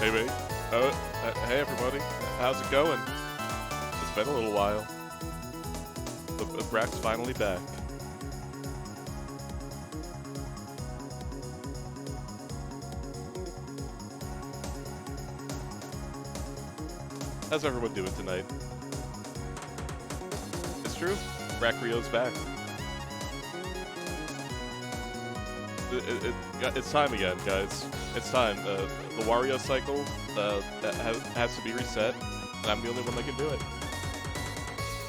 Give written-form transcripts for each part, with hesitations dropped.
Hey, mate. Hey, everybody. How's it going? It's been a little while. The Brak's finally back. How's everyone doing tonight? It's true. Brak Rio's back. It's time again, guys. It's time. The Wario cycle has to be reset, and I'm the only one that can do it.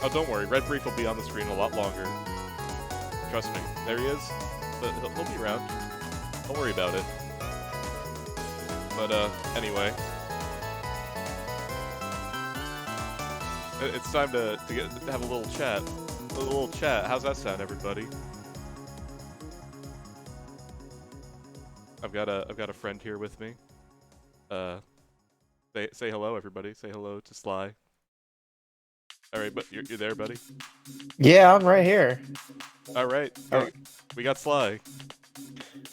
Oh, don't worry. Red Brief will be on the screen a lot longer. Trust me. There he is. But he'll be around. Don't worry about it. But, anyway. It's time to have a little chat. A little chat. How's that sound, everybody? I've got a friend here with me. Say hello, everybody. Say hello to Sly. All right, but you're there, buddy. Yeah, I'm right here. All right, we got Sly.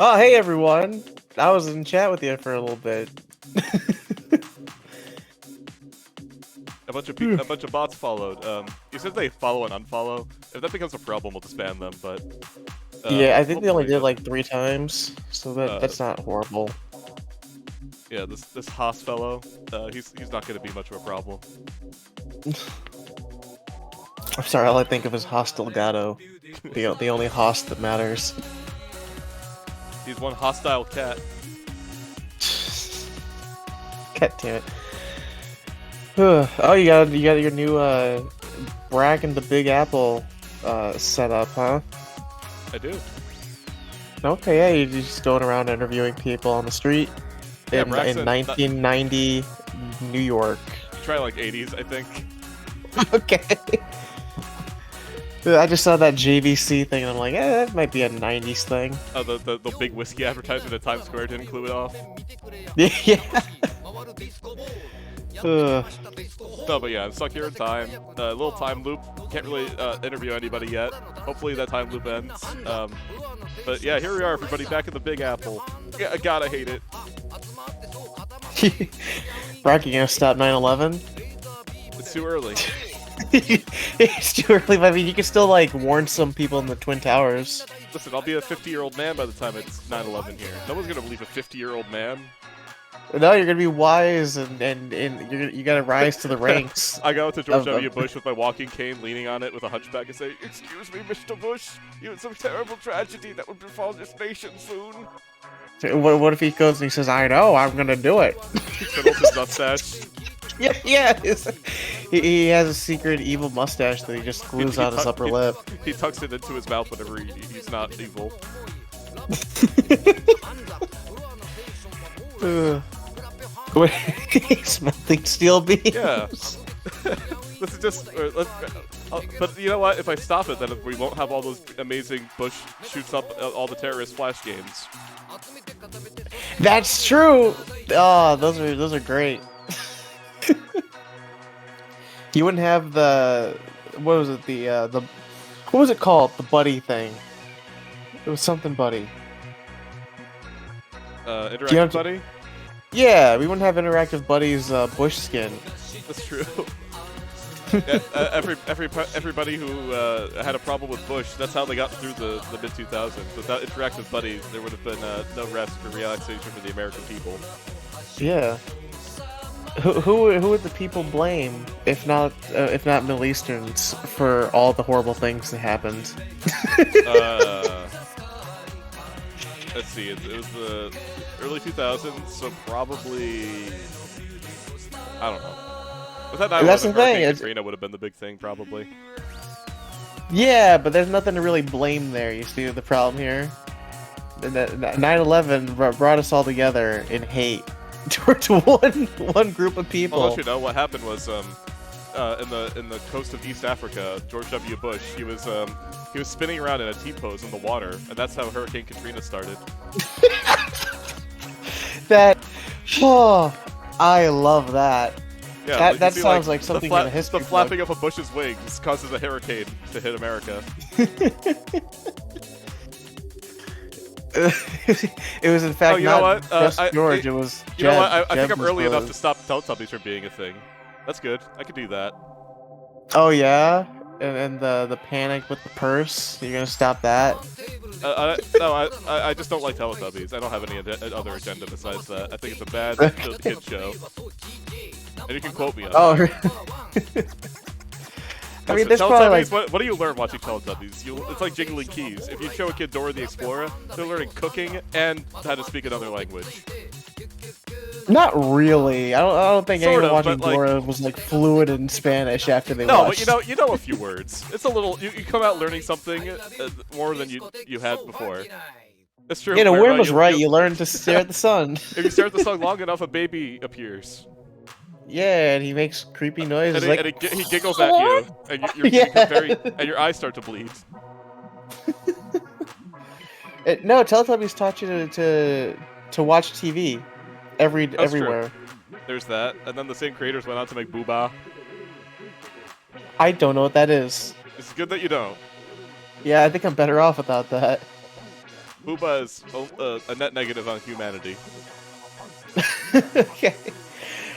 Oh, hey everyone! I was in chat with you for a little bit. A bunch of bots followed. You said they follow and unfollow. If that becomes a problem, we'll disband them. But yeah, I think they only did like 3 times, so that's not horrible. Yeah, this Haas fellow, he's not going to be much of a problem. I'm sorry, all I think of is Hostile Gato, the only host that matters. He's one hostile cat. God damn it. Oh, you got your new Brak and the Big Apple set up, huh? I do. Okay, yeah, you're just going around interviewing people on the street in 1990 New York. You try like 80s, I think. Okay. I just saw that JVC thing and I'm like, that might be a 90s thing. Oh, the big whiskey advertisement at Times Square didn't clue it off. Yeah. No, but yeah, I'm stuck here in time. Little time loop. Can't really interview anybody yet. Hopefully that time loop ends. But yeah, here we are, everybody, back at the Big Apple. Yeah, I gotta hate it. Brak, you gonna stop 9/11? It's too early. It's too early, but I mean, you can still like warn some people in the Twin Towers. Listen, I'll be a 50-year-old man by the time it's 9/11 here. No one's gonna believe a 50-year-old man. No, you're gonna be wise and you gotta rise to the ranks. I go to George W. Bush with my walking cane, leaning on it with a hunchback, and say, "Excuse me, Mr. Bush, you had some terrible tragedy that would befall this nation soon." What if he goes and he says, "I know, I'm gonna do it." He fiddles his mustache. Yeah. He has a secret evil mustache that he just glues on his upper lip. He tucks it into his mouth whenever he's not evil. Smelting steel beams. Yeah. This is just. But you know what? If I stop it, then we won't have all those amazing Bush shoots up all the terrorist flash games. That's true. Oh, those are great. You wouldn't have the what was it what was it called, the buddy thing? It was something buddy. Interactive buddy. Yeah, we wouldn't have interactive buddies Bush skin. That's true. Yeah, everybody who had a problem with Bush, that's how they got through the mid 2000s. Without interactive buddies, there would have been no rest or relaxation for the American people. Yeah. Who would the people blame if not Middle Easterns for all the horrible things that happened? Let's see. It was the early 2000s, so probably I don't know. But That's the thing. Katrina would have been the big thing, probably. Yeah, but there's nothing to really blame there. You see the problem here? 9/11 brought us all together in hate towards one group of people. Well, don't you know what happened was in the coast of East Africa, George W. Bush he was spinning around in a T-pose in the water, and that's how Hurricane Katrina started. I love that. Yeah, that sounds like something in a history book. The flapping of a Bush's wings causes a hurricane to hit America. It was in fact you know not what? just George. It was Jeb. You know what? I think Jeb I'm was early enough the- to stop Teletubbies from being a thing. That's good. I could do that. Oh yeah, and the panic with the purse. You're gonna stop that? No, I just don't like Teletubbies. I don't have any other agenda besides that. I think it's a bad kid show. And you can quote me on that. I mean, there's probably like... what do you learn watching Teletubbies? It's like jiggling keys. If you show a kid Dora the Explorer, they're learning cooking and how to speak another language. Not really. I don't think Sort anyone of, watching but, like... Dora was like fluent in Spanish after they no, watched. but you know a few words. It's a little. You come out learning something more than you had before. It's true. Yeah, the Worm was right. You learn to stare at the sun. If you stare at the sun long enough, a baby appears. Yeah, and he makes creepy noises And he giggles at you, and and your eyes start to bleed. No, Teletubbies taught you to watch TV everywhere. True. There's that, and then the same creators went on to make Booba. I don't know what that is. It's good that you don't. Yeah, I think I'm better off without that. Booba is a net negative on humanity. Okay.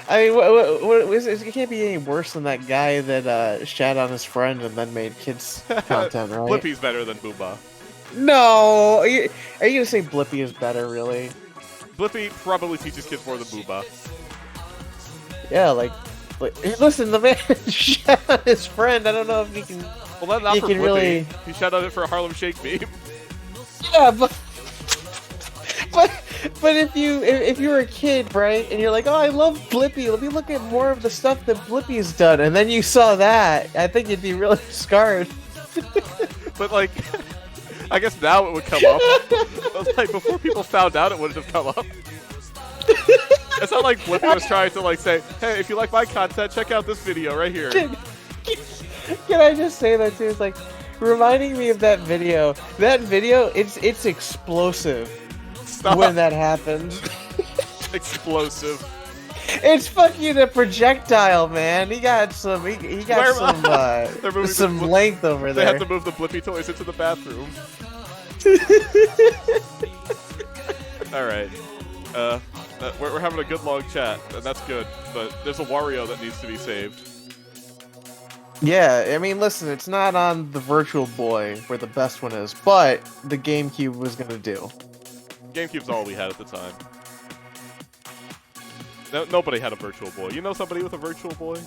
I mean, it can't be any worse than that guy that shat on his friend and then made kids content, right? Blippi's better than Booba. No! Are you gonna say Blippi is better, really? Blippi probably teaches kids more than Booba. Yeah, like listen, the man shat on his friend. I don't know if he can... Well, not for Blippi. Really... He shat on it for a Harlem Shake meme. Yeah, but if you were a kid, right, and you're like, oh, I love Blippi, let me look at more of the stuff that Blippi's done, and then you saw that, I think you'd be really scarred. But like, I guess now it would come up. But like before people found out, it wouldn't have come up. It's not like Blippi was trying to like say, hey, if you like my content, check out this video right here. Can I just say that too? It's like reminding me of that video. That video, it's explosive. Stop. When that happens. Explosive. It's fucking a projectile, man. He got some. He got some length over there. They have to move the Blippi toys into the bathroom. All right. We're having a good long chat, and that's good. But there's a Wario that needs to be saved. Yeah, I mean, listen, it's not on the Virtual Boy where the best one is, but the GameCube was gonna do. GameCube's all we had at the time. Nobody had a Virtual Boy. You know somebody with a Virtual Boy?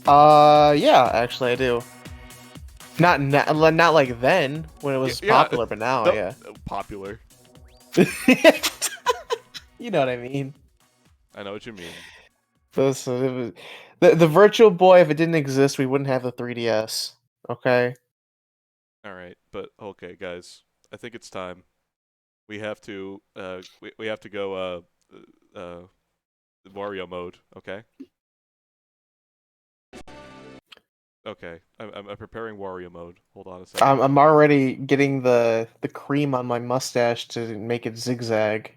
Yeah, actually I do. Not like then when it was popular, but now, yeah. Popular. You know what I mean. I know what you mean. Listen, it was the Virtual Boy. If it didn't exist, we wouldn't have the 3DS. Okay. All right, but okay, guys. I think it's time. We have to we have to go Wario mode, okay? Okay, I'm preparing Wario mode. Hold on a second. I'm already getting the cream on my mustache to make it zigzag.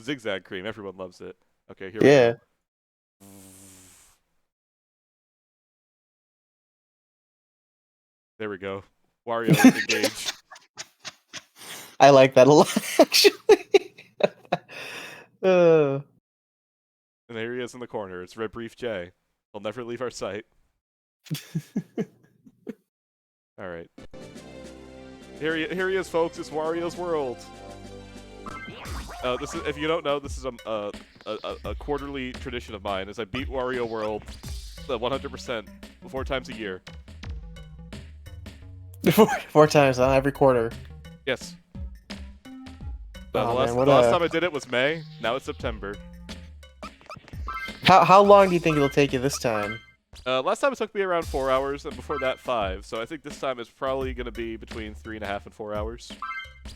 Zigzag cream, everyone loves it. Okay, here we go. There we go. Wario engage. I like that a lot, actually. And there he is in the corner. It's Red Brief J. He'll never leave our sight. All right. Here he is, folks. It's Wario's World. This is, if you don't know, this is a quarterly tradition of mine. As I beat Wario World, 100%, 4 times a year. Four times on every quarter. Yes. The last time I did it was May. Now it's September. How long do you think it'll take you this time? Last time it took me around 4 hours, and before that 5. So I think this time it's probably going to be between 3.5 and 4 hours.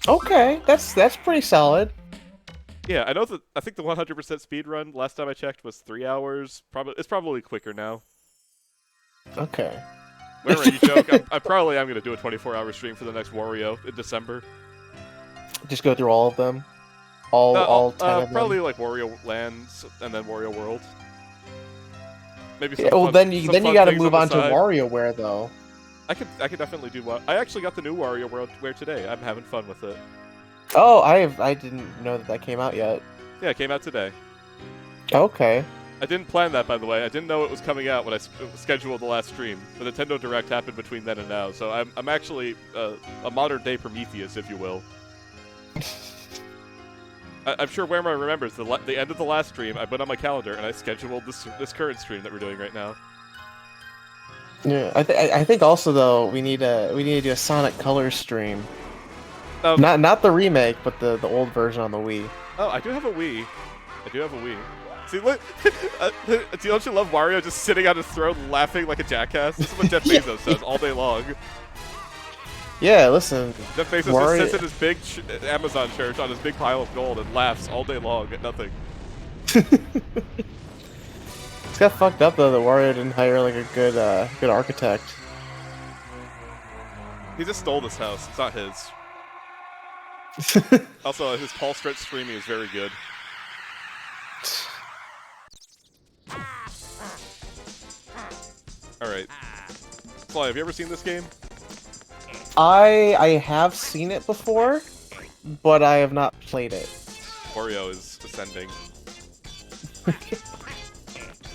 Okay, that's pretty solid. Yeah, I know that. I think the 100% speed run last time I checked was 3 hours. It's probably quicker now. Okay. Whatever you joke, I probably am going to do a 24-hour stream for the next Wario in December. Just go through all of them? All 10 of them? Probably like Wario Lands and then Wario World. Maybe some then you got to move on to side. WarioWare, though. I could definitely do what I actually got the new Wario World wear today. I'm having fun with it. Oh, I didn't know that came out yet. Yeah, it came out today. Okay. I didn't plan that, by the way. I didn't know it was coming out when I scheduled the last stream. The Nintendo Direct happened between then and now, so I'm actually a modern-day Prometheus, if you will. I'm sure Werma remembers the end of the last stream. I put on my calendar and I scheduled this current stream that we're doing right now. Yeah, I think also though we need to do a Sonic Colors stream. Not the remake, but the old version on the Wii. Oh, I do have a Wii. See, look, don't you love Wario just sitting on his throne laughing like a jackass? This is what Jeff Bezos does all day long. Yeah, listen. Jeff Bezos just sits in his big Amazon church on his big pile of gold and laughs all day long at nothing. It's got fucked up though that Wario didn't hire like a good architect. He just stole this house. It's not his. Also, his Paul Stretch streaming is very good. Alright. Sly, have you ever seen this game? I have seen it before, but I have not played it. Wario is ascending.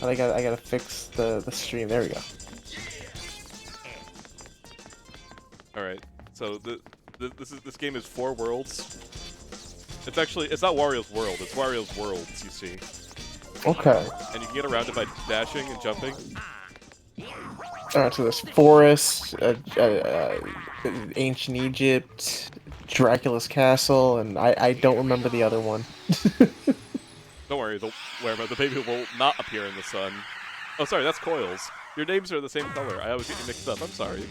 I gotta fix the stream. There we go. Alright, so this game is 4 worlds. It's not Wario's world, it's Wario's worlds, you see. Okay. And you can get around it by dashing and jumping. Alright, so there's forest, ancient Egypt, Dracula's castle, and I don't remember the other one. Don't worry, the baby will not appear in the sun. Oh, sorry, that's Coils. Your names are the same color. I always get you mixed up. I'm sorry.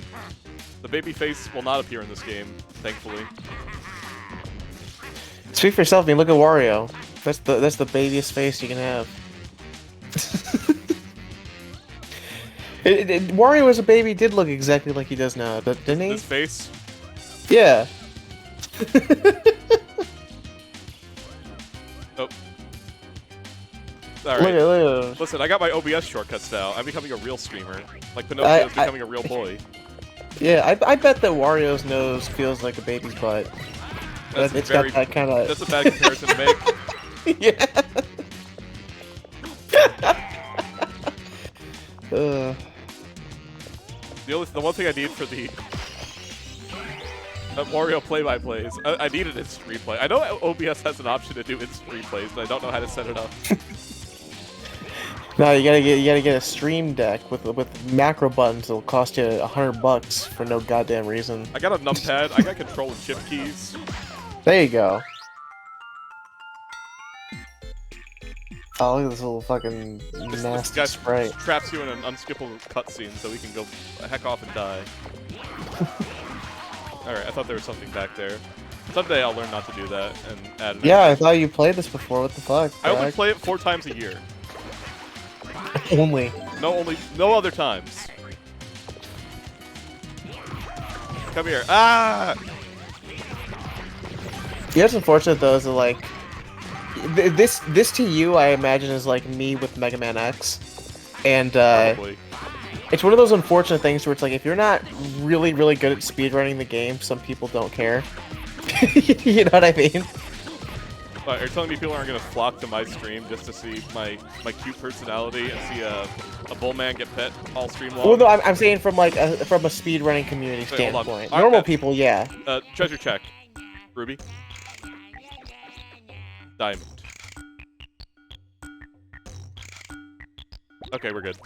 The baby face will not appear in this game, thankfully. Speak for yourself. I mean, look at Wario. That's the babiest face you can have. Wario as a baby did look exactly like he does now, didn't he? His face? Yeah. Oh. Alright. Listen, I got my OBS shortcuts now. I'm becoming a real streamer. Like Pinocchio's becoming a real boy. Yeah, I bet that Wario's nose feels like a baby's butt. It's got that kind of... That's a bad comparison to make. Yeah. The one thing I need for the Wario play-by-plays, I needed instant replay. I know OBS has an option to do instant replays, but I don't know how to set it up. No, you gotta get a stream deck with macro buttons that'll cost you $100 for no goddamn reason. I got a numpad. I got control and shift keys. There you go. Oh, look at this little fucking nasty sprite. Traps you in an unskippable cutscene so we can go heck off and die. Alright, I thought there was something back there. Someday I'll learn not to do that and add it. Yeah, I thought you played this before. What the fuck? I only play it 4 times a year. Only. No other times. Come here. Ah! Yeah, it's unfortunate though, is that like this to you, I imagine, is like me with Mega Man X, and Probably. It's one of those unfortunate things where it's like if you're not really good at speedrunning the game, some people don't care. You know what I mean? Are you telling me people aren't gonna flock to my stream just to see my cute personality and see a bull man get pet all stream long? Well, no, I'm saying from like a speedrunning community standpoint. Normal people, yeah. Treasure check. Ruby. Diamond. Okay, we're good.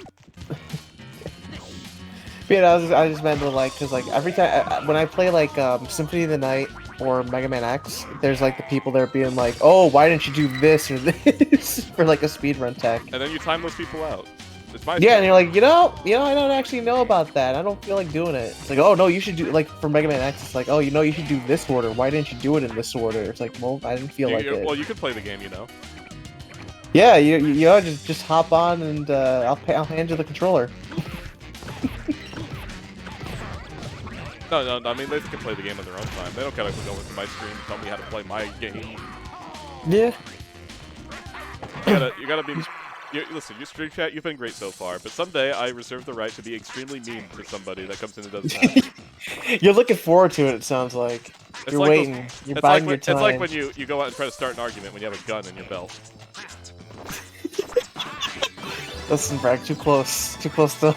Yeah, I just meant to like, cause like every time when I play like Symphony of the Night or Mega Man X, there's like the people there being like, oh, why didn't you do this or this for like a speedrun tech? And then you time those people out. It's my and you're like, you know, I don't actually know about that. I don't feel like doing it. It's like, oh no, you should do like for Mega Man X. It's like, oh, you should do this order. Why didn't you do it in this order? It's like, well, I didn't feel like it. Well, you can play the game, you know. Yeah, you just hop on and I'll hand you the controller. No, I mean, they can play the game on their own time. They don't gotta go into my stream and tell me how to play my game. Yeah. You gotta be... Listen, your stream chat, you've been great so far, but someday I reserve the right to be extremely mean to somebody that comes in and does that. You're looking forward to it. It sounds like It's you're like waiting. You're biding your time. It's like when you go out and try to start an argument when you have a gun in your belt. Listen, Brak, too close. Too close to.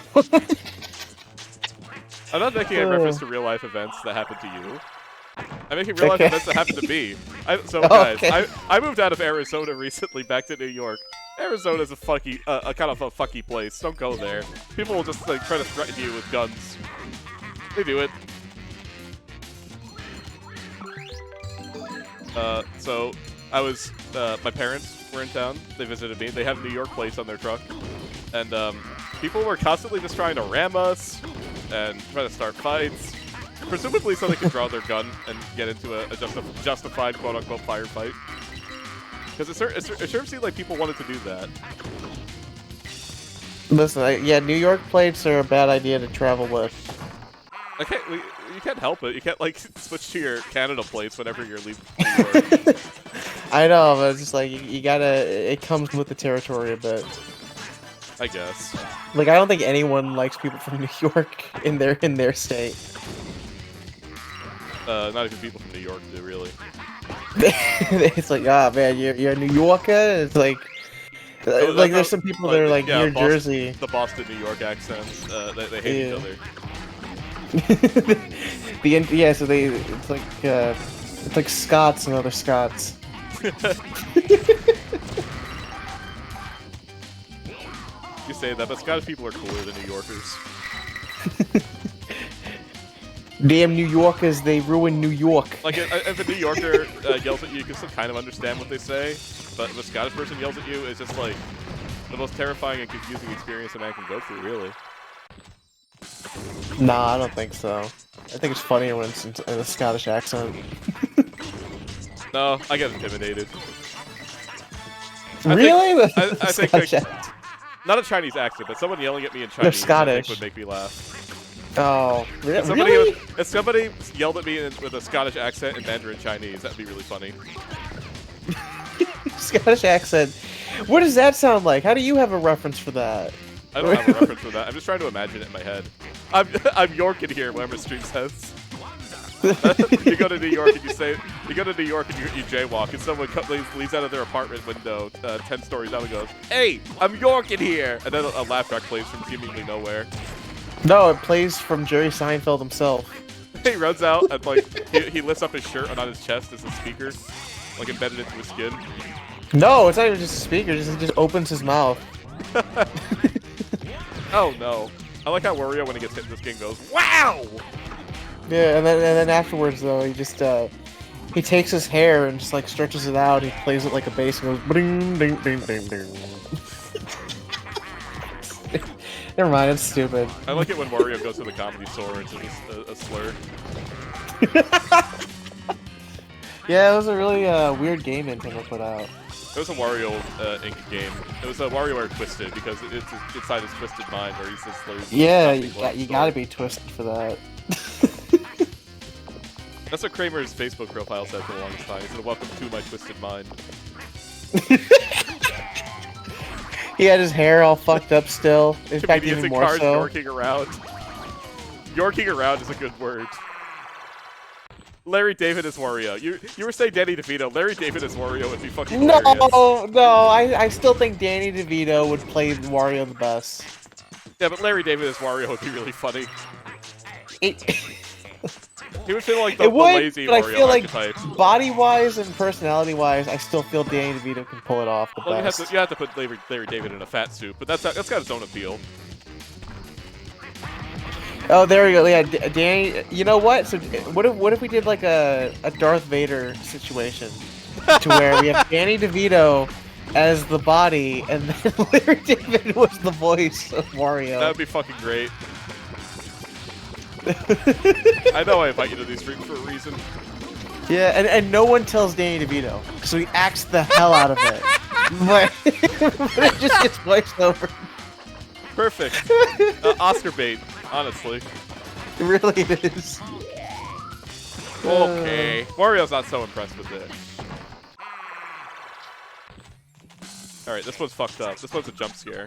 I'm not making a reference to real life events that happened to you. I'm making real life events that happened to me. Guys, I moved out of Arizona recently back to New York. Arizona's a kind of a fucky place. Don't go there. People will just like try to threaten you with guns. They do it. So I was, my parents were in town. They visited me. They have New York plates on their truck, and people were constantly just trying to ram us and try to start fights. Presumably so they could draw their gun and get into a justified quote-unquote firefight. Because it sure seemed like people wanted to do that. Listen, yeah, New York plates are a bad idea to travel with. You can't help it. You can't, like, switch to your Canada plates whenever you're leaving New York. I know, but it's just like, you gotta... It comes with the territory a bit. I guess. Like, I don't think anyone likes people from New York in their state. Not even people from New York do, really. It's like, ah, man, you're a New Yorker? It's like... there's some people that are like, near Jersey. The Boston, New York accent. They hate each other. So it's like Scots and other Scots. You say that, but Scottish people are cooler than New Yorkers. Damn New Yorkers, they ruin New York. Like, if a New Yorker yells at you, you can still kind of understand what they say, but if a Scottish person yells at you, it's just like the most terrifying and confusing experience a man can go through, really. Nah, I don't think so. I think it's funnier when it's in a Scottish accent. No, I get intimidated. Really? I think like, not a Chinese accent, but someone yelling at me in Chinese Scottish. would make me laugh. Oh, really? If somebody yelled at me with a Scottish accent in Mandarin Chinese, that'd be really funny. Scottish accent. What does that sound like? How do you have a reference for that? I don't have a reference for that. I'm just trying to imagine it in my head. I'm York in here, whatever stream says. You go to New York and you jaywalk, and someone leaves out of their apartment window 10 stories out and goes, "Hey, I'm York in here!" And then a laugh track plays from seemingly nowhere. No, it plays from Jerry Seinfeld himself. He runs out and like he lifts up his shirt and on his chest is a speaker, like embedded into his skin. No, it's not even just a speaker. It just opens his mouth. Oh no! I like how Wario, when he gets hit in this game, goes, "Wow!" Yeah, and then afterwards though, he just he takes his hair and just like stretches it out. And he plays it like a bass and goes ding ding ding ding ding. Never mind, it's stupid. I like it when Wario goes to the comedy store and just a slur. Yeah, it was a really weird game Nintendo put out. It was a Wario Inc. game. It was a WarioWare Twisted because it's inside his twisted mind where he says slurs. Yeah, you gotta be twisted for that. That's what Kramer's Facebook profile said for the longest time. He said, "Welcome to my twisted mind." He had his hair all fucked up still. In fact, even more cars so. yorking around. Yorking around is a good word. Larry David is Wario. You were saying Danny DeVito. Larry David is Wario would be fucking hilarious. No, I still think Danny DeVito would play Wario the best. Yeah, but Larry David as Wario would be really funny. He would feel like the lazy but Wario I feel archetype. like body-wise and personality-wise, I still feel Danny DeVito can pull it off the best. You have to put Larry David in a fat suit, but that's got its own appeal. Oh, there we go. Yeah, Danny. You know what? So, what if we did like a Darth Vader situation, to where we have Danny DeVito as the body, and then Larry David was the voice of Wario. That would be fucking great. I know I invite you to these streams for a reason. Yeah, and no one tells Danny DeVito, so he acts the hell out of it. but it just gets voiced over. Perfect. Oscar bait, honestly. It really is. Okay. Wario's not so impressed with it. Alright, this one's fucked up. This one's a jump scare.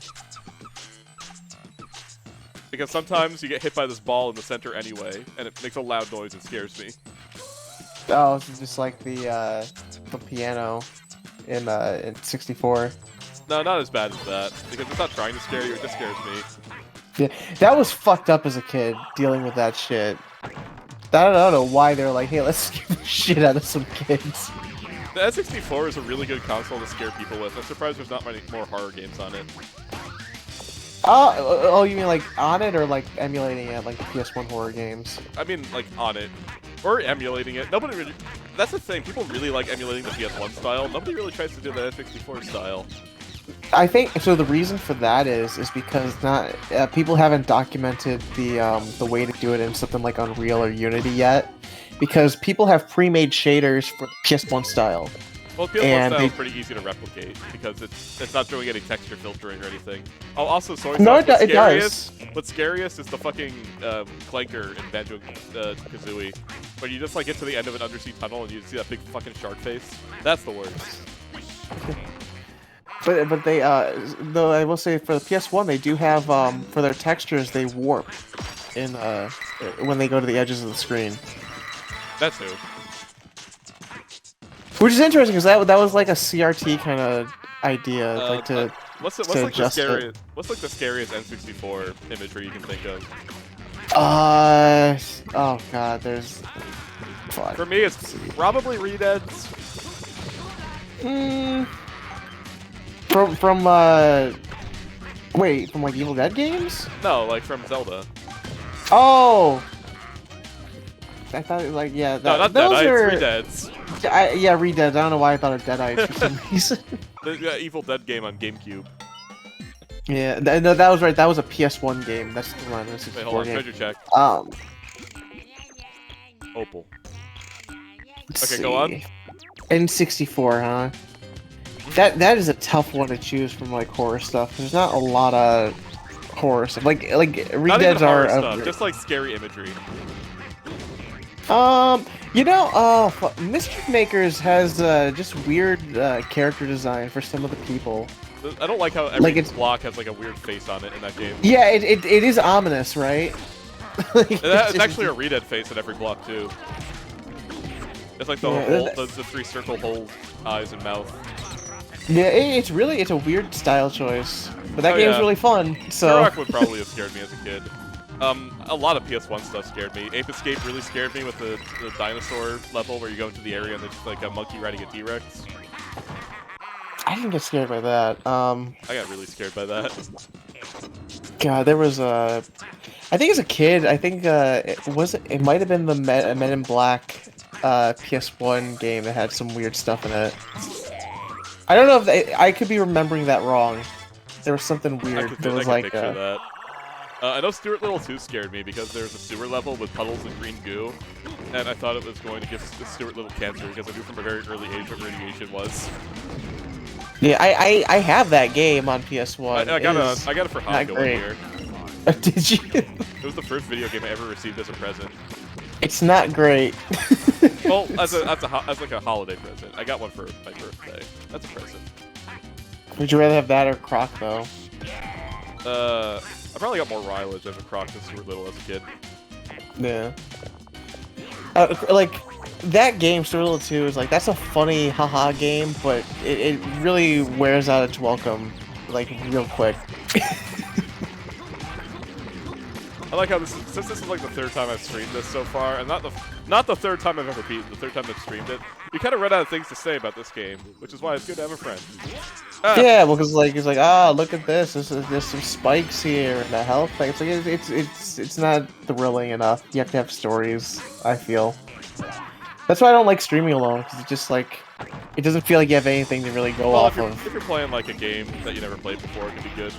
Because sometimes you get hit by this ball in the center anyway, and it makes a loud noise and scares me. Oh, it's just like the piano in 64. No, not as bad as that, because it's not trying to scare you, it just scares me. Yeah, that was fucked up as a kid, dealing with that shit. I don't know why they're like, hey, let's scare the shit out of some kids. The N64 is a really good console to scare people with. I'm surprised there's not many more horror games on it. Oh, you mean like on it or like emulating it, like the PS1 horror games? I mean, like, on it. Or emulating it. Nobody really... That's the thing, people really like emulating the PS1 style. Nobody really tries to do the N64 style. I think so. The reason for that is because not people haven't documented the way to do it in something like Unreal or Unity yet, because people have pre-made shaders for the PS1 style. Well, PS1 style is pretty easy to replicate because it's not doing any texture filtering or anything. Oh, also, sorry. No, it does. What's scariest is the fucking clanker in Banjo-Kazooie, where you just like get to the end of an undersea tunnel and you see that big fucking shark face. That's the worst. But they though I will say for the PS1 they do have for their textures they warp in when they go to the edges of the screen. That's new. Which is interesting because that was like a CRT kind of idea, like to what's like the scariest N64 imagery you can think of? Oh god, there's. Fuck. For me, it's probably Redeads. From wait, from like Evil Dead games? No, like from Zelda. Oh. I thought it, like yeah. No, not Deadites. Redeads. Yeah, Redeads. I don't know why I thought of Deadites for some reason. The Evil Dead game on GameCube. Yeah, no, that was right. That was a PS1 game. That's the one. That's Wait, hold on. Treasure check. Opal. Okay, go on. N64, huh? That is a tough one to choose from like horror stuff. There's not a lot of horror stuff. Like Redeads are stuff, just like scary imagery. You know, Mischief Makers has just weird character design for some of the people. I don't like how every block has like a weird face on it in that game. Yeah, it is ominous, right? It's actually a Redead face in every block too. It's like the three circle holes, eyes and mouth. Yeah, it's a weird style choice, but that game's really fun. So Brak would probably have scared me as a kid. A lot of PS1 stuff scared me. Ape Escape really scared me with the dinosaur level where you go into the area and there's like a monkey riding a T-Rex. I didn't get scared by that. I got really scared by that. God, there was I think as a kid, I think it might have been the Men in Black PS1 game that had some weird stuff in it. I don't know if I could be remembering that wrong. There was something weird. There was like that. I know Stuart Little 2 scared me because there's a sewer level with puddles and green goo, and I thought it was going to give Stuart Little cancer because I knew from a very early age what radiation was. Yeah, I have that game on PS1. I got it for Hanukkah 1 year. Did you? It was the first video game I ever received as a present. It's not great. Well, as like a holiday present. I got one for my birthday. That's a present. Would you rather have that or Croc though? I probably got more mileage as a Croc than Stuart Little as a kid. Yeah. Like that game, Stuart Little 2 is like that's a funny haha game, but it really wears out its welcome like real quick. I like how since this is like the third time I've streamed this so far, and not the third time I've ever beaten, the third time I've streamed it, you kind of run out of things to say about this game, which is why it's good to have a friend. Yeah, well, because like it's like look at this. There's some spikes here and a health thing. It's like it's not thrilling enough. You have to have stories. I feel. That's why I don't like streaming alone, because it's just like it doesn't feel like you have anything to really go off of. If you're playing like a game that you never played before, it can be good.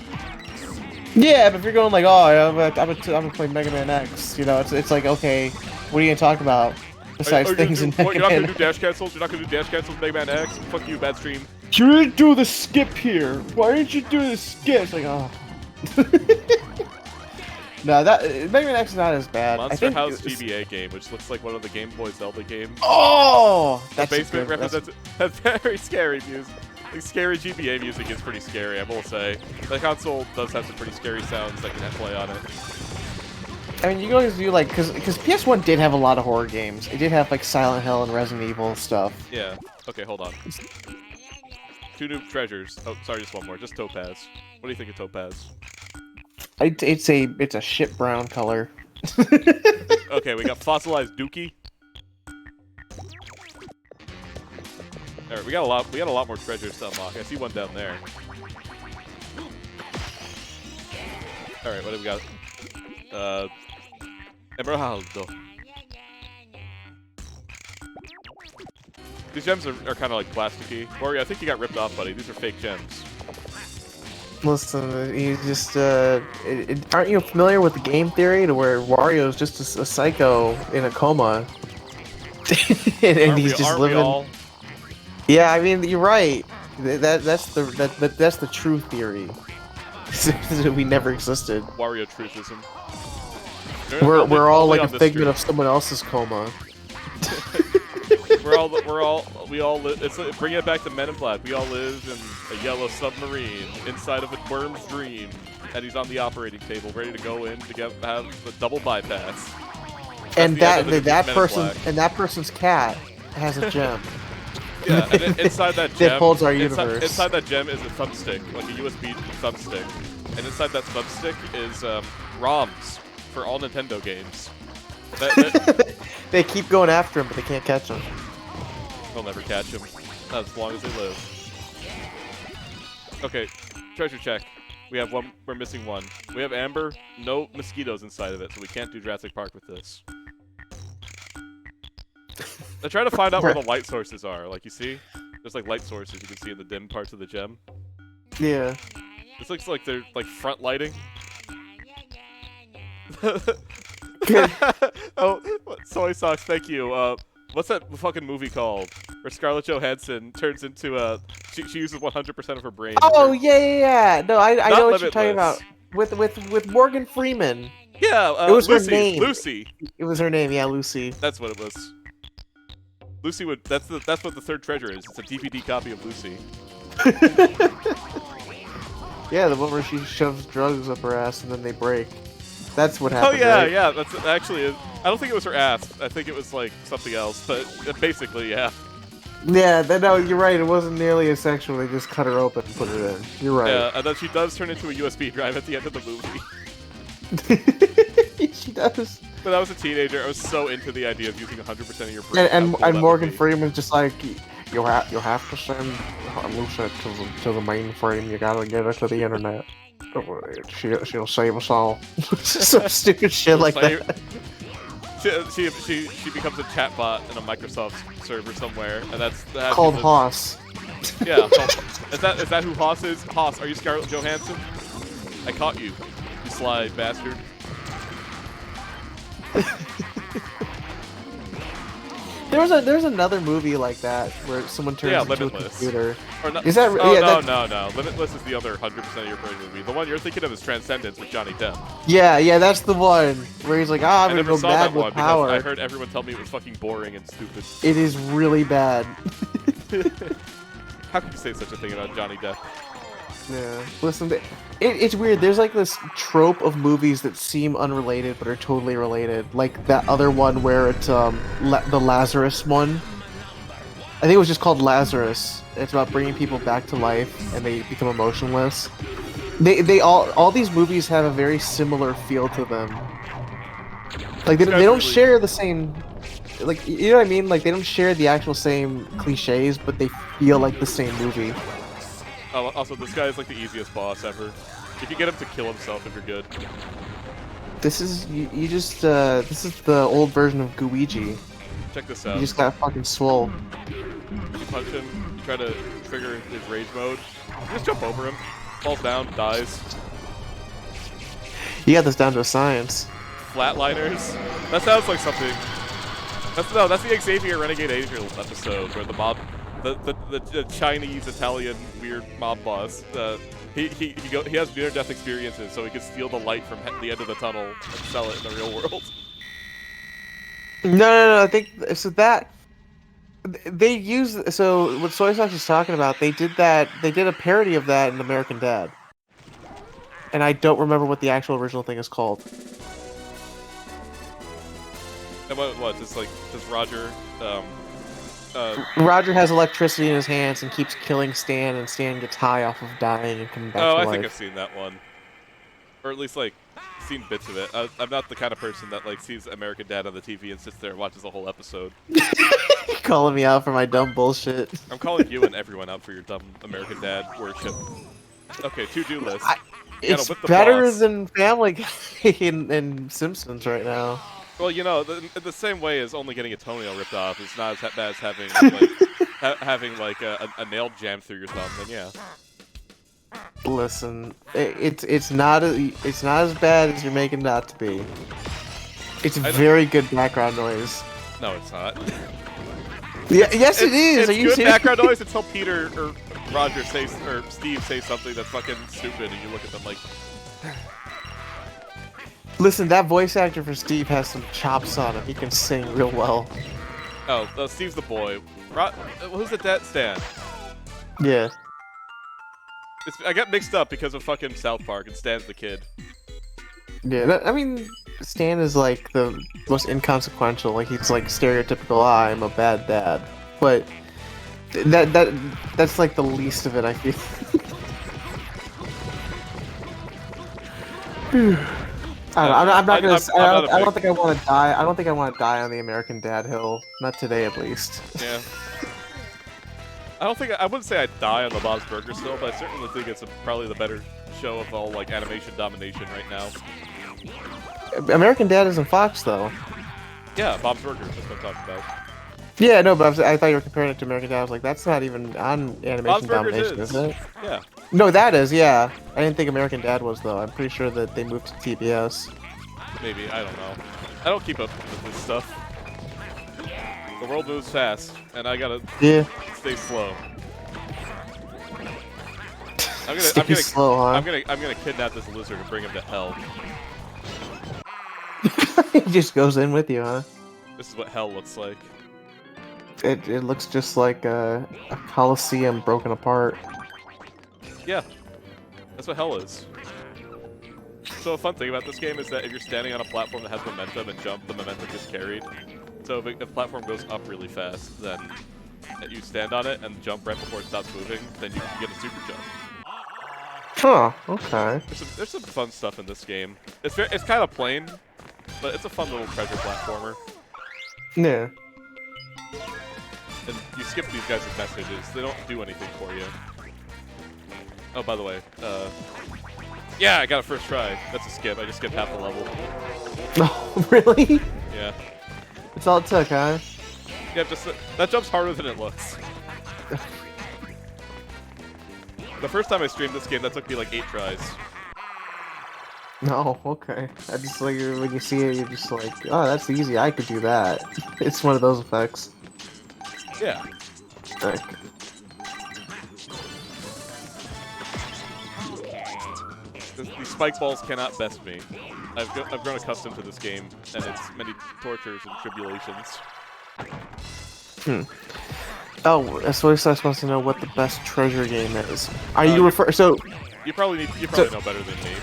Yeah, but if you're going like, oh, I'm gonna play Mega Man X, you know, it's like, okay, what are you gonna talk about besides things in Mega Man? You're not gonna do dash cancels? You're not gonna do dash cancels in Mega Man X? Fuck you, bad stream. You didn't do the skip here. Why didn't you do the skip? It's like, oh. No, that Mega Man X is not as bad. Monster House GBA game, which looks like one of the Game Boy Zelda games. Oh, that's the basement represents has very scary views. The scary GBA music is pretty scary, I will say. The console does have some pretty scary sounds that can play on it. I mean, you can always do like, because PS1 did have a lot of horror games. It did have like Silent Hill and Resident Evil stuff. Yeah. Okay, hold on. 2 new treasures. Oh, sorry, just one more. Just Topaz. What do you think of Topaz? It's a shit brown color. Okay, we got fossilized Dookie. Alright, we got a lot more treasures to unlock. I see one down there. Alright, what do we got? Emeraldo. These gems are kind of like plasticky. Wario, I think you got ripped off, buddy. These are fake gems. Listen, you just aren't you familiar with the game theory to where Wario's just a psycho in a coma, and he's just living. All? Yeah, I mean you're right. That's the true theory. We never existed. Wario truthism. We're all like a figment of someone else's coma. we all live. It's like, bring it back to Men in Black. We all live in a yellow submarine inside of a worm's dream, and he's on the operating table, ready to go in to have the double bypass. And that person's cat has a gem. Yeah, and inside that gem, that holds our universe. Inside that gem is a thumbstick, like a USB thumbstick, and inside that thumbstick is ROMs for all Nintendo games. They keep going after him, but they can't catch him. They'll never catch him, not as long as they live. Okay, treasure check. We have one. We're missing one. We have amber. No mosquitoes inside of it, so we can't do Jurassic Park with this. I try to find out where the light sources are. Like, you see? There's, like, light sources you can see in the dim parts of the gem. Yeah. This looks like they're, like, front lighting. Oh, soy sauce, thank you. What's that fucking movie called? Where Scarlett Johansson turns into she uses 100% of her brain. Oh, yeah. No, I know what you're talking about. With Morgan Freeman. Yeah, it was Lucy, her name. Lucy. It was her name, yeah, Lucy. That's what it was. Lucy would. That's what the third treasure is. It's a DVD copy of Lucy. Yeah, the one where she shoves drugs up her ass and then they break. That's what happened. Oh yeah, right? yeah. That's actually. I don't think it was her ass. I think it was like something else. But basically, yeah. Yeah, no, you're right. It wasn't nearly as sexual. They just cut her open and put her in. You're right. Yeah, and then she does turn into a USB drive at the end of the movie. She does. When I was a teenager, I was so into the idea of using 100% of your brain. And Morgan Freeman's just like, you have to send Lucy to the mainframe. You gotta get her to the internet. She'll save us all. Some stupid shit like that. She becomes a chatbot in a Microsoft server somewhere, and that's called Hoss. Yeah, is that who Hoss is? Hoss, are you Scarlett Johansson? I caught you, you sly bastard. There's another movie like that where someone turns into Limitless. a computer. Or no, is that? Oh, yeah, no. Limitless is the other 100% of your brain movie. The one you're thinking of is Transcendence with Johnny Depp. Yeah, that's the one where he's like, I'm gonna go bad with power. I heard everyone tell me it was fucking boring and stupid. It is really bad. How could you say such a thing about Johnny Depp? Yeah, listen, it's weird. There's like this trope of movies that seem unrelated but are totally related. Like that other one where it's the Lazarus one. I think it was just called Lazarus. It's about bringing people back to life and they become emotionless. They all these movies have a very similar feel to them. Like they don't share the same, like, you know what I mean? Like they don't share the actual same cliches, but they feel like the same movie. Oh, also, this guy is like the easiest boss ever. You can get him to kill himself if you're good. This is this is the old version of Guiji. Check this out. You just got fucking swole. You punch him, you try to trigger his rage mode. You just jump over him, falls down, dies. You got this down to a science. Flatliners? That sounds like something. That's the Xavier Renegade Angel episode where the mob, the Chinese Italian weird mob boss. He has near-death experiences, so he can steal the light from the end of the tunnel and sell it in the real world. No. I think so They use so what Soy Sauce is talking about. They did that. They did a parody of that in American Dad, and I don't remember what the actual original thing is called. And what? Just like does Roger? Roger has electricity in his hands and keeps killing Stan, and Stan gets high off of dying and coming back Oh, to I life. think I've seen that one, or at least like seen bits of it. I'm not the kind of person that like sees American Dad on the TV and sits there and watches the whole episode. Calling me out for my dumb bullshit. I'm calling you and everyone out for your dumb American Dad worship. Okay, to-do list. You gotta It's whip the better boss. than Family Guy and Simpsons right now. Well, you know, the same way as only getting a toenail ripped off is not as bad as having like having like a nail jammed through your thumb. Then yeah. Listen, it's not as bad as you're making it out to be. It's very good background noise. No, it's not. Yeah, yes, it is. It's Are you good serious? background noise until Peter or Roger says or Steve says something that's fucking stupid, and you look at them like. Listen, that voice actor for Steve has some chops on him. He can sing real well. Oh, Steve's the boy. Who's the dad? Stan. Yeah. I got mixed up because of fucking South Park, and Stan's the kid. Yeah, I mean, Stan is like the most inconsequential. Like he's like stereotypical. I'm a bad dad, but that's like the least of it. I feel. I'm not gonna. I don't think I want to die. I don't think I want to die on the American Dad hill. Not today, at least. Yeah. I wouldn't say I'd die on the Bob's Burgers still, but I certainly think it's probably the better show of all like animation domination right now. American Dad isn't Fox though. Yeah, Bob's Burgers. That's what I'm talking about. Yeah, no, but I thought you were comparing it to American Dad. I was like, that's not even on animation Bob's Burgers domination, is it? Yeah. No, that is, yeah. I didn't think American Dad was though. I'm pretty sure that they moved to TBS. Maybe, I don't know. I don't keep up with this stuff. The world moves fast, and I gotta stay slow. I'm gonna kidnap this lizard and bring him to hell. He just goes in with you, huh? This is what hell looks like. It looks just like a coliseum broken apart. Yeah, that's what hell is. So a fun thing about this game is that if you're standing on a platform that has momentum and jump, the momentum gets carried. So if the platform goes up really fast, then you stand on it and jump right before it stops moving, then you get a super jump. Huh, okay. There's some fun stuff in this game. It's kind of plain, but it's a fun little treasure platformer. Yeah. And you skip these guys' messages. They don't do anything for you. Oh, by the way, yeah, I got it first try. That's a skip. I just skipped half the level. Oh, really? Yeah. That's all it took, huh? Yeah, that jump's harder than it looks. The first time I streamed this game, that took me like 8 tries. No, okay. I just like when you see it, you're just like, oh, that's easy. I could do that. It's one of those effects. Yeah. Like, these spike balls cannot best me. I've grown accustomed to this game and its many tortures and tribulations. Oh, so I'm supposed to know what the best treasure game is. Are you refer? So you probably know better than me.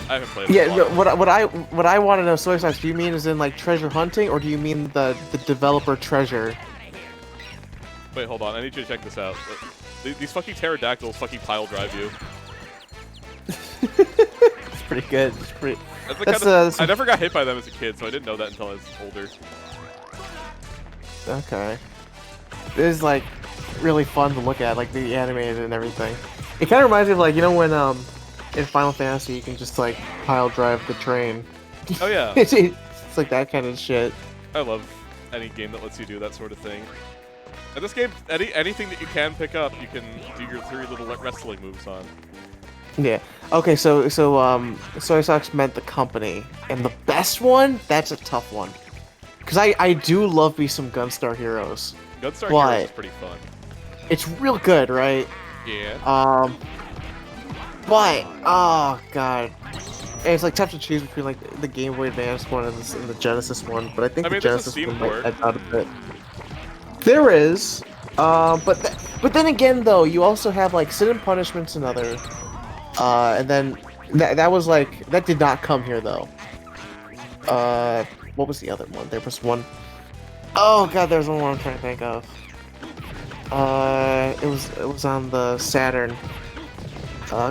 I haven't played it. Yeah, no, what I want to know, soy sauce. Do you mean as in like treasure hunting, or do you mean the developer treasure? Wait, hold on. I need you to check this out. These fucking pterodactyls fucking pile drive you. It's pretty good. It's pretty. I never got hit by them as a kid, so I didn't know that until I was older. Okay. It is like really fun to look at, like the animated and everything. It kind of reminds me of like, you know, when in Final Fantasy you can just like pile drive the train. Oh yeah. It's like that kind of shit. I love any game that lets you do that sort of thing. In this game, anything that you can pick up, you can do your 3 little wrestling moves on. Yeah. Okay, so Soy Sauce meant the company, and the best one, that's a tough one. Cause I do love me some Gunstar Heroes. Gunstar Heroes is pretty fun. It's real good, right? Yeah. But oh god, and it's like tough to choose between like the Game Boy Advance one and the Genesis one. But I think the Genesis one might edge out a bit. There is, but then again though, you also have like Sin and Punishment's another, and then that was like that did not come here though. What was the other one? There was one. Oh god, there's one more I'm trying to think of. It was on the Saturn.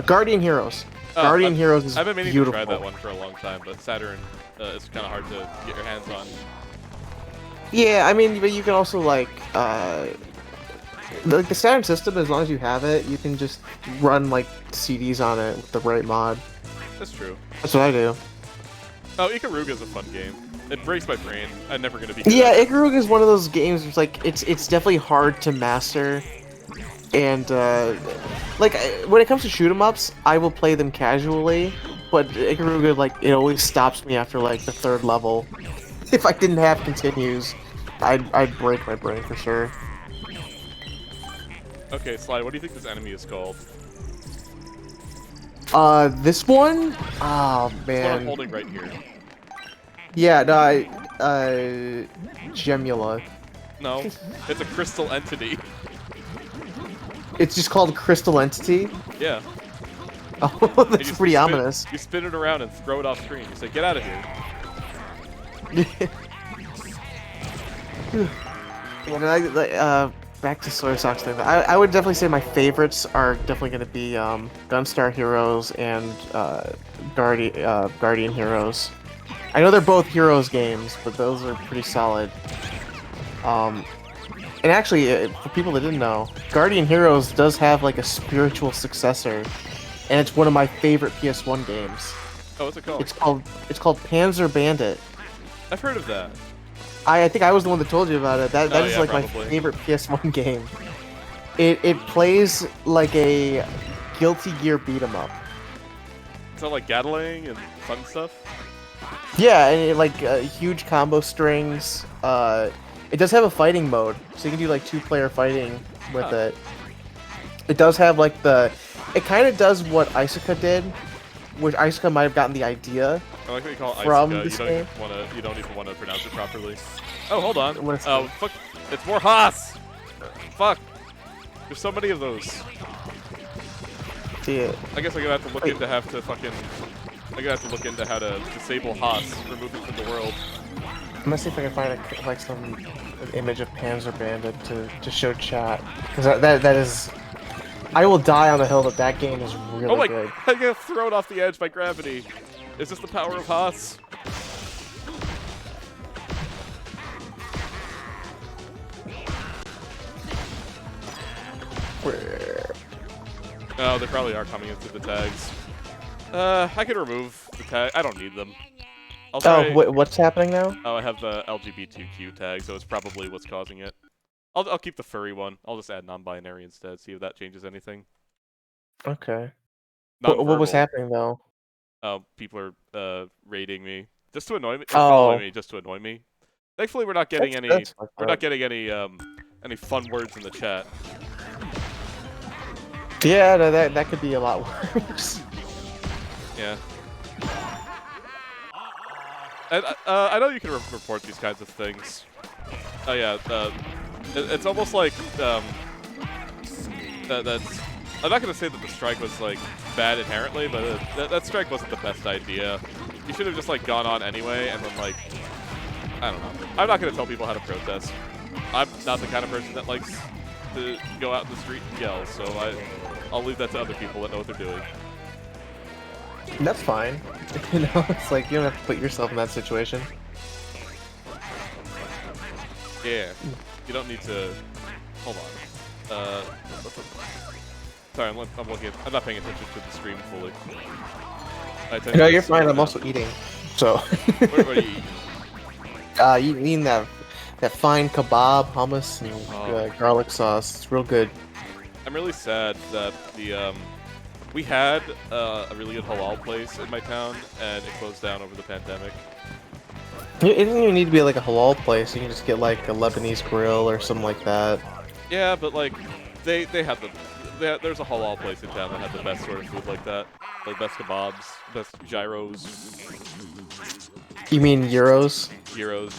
Guardian Heroes. Guardian Heroes is I've been meaning beautiful. to try that one for a long time, but Saturn is kind of hard to get your hands on. Yeah, I mean, but you can also like the Saturn system. As long as you have it, you can just run like CDs on it with the right mod. That's true. That's what I do. Oh, Ikaruga is a fun game. It breaks my brain. I'm never gonna be good Yeah, at it. Ikaruga is one of those games. It's like it's definitely hard to master, and like when it comes to shoot 'em ups, I will play them casually. But Ikaruga, like, it always stops me after like the third level. If I didn't have continues, I'd break my brain for sure. Okay, Sly, what do you think this enemy is called? This one? Oh It's what I'm man. holding right here. Yeah, no, Gemula. No, it's a crystal entity. It's just called Crystal Entity. Yeah. Oh, And that's pretty ominous. You spin it around and throw it off screen. You say, "Get out of here." Yeah, no, back to Soy Socks thing. I would definitely say my favorites are definitely going to be Gunstar Heroes and Guardian Heroes. I know they're both Heroes games, but those are pretty solid. And actually, for people that didn't know, Guardian Heroes does have like a spiritual successor, and it's one of my favorite PS1 games. Oh, what's it called? It's called Panzer Bandit. I've heard of that. I think I was the one that told you about it. That Oh, is yeah, like my probably. favorite PS1 game. It plays like a Guilty Gear beat 'em up. Is that like Gatling and fun stuff? Yeah, and like huge combo strings. It does have a fighting mode, so you can do like 2-player fighting with Huh. it. It does have like it kind of does what Isuka did, which Isuka might have gotten the idea. I like what you call it From Isuka. this You don't even want to pronounce it properly. Oh, hold on. What is Oh, it? fuck. It's more Haas! Fuck. There's so many of those. Yeah. I guess I'm gonna have to look Wait. into I'm gonna have to look into how to disable Haas, remove it from the world. I'm gonna see if I can find like some image of Panzer Bandit to show chat, because that is. I will die on the hill that game is really Oh my! good. I get thrown off the edge by gravity. Is this the power of Haas? Oh, they probably are coming in through the tags. I can remove the tag. I don't need them. I'll try. Oh, what's happening now? Oh, I have the LGBTQ tag, so it's probably what's causing it. I'll keep the furry one. I'll just add non-binary instead. See if that changes anything. Okay. What was Non-verbal. happening though? Oh, people are raiding me just to annoy me. Or Oh. following me just to annoy me. Thankfully, we're not getting That's fucked We're up. not getting any fun words in the chat. Yeah, no, that could be a lot worse. Yeah. And, I know you can report these kinds of things. Oh yeah, it's almost like that's. I'm not gonna say that the strike was like bad inherently, but that strike wasn't the best idea. You should have just like gone on anyway, and then like, I don't know. I'm not gonna tell people how to protest. I'm not the kind of person that likes to go out in the street and yell, so I'll leave that to other people that know what they're doing. That's fine. You know, it's like you don't have to put yourself in that situation. Yeah. You don't need to. Hold on. Sorry, I'm looking at. I'm not paying attention to the stream fully. No, you're fine. I'm also eating. So. What are you eating? You eating that fine kebab, hummus, and garlic sauce. It's real good. I'm really sad that the we had a really good halal place in my town, and it closed down over the pandemic. It doesn't even need to be like a halal place. You can just get like a Lebanese grill or something like that. Yeah, but like they had there's a halal place in town that had the best sort of food like that, like best kebabs, best gyros, You mean euros? gyros.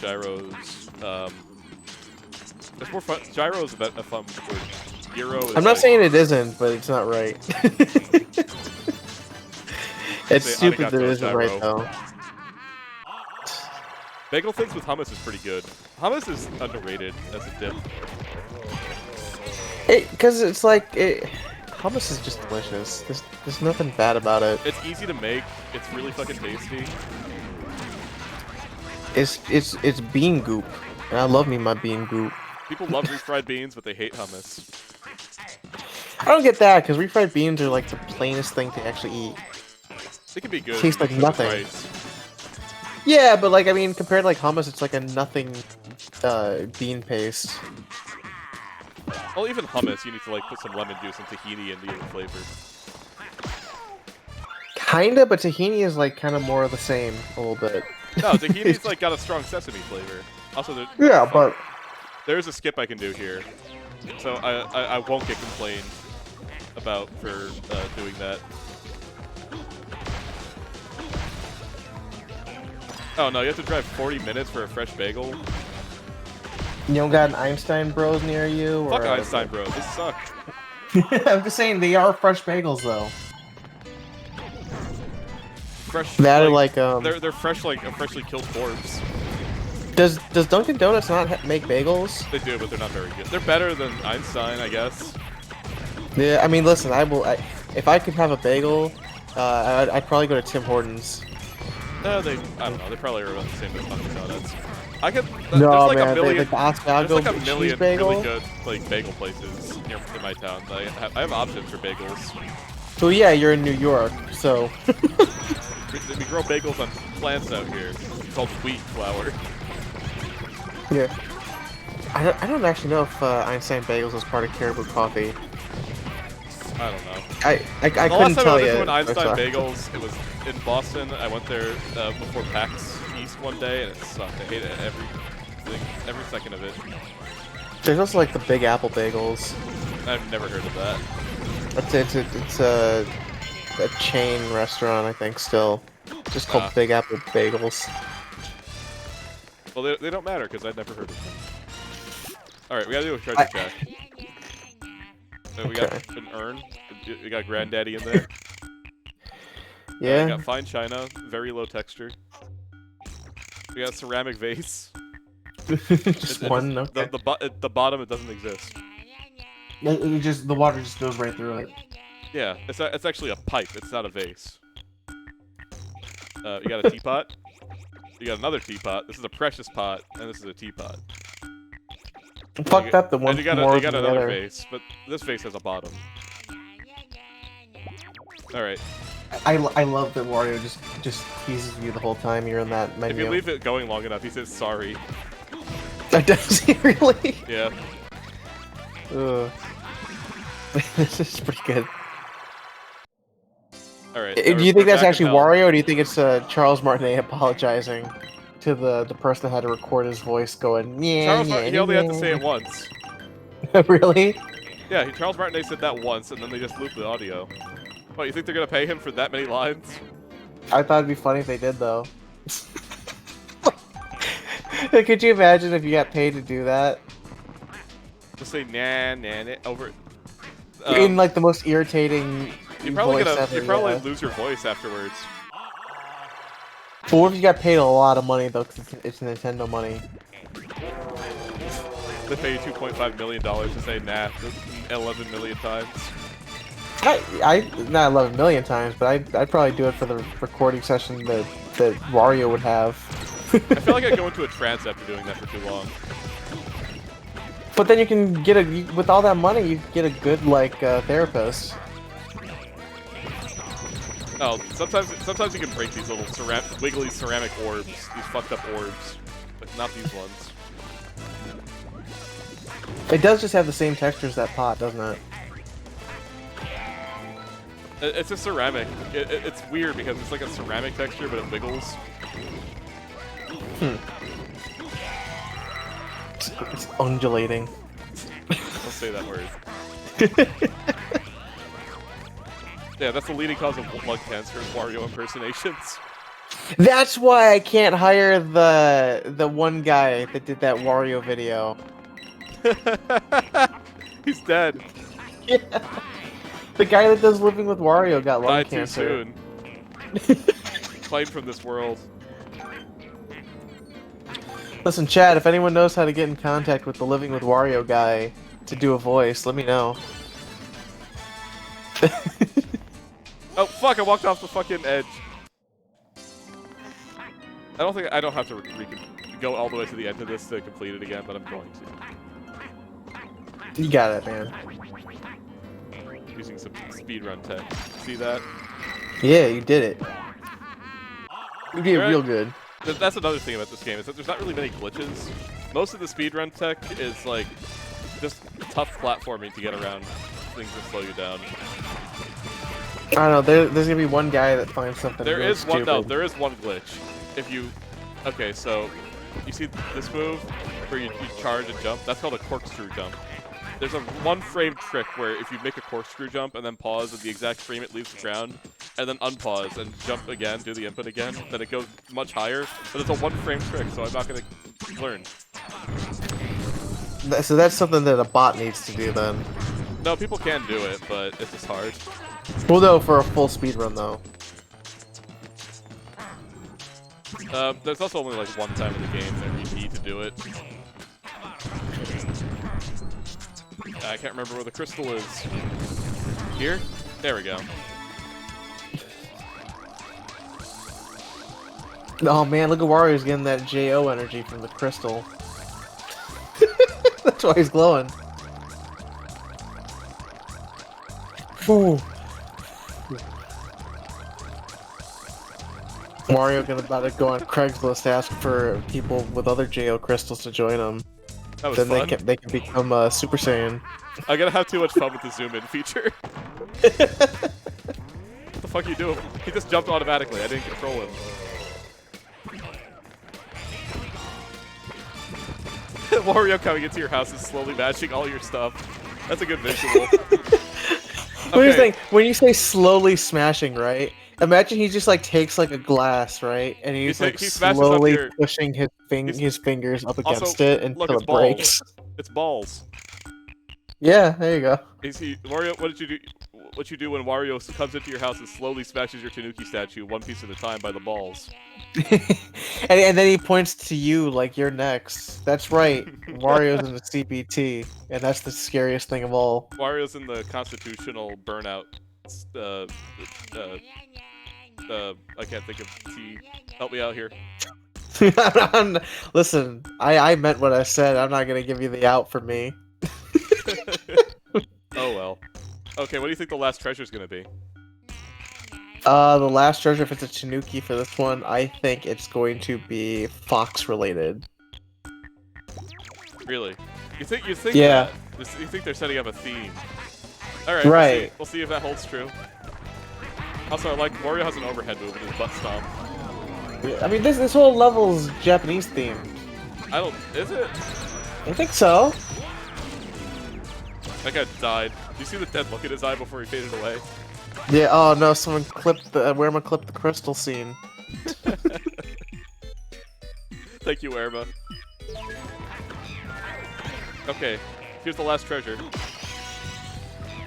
It's more fun. Gyro is a fun word. Gyro is I'm not like, saying it isn't, but it's not right. It's say stupid that it arigato, isn't right gyro. though. Bagel things with hummus is pretty good. Hummus is underrated as a dip. Because it's like hummus is just delicious. There's nothing bad about it. It's easy to make. It's really fucking tasty. It's bean goop, and I love me my bean goop. People love refried beans, but they hate hummus. I don't get that because refried beans are like the plainest thing to actually eat. They can be good. Tastes if you like mix it with nothing. rice. Yeah, but like I mean, compared to like hummus, it's like a nothing bean paste. Well, even hummus, you need to like put some lemon juice and tahini into your flavor. Kinda, but tahini is like kind of more of the same a little bit. No, tahini's like got a strong sesame flavor. Also, Yeah, but there's a skip I can do here, so I won't get complained about for doing that. Oh no, you have to drive 40 minutes for a fresh bagel? you don't got an Einstein Bros near you? Fuck or Einstein, bro. This sucks. I'm just saying they are fresh bagels though. Fresh. That or they're fresh like a freshly killed corpse. Does Dunkin' Donuts not make bagels? They do, but they're not very good. They're better than Einstein, I guess. Yeah, I mean, listen, if I could have a bagel, I'd probably go to Tim Hortons. I don't know. They probably are about the same as Dunkin' Donuts. I could. No, there's like man, a million. the Asiago There's like a cheese million bagel. really good like bagel places in my town. I have options for bagels. Well, yeah, you're in New York, so. We grow bagels on plants out here. It's called wheat flour. Yeah. I don't actually know if Einstein Bagels was part of Caribou Coffee. I don't know. I The couldn't last time I tell went you. to an Einstein so- Bagels, it was in Boston. I went there before PAX East one day, and it sucked. I hated every second of it. There's also like the Big Apple Bagels. I've never heard of that. It's a chain restaurant, I think, still. Just called Ah. Big Apple Bagels. Well, they don't matter because I've never heard of them. All right, we gotta do a treasure check. So we got Okay. an urn. We got Granddaddy in there. We Yeah. got fine china, very low texture. We got a ceramic vase. Just one. Okay. The bottom, it doesn't exist. It just the water just goes right through it. Yeah, it's actually a pipe. It's not a vase. You got a teapot. You got another teapot. This is a precious pot, and this is a teapot. Fuck that. The one And you got more you got than another the other. vase, but this vase has a bottom. All right. I love that Wario just teases you the whole time you're in that menu. If you leave it going long enough, he says sorry. Does he really? Yeah. Ugh. This is pretty good. All right. Do you think that's actually Wario, or do you think it's Charles Martinet apologizing to the person that had to record his voice going, yeah, He only had to say it once. Really? Yeah, Charles Martinet said that once, and then they just looped the audio. What, you think they're gonna pay him for that many lines? I thought it'd be funny if they did, though. Could you imagine if you got paid to do that? Just say nah, nah, nah over. In like the most irritating You're probably voice gonna ever, you probably yeah. lose your voice afterwards. But what if you got paid a lot of money though? Because it's Nintendo money. They pay you $2.5 million to say nah 11 million times. I not 11 million times, but I'd probably do it for the recording session that Wario would have. I feel like I'd go into a trance after doing that for too long. But then you can get with all that money, you get a good like therapist. Oh, sometimes you can break these little wiggly ceramic orbs, these fucked up orbs, but not these ones. It does just have the same texture as that pot, doesn't it? It's a ceramic. It's weird because it's like a ceramic texture, but it wiggles. It's undulating. Don't say that word. Yeah, that's the leading cause of lung cancer is Wario impersonations. That's why I can't hire the one guy that did that Wario video. He's dead. Yeah. The guy that does Living with Wario got lung Died too cancer. soon. Claimed from this world. Listen, Chad, if anyone knows how to get in contact with the Living with Wario guy to do a voice, let me know. Oh fuck! I walked off the fucking edge. I don't have to go all the way to the end of this to complete it again, but I'm going to. You got it, man. Using some speedrun tech. See that? Yeah, you did it. You did Right. real good. That's another thing about this game, is that there's not really many glitches. Most of the speedrun tech is like just tough platforming to get around things that slow you down. I don't know, there's gonna be one guy that finds something There really is one. stupid. No, there is one glitch. If you, okay, so you see this move where you charge and jump. That's called a corkscrew jump. There's a one-frame trick where if you make a corkscrew jump and then pause at the exact frame it leaves the ground, and then unpause and jump again, do the input again, then it goes much higher. But it's a one-frame trick, so I'm not gonna learn. So that's something that a bot needs to do then. No, people can do it, but it's just hard. Well, no, for a full speed run though. There's also only like one time in the game that you need to do it. I can't remember where the crystal is. Here? There we go. Oh man, look at Wario's getting that JO energy from the crystal. That's why he's glowing. Ooh. Wario gonna about to go on Craigslist to ask for people with other JO crystals to join him. That was Then fun. they can become Super Saiyan. I'm gonna have too much fun with the zoom in feature. What the fuck you doing? He just jumped automatically. I didn't control him. Wario coming into your house and slowly matching all your stuff. That's a good visual. What do you think? When you say slowly smashing, right? Imagine he just like takes like a glass, right? And he's like he smashes up slowly your- pushing his fingers up Also, against it look, until it's it breaks. It's balls. Yeah, there you go. Wario, what did you do? What you do when Wario comes into your house and slowly smashes your Tanuki statue one piece at a time by the balls? and then he points to you like you're next. That's right. Wario's in the CPT, and that's the scariest thing of all. Wario's in the constitutional burnout. I can't think of T. Help me out here. Listen, I meant what I said. I'm not gonna give you the out for me. Oh well. Okay, what do you think the last treasure's gonna be? The last treasure, if it's a Tanuki for this one, I think it's going to be Fox related. Really? You think Yeah. that? You think they're setting up a theme? All right. Right. We'll see if that holds true. Also, I like Wario has an overhead move in his butt stomp. I mean, this whole level's Japanese themed. I don't. Is it? I think so. That guy died. Do you see the dead look in his eye before he faded away? Yeah. Oh no! Someone clipped the Werma clipped the crystal scene. Thank you, Erma. Okay, here's the last treasure.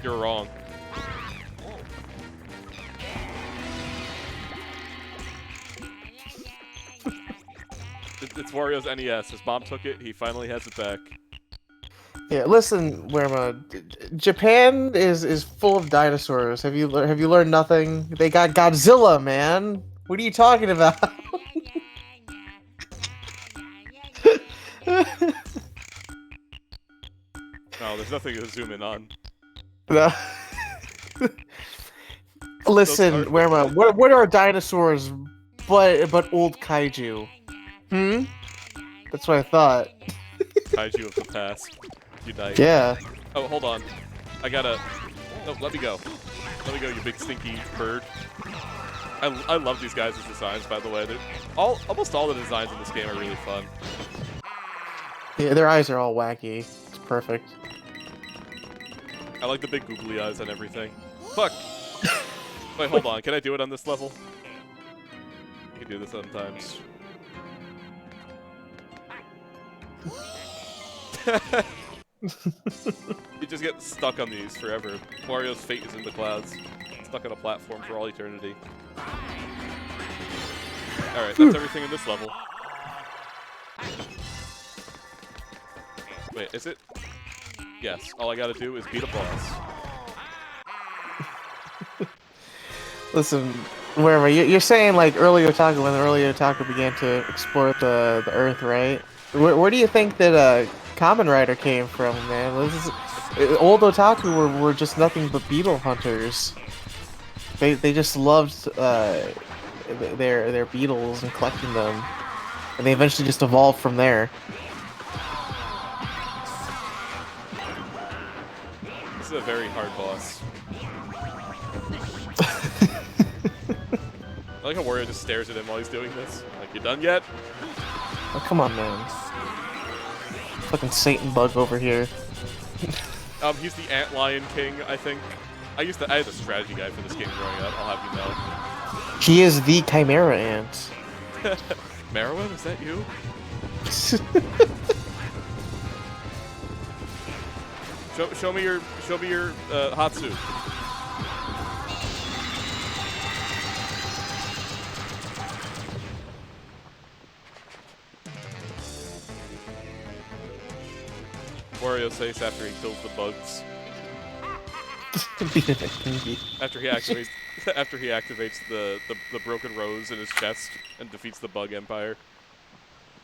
You're wrong. It's Wario's NES. His mom took it. He finally has it back. Yeah. Listen, Werma. Japan is full of dinosaurs. Have you learned nothing? They got Godzilla, man. What are you talking about? No, there's nothing to zoom in on. No. Listen, Those are- Werma, what are dinosaurs but old kaiju? Hmm? That's what I thought. Kaiju of the past. Unite. Yeah. Oh, hold on. I gotta... No, let me go. Let me go, you big stinky bird. I love these guys' designs, by the way. Almost all the designs in this game are really fun. Yeah, their eyes are all wacky. It's perfect. I like the big googly eyes and everything. Fuck! Wait, hold on. Can I do it on this level? You can do this sometimes. You just get stuck on these forever. Wario's fate is in the clouds. Stuck on a platform for all eternity. Alright, that's everything in this level. Wait, is it? Yes, all I gotta do is beat a boss. Listen, wherever you're saying like early otaku when the early otaku began to explore the Earth, right? Where do you think that Kamen Rider came from, man? Old otaku were just nothing but beetle hunters. They just loved their beetles and collecting them, and they eventually just evolved from there. This is a very hard boss. I like how Wario just stares at him while he's doing this. Like, you done yet? Oh, come on, man. Fucking Satan bug over here. He's the Antlion King, I think. I had a strategy guide for this game growing up, I'll have you know. He is the Chimera Ant. Merowyn, is that you? Show me your Hatsu. Wario says after he kills the bugs. After he activates the broken rose in his chest and defeats the bug empire.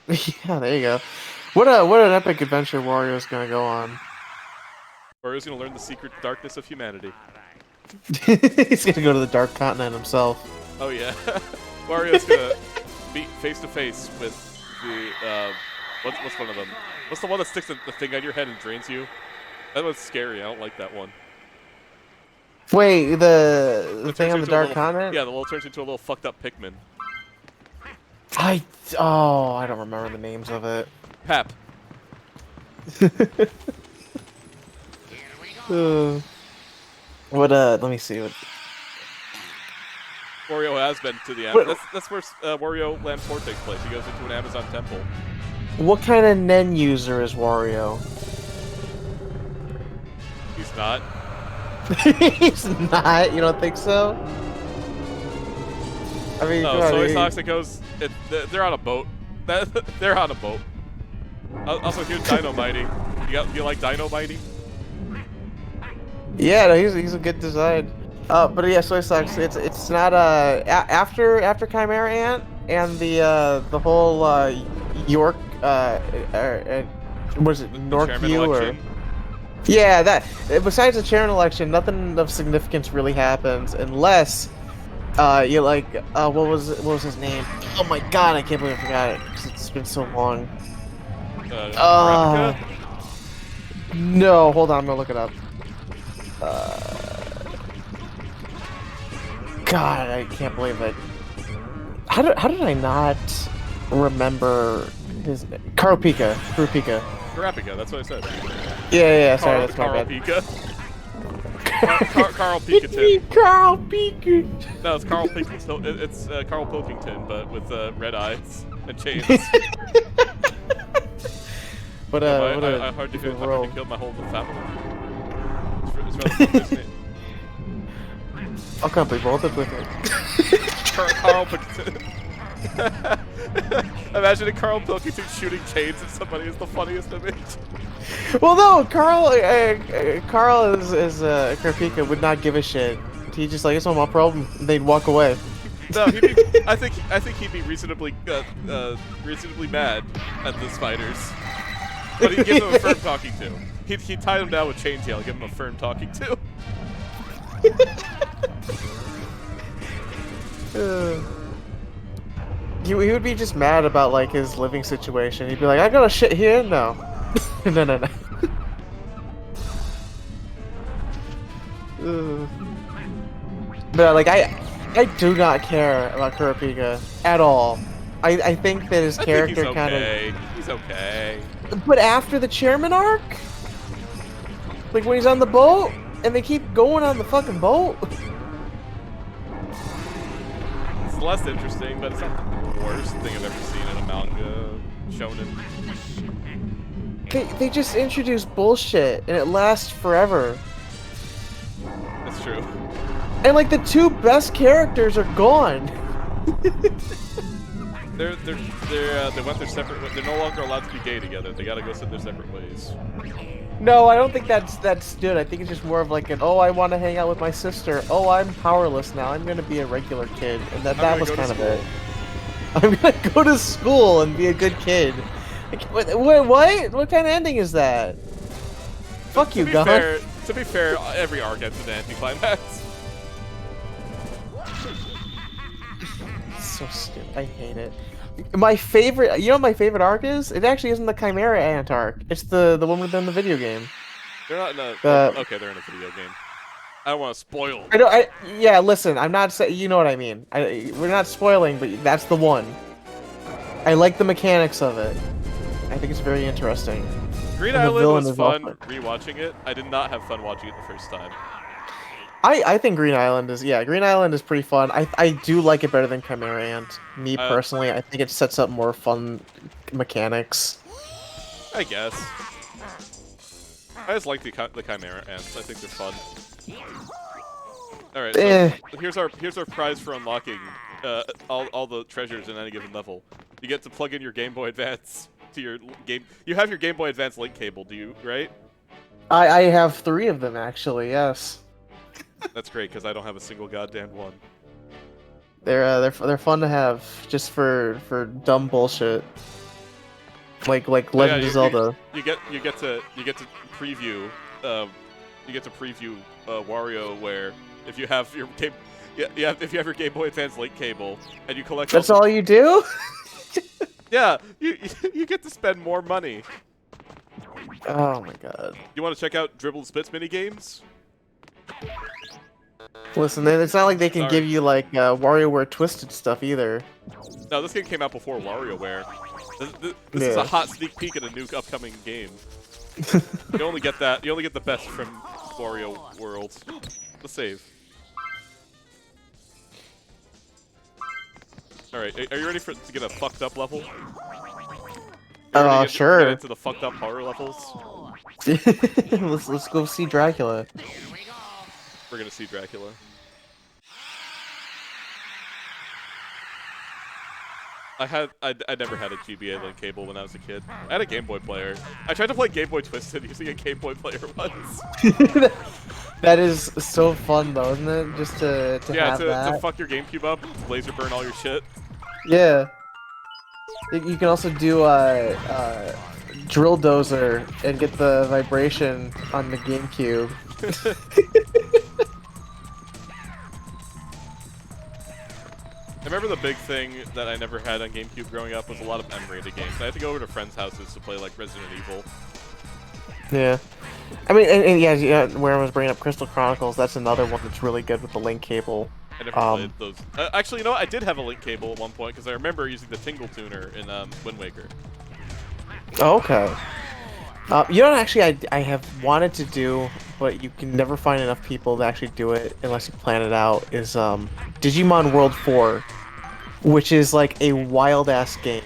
Yeah, there you go. What an epic adventure Wario's gonna go on. Wario's gonna learn the secret darkness of humanity. He's gonna go to the Dark Continent himself. Oh yeah, Wario's gonna be face to face with the what's one of them? What's the one that sticks the thing on your head and drains you? That one's scary. I don't like that one. Wait, the thing on the Dark Continent? Yeah, the little turns into a little fucked up Pikmin. I don't remember the names of it. Pap. Let me see what. Wario has been to the that's where Wario Land 4 takes place. He goes into an Amazon temple. What kind of Nen user is Wario? He's not. He's not? You don't think so? I mean, no, Soy Sauce, it goes. They're on a boat. They're on a boat. Also, here's Dino Mighty. You like Dino Mighty? Yeah, no, he's a good design. But yeah, Soy Sauce. It's not after Chimera Ant and the whole York was it Northview or? Yeah, that. Besides the chairman election, nothing of significance really happens unless you like what was his name? Oh my god, I can't believe I forgot it because it's been so long. No, hold on, I'm gonna look it up. God, I can't believe it. How did I not remember his name? Carl Pika. Karapika, that's what I said. Yeah, sorry, that's my Carl bad. Pika. Carl Pilkington. Carl Pika. No, it's Carl Pilkington. It's Carl Pilkington, but with red eyes and chains. But I hard to kill my whole family. It's name. I can't believe all that with it. Carl Pilkington. Imagine Carl Pilkington shooting chains at somebody is the funniest image. Well, no, Carl is Karpika would not give a shit. He just like, it's not my problem. They'd walk away. No, I think he'd be reasonably mad at the spiders, but he'd give them a firm talking to. He'd tie them down with chain tail, give them a firm talking to. He would be just mad about like his living situation. He'd be like, I got a shit here? No. No. But like I do not care about Kurapika at all. I think that his character kind of he's okay. But after the chairman arc, like when he's on the boat and they keep going on the fucking boat. It's less interesting, but it's not the worst thing I've ever seen in a manga. shonen. They just introduce bullshit and it lasts forever. That's true. And like the two best characters are gone. They went their separate ways. They're no longer allowed to be gay together. They gotta go their separate ways. No, I don't think that's good. I think it's just more of like an, oh, I want to hang out with my sister. Oh, I'm powerless now. I'm gonna be a regular kid, and that was kind of it. I'm gonna go to school and be a good kid. Like, what kind of ending is that? Fuck you, God. To be fair, every arc ends in an anticlimax. So stupid. I hate it. My favorite, you know what my favorite arc is? It actually isn't the Chimera Ant arc. It's the one within the video game. They're not in a... okay, they're in a video game. I don't want to spoil. Yeah, listen, I'm not saying... You know what I mean. We're not spoiling, but that's the one. I like the mechanics of it. I think it's very interesting. Green Island was fun rewatching it. I did not have fun watching it the first time. I think Green Island is pretty fun. I do like it better than Chimera Ant. Me personally, I think it sets up more fun mechanics. I guess. I just like the Chimera Ants. I think they're fun. All right, so here's our prize for unlocking all the treasures in any given level. You get to plug in your Game Boy Advance to your game. You have your Game Boy Advance link cable, do you? Right? I have 3 of them actually. Yes. That's great because I don't have a single goddamn one. They're fun to have just for dumb bullshit. Like Legend of Zelda. You get to preview Wario where if you have your game if you have your Game Boy Advance link cable and you collect. That's all you do? Yeah, you get to spend more money. Oh my god. You want to check out Dribble and Spits minigames? Listen, it's not like they can give you like Wario World Twisted stuff either. No, this game came out before WarioWare. This is a hot sneak peek at a new upcoming game. You only get that. You only get the best from Wario World. The save. All right, are you ready to get a fucked up level? Sure. Get into the fucked up horror levels. let's go see Dracula. We're gonna see Dracula. I never had a GBA link cable when I was a kid. I had a Game Boy player. I tried to play Game Boy Twisted using a Game Boy player once. That is so fun though, isn't it? Just to have that. To fuck your GameCube up, laser burn all your shit. Yeah. You can also do Drill Dozer and get the vibration on the GameCube. I remember the big thing that I never had on GameCube growing up was a lot of M-rated games. I had to go over to friends' houses to play like Resident Evil. Yeah. I mean, and yeah, where I was bringing up Crystal Chronicles, that's another one that's really good with the link cable. I never played those. Actually, you know what? I did have a link cable at one point because I remember using the Tingle Tuner in Wind Waker. Oh, okay. You know what actually I have wanted to do, but you can never find enough people to actually do it unless you plan it out, is Digimon World 4, which is like a wild-ass game.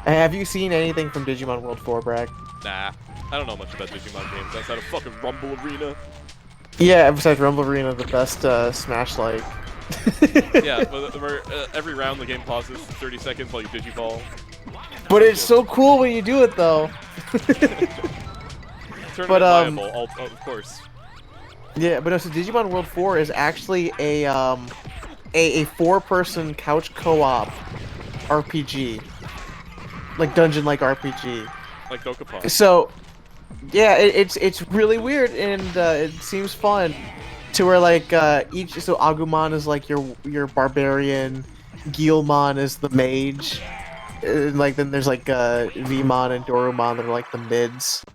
Have you seen anything from Digimon World 4, Brak? Nah, I don't know much about Digimon games outside of fucking Rumble Arena. Yeah, besides Rumble Arena, the best Smash-like. Yeah, but every round the game pauses for 30 seconds while you Digiball. But it's so cool when you do it, though. But of course. Yeah, but no, so Digimon World 4 is actually a 4-person couch co-op RPG, like dungeon-like RPG, like Dokapon. So, yeah, it's really weird and it seems fun. To where like so Agumon is like your barbarian, Guilmon is the mage. Like then there's like Vmon and Dorumon that are like the mids.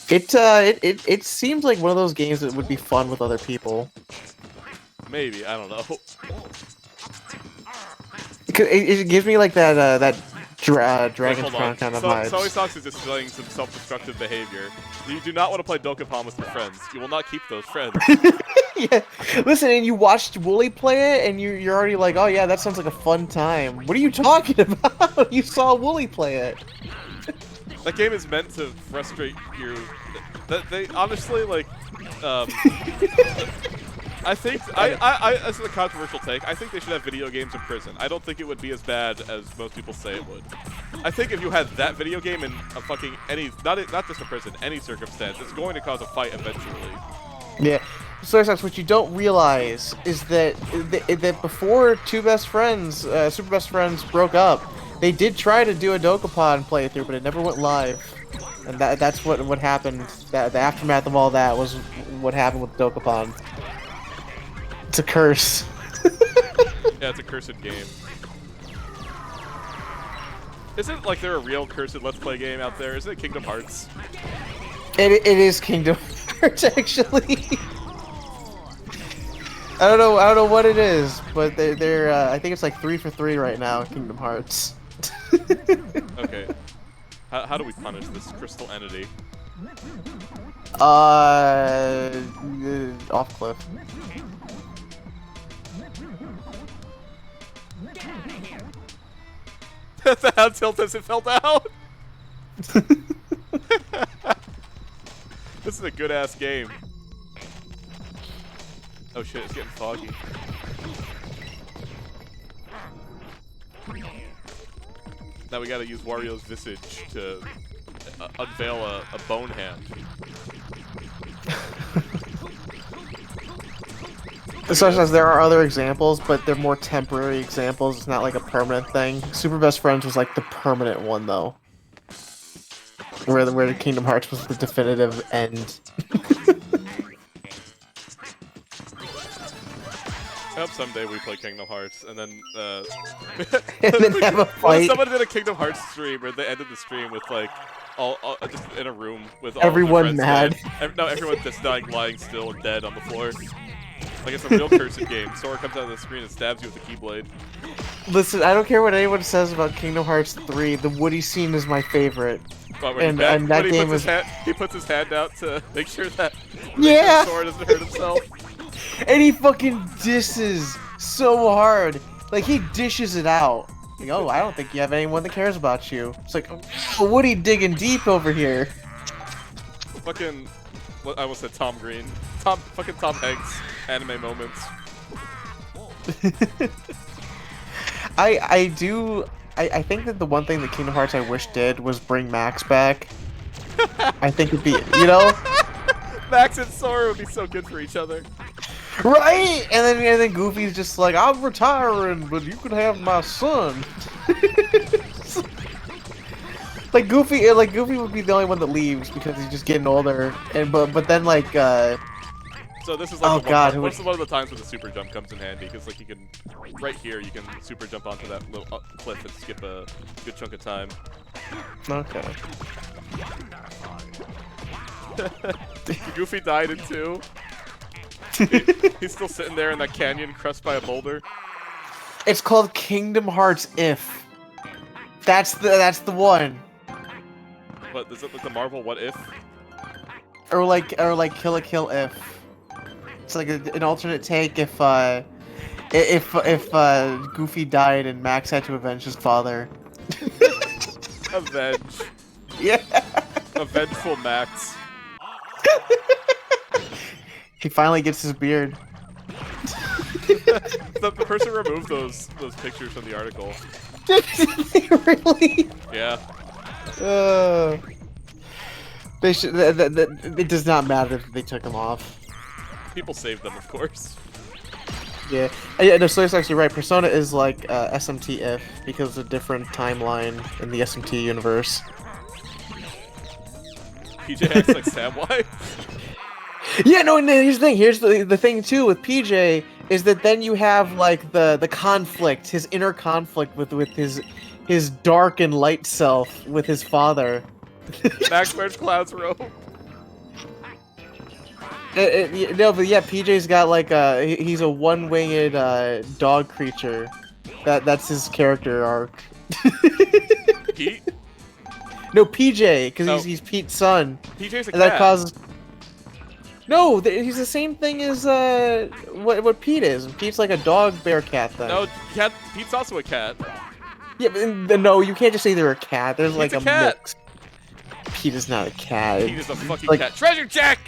It seems like one of those games that would be fun with other people. Maybe, I don't know. It gives me like that Dragon's kind of vibes. Soy Socks is displaying some self-destructive behavior. You do not want to play Dokapon with your friends. You will not keep those friends. Yeah. Listen, and you watched Wooly play it, and you're already like, oh yeah, that sounds like a fun time. What are you talking about? You saw Wooly play it. That game is meant to frustrate you. That they honestly like. I think as a controversial take, I think they should have video games in prison. I don't think it would be as bad as most people say it would. I think if you had that video game in a fucking not just a prison, any circumstance, it's going to cause a fight eventually. Yeah. So what you don't realize is that before Super Best Friends broke up, they did try to do a Dokapon playthrough, but it never went live. And that's what happened. The aftermath of all that was what happened with Dokapon. It's a curse. Yeah, it's a cursed game. Isn't like there a real cursed Let's Play game out there? Isn't it Kingdom Hearts? It is Kingdom Hearts actually. I don't know what it is, but they're I think it's like 3 for 3 right now in Kingdom Hearts. Okay. How do we punish this crystal entity? Off cliff. How tilt as it fell down? This is a good ass game. Oh shit, it's getting foggy. Now we gotta use Wario's visage to unveil a bone hand. Especially as there are other examples, but they're more temporary examples. It's not like a permanent thing. Super Best Friends was like the permanent one, though. Where the Kingdom Hearts was the definitive end. I hope someday we play Kingdom Hearts and then And then have a fight. Someone did a Kingdom Hearts stream where they ended the stream with like all just in a room with all Everyone mad. No, everyone just lying still and dead on the floor. Like it's a real cursed game. Sora comes out of the screen and stabs you with a keyblade. Listen, I don't care what anyone says about Kingdom Hearts 3. The Woody scene is my favorite. And that game is. He puts his hand out to make sure that Sora doesn't hurt himself. And he fucking disses so hard. Like, he dishes it out. Like, oh, I don't think you have anyone that cares about you. It's like, oh, Woody digging deep over here. Fucking, I almost said Tom Green. Tom Hanks anime moments. I think that the one thing that Kingdom Hearts I wish did was bring Max back. I think it'd be, you know? Max and Sora would be so good for each other. Right? And then Goofy's just like, I'm retiring, but you could have my son. Like Goofy would be the only one that leaves because he's just getting older. And but then like so this is like this is one of the times when the super jump comes in handy because like you can right here you can super jump onto that little cliff and skip a good chunk of time. Okay. Goofy died in 2. He's still sitting there in that canyon crushed by a boulder. It's called Kingdom Hearts If. That's the one. What is it like the Marvel What If? Or like Kill la Kill If. It's like an alternate take if Goofy died and Max had to avenge his father. Avenge. Yeah. A vengeful Max. He finally gets his beard. The person removed those pictures from the article. Really? Yeah. They should. It does not matter if they took them off. People saved them, of course. Yeah. Yeah. No, so it's actually right. Persona is like SMT If because of a different timeline in the SMT universe. PJ acts like Samwise. Yeah, no, and here's the thing. Here's the thing too with PJ is that then you have like the conflict, his inner conflict with his dark and light self with his father. Max wears Cloud's robe. No, but yeah, PJ's got like he's a one-winged dog creature. That's his character arc. Pete? No, PJ, because he's Pete's son. PJ's a cat. And that causes. No, he's the same thing as what Pete is. Pete's like a dog bear cat thing. No, Pete's also a cat. Yeah, but no, you can't just say they're a cat. There's like Pete's a a cat. mix. Pete is not a cat. Pete is a fucking like, cat. Treasure check!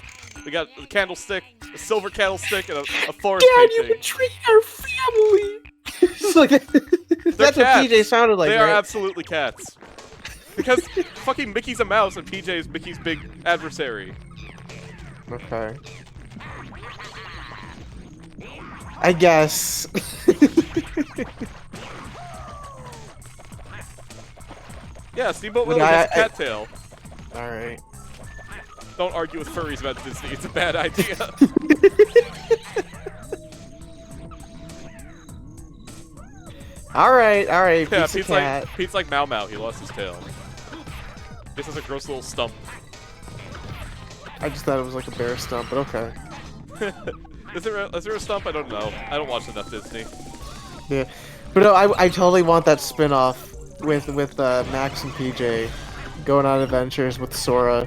We got a candlestick, a silver candlestick, and a forest Dad, you painting. betrayed our family! It's like, that's what PJ sounded like, They right? are absolutely cats. Because fucking Mickey's a mouse and PJ is Mickey's big adversary. Okay. I guess. Yeah, Steamboat Willie has a cat tail. Alright. Don't argue with furries about Disney, it's a bad idea. Alright, Yeah, Pete's Pete's like Mau Mau, he lost his tail. This is a gross little stump. I just thought it was like a bear stump, but okay. Is there a stump? I don't know. I don't watch enough Disney. Yeah. But no, I totally want that spin-off with Max and PJ going on adventures with Sora.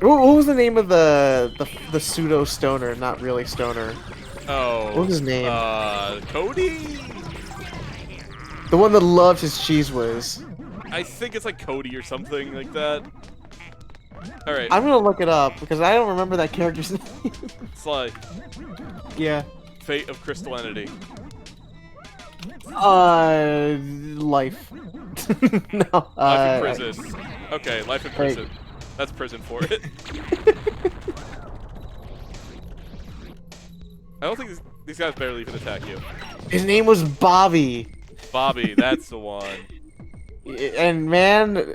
What was the name of the pseudo stoner, not really stoner? Oh. What was his name? Cody? The one that loved his cheese whiz. I think it's like Cody or something like that. Alright. I'm gonna look it up because I don't remember that character's name. It's like Yeah. Fate of Crystal Entity. Life. No. Life in prison. Okay, life in prison. That's prison for it. I don't think these guys barely even attack you. His name was Bobby. Bobby, that's the one. And man,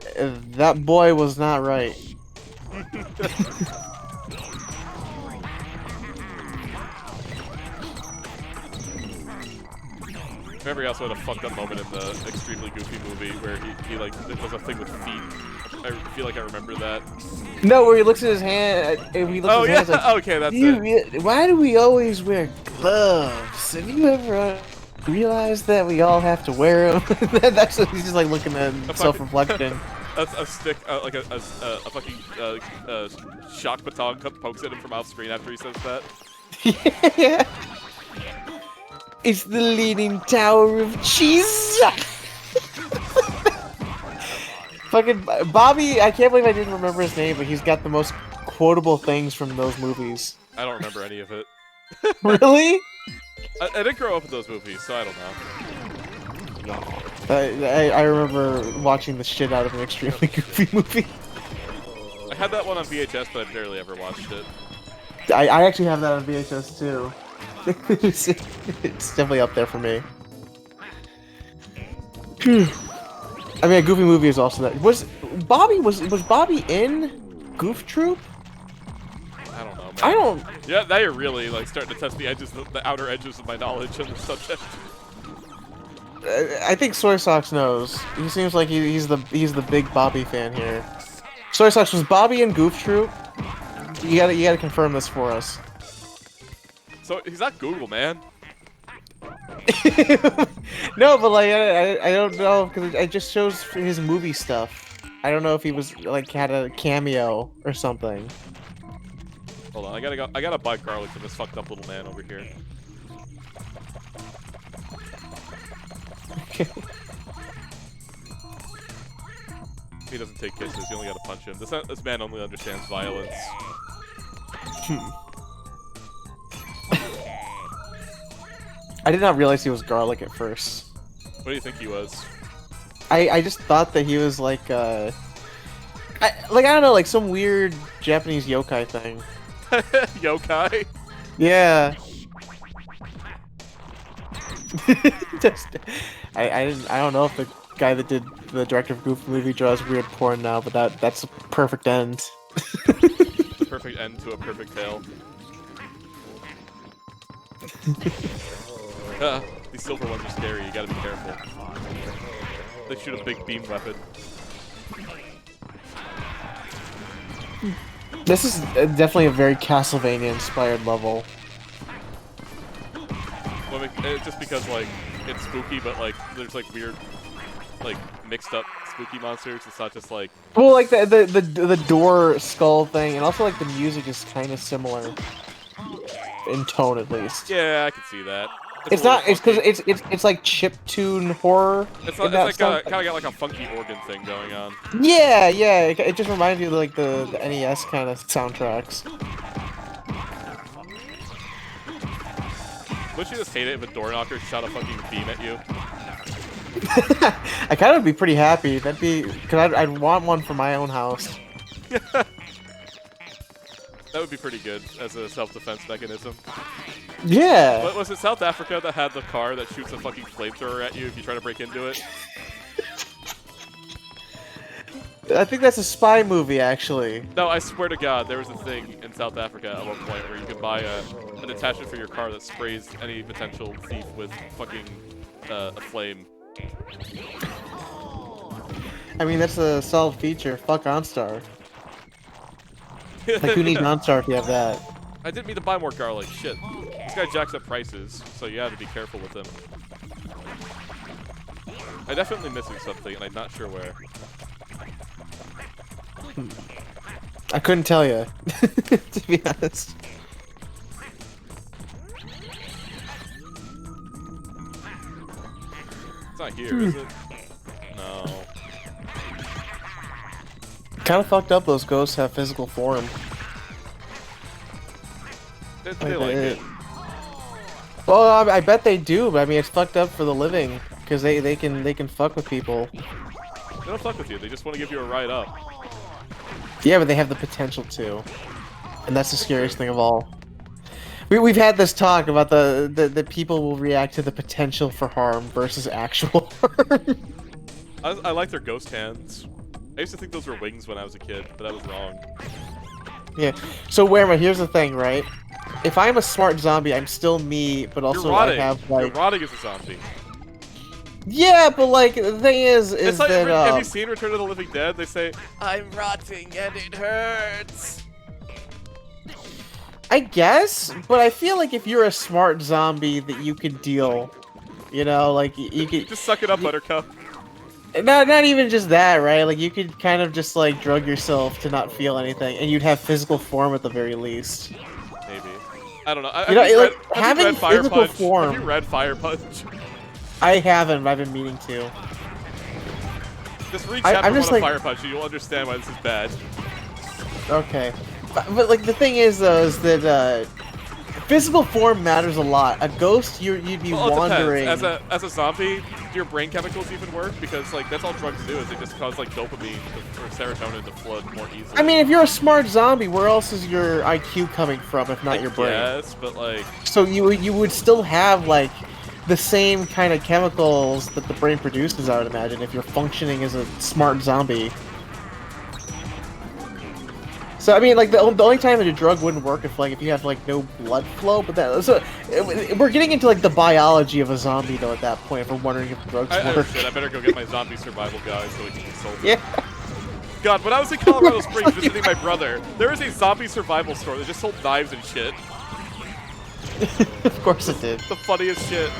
that boy was not right. Remember, he also had a fucked up moment in the extremely goofy movie where he like it was a thing with feet. I feel like I remember that. No, where he looks at his hand. And he looks at his hands like, okay, that's it. Why do we always wear gloves? Have you ever realized that we all have to wear them? That's what he's just like looking at self-reflection. That's a stick, like a fucking shock baton pokes at him from off screen after he says that. Yeah. It's the Leaning Tower of Cheese. Fucking Bobby, I can't believe I didn't remember his name, but he's got the most quotable things from those movies. I don't remember any of it. Really? I didn't grow up with those movies, so I don't know. I remember watching the shit out of an extremely goofy movie. I had that one on VHS, but I barely ever watched it. I actually have that on VHS too. It's definitely up there for me. I mean, a Goofy movie is also that. Was Bobby in Goof Troop? I don't know, man. I don't. Yeah, now you're really like starting to test the edges, the outer edges of my knowledge on the subject. I think Soy Socks knows. He seems like he's the big Bobby fan here. Soy Socks, was Bobby in Goof Troop? You gotta confirm this for us. So he's not Google, man. No, but like I don't know because it just shows his movie stuff. I don't know if he was like had a cameo or something. Hold on, I gotta buy garlic from this fucked up little man over here. Okay. He doesn't take kisses. You only gotta punch him. This man only understands violence. I did not realize he was garlic at first. What do you think he was? I just thought that he was like I don't know, like some weird Japanese yokai thing. Yokai? Yeah. Just, I don't know if the guy that did the director of Goof movie draws weird porn now, but that's a perfect end. The perfect end to a perfect tale. These silver ones are scary, you gotta be careful. They shoot a big beam weapon. This is definitely a very Castlevania-inspired level. Well, just because, like, it's spooky, but, like, there's, like, weird, like, mixed up spooky monsters. It's not just like Well, like the door skull thing, and also like the music is kind of similar in tone, at least. yeah, I can see that. It's a little not. It's because funky. it's like chiptune horror. It's in not, it's that like stuff. kind of got like a funky organ thing going on. Yeah, yeah. It just reminds me of like the NES kind of soundtracks. Wouldn't you just hate it if a door knocker shot a fucking beam at you? I kind of be pretty happy. That'd be because I'd want one for my own house. That would be pretty good as a self-defense mechanism. Yeah. But was it South Africa that had the car that shoots a fucking flamethrower at you if you try to break into it? I think that's a spy movie, actually. No, I swear to God, there was a thing in South Africa at one point where you could buy an attachment for your car that sprays any potential thief with fucking a flame. I mean, that's a solid feature. Fuck OnStar. Like, who needs OnStar if you have that? I didn't mean to buy more garlic. Shit. This guy jacks up prices, so you have to be careful with him. I'm definitely missing something, and I'm not sure where. I couldn't tell you, to be honest. It's not here, is it? No. Kind of fucked up those ghosts have physical form. They like it. Well, I bet they do, but I mean, it's fucked up for the living because they can fuck with people. They don't fuck with you. They just want to give you a ride up. Yeah, but they have the potential to, and that's the scariest thing of all. We've had this talk about the people will react to the potential for harm versus actual harm. I like their ghost hands. I used to think those were wings when I was a kid, but I was wrong. Yeah. So, Werma, here's the thing, right? If I'm a smart zombie, I'm still me, but also I have like. You're rotting as a zombie. Yeah, but like the thing is It's like, that have you seen Return of the Living Dead? They say, "I'm rotting and it hurts." I guess, but I feel like if you're a smart zombie, that you could deal. You know, like you could just suck it up, Buttercup. Not even just that, right? Like you could kind of just like drug yourself to not feel anything, and you'd have physical form at the very least. Maybe. I don't know. Having physical form. Have you read Fire Punch? I haven't, but I've been meaning to. Just read chapter I'm just 1 of like, Fire Punch, and you'll understand why this is bad. Okay, but like the thing is though, is that physical form matters a lot. A ghost, you'd be wandering. As a zombie, do your brain chemicals even work? Because like that's all drugs do is they just cause like dopamine or serotonin to flood more easily. I mean, if you're a smart zombie, where else is your IQ coming from if not your brain? Yes, but like. So you would still have like the same kind of chemicals that the brain produces, I would imagine, if you're functioning as a smart zombie. So I mean, like the only time that a drug wouldn't work if you have like no blood flow, but we're getting into like the biology of a zombie though at that point. If we're wondering if drugs work. Shit, I better go get my zombie survival guide so we can consult. Yeah. God, when I was in Colorado Springs visiting my brother, there was a zombie survival store that just sold knives and shit. Of course it did. The funniest shit.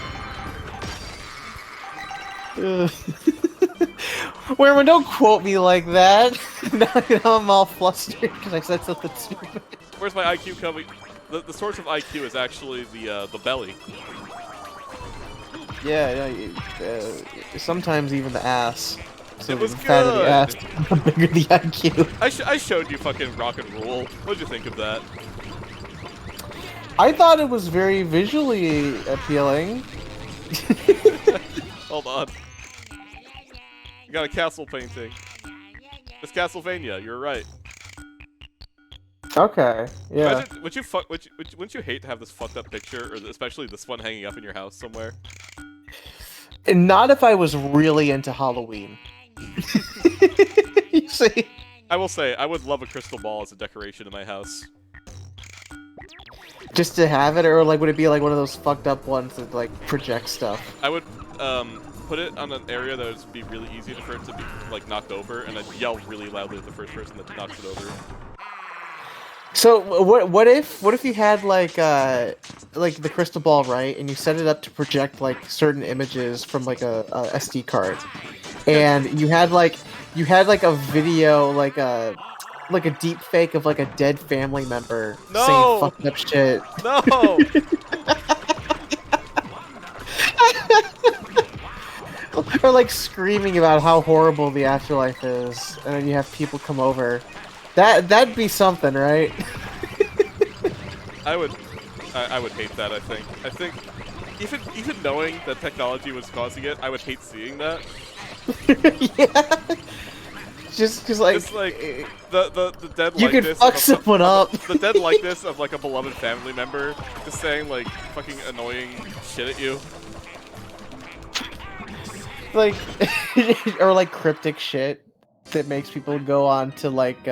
Werman, don't quote me like that. Now I'm all flustered because I said something stupid. Where's my IQ coming? The source of IQ is actually the belly. Yeah, sometimes even the ass. So it was the fatter the ass, the bigger the IQ. I showed you fucking Rock and Roll. What'd you think of that? I thought it was very visually appealing. Hold on. You got a castle painting. It's Castlevania. You're right. Okay. Yeah. Imagine, wouldn't you hate to have this fucked up picture, or especially this one hanging up in your house somewhere? And not if I was really into Halloween. You see? I will say, I would love a crystal ball as a decoration in my house. Just to have it, or like would it be like one of those fucked up ones that like project stuff? I would put it on an area that would be really easy for it to be like knocked over, and I'd yell really loudly at the first person that knocks it over. So what if you had like the crystal ball, right, and you set it up to project like certain images from like a SD card, and you had like a video like a deep fake of like a dead family member saying No! fucked up shit. No! Or like screaming about how horrible the afterlife is, and then you have people come over. That'd be something, right? I would, I would hate that. I think, even knowing that technology was causing it, I would hate seeing that. Yeah. Just because like, Just like the dead you could likeness fuck of, someone up. the dead likeness of like a beloved family member, just saying like fucking annoying shit at you. Like, or like cryptic shit that makes people go on to like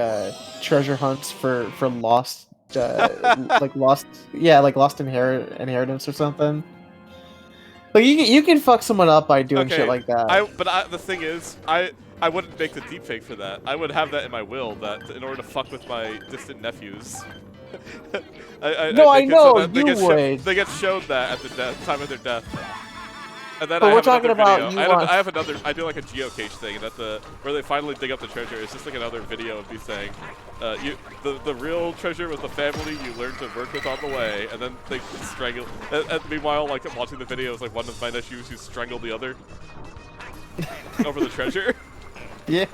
treasure hunts for lost like lost, yeah, like lost inheritance or something. Like you can fuck someone up by doing shit Okay, like that. the thing is, I wouldn't make the deepfake for that. I would have that in my will that in order to fuck with my distant nephews, No, I make it so know that you would. they get showed that at the time of their death. And then But I we're have talking another about video. you want. I have another. I do like a geocache thing, and where they finally dig up the treasure, it's just like another video of me saying, the real treasure was the family you learned to work with on the way, and then they strangle. And meanwhile, like I'm watching the video, it's like one of my nephews who strangled the other over the treasure. Yeah.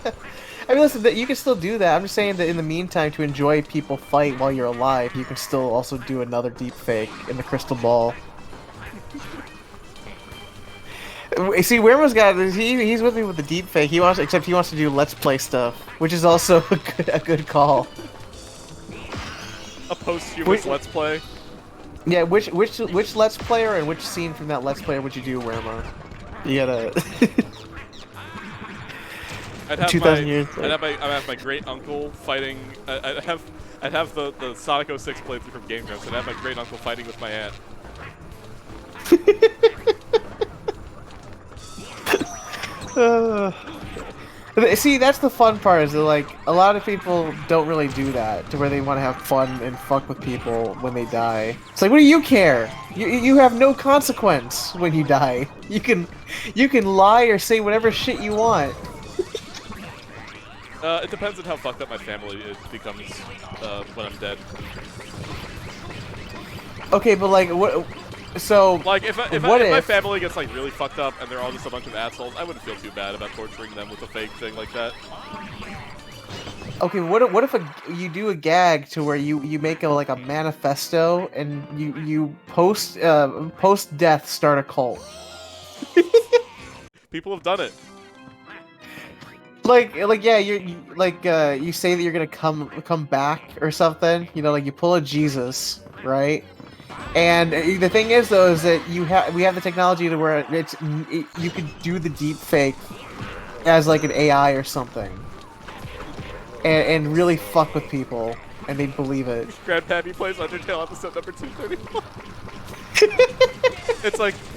I mean, listen, you can still do that. I'm just saying that in the meantime, to enjoy people fight while you're alive, you can still also do another deep fake in the crystal ball. See, Wermo's got he's with me with the deep fake. Except he wants to do let's play stuff, which is also a good call. A posthumous let's play. Yeah, which let's player and which scene from that let's player would you do, Wermo? You gotta. I'd have 2,000 years. I'd have my great uncle fighting. I'd have the Sonic 06 playthrough from Game Grumps, and I'd have my great uncle fighting with my aunt. See, that's the fun part. Is that, like, a lot of people don't really do that to where they want to have fun and fuck with people when they die. It's like, what do you care? You have no consequence when you die. You can lie or say whatever shit you want. It depends on how fucked up my family becomes when I'm dead. Okay, but like, what? So, like, if my family gets like really fucked up and they're all just a bunch of assholes, I wouldn't feel too bad about torturing them with a fake thing like that. Okay, what if you do a gag to where you make like a manifesto and you post death start a cult? People have done it. Like yeah, you say that you're gonna come back or something. You know, like you pull a Jesus, right? And the thing is, though, is that we have the technology to where you could do the deep fake as like an AI or something, and really fuck with people, and they'd believe it. Grandpappy plays Undertale episode number 231.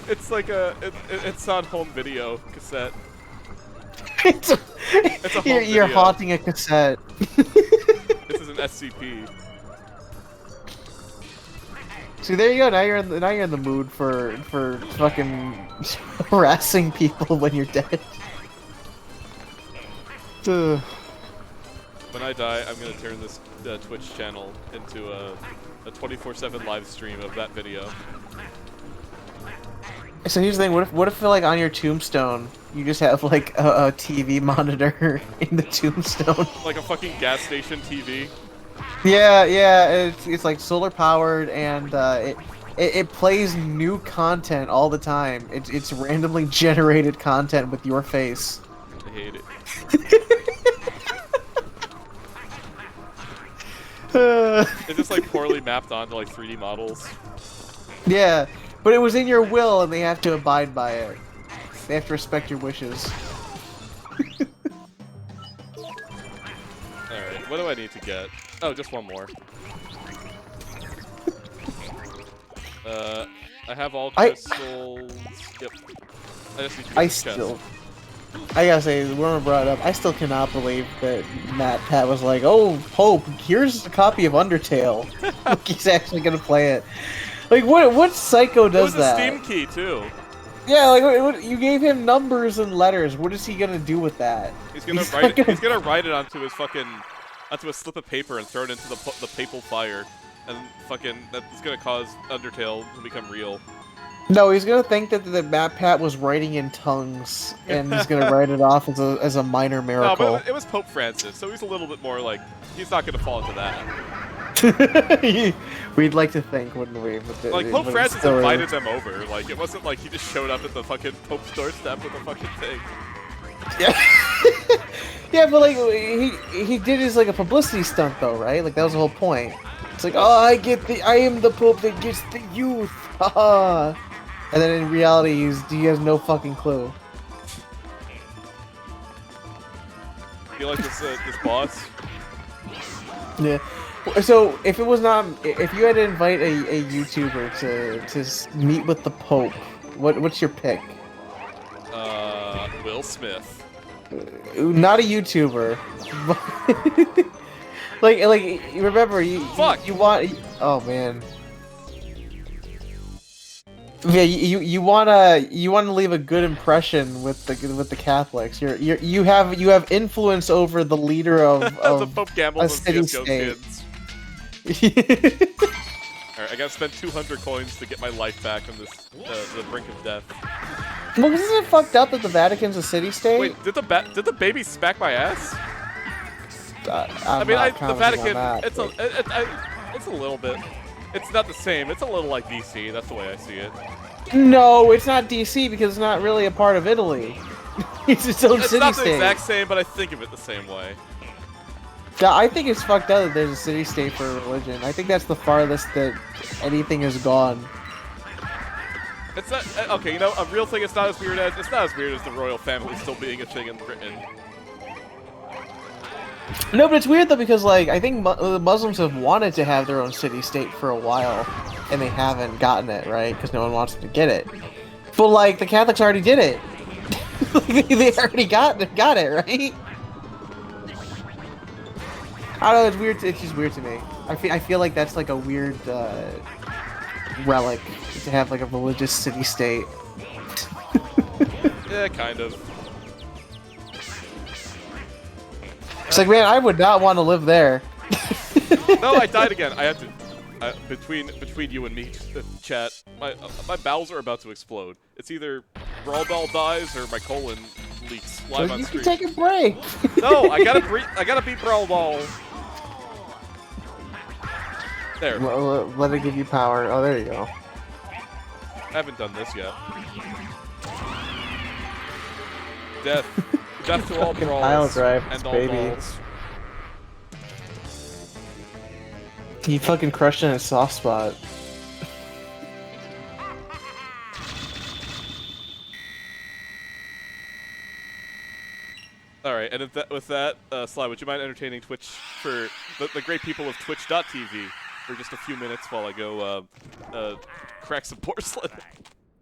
It's on home video cassette. It's a home you're video. haunting a cassette. This is an SCP. See, there you go. Now you're in the mood for fucking harassing people when you're dead. When I die, I'm gonna turn this Twitch channel into a 24/7 live stream of that video. So here's the thing: what if like on your tombstone you just have like a TV monitor in the tombstone? Like a fucking gas station TV. Yeah, it's like solar powered, and it plays new content all the time. It's randomly generated content with your face. I hate it. It's just like poorly mapped onto like 3D models. Yeah, but it was in your will, and they have to abide by it. They have to respect your wishes. Alright, what do I need to get? Oh, just one more. I have all crystals. Yep. I just need to get this chest. I gotta say, Wormer brought it up. I still cannot believe that Matt Pat was like, "Oh, Pope, here's a copy of Undertale." Like he's actually gonna play it. Like, what psycho It does was a that? Steam key too. Yeah, like you gave him numbers and letters. What is he gonna do with that? He's gonna He's write not it. gonna- He's gonna write it onto his fucking, onto a slip of paper and throw it into the papal fire, and fucking that's gonna cause Undertale to become real. No, he's gonna think that Matt Pat was writing in tongues, and he's gonna write it off as a minor No, miracle. but it was Pope Francis, so he's a little bit more like he's not gonna fall into that. We'd like to think, wouldn't we? Like Pope but Francis still invited them over. Like it wasn't like he just showed up at the fucking Pope's doorstep with a fucking thing. Yeah. Yeah, but like he did his like a publicity stunt though, right? Like that was the whole point. It's like, oh, I am the Pope that gets the youth, haha. And then in reality, he has no fucking clue. You like this boss? Yeah. So if it was not, if you had to invite a YouTuber to meet with the Pope, what's your pick? Will Smith. Not a YouTuber. like remember you want, oh man. Yeah, you wanna leave a good impression with the Catholics. You have influence over the leader of the Pope gambles a on city CS:GO state. kids. Alright, I gotta spend 200 coins to get my life back from this the brink of death. Well, isn't it fucked up that the Vatican's a city-state? Wait, did the baby smack my ass? I mean, the Vatican. It's a little bit. It's not the same. It's a little like DC. That's the way I see it. No, it's not DC because it's not really a part of Italy. It's its own It's city-state. not the exact same, but I think of it the same way. I think it's fucked up that there's a city-state for a religion. I think that's the farthest that anything has gone. It's not okay. You know, a real thing. It's not as weird as the royal family still being a thing in Britain. No, but it's weird though because like I think the Muslims have wanted to have their own city-state for a while, and they haven't gotten it, right? Because no one wants to get it. But like the Catholics already did it. They already got it, right? I don't know. It's weird. It's just weird to me. I feel like that's like a weird relic to have like a religious city-state. Yeah, kind of. It's like, man, I would not want to live there. No, I died again. I had to. Between you and me, chat, my bowels are about to explode. It's either Brawl Doll dies or my colon leaks live on You stream. can take a break. No, I gotta beat Brawl Doll. There. Let it give you power. Oh, there you go. I haven't done this yet. Death. Death to all Fucking brawls. pile drive, And all baby. balls. You fucking crushed in a soft spot. Alright, and with that, Sly, would you mind entertaining Twitch for the great people of Twitch.tv for just a few minutes while I go crack some porcelain?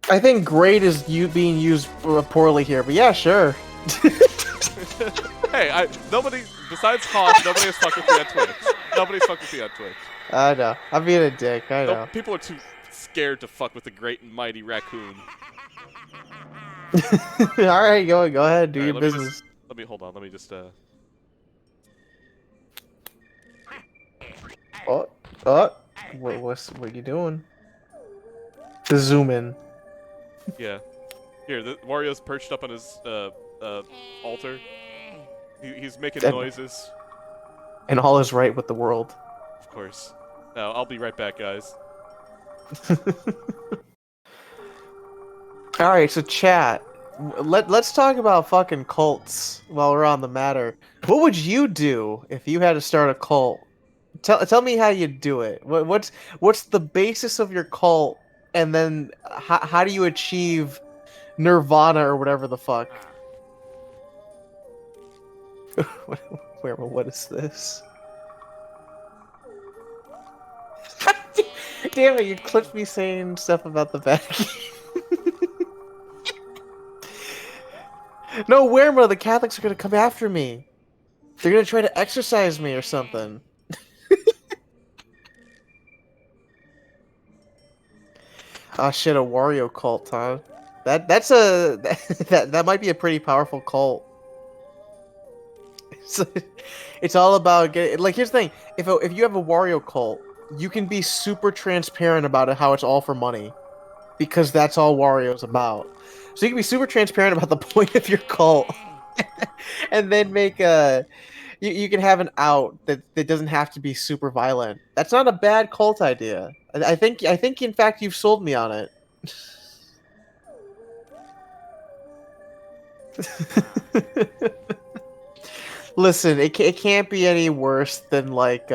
I think great is being used poorly here, but yeah, sure. Hey, nobody besides Hawk, nobody has fucked with me on Twitch. Nobody's fucked with me on Twitch. I know. I'm being a dick. I know. People are too scared to fuck with the great and mighty raccoon. All right, go ahead, do All right, your business. Let me hold on. Let me just Oh, what you doing? To zoom in. Yeah. Here, Wario's perched up on his altar. He's making noises. And all is right with the world. Of course. Now, I'll be right back, guys. Alright, so chat. Let's talk about fucking cults while we're on the matter. What would you do if you had to start a cult? Tell me how you do it. What's the basis of your cult, and then how do you achieve nirvana or whatever the fuck? What is this? Damn it! You clipped me saying stuff about the Vatican. No, Werma, the Catholics are gonna come after me. They're gonna try to exorcise me or something. Ah, shit, a Wario cult, huh? That's a that might be a pretty powerful cult. It's, it's all about getting, like, here's the thing. If you have a Wario cult, you can be super transparent about it, how it's all for money, because that's all Wario's about. So you can be super transparent about the point of your cult, and then make a you can have an out that doesn't have to be super violent. That's not a bad cult idea. I think in fact you've sold me on it. Listen, it can't be any worse than like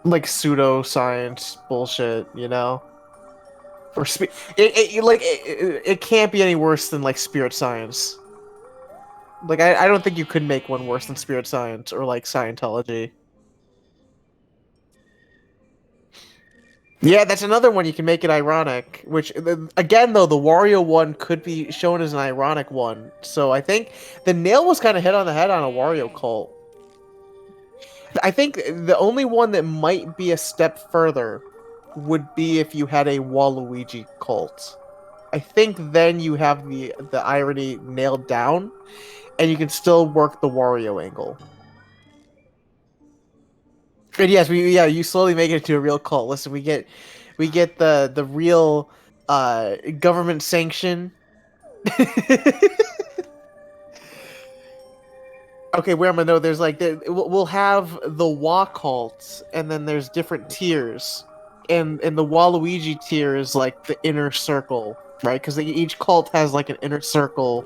pseudoscience bullshit, you know? Or it can't be any worse than like spirit science. Like I don't think you could make one worse than spirit science or like Scientology. Yeah, that's another one you can make it ironic. Which again, though, the Wario one could be shown as an ironic one. So I think the nail was kind of hit on the head on a Wario cult. I think the only one that might be a step further would be if you had a Waluigi cult. I think then you have the irony nailed down, and you can still work the Wario angle. And yes, you slowly make it into a real cult. Listen, we get the real government sanction. Okay, where am I? No, there's like we'll have the Wa cults, and then there's different tiers, and the Waluigi tier is like the inner circle, right? Because each cult has like an inner circle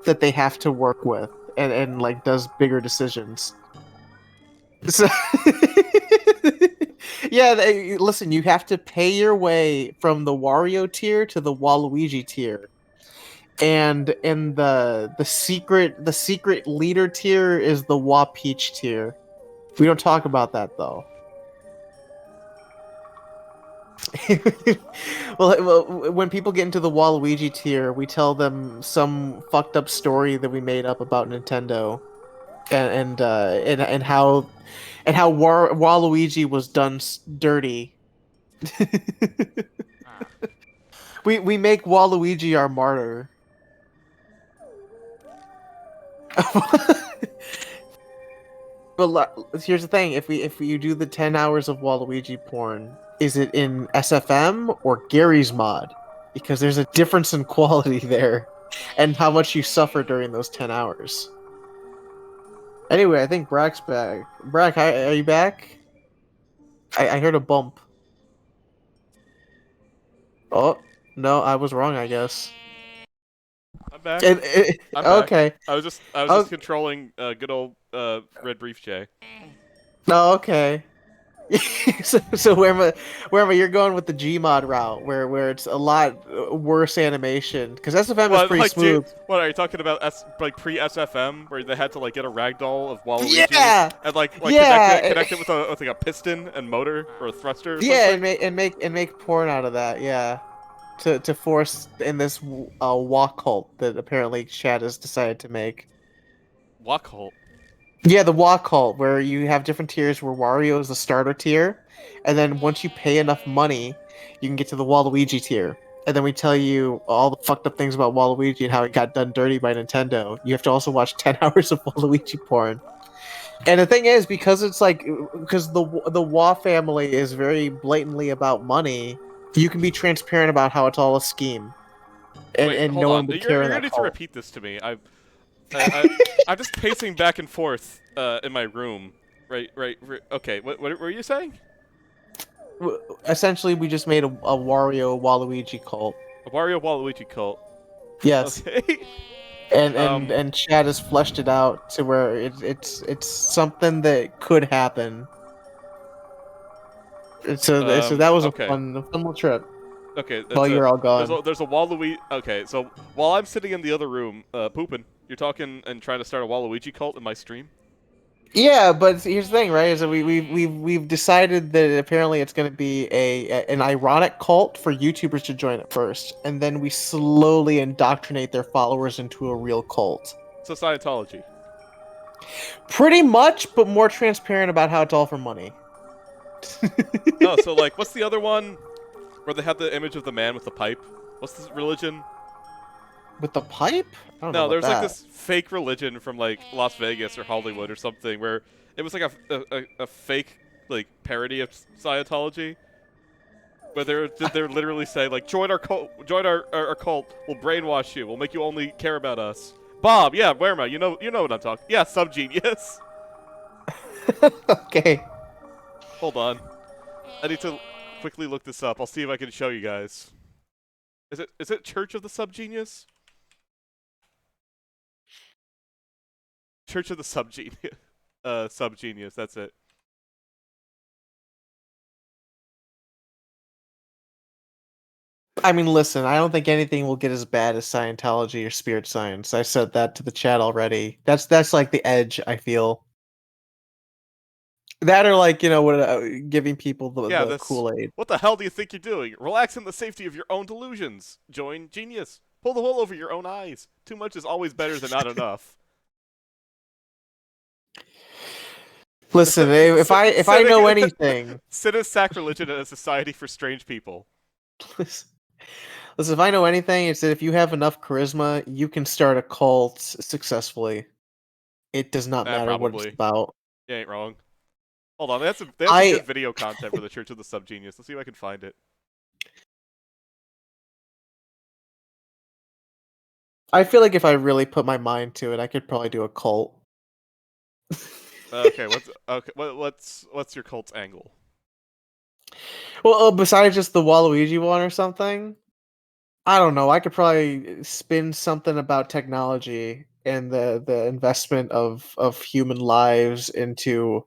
that they have to work with, and like does bigger decisions. So, yeah, listen, you have to pay your way from the Wario tier to the Waluigi tier, and the secret leader tier is the Wa Peach tier. We don't talk about that though. Well, when people get into the Waluigi tier, we tell them some fucked up story that we made up about Nintendo, and how Waluigi was done dirty. We make Waluigi our martyr. But here's the thing: if you do the 10 hours of Waluigi porn, is it in SFM or Gary's mod? Because there's a difference in quality there, and how much you suffer during those 10 hours. Anyway, I think Brak's back. Brak, are you back? I heard a bump. Oh no, I was wrong, I guess. I'm back. I'm back. Okay. I was just Oh, controlling good old Red Brief J. no, okay. So where am I? You're going with the Gmod route, where it's a lot worse animation, because SFM is Well, pretty like, dude, smooth. what are you talking about? Like pre SFM, where they had to like get a ragdoll of Waluigi Yeah, and like connect it yeah, connect it with like a piston and motor or a thruster or yeah, something. and make porn out of that. Yeah, to force in this walk cult that apparently Chad has decided to make. Wackult. Yeah, the walk cult where you have different tiers where Wario is the starter tier, and then once you pay enough money, you can get to the Waluigi tier. And then we tell you all the fucked up things about Waluigi and how it got done dirty by Nintendo. You have to also watch 10 hours of Waluigi porn. And the thing is, because it's like, because the Wa family is very blatantly about money, you can be transparent about how it's all a scheme, and Wait, hold no one on. would care You're in gonna that need to cult. repeat this to me. I'm just pacing back and forth in my room. Right. Okay. What were you saying? Essentially, we just made a Wario Waluigi cult. A Wario Waluigi cult. Yes. Okay. and and um. and Chad has fleshed it out to where it's something that could happen. So that was Okay. a fun little trip Okay. while you're all gone. There's a Waluigi. Okay. So while I'm sitting in the other room, pooping, you're talking and trying to start a Waluigi cult in my stream. Yeah, but here's the thing, right? Is that we've decided that apparently it's going to be an ironic cult for YouTubers to join it first, and then we slowly indoctrinate their followers into a real cult. So Scientology. Pretty much, but more transparent about how it's all for money. Oh, so like, what's the other one where they have the image of the man with the pipe? What's this religion? With the pipe? I don't know No, about there's like that. this fake religion from like Las Vegas or Hollywood or something where it was like a fake like parody of Scientology. Where they're literally saying like, join our cult, join our cult. We'll brainwash you. We'll make you only care about us. Bob, yeah, where am I? You know what I'm talking. Yeah, Subgenius. Okay. Hold on, I need to quickly look this up. I'll see if I can show you guys. Is it Church of the Subgenius? Church of the Subgenius. Subgenius. That's it. I mean, listen, I don't think anything will get as bad as Scientology or spirit science. I said that to the chat already. That's like the edge, I feel. That or like, what giving people Yeah, the this. Kool-Aid. What the hell do you think you're doing? Relax in the safety of your own delusions. Join Genius. Pull the wool over your own eyes. Too much is always better than not enough. Listen, if I know anything, Sin is sacrilegious in a society for strange people. listen, if I know anything, it's that if you have enough charisma, you can start a cult successfully. It does not matter what it's Probably. about. You ain't wrong. Hold on, they have some I good video content for the Church of the Subgenius. Let's see if I can find it. I feel like if I really put my mind to it, I could probably do a cult. Okay, what's your cult's angle? Well, besides just the Waluigi one or something, I don't know. I could probably spin something about technology and the investment of human lives into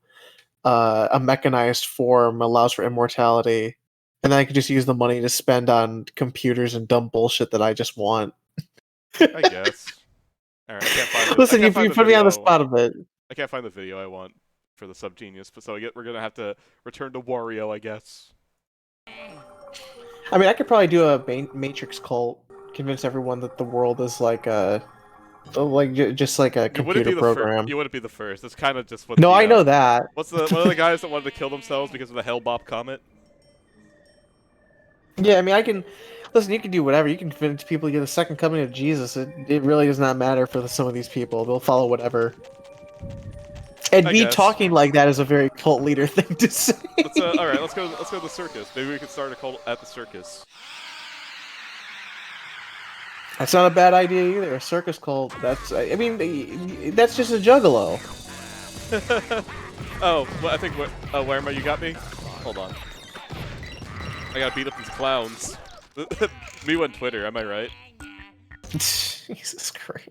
a mechanized form allows for immortality, and then I could just use the money to spend on computers and dumb bullshit that I just want. I guess. All right, I can't find it. I Listen, can't you find the put me on the video. spot a bit. I can't find the video I want for the Subgenius, but so we're gonna have to return to Wario, I guess. I mean, I could probably do a Matrix cult, convince everyone that the world is like just like a You wouldn't computer be the first. program. You wouldn't be the first. It's kind of just what No, the. I know that. What are the guys that wanted to kill themselves because of the Hellbop comet? Yeah, I mean, I can listen. You can do whatever. You can convince people you're the second coming of Jesus. It really does not matter for some of these people. They'll follow whatever. And I me guess. talking like that is a very cult leader thing to say. All right, let's go. Let's go to the circus. Maybe we could start a cult at the circus. That's not a bad idea either. A circus cult. I mean, that's just a juggalo. Oh, well, I think. Where am I? You got me. Hold on. I gotta beat up these clowns. Me on Twitter. Am I right? Jesus Christ.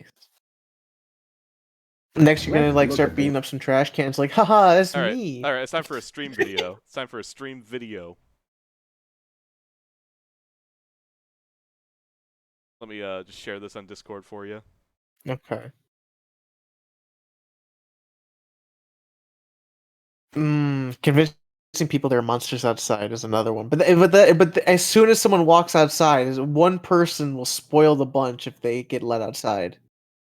Next, you're gonna like start beating up some trash cans. Like, haha, that's me. All right. It's time for a stream video. It's time for a stream video. Let me just share this on Discord for you. Okay. Convincing people there are monsters outside is another one. But as soon as someone walks outside, one person will spoil the bunch if they get let outside.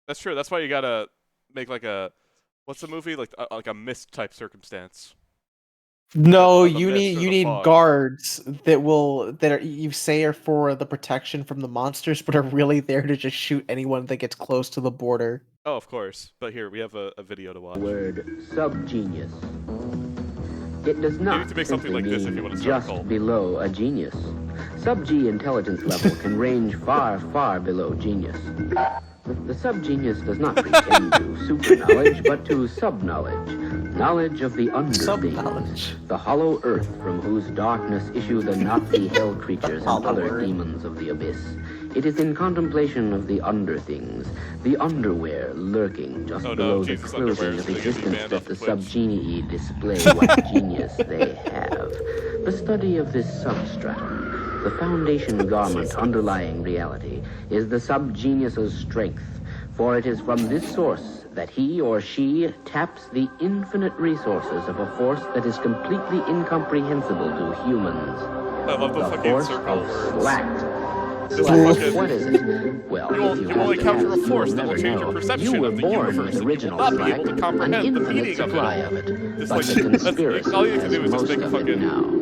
That's true. That's why you gotta make like a, what's the movie like a mist type circumstance. No, The you mist or the need fog. guards you say are for the protection from the monsters, but are really there to just shoot anyone that gets close to the border. Oh, of course. But here we have a video to watch. Word subgenius. It does not need to make something like this if you want to start a just cult. below a genius. Sub-G intelligence level can range far, far below genius. The sub-genius does not pretend to super-knowledge, but to sub-knowledge. Knowledge of the under-things. The hollow earth from whose darkness issue the Nazi hell creatures and other demons of the abyss. It is in contemplation of the under-things, the underwear lurking just below the closing of existence that the sub-genii display what genius they have. The study of this substratum, the foundation garment underlying reality, is the sub-genius's strength, For it is from this source that he or she taps the infinite resources of a force that is completely incomprehensible to humans. I love the fucking force circle of words. slack. This Slack, fucking- what is it? Well, You will, if you you will have to encounter a ask, force you that will will never change know. your perception You were of the born universe, with and you will original not be slack, able to an comprehend the infinite meaning of supply it. of it. It's But like- the that's- conspiracy all you need to has do is just most make a of it fucking now.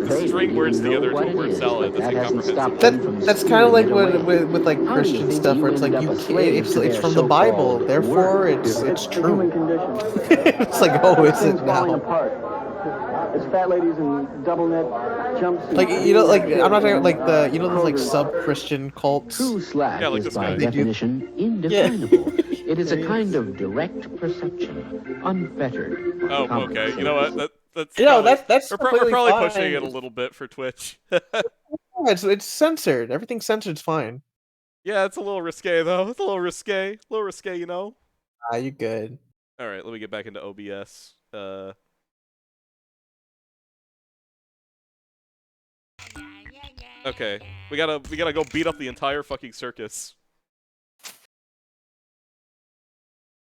They string don't words even know together what into a it word is, salad but that's that hasn't stopped incomprehensible. them from That's kind of like stealing it away. with like How do you Christian think stuff you where it's like end you up a slave it's to it's their from the Bible, so-called therefore word? it's The human true. condition. It's like, oh, is it Things falling now? apart. It's fat ladies in double net jumpsuits. Like like I'm not talking like the those like sub-Christian cults. True slack Yeah, like is this by guy. They do- definition indefinable. It is a kind of direct perception, unfettered. Oh, okay. You know what? That's You know, probably, that's we're completely probably fine. pushing it a little bit for Twitch. Yeah, it's censored. Everything censored's fine. Yeah, it's a little risque though. It's a little risque. A little risque, you know. Ah, you good. All right, let me get back into OBS. Okay, we gotta go beat up the entire fucking circus.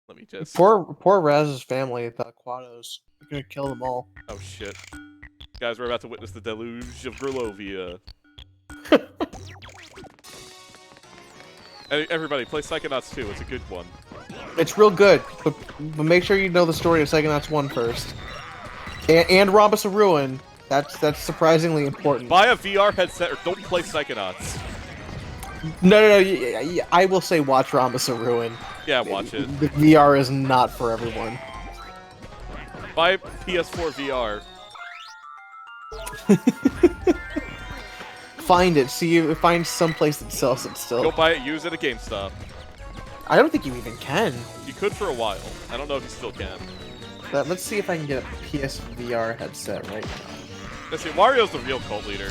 Let me just. Poor Raz's family, the Quados. You're gonna kill them all. Oh shit, guys, we're about to witness the deluge of Gurlovia. Everybody, play Psychonauts 2. It's a good one. It's real good, but make sure you know the story of Psychonauts 1 first. And Rhombus of Ruin. That's surprisingly important. Buy a VR headset or don't play Psychonauts. No. I will say watch Rhombus of Ruin. Yeah, watch it. The VR is not for everyone. Buy PS4 VR. Find it. Find some place that sells it still. Go buy it, use it at GameStop. I don't think you even can. You could for a while. I don't know if you still can. Let's see if I can get a PSVR headset right now. Let's see, Wario's the real cult leader.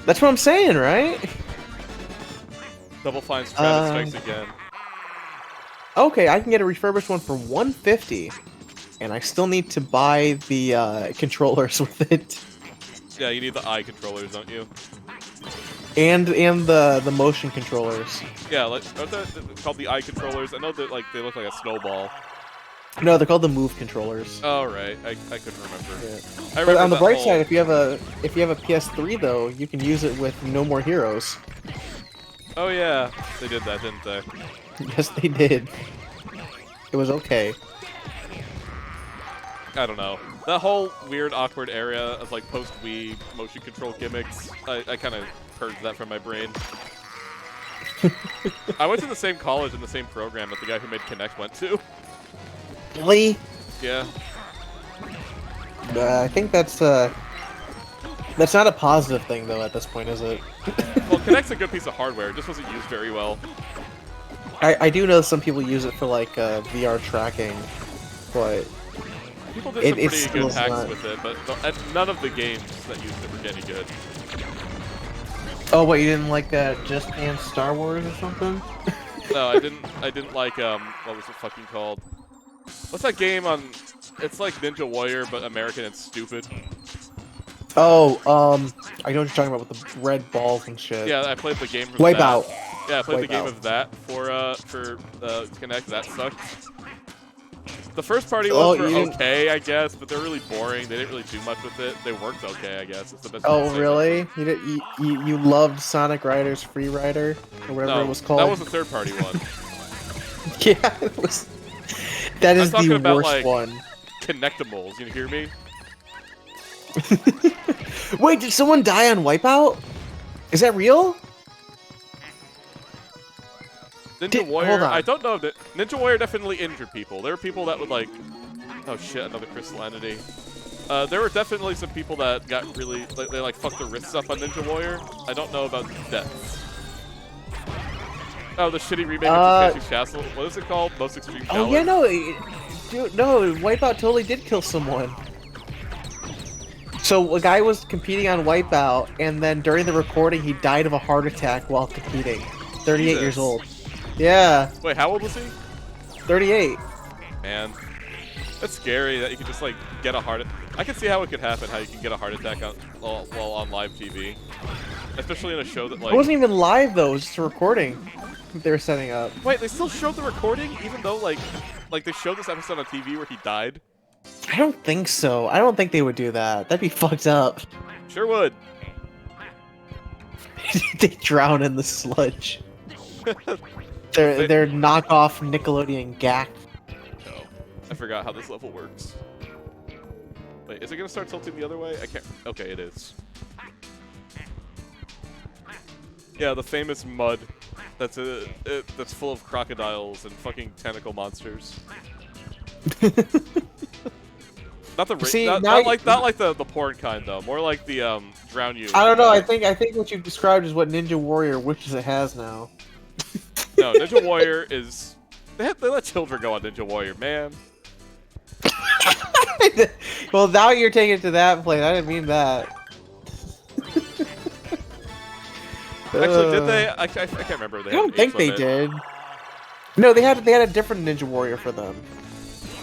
That's what I'm saying, right? Double Fine Stranded strikes again. Okay, I can get a refurbished one for $150, and I still need to buy the controllers with it, Yeah, you need the eye controllers, don't you? and the motion controllers. Yeah, like aren't they called the eye controllers? I know that like they look like a snowball. No, they're called the Move controllers. Oh right, I couldn't remember. Yeah. I But remember on the that bright whole- side, if you have a PS3 though, you can use it with No More Heroes. Oh yeah, they did that, didn't they? Yes, they did. It was okay. I don't know. That whole weird, awkward area of like post-Wii motion control gimmicks, I kind of purged that from my brain. I went to the same college and the same program that the guy who made Kinect went to. Really? Yeah. I think that's not a positive thing though at this point, is it? Well, Kinect's a good piece of hardware. It just wasn't used very well. I do know some people use it for like VR tracking, but People did some It pretty still good is hacks not- with it, but none of the games that used it were any good. oh wait, you didn't like Just Dance Star Wars or something? No, I didn't like what was it fucking called? What's that game on? It's like Ninja Warrior, but American and stupid. Oh, I know what you're talking about with the red balls and shit. Yeah, I played the game. For Wipeout. That. Yeah, I played the game Wipeout. of that for Kinect. That sucked. The first party Oh, ones were you didn't- okay, I guess, but they're really boring. They didn't really do much with it. They worked okay, I guess. It's the best. way to Oh say it. really? You loved Sonic Riders Free Rider or whatever No, it was called? that was a third-party one. Yeah, it was. That is talking the about, worst like- one. Connectimals, you hear me? Wait, did someone die on Wipeout? Is that real? Ninja Warrior. hold on. I don't know that Ninja Warrior definitely injured people. There were people that would like. Oh shit! Another crystal entity. There were definitely some people that got really. They like fucked their wrists up on Ninja Warrior. I don't know about deaths. Oh, the shitty remake of Takeshi's Castle. What is it called? Most Extreme Oh Challenge? yeah, no, dude, no, Wipeout totally did kill someone. So a guy was competing on Wipeout, and then during the recording, he died of a heart attack while competing. 38 years Jesus. old. Yeah, Wait, how old was he? 38. Man, that's scary that you can just like get a heart. I can see how it could happen. How you can get a heart attack while on live TV, especially in a show that It like. wasn't even live though; it was just a recording. They were setting up. Wait, they still showed the recording, even though like they showed this episode on TV where he died. I don't think so. I don't think they would do that. That'd be fucked up. Sure would. They drown in the sludge. They're knockoff Nickelodeon Gak. No, I forgot how this level works. Wait, is it gonna start tilting the other way? I can't. Okay, it is. Yeah, the famous mud. That's that's full of crocodiles and fucking tentacle monsters. Not the See, not like the porn kind though. More like the drown you. I don't know. I think what you've described is what Ninja Warrior wishes it has now. No, Ninja Warrior is they let children go on Ninja Warrior, man. Well, now you're taking it to that place. I didn't mean that. Actually, did they? I can't remember. I don't think they did. No, they had a different Ninja Warrior for them.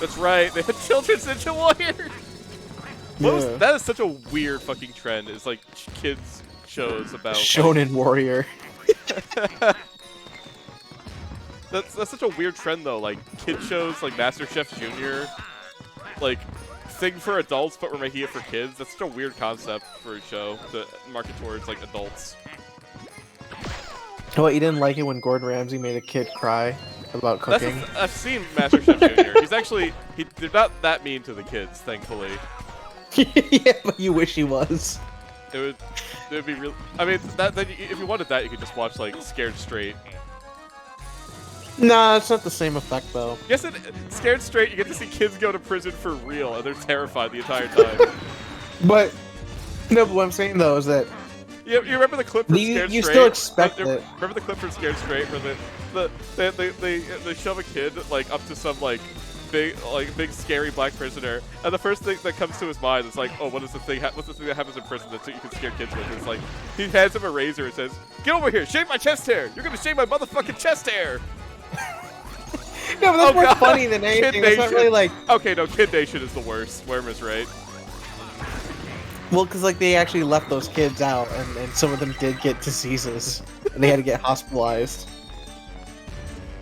That's right. They had children's Ninja Warrior. Yeah. That is such a weird fucking trend. It's like kids shows about Shonen Warrior. That's such a weird trend though. Like kid shows like MasterChef Junior, like thing for adults, but we're making it for kids. That's such a weird concept for a show to market towards like adults. What, you didn't like it when Gordon Ramsay made a kid cry about cooking? I've seen MasterChef Junior. He's actually they're not that mean to the kids, thankfully. Yeah, but you wish he was. It would be real. I mean, if you wanted that, you could just watch like Scared Straight. Nah, it's not the same effect though. Yes, Scared Straight, you get to see kids go to prison for real, and they're terrified the entire time. But no, but what I'm saying though is that you remember the clip from Scared Straight? You still expect it. Remember the clip from Scared Straight where they shove a kid like up to some like big scary black prisoner, and the first thing that comes to his mind is like, oh, what's the thing that happens in prison that you can scare kids with? It's like he hands him a razor and says, "Get over here, shave my chest hair. You're gonna shave my motherfucking chest hair." No, but that's more funny than anything. It's not really like. Okay, no, Kid Nation is the worst. Wormer's right. Well, because like they actually left those kids out, and some of them did get diseases, and they had to get hospitalized.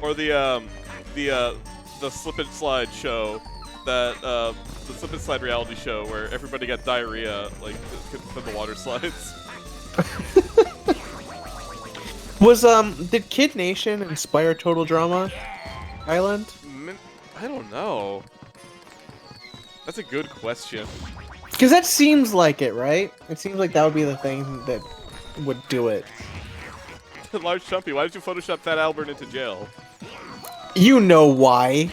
Or the slip and slide show, the slip and slide reality show where everybody got diarrhea like from the water slides. Did Kid Nation inspire Total Drama Island? I don't know. That's a good question. Because that seems like it, right? It seems like that would be the thing that would do it. Large Chumpy, why did you Photoshop Fat Albert into jail? You know why.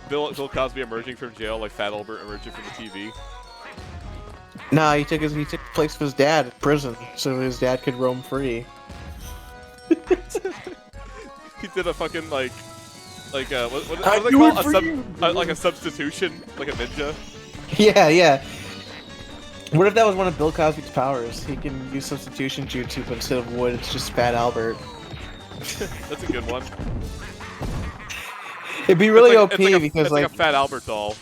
Bill Cosby emerging from jail like Fat Albert emerging from the TV. Nah, he took the place of his dad in prison, so his dad could roam free. He did a fucking like what do they call like a substitution, like a ninja. Yeah. What if that was one of Bill Cosby's powers? He can use substitution jutsu, but instead of wood, it's just Fat Albert. That's a good one. It'd be really OP because it's like a Fat Albert doll.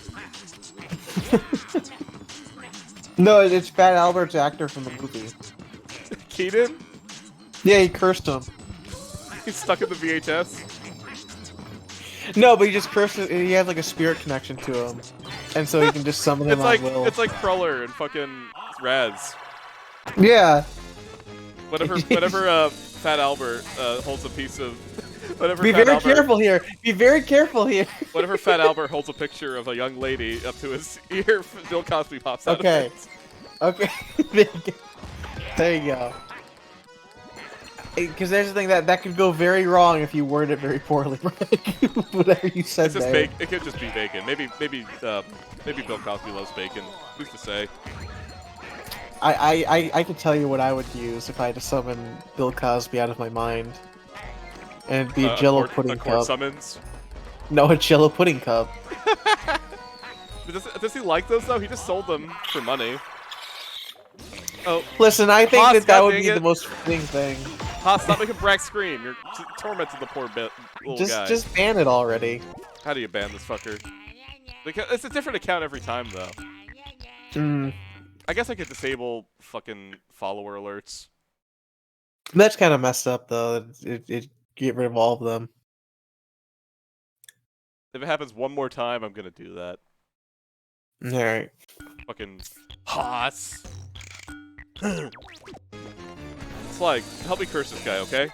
No, it's Fat Albert's actor from the movie. Keaton? Yeah, he cursed him. He's stuck in the VHS. No, but he just cursed him. He has like a spirit connection to him, and so he can just summon him at will. It's like Cruller and fucking Raz. Yeah. Whenever Fat Albert holds a piece of. Be very careful here. Be very careful here. Whenever Fat Albert holds a picture of a young lady up to his ear, Bill Cosby pops out. Okay. Of it. Okay. There you go. Because there's the thing that could go very wrong if you word it very poorly, right? Whatever you said it's just there. It could just be bacon. Maybe Bill Cosby loves bacon. Who's to say? I could tell you what I would use if I had to summon Bill Cosby out of my mind. And it'd be a Jello pudding cup. Summons? No, a Jello pudding cup. Does he like those though? He just sold them for money. Oh. Listen, I think Haas, that would be the most fitting thing. Haas, stop making Brak scream. You're tormenting the poor little guy. Just ban it already. How do you ban this fucker? It's a different account every time though. I guess I could disable fucking follower alerts. That's kind of messed up, though. It get rid of all of them. If it happens one more time, I'm gonna do that. Alright. Fucking Haas. Slag, help me curse this guy, okay?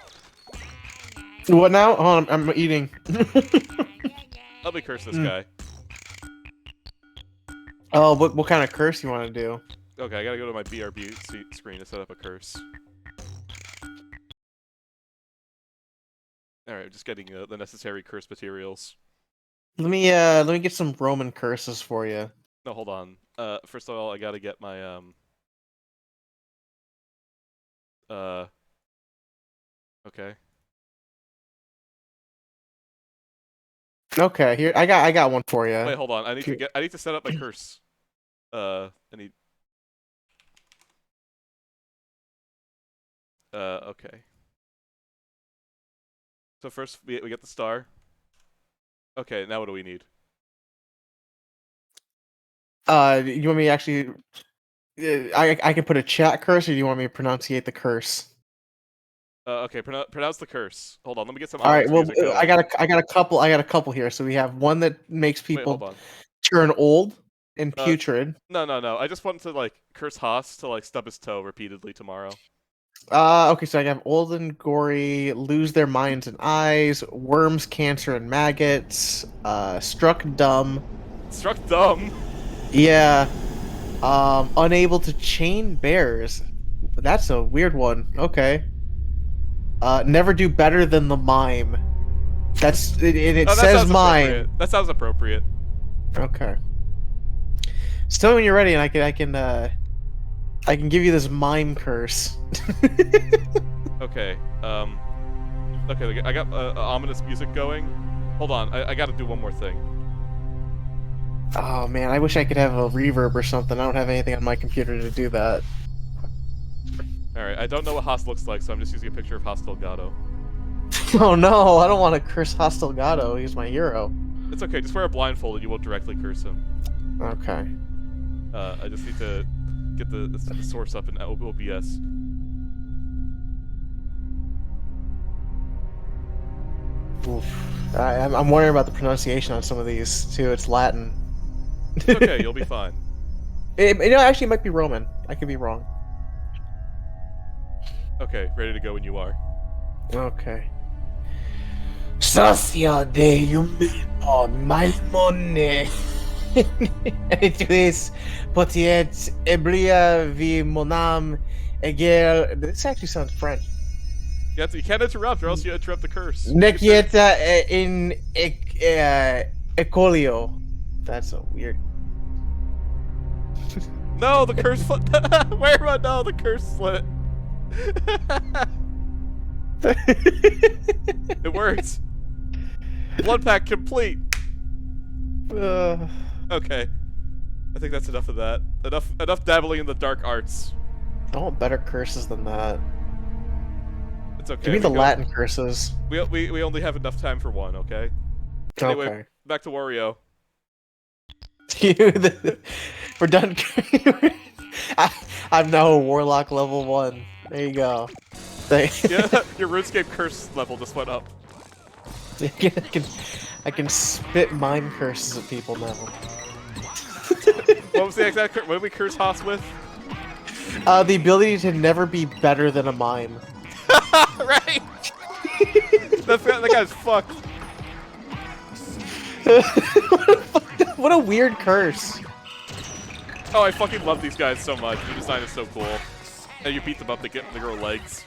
What now? Hold on, I'm eating. Help me curse this guy. Oh, what kind of curse you want to do? Okay, I gotta go to my BRB screen to set up a curse. Alright, just getting the necessary curse materials. Let me get some Roman curses for you. No, hold on. First of all, I gotta get my, okay. Okay, here I got one for you. Wait, hold on. I need to set up my curse. Okay. So first we get the star. Okay, now what do we need? You want me to actually? I can put a chat curse, or do you want me to pronunciate the curse? Okay, pronounce the curse. Hold on, let me get some All right. ominous Well, music going. I got a couple here. So we have one that makes Wait, hold people on. turn old and putrid. No. I just wanted to like curse Haas to like stub his toe repeatedly tomorrow. Okay, so I have old and gory, lose their minds and eyes, worms, cancer, and maggots, struck dumb. Struck dumb. Yeah. Unable to chain bears. That's a weird one. Okay. Never do better than the mime. That's it Oh, that says sounds mime. appropriate. That sounds appropriate. Okay. Just tell me when you're ready, and I can give you this mime curse. Okay. Okay. I got ominous music going. Hold on. I got to do one more thing. Oh man, I wish I could have a reverb or something. I don't have anything on my computer to do that. All right. I don't know what Haas looks like, so I'm just using a picture of Haas Delgado. Oh no, I don't want to curse Hostile Gato. He's my hero. It's okay. Just wear a blindfold, and you won't directly curse him. Okay. I just need to get the source up in OBS. Oof. I'm worrying about the pronunciation on some of these too. It's Latin. It's okay. You'll be fine. Actually, it might be Roman. I could be wrong. Okay. Ready to go when you are. Okay. Socia de Yumilpo Maimone. Etris Potiet Ebria vi Monam Egel. This actually sounds French. You can't interrupt, or else you interrupt the curse. Nekieta in Ecolio. That's so weird. No, the curse flip. Where am I? No, the curse slit. It worked. Blood pack complete. Okay. I think that's enough of that. Enough dabbling in the dark arts. I want better curses than that. It's okay. Give me the Latin curses. We only have enough time for one, okay? Anyway, Okay. back to Wario. We're done. I'm now a warlock level 1. There you go. Yeah, your RuneScape curse level just went up. I can spit mime curses at people now. What was the exact what did we curse Haas with? The ability to never be better than a mime. Right! that guy's fucked. What a weird curse. Oh, I fucking love these guys so much. The design is so cool. And you beat them up, they grow legs.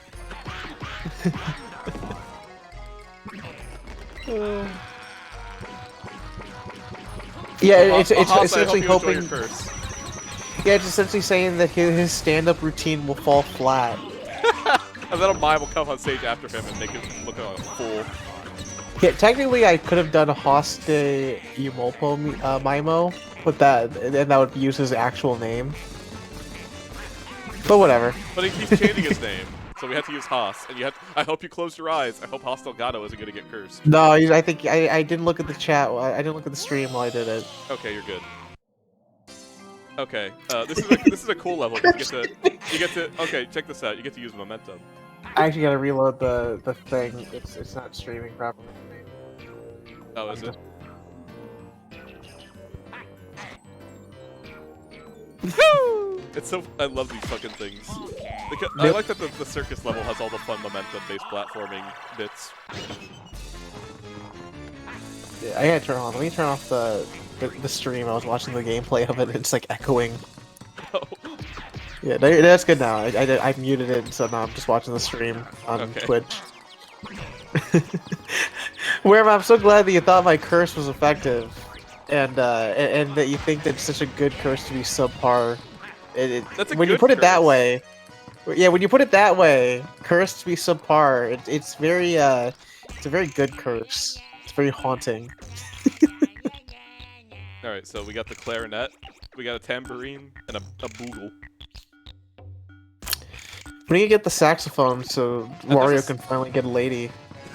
Yeah, it's Haas, essentially I hope you enjoy hoping. your curse. Yeah, it's essentially saying that his stand-up routine will fall flat. And then a mime will come on stage after him and make him look like a fool. Yeah, technically I could have done a Hoste Umolpo Mimo, but that would use his actual name. But whatever. But he keeps changing his name, so we have to use Haas. And I hope you closed your eyes. I hope Haas Delgado isn't gonna get cursed. No, I think I didn't look at the chat. I didn't look at the stream while I did it. Okay, you're good. Okay, this is a cool level. You get to okay. Check this out. You get to use momentum. I actually gotta reload the thing. It's not streaming properly. Oh, is it? It's so I love these fucking things. I like that the circus level has all the fun momentum-based platforming bits. Yeah, I gotta turn on. Let me turn off the stream. I was watching the gameplay of it. It's like echoing. Oh. Yeah, that's good now. I muted it, so now I'm just watching the stream on Twitch. Where I'm so glad that you thought my curse was effective, and that you think that it's such a good curse to be subpar. When you put it that way, yeah, when you put it that way, curse to be subpar, it's very it's a very good curse. It's very haunting. All right, so we got the clarinet, we got a tambourine, and a boogle. When you get the saxophone, so Wario can finally get a lady.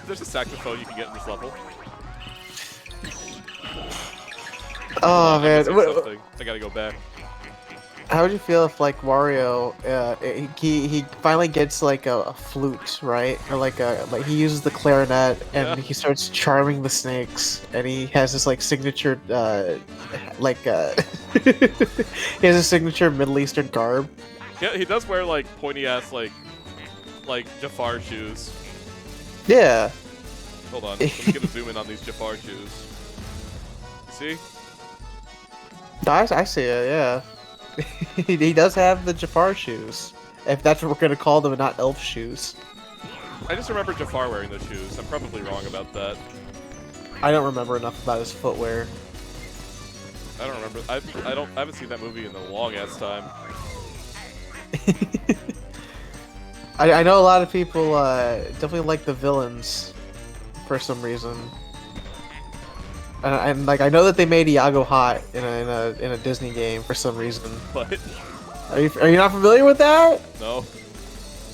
There's a saxophone you can get in this level. Oh man, I gotta go back. how would you feel if like Wario, he finally gets like a flute, right? Or like he uses the clarinet and he starts charming the snakes, and he has this like signature he has a signature Middle Eastern garb. Yeah, he does wear like pointy ass like Jafar shoes. Yeah. Hold on, I'm gonna zoom in on these Jafar shoes. You see? I see it. Yeah. He does have the Jafar shoes, if that's what we're gonna call them, and not elf shoes. I just remember Jafar wearing those shoes. I'm probably wrong about that. I don't remember enough about his footwear. I don't remember. I haven't seen that movie in a long ass time. I know a lot of people definitely like the villains for some reason. And like I know that they made Iago hot in a Disney game for some reason. What? Are you not familiar with that? No.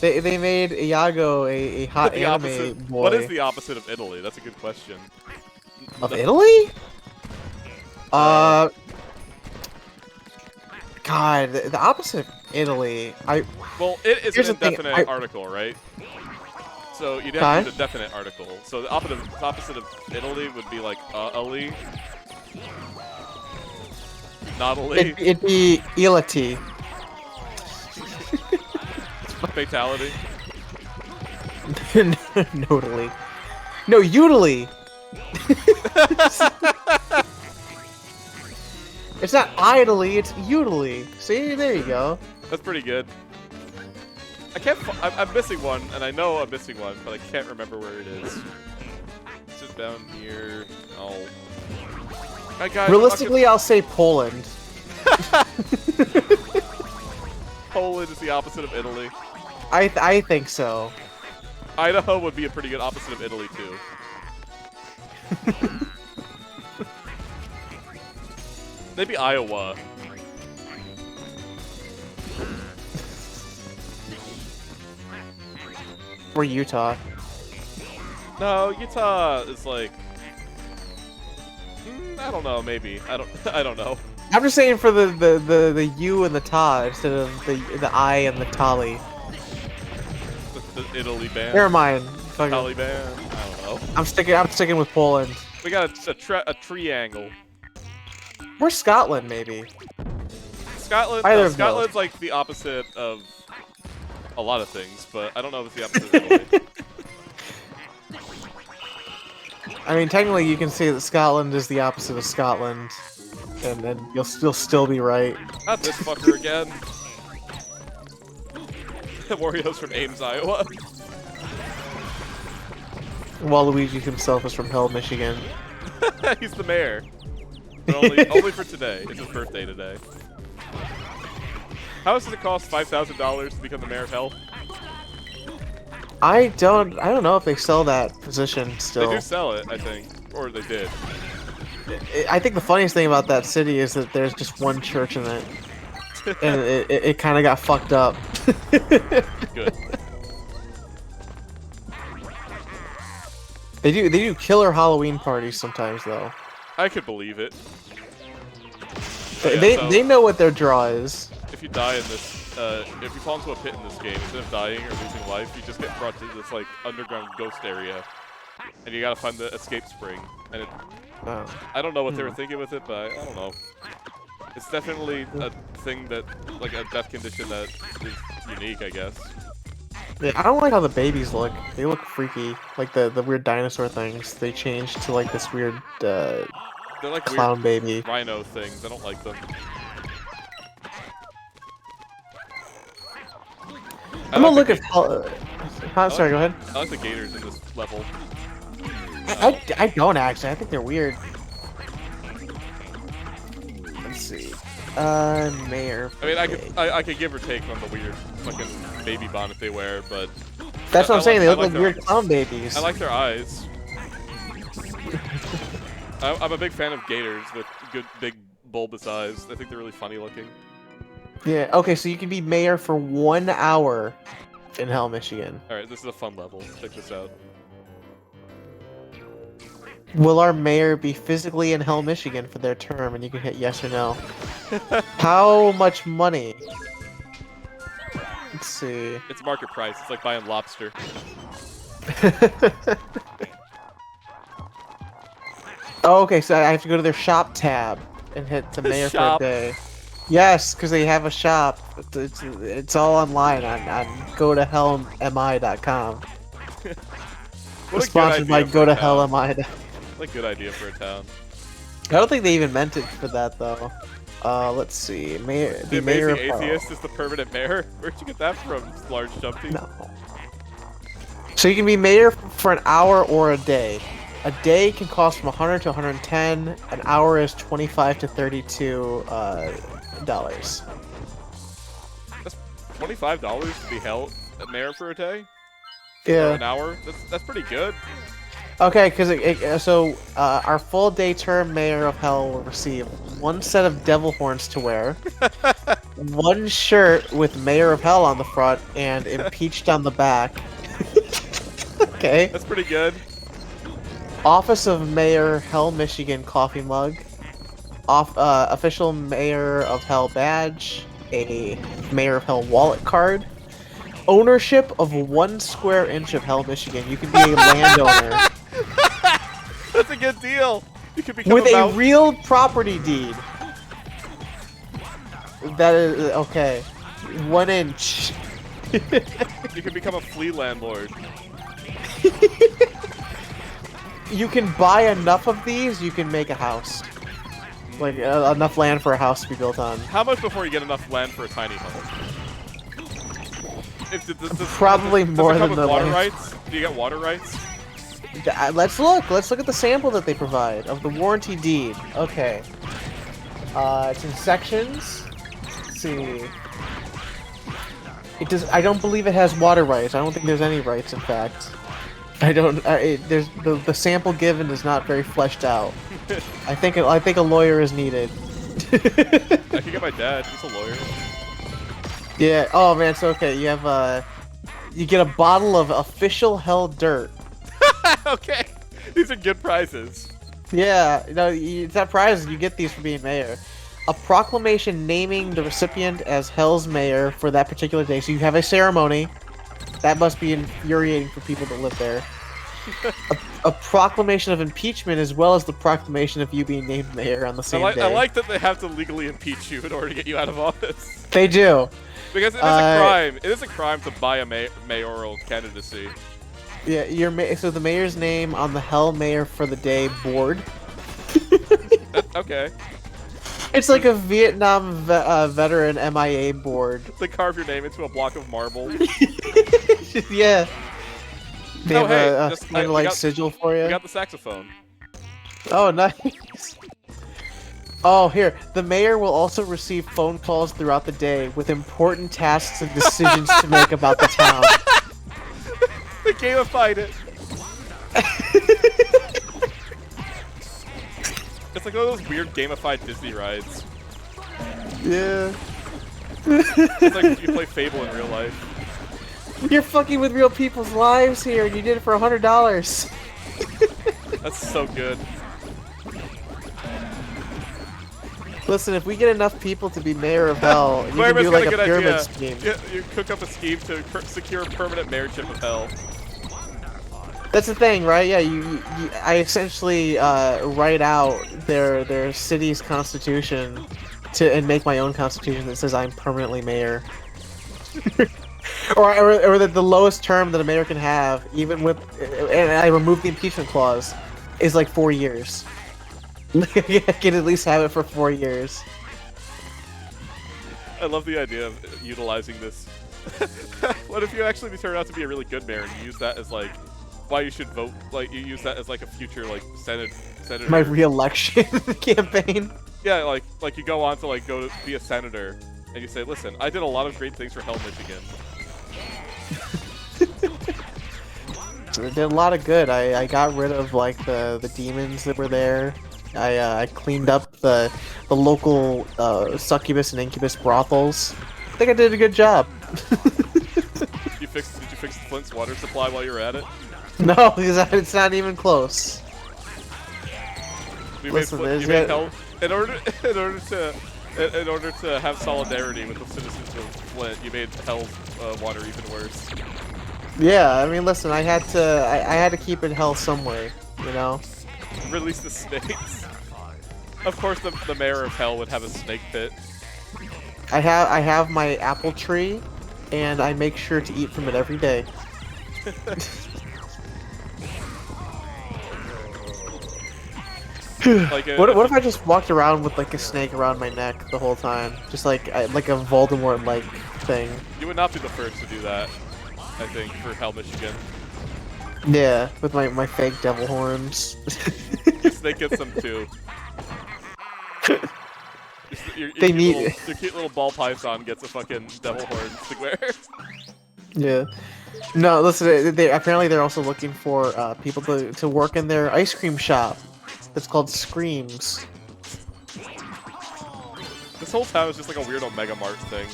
They made Iago a hot anime boy. What is the opposite of Italy? That's a good question. Of Italy? God, the opposite of Italy. Well, it is Here's an the thing, indefinite article, right? So you'd have to use a definite article. So the opposite of Italy would be like Ali. Not Ali. It'd be Ilati. Fatality. Notally. No, Udally. It's not idly, it's Udally. See, there you go. That's pretty good. I can't. I'm missing one, and I know I'm missing one, but I can't remember where it is. Sit down here. Oh. Hi guys. Realistically, I'll say Poland. Poland is the opposite of Italy. I think so. Idaho would be a pretty good opposite of Italy too. Maybe Iowa. Or Utah. No, Utah is like. I don't know. Maybe I don't know. I'm just saying for the U and the Ta instead of the I and the Tali. The Italy band. Never mind. Taliban. I don't know. I'm sticking with Poland. We got a triangle. Or Scotland, maybe. Scotland. Either of Scotland's those. like the opposite of a lot of things, but I don't know if it's the opposite of Italy. I mean, technically, you can say that Scotland is the opposite of Scotland, and then you'll still be right. Not this fucker again. Wario's from Ames, Iowa. Waluigi himself is from Hell, Michigan. He's the mayor. But only for today. It's his birthday today. How much does it cost $5,000 to become the mayor of Hell? I don't know if they sell that position still. They do sell it, I think. Or they did. I think the funniest thing about that city is that there's just one church in it. And it kind of got fucked up. Good. They do killer Halloween parties sometimes, though. I could believe it. They know what their draw is. If you die in this, if you fall into a pit in this game, instead of dying or losing life, you just get brought to this like underground ghost area, and you gotta find the escape spring. And it, I don't know what they were thinking with it, but I don't know. It's definitely a thing that, like a death condition that is unique, I guess. Yeah, I don't like how the babies look. They look freaky. Like the weird dinosaur things. They changed to like this weird They're like clown weird baby. rhino things. I don't like them. I'm gonna look at sorry, go ahead. I like the gators in this level. I don't actually. I think they're weird. Let's see. Mayor. I mean, I could give or take on the weird fucking baby bonnet they wear, but That's what I'm saying. They look like their weird eyes. clown babies. I like their eyes. I'm a big fan of gators with good big bulbous eyes. I think they're really funny looking. Yeah. Okay, so you can be mayor for 1 hour in Hell, Michigan. All right, this is a fun level. Check this out. Will our mayor be physically in Hell, Michigan for their term? And you can hit yes or no. How much money? Let's see. It's market price. It's like buying lobster. Oh, okay, so I have to go to their shop tab and hit the mayor for a Shop. day. Yes, because they have a shop. It's all online on gotohellmi.com. What a Sponsored good idea by for a town. gotohellmi. What a good idea for a town. I don't think they even meant it for that though. Let's see. The Mayor amazing of atheist is the permanent mayor. Where'd you get that from, large jumpy? No. So you can be mayor for an hour or a day. A day can cost from 100 to 110. An hour is 25 to 32 dollars. That's $25 to be held a mayor for a day? Yeah. For an hour? That's pretty good. Okay, because our full day term mayor of hell will receive 1 set of devil horns to wear, 1 shirt with mayor of hell on the front and impeached on the back. Okay. That's pretty good. Office of Mayor Hell Michigan coffee mug, official Mayor of Hell badge, a Mayor of Hell wallet card, ownership of 1 square inch of Hell Michigan. You can be a landowner. That's a good deal. You could become With a mountain- real property deed. That is okay. 1 inch. You can become a flea landlord. You can buy enough of these, you can make a house. Like enough land for a house to be built on. How much before you get enough land for a tiny home? Probably more does it come than with the water land. rights? Do you get water rights? Let's look. Let's look at the sample that they provide of the warranty deed. Okay. It's in sections. Let's see. It does. I don't believe it has water rights. I don't think there's any rights. In fact, I don't. There's the sample given is not very fleshed out. I think a lawyer is needed. I can get my dad. He's a lawyer. Yeah. Oh man. So okay. You have you get a bottle of official hell dirt. Okay. These are good prizes. Yeah, no, it's not prizes. You get these for being mayor. A proclamation naming the recipient as Hell's mayor for that particular day. So you have a ceremony. That must be infuriating for people that live there. A proclamation of impeachment, as well as the proclamation of you being named mayor on the same day. I like that they have to legally impeach you in order to get you out of office. They do. Because it is a crime. It is a crime to buy a mayoral candidacy. Yeah, so the mayor's name on the Hell Mayor for the Day board. Okay. It's like a Vietnam veteran MIA board. They carve your name into a block of marble. Yeah. They have hey, a just- kind of we like got- sigil for We you. got the saxophone. Oh, nice. Oh, here. The mayor will also receive phone calls throughout the day with important tasks and decisions to make about the town. They gamified it. It's like one of those weird gamified Disney rides. Yeah. It's like you play Fable in real life. You're fucking with real people's lives here, and you did it for $100. That's so good. Listen, if we get enough people to be mayor of hell, you can Maribet's do got like a a good pyramid idea. scheme. You cook up a scheme to secure a permanent mayorship of hell. That's the thing, right? Yeah, I essentially write out their city's constitution and make my own constitution that says I'm permanently mayor. or that the lowest term that a mayor can have, even with, and I remove the impeachment clause, is like 4 years. I can at least have it for 4 years. I love the idea of utilizing this. What if you actually turn out to be a really good mayor and you use that as like why you should vote? Like you use that as like a future like senator. My re-election campaign. Yeah, like you go on to like go to be a senator and you say, listen, I did a lot of great things for Hell, Michigan. They did a lot of good. I got rid of like the demons that were there. I cleaned up the local succubus and incubus brothels. I think I did a good job. Did you fix Flint's water supply while you were at it? No, because it's not even close. You Listen, made Hell in order to have solidarity with the citizens of Flint. You made Hell's water even worse. Yeah, I mean, listen, I had to keep it hell somewhere, you know. Release the snakes. Of course, the mayor of Hell would have a snake pit. I have my apple tree, and I make sure to eat from it every day. Like what if I just walked around with like a snake around my neck the whole time, just like a Voldemort like thing? You would not be the first to do that, I think, for Hell, Michigan. Yeah, with my fake devil horns. Your snake gets them too. Your cute little ball python gets a fucking devil horn to wear. Yeah. No, listen. Apparently they're also looking for people to work in their ice cream shop. It's called Screams. This whole town is just like a weird Omega Mart thing.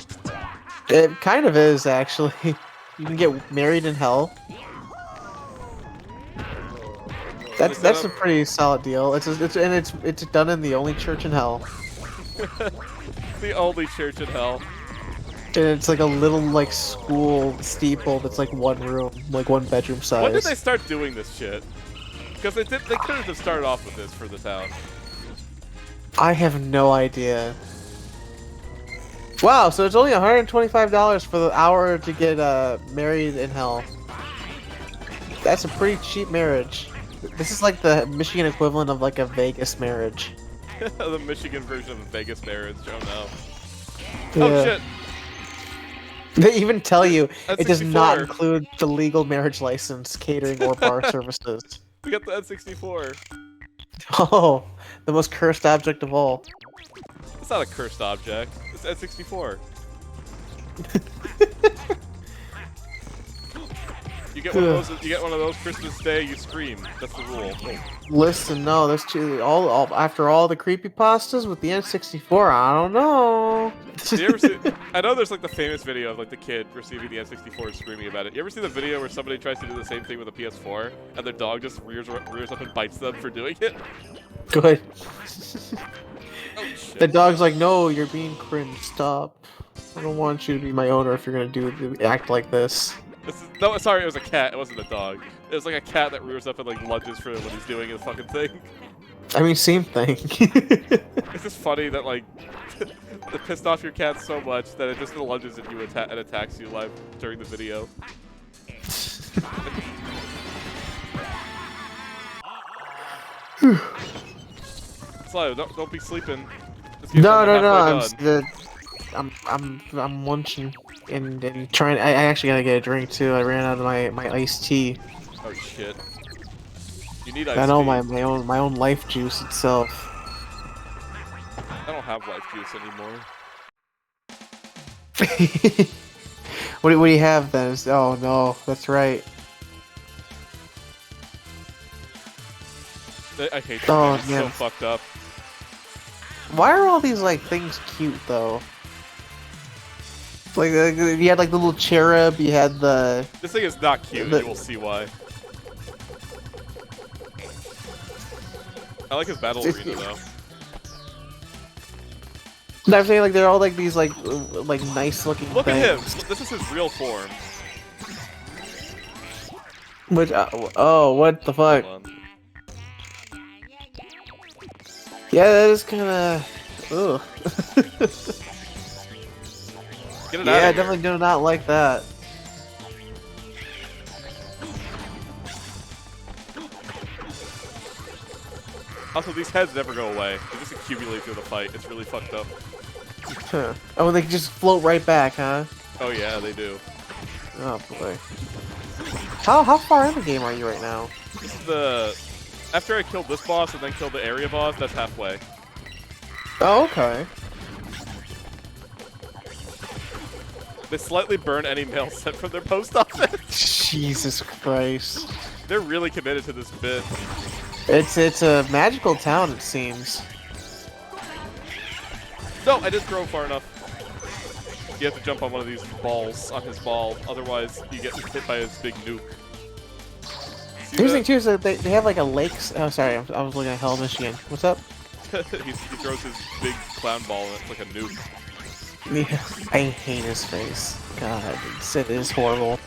It kind of is, actually. You can get married in hell. That's a pretty solid deal. It's done in the only church in hell. The only church in Hell. And it's like a little like school steeple that's like one room, like one bedroom size. When did they start doing this shit? Because they could have just started off with this for the town. I have no idea. Wow, so it's only $125 for the hour to get married in hell. That's a pretty cheap marriage. This is like the Michigan equivalent of like a Vegas marriage. The Michigan version of a Vegas marriage. Oh Yeah. no. Oh shit. They even tell you That's it does not 64. include the legal marriage license, catering, or bar services. We got the N64. Oh, the most cursed object of all. It's not a cursed object. It's N64. You get one of those. You get one of those Christmas Day. You scream. That's the rule. Listen, no, that's too all after all the creepypastas with the N64. I don't know. You ever see? I know there's like the famous video of like the kid receiving the N64 and screaming about it. You ever see the video where somebody tries to do the same thing with a PS4 and their dog just rears up and bites them for doing it? Good. Oh shit. The dog's like, no, you're being cringe. Stop. I don't want you to be my owner if you're gonna act like this. No, sorry, it was a cat. It wasn't a dog. It was like a cat that rears up and like lunges for when he's doing his fucking thing. I mean, same thing. It's just funny that like it pissed off your cat so much that it just lunges at you and attacks you live during the video. Slow, don't be sleeping. No. I'm munching and trying. I actually gotta get a drink too. I ran out of my iced tea. Oh shit! You need iced I know tea. my own life juice itself. I don't have life juice anymore. What do you have then? Oh no, that's right. I hate that. Oh, It's yeah. so fucked up. Why are all these like things cute though? Like you had like the little cherub. You had the. This thing is not cute. You will see why. I like his battle arena though. I'm saying like they're all like these like nice looking. Look at him. things. This is his real form. Which oh, what the fuck? Hold on. Yeah, that is kind of. Ugh. Get it Yeah, out I of here. definitely do not like that. Also, these heads never go away. They just accumulate through the fight. It's really fucked up. Huh. Oh, they just float right back, huh? Oh yeah, they do. Oh boy. How far in the game are you right now? This is the... After I killed this boss and then killed the area boss, that's halfway. Oh, okay. They slightly burn any mail sent from their post office. Jesus Christ. They're really committed to this bit. It's a magical town, it seems. No, I didn't throw far enough. You have to jump on one of these balls, on his ball, otherwise you get hit by his big nuke. See Here's the that? thing too, is that they have like a lake. Oh, sorry, I was looking at Hell, Michigan. What's up? he throws his big clown ball and it's like a nuke. Yeah, I hate his face. God, it is horrible.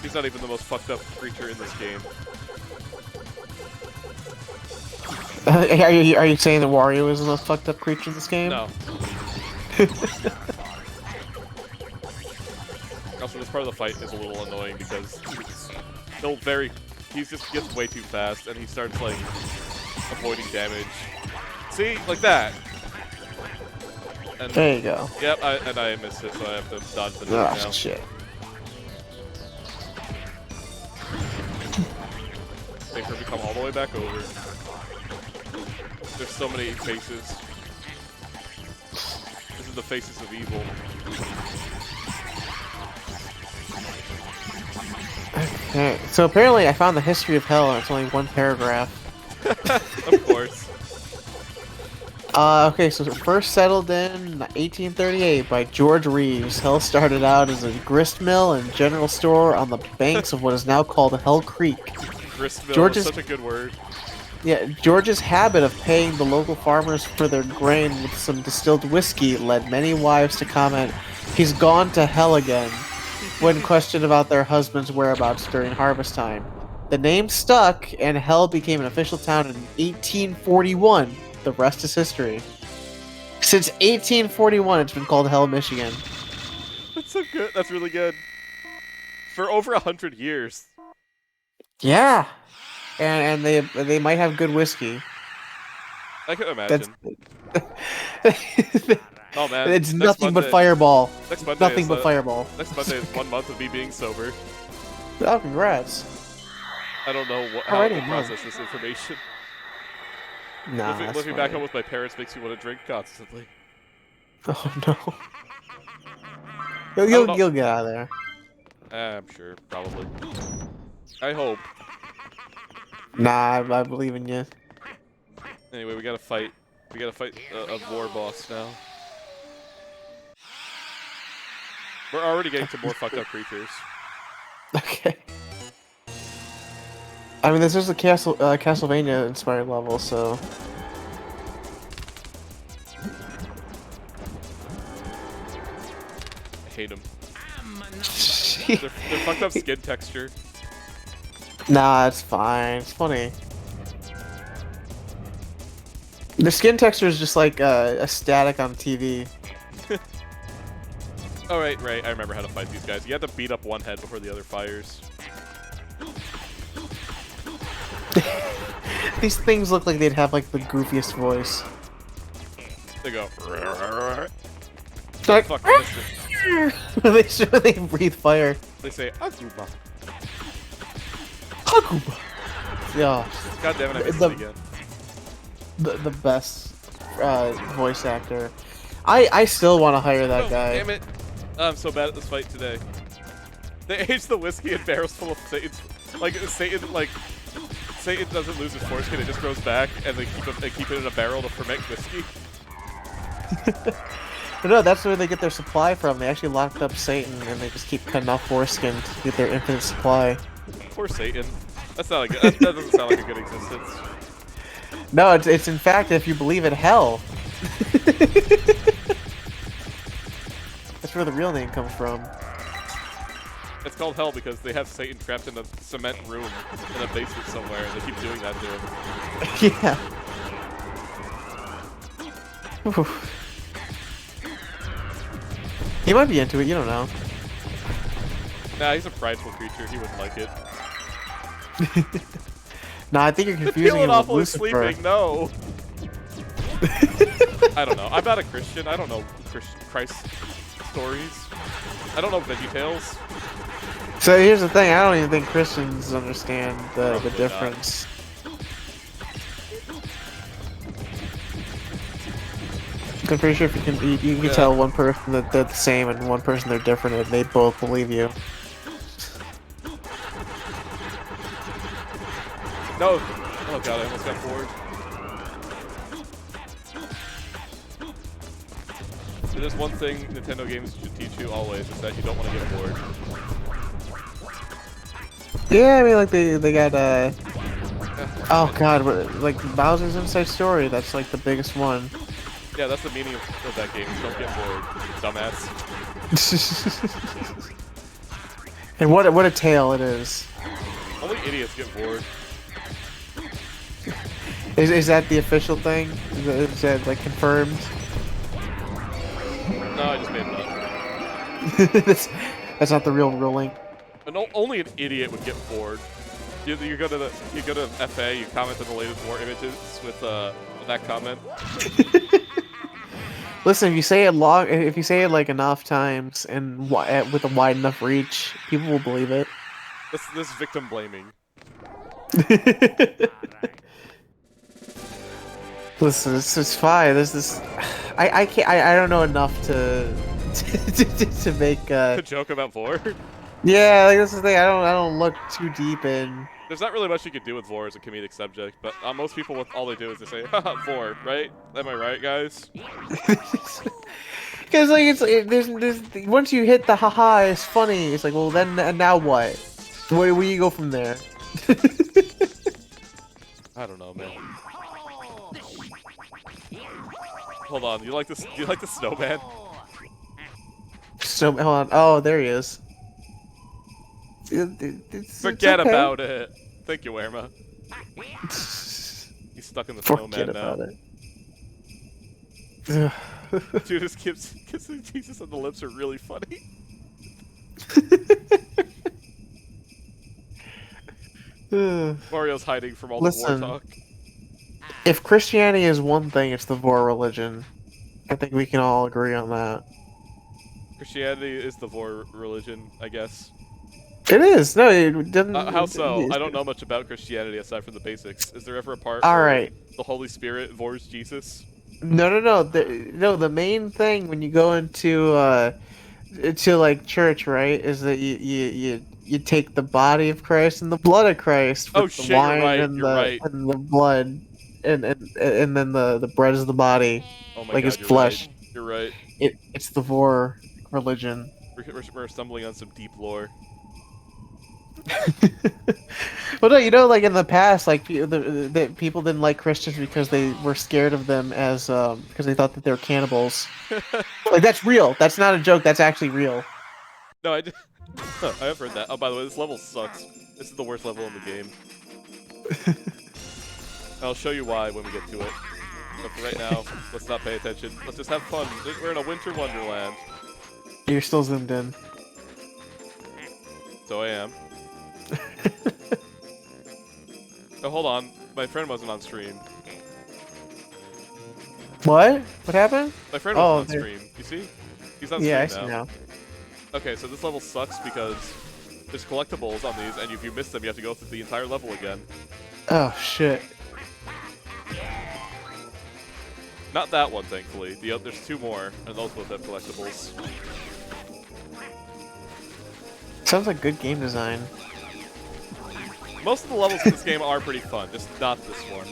He's not even the most fucked up creature in this game. Are you saying that Wario is the most fucked up creature in this game? No. Also, this part of the fight is a little annoying because he just gets way too fast and he starts like avoiding damage. See, like that. And, There you go. yep, I missed it, so I have to dodge the nuke Oh now. shit. Wait for it to come all the way back over. There's so many faces. This is the faces of evil. Okay, so apparently I found the history of Hell and it's only one paragraph. Of course. Okay, so first settled in 1838 by George Reeves. Hell started out as a grist mill and general store on the banks of what is now called Hell Creek. Gristmill George's- is such a good word. Yeah, George's habit of paying the local farmers for their grain with some distilled whiskey led many wives to comment, "He's gone to hell again," when questioned about their husband's whereabouts during harvest time. The name stuck, and Hell became an official town in 1841. The rest is history. Since 1841, it's been called Hell, Michigan. That's so good. That's really good. For over 100 years. Yeah, and they might have good whiskey. I can imagine. Oh man, It's next nothing but Monday- Fireball. Next Monday Nothing is, but Fireball. Next Monday is 1 month of me being sober. Oh, congrats. I don't know how Alrighty, to no. process this information. Nah, that's Living back fine. home with my parents makes you want to drink constantly. Oh no. don't know. You'll get out of there. I'm sure, probably. I hope. Nah, I believe in you. Anyway, we gotta fight. We gotta fight a war boss now. We're already getting to more fucked up creatures. Okay. I mean, this is a Castlevania inspired level, so. I hate them. They're fucked up skin texture. Nah, it's fine. It's funny. The skin texture is just like a static on TV. Oh, right. I remember how to fight these guys. You have to beat up one head before the other fires. These things look like they'd have like the goofiest voice. They go. Like, Fuck, I missed it. they breathe fire. They say Azuba. Hakuba. Yeah, God damn it, I missed The- it again. the best voice actor. I still want to hire that Oh, guy. damn it. I'm so bad at this fight today. They aged the whiskey in barrels full of Satan's. Satan doesn't lose his foreskin, it just grows back, and they keep it in a barrel to ferment whiskey. But no, that's where they get their supply from. They actually locked up Satan, and they just keep cutting off foreskin to get their infinite supply. Poor Satan. That's not a good. That doesn't sound like a good existence. No, it's in fact, if you believe in hell. where the real name comes from. It's called hell because they have Satan trapped in a cement room in a basement somewhere, and they keep doing that to him. Yeah. Oof. He might be into it, you don't know. Nah, he's a prideful creature. He wouldn't like it. Nah, I think you're confusing him with Awful is Lucifer. sleeping. No. I don't know. I'm not a Christian. I don't know Christ stories. I don't know VeggieTales. So here's the thing, I don't even think Christians understand the Probably difference. I'm pretty sure if you can tell one person that they're the same and one person they're different and they both believe you. No. Oh god, I almost got bored. So there's one thing Nintendo games should teach you always, is that you don't want to get bored. Yeah, I mean, like they got oh god, like Bowser's Inside Story. That's like the biggest one. Yeah, that's the meaning of that game. Don't get bored, dumbass. And what a tale it is. Only idiots get bored. Is that the official thing? Is that like confirmed? No, I just made it up. that's not the real ruling. And only an idiot would get bored. You go to FA, you comment on the latest war images with that comment. Listen, if you say it like enough times and with a wide enough reach, people will believe it. This victim blaming. Listen, it's fine. I can't. I don't know enough to make A joke about vor. Yeah, like this is the thing. I don't look too deep in. There's not really much you could do with vor as a comedic subject, but most people all they do is they say, haha, vor, right? Am I right, guys? Because like there's once you hit the haha, it's funny. It's like, well then and now what? Where you go from there? I don't know, man. Hold on, you like the snowman? So hold on. Oh, there he is. Forget okay. about it. Thank you, Irma. He's stuck in the snowman now. Dude, his kissing Jesus on the lips are really funny. Mario's hiding from all the war talk. If Christianity is one thing, it's the vor religion. I think we can all agree on that. Christianity is the vor religion, I guess. It is. No, it doesn't. How so? I don't know much about Christianity aside from the basics. Is there ever a part all where right. the Holy Spirit vors Jesus? No. The main thing when you go into like church, right, is that you take the body of Christ and the blood of Christ. With Oh the shit! wine You're right. and You're right. And the blood, and then the bread is the body. Oh my like god, his you're flesh. Right. You're right. It's the vor religion. We're stumbling on some deep lore. Well, no, you know, like in the past, like the people didn't like Christians because they were scared of them as because they thought that they were cannibals. Like that's real. That's not a joke. That's actually real. No, I have heard that. Oh, by the way, this level sucks. This is the worst level in the game. I'll show you why when we get to it. But for right now, let's not pay attention. Let's just have fun. We're in a winter wonderland. You're still zoomed in. So I am. Oh, hold on. My friend wasn't on stream. What? What happened? My friend wasn't on stream. You see? He's on stream yeah, I now. see now. Okay, so this level sucks because there's collectibles on these, and if you miss them, you have to go through the entire level again. Oh, shit. Not that one, thankfully. There's two more, and those both have collectibles. Sounds like good game design. Most of the levels in this game are pretty fun, just not this one.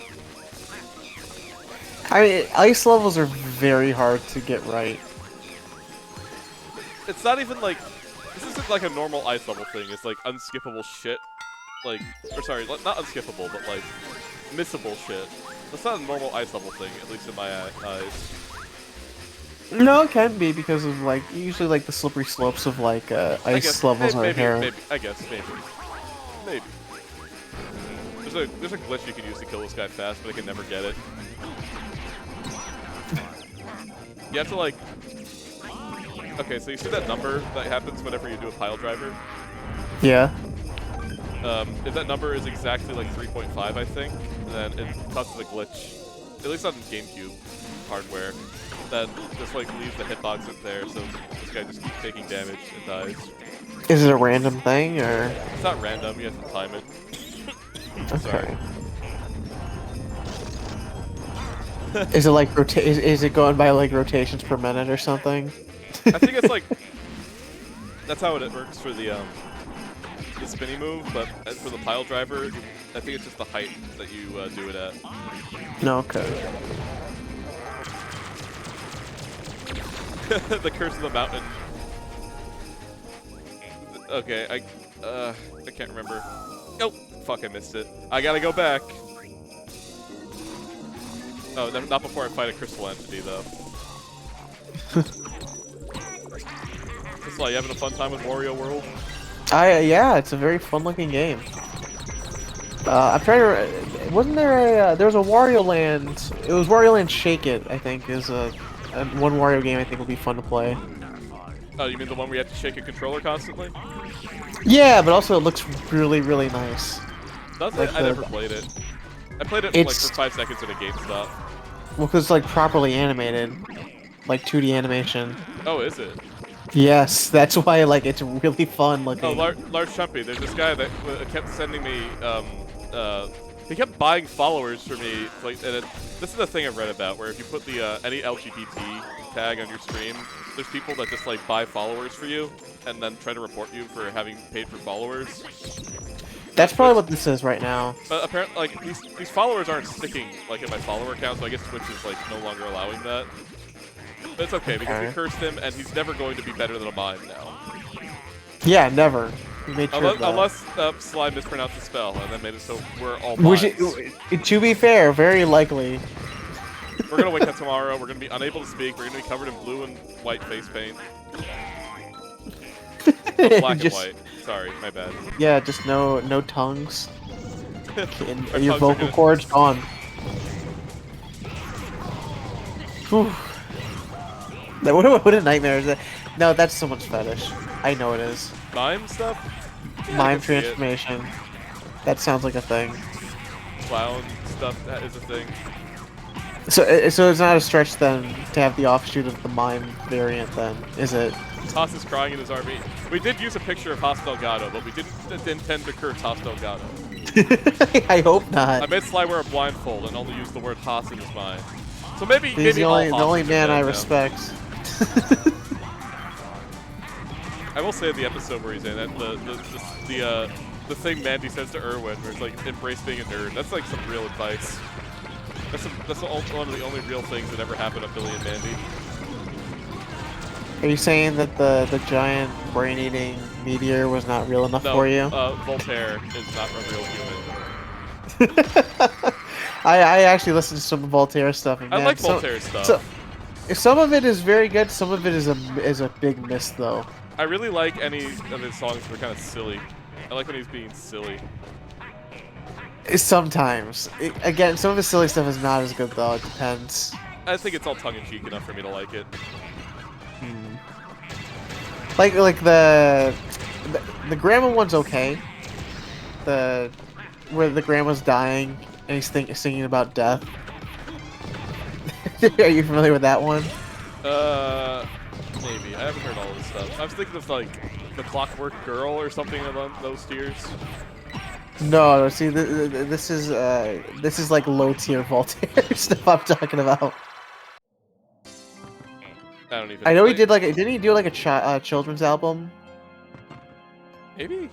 I mean, ice levels are very hard to get right. It's not even like... This isn't like a normal ice level thing. It's like unskippable shit. Like... Or sorry, not unskippable, but like... Missable shit. That's not a normal ice level thing, at least in my eyes. No, it can be because of like usually like the slippery slopes of like I ice guess levels are maybe, inherent. I guess maybe. There's a glitch you can use to kill this guy fast, but I can never get it. You have to like. Okay, so you see that number that happens whenever you do a pile driver? Yeah. If that number is exactly like 3.5, I think, then it causes a glitch, at least on GameCube hardware, that just like leaves the hitbox up there, so this guy just keeps taking damage and dies. Is it a random thing or? It's not random, you have to time it. Sorry. Okay. Is it like is it going by like rotations per minute or something? I think it's like that's how it works for the spinny move, but as for the pile driver, I think it's just the height that you do it at. No, okay. The curse of the mountain. Okay, I can't remember. Oh, fuck! I missed it. I gotta go back. Oh, not before I fight a crystal entity, though. It's like, you having a fun time with Wario World? Yeah, it's a very fun-looking game. I'm trying to. Wasn't there a? There was a Wario Land. It was Wario Land Shake It. I think is a one Wario game. I think will be fun to play. Oh, you mean the one where you have to shake a controller constantly? Yeah, but also it looks really, really nice. Does Like it? I never played it. I played it for, like, for 5 seconds at a GameStop. Well, because it's like properly animated, like 2D animation. Oh, is it? Yes, that's why like it's really fun looking. Oh, Large Chumpy, there's this guy that kept sending me, he kept buying followers for me, like, and this is the thing I've read about, where if you put the, any LGBT tag on your stream, there's people that just, like, buy followers for you, and then try to report you for having paid for followers. That's probably what this is right now. But apparently, like, these followers aren't sticking, like, in my follower account, so I guess Twitch is, like, no longer allowing that. But it's okay, because we cursed him, and he's never going to be better than a mime now. Yeah, never. We made sure Unless Sly mispronounced the spell, and then made it so we're all mimes. To be fair, very likely. We're gonna wake up tomorrow, we're gonna be unable to speak, we're gonna be covered in blue and white face paint. Oh, black and white. Sorry, my bad. Yeah, just no tongues. Our Your tongues vocal cords gone. Whew. What a nightmare is that? No, that's someone's fetish. I know it is. Mime stuff? Yeah, Mime transformation. That sounds like a thing. Clown stuff, that is a thing. So it's not a stretch then to have the offshoot of the mime variant then, is it? Haas is crying in his RV. We did use a picture of Haas Delgado, but we didn't intend to curse Haas Delgado. I hope not. I made Sly wear a blindfold and only use the word Haas in his mind. So maybe He's the only man I now. respect. I will say the episode where he's in it, the thing Mandy says to Erwin, where it's like, embrace being a nerd. That's like some real advice. That's one of the only real things that ever happened to Billy and Mandy. Are you saying that the giant brain-eating meteor was not real enough for you? Voltaire is not a real human. I actually listened to some Voltaire stuff. And, man, I like Voltaire stuff. Some of it is very good. Some of it is a big miss, though. I really like any of his songs that are kind of silly. I like when he's being silly. Sometimes. Again, some of his silly stuff is not as good, though. It depends. I think it's all tongue-in-cheek enough for me to like it. Like the grandma one's okay. Where the grandma's dying and he's singing about death. Are you familiar with that one? Maybe. I haven't heard all this stuff. I was thinking of like The Clockwork Girl or something along those tiers. No, see, this is like low tier Voltaire stuff I'm talking about. I don't even. I know he did didn't he do like a children's album? Maybe.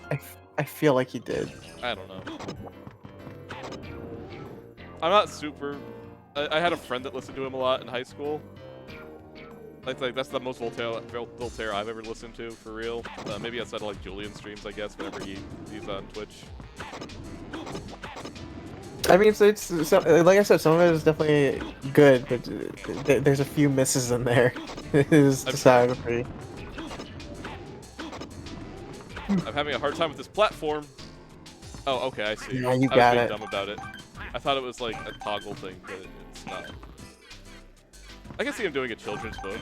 I feel like he did. I don't know. I'm not super. I had a friend that listened to him a lot in high school. Like that's the most Voltaire I've ever listened to, for real. Maybe outside of like Julian streams, I guess, whenever he's on Twitch. I mean, like I said, some of it is definitely good, but there's a few misses in there. His discography. I'm having a hard time with this platform. Oh, okay, I see. Yeah, you I was got being it. dumb about it. I thought it was like a toggle thing, but it's not. I can see him doing a children's book.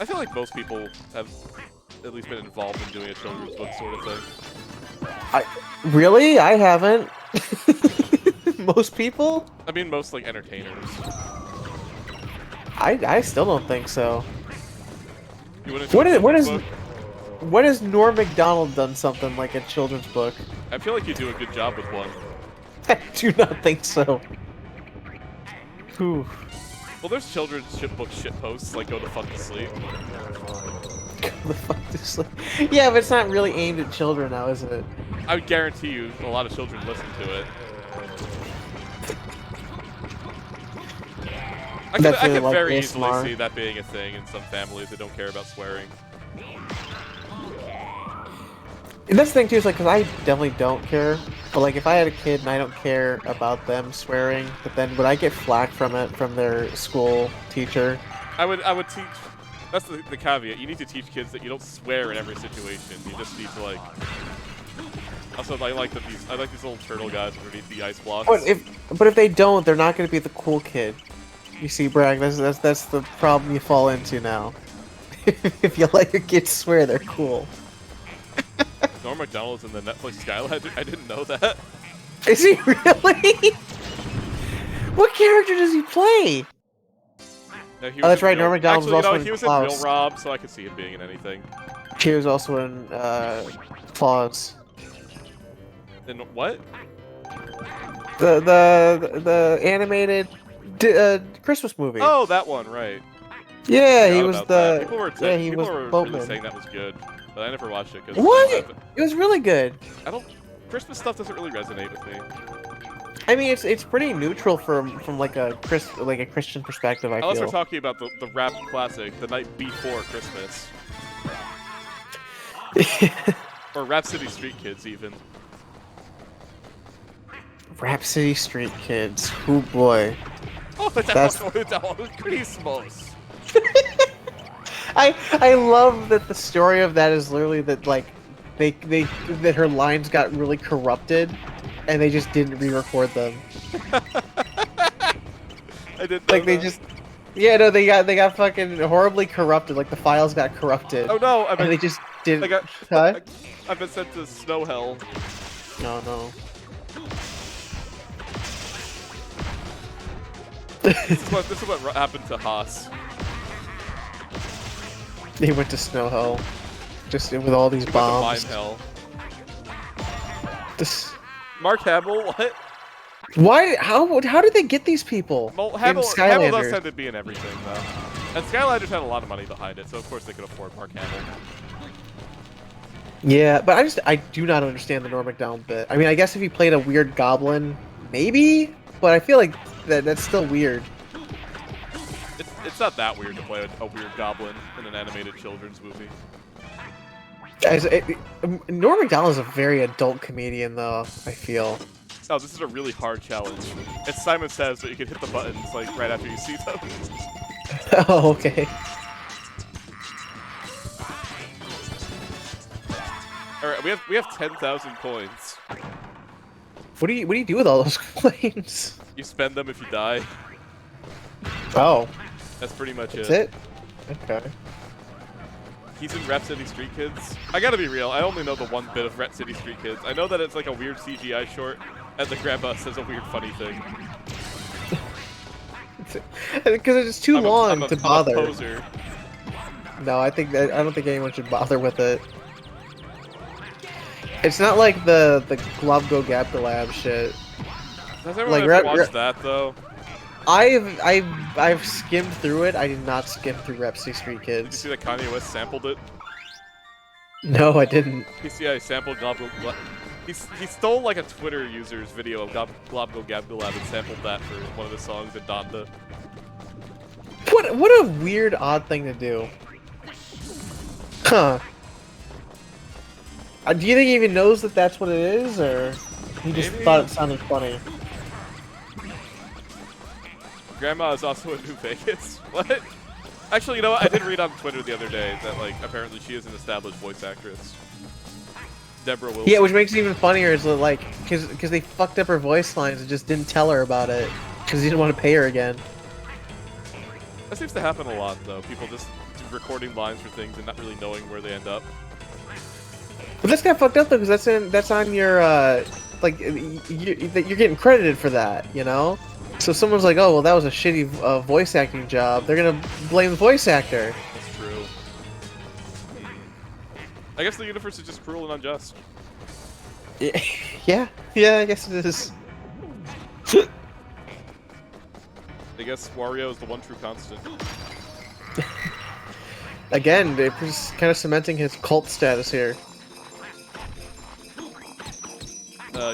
I feel like most people have at least been involved in doing a children's book sort of thing. Really? I haven't. Most people? I mean, most like entertainers. I still don't think so. You wouldn't do a children's book? What has Norm Macdonald done something like a children's book? I feel like you do a good job with one. I do not think so. Whew. Well, there's children's book shit posts like "Go the fuck to sleep." The fuck this? Yeah, but it's not really aimed at children now, is it? I would guarantee you, a lot of children listen to it. I could like very ASMR. easily see that being a thing in some families that don't care about swearing. And that's the thing too, is like, cause I definitely don't care. But like, if I had a kid and I don't care about them swearing, but then would I get flack from it from their school teacher? I would teach. That's the caveat. You need to teach kids that you don't swear in every situation. You just need to like. Also, I like these little turtle guys underneath the ice blocks. But if they don't, they're not gonna be the cool kid. You see, Brak, that's the problem you fall into now. If you let your kids swear, they're cool. Norm Macdonald's in the Netflix Skyline. I didn't know that. Is he really? What character does he play? No, he was Oh, that's in right. Real- Norm Macdonald was Actually, also in he was in Klaus. Real Rob, so I could see him being in anything. He was also in Claus. In what? The animated Christmas movie. Oh, that one, right. Yeah, Forgot he was about that. the. People were, Yeah, he people was were really Boatman. saying that was good, but I never watched it because What? It was really good. I don't. Christmas stuff doesn't really resonate with me. I mean, it's pretty neutral from like a Christian perspective. I Unless feel. we're talking about the rap classic, The Night Before Christmas, or Rhapsody Street Kids, even. Rhapsody Street Kids. Oh boy. Oh, That's- Christmas. I love that the story of that is literally that like that her lines got really corrupted, and they just didn't re-record them. I didn't know Like they that. just. Yeah, no, they got fucking horribly corrupted. Like the files got corrupted. Oh no! And they just didn't. I got. Huh? I've been sent to snow hell. No. This is what happened to Haas. They went to snow hell, just with all these He went to mine bombs. hell. This. Mark Hamill, what? Why? How did they get these people? Well, in Hamill does Skylanders? tend to be in everything, though. And Skylanders had a lot of money behind it, so of course they could afford Mark Hamill. Yeah, but I do not understand the Norm Macdonald bit. I mean, I guess if he played a weird goblin, maybe, but I feel like that's still weird. It's not that weird to play a weird goblin in an animated children's movie. Norm Macdonald is a very adult comedian, though. I feel. Oh, this is a really hard challenge. It's Simon Says that you can hit the buttons like right after you see them. Oh, okay. All right, we have 10,000 coins. What do you do with all those coins? You spend them if you die. Oh, That's pretty much that's it. Okay. He's in Rhapsody Street Kids. I gotta be real, I only know the one bit of Rhapsody Street Kids. I know that it's like a weird CGI short, and the grandpa says a weird funny thing. Because it's too long to bother. I'm a poser. No, I don't think anyone should bother with it. It's not like the Glob Go Gab Galab shit. Has everyone Like, ever watched that though? I've skimmed through it. I did not skim through Rhapsody Street Did you Kids. see that Kanye West sampled it? No, I didn't. PCI sampled he stole like a Twitter user's video of Glob Go Gab Galab and sampled that for one of his songs in Donda. What a weird, odd thing to do. Huh. Do you think he even knows that that's what it is, or he just Maybe. thought it sounded funny? grandma is also in New Vegas. What? Actually, you know what? I did read on Twitter the other day that like apparently she is an established voice actress. Deborah Wilson. Yeah, which makes it even funnier is that, like, because they fucked up her voice lines and just didn't tell her about it because they didn't want to pay her again. That seems to happen a lot, though. People just recording lines for things and not really knowing where they end up. But that's kind of fucked up though, because that's on your like you're getting credited for that, you know. So if someone's like, oh well, that was a shitty voice acting job, they're gonna blame the voice actor. That's true. I guess the universe is just cruel and unjust. Yeah, I guess it is. I guess Wario is the one true constant. Again, they're just kind of cementing his cult status here.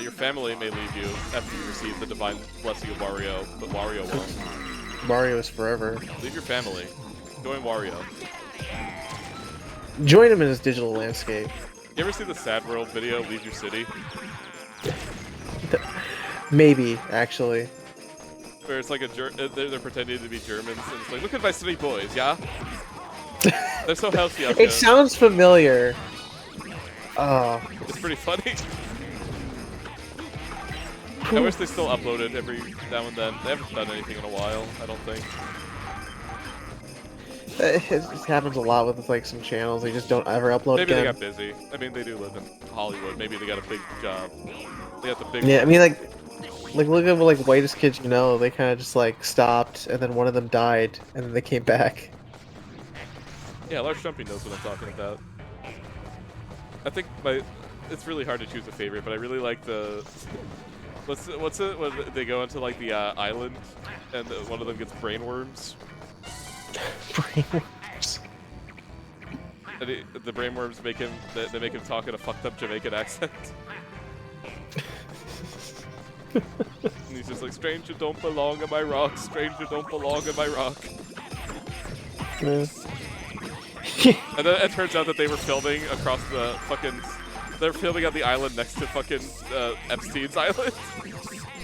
Your family may leave you after you receive the divine blessing of Wario, but Wario won't. Mario is forever. Leave your family. Join Wario. Join him in his digital landscape. You ever see the Sad World video, Leave Your City? Maybe, actually. Where it's like they're pretending to be Germans, and it's like, look at my city boys, yeah? They're so healthy out there. It sounds familiar. Oh. It's pretty funny. I wish they still uploaded every now and then. They haven't done anything in a while, I don't think. It happens a lot with like some channels. They just don't ever upload Maybe again. they got busy. I mean, they do live in Hollywood. Maybe they got a big job. They got the big. Yeah, I mean, like look at like Whitest Kids You Know. They kind of just like stopped, and then one of them died, and then they came back. Yeah, Lars Trumpy knows what I'm talking about. I think it's really hard to choose a favorite, but I really like the. What's it when they go into like the island, and one of them gets brainworms. Brainworms. And the brainworms make him. They make him talk in a fucked up Jamaican accent. And he's just like, stranger don't belong in my rock, stranger don't belong in my rock. Yeah. And then it turns out that they were filming across the fucking. They're filming on the island next to fucking Epstein's island.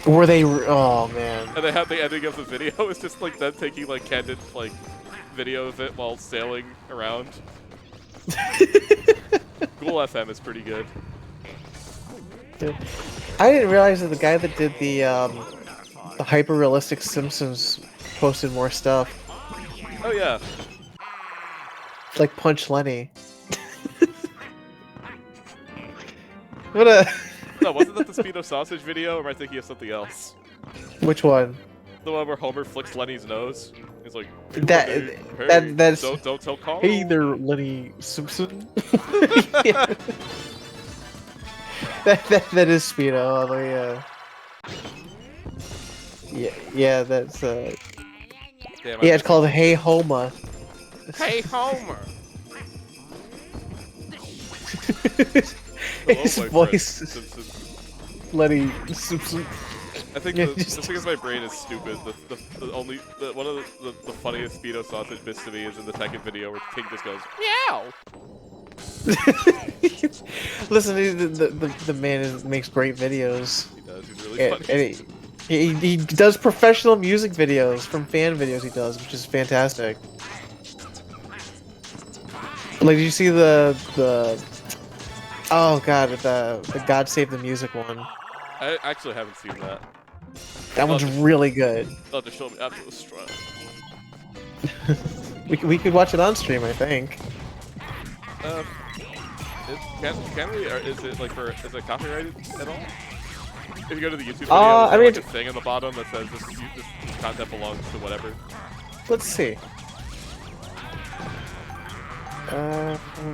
Were they? Oh man. And they had the ending of the video. It's just like them taking like candid like video of it while sailing around. Ghoul FM is pretty good. I didn't realize that the guy that did the hyper-realistic Simpsons posted more stuff. Oh yeah. Like Punch Lenny. What a... No, wasn't that the Speedo Sausage video, or am I thinking of something else? Which one? The one where Homer flicks Lenny's nose? He's like, That's... Don't tell Carl. Hey there, Lenny Simpson. Yeah. That is Speedo, although yeah, that's Damn, yeah, it's called Hey Homer. Hey Homer. His Hello, voice, Lenny Simpson. I think Yeah, the thing is my brain is stupid. One of the funniest Speedo Sausage bits to me is in the second video where King just goes meow. Listen, the man makes great videos. He does. He's really funny. And he does professional music videos from fan videos. He does, which is fantastic. Like, did you see the oh god, the God Save the Music one? I actually haven't seen that. That one's really good. They'll have to show me after the strut. We could watch it on stream, I think. Can we? Or is it like is it copyrighted at all? If you go to the YouTube video, I mean, like a thing on the bottom that says this content belongs to whatever. Let's see.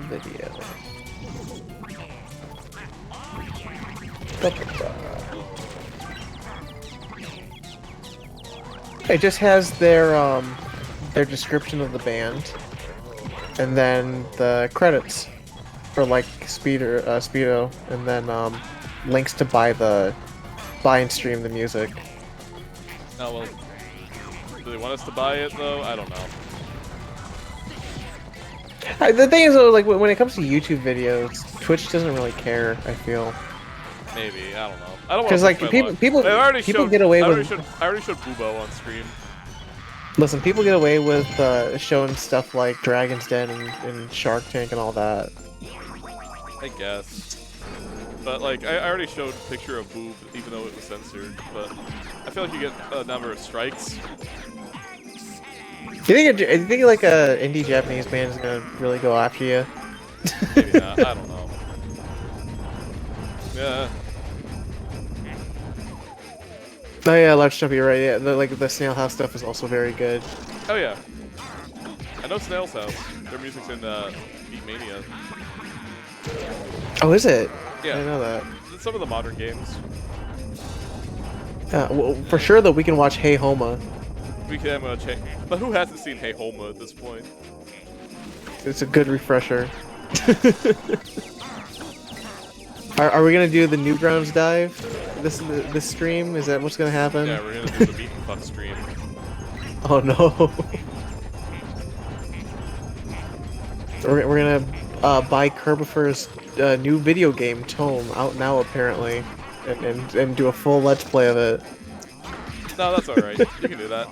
Video. It just has their description of the band, and then the credits for like Speedo, and then links to buy and stream the music. Oh well, do they want us to buy it though? I don't know. The thing is though, like when it comes to YouTube videos, Twitch doesn't really care. I feel. Maybe, I don't know. I don't want Because to like people get away with. I I already showed Bubo on stream. Listen, people get away with showing stuff like Dragon's Den and Shark Tank and all that. I guess. But like, I already showed a picture of boob, even though it was censored. But I feel like you get a number of strikes. Do you think like a indie Japanese band is gonna really go after you? Maybe not. I don't know. Yeah. Oh yeah, Large Chump, you're right. Yeah, the Snail House stuff is also very good. Oh yeah. I know Snail's House. Their music's in Beat Mania. Oh, is it? Yeah. I didn't know that. Some of the modern games. Well, for sure though, we can watch Hey Homa. We can check. But who hasn't seen Hey Homa at this point? It's a good refresher. Are we gonna do the Newgrounds dive? This stream? Is that what's gonna happen? Yeah, we're gonna do the Beat and Fuck stream. Oh no. We're gonna buy Kerbifer's new video game Tome, out now apparently, and do a full Let's Play of it. No, that's alright. You can do that.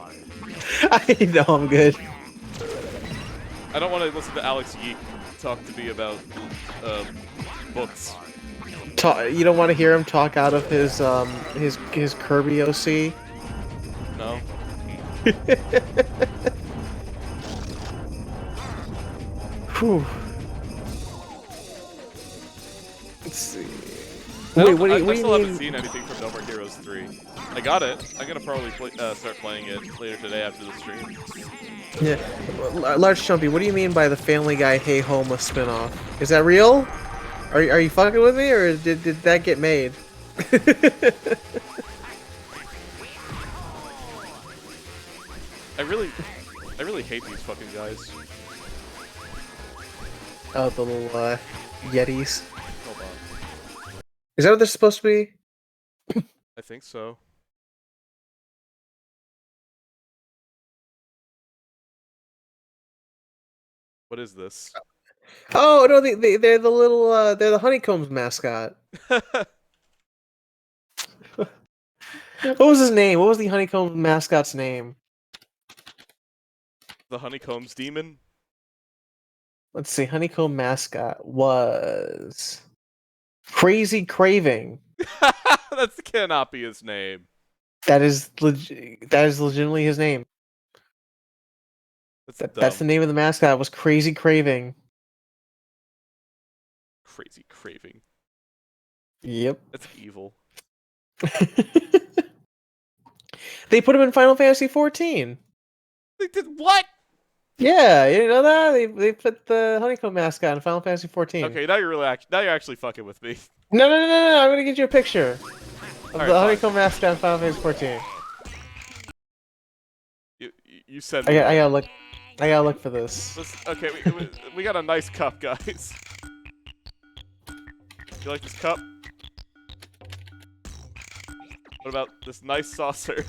I know, I'm good. I don't want to listen to Alex Yeek talk to me about books. You don't want to hear him talk out of his Kirby OC? No. Whew. Let's see. Wait, what do you I still haven't mean? seen anything from No More Heroes 3. I got it. I'm gonna probably start playing it later today after the stream. Yeah, Large Chumpy, what do you mean by the Family Guy Hey Homa spinoff? Is that real? Are you fucking with me, or did that get made? I really hate these fucking guys. Oh, the little Yetis. Hold on. Is that what they're supposed to be? I think so. What is this? Oh no, they're the little they're the Honeycombs mascot. What was his name? What was the Honeycombs mascot's name? The Honeycombs Demon? Let's see. Honeycomb mascot was Crazy Craving. That cannot be his name. That is legitimately his name. That's the name of the mascot. Was Crazy Craving. Crazy Craving. Yep. That's evil. They put him in Final Fantasy 14. They did what? Yeah, you didn't know that? They put the Honeycomb mascot in Final Fantasy 14. Okay, now you're actually fucking with me. No, I'm gonna get you a picture of Alright, the fine. Honeycomb mascot in Final Fantasy 14. You said I gotta look for this. Okay, we got a nice cup, guys. You like this cup? What about this nice saucer?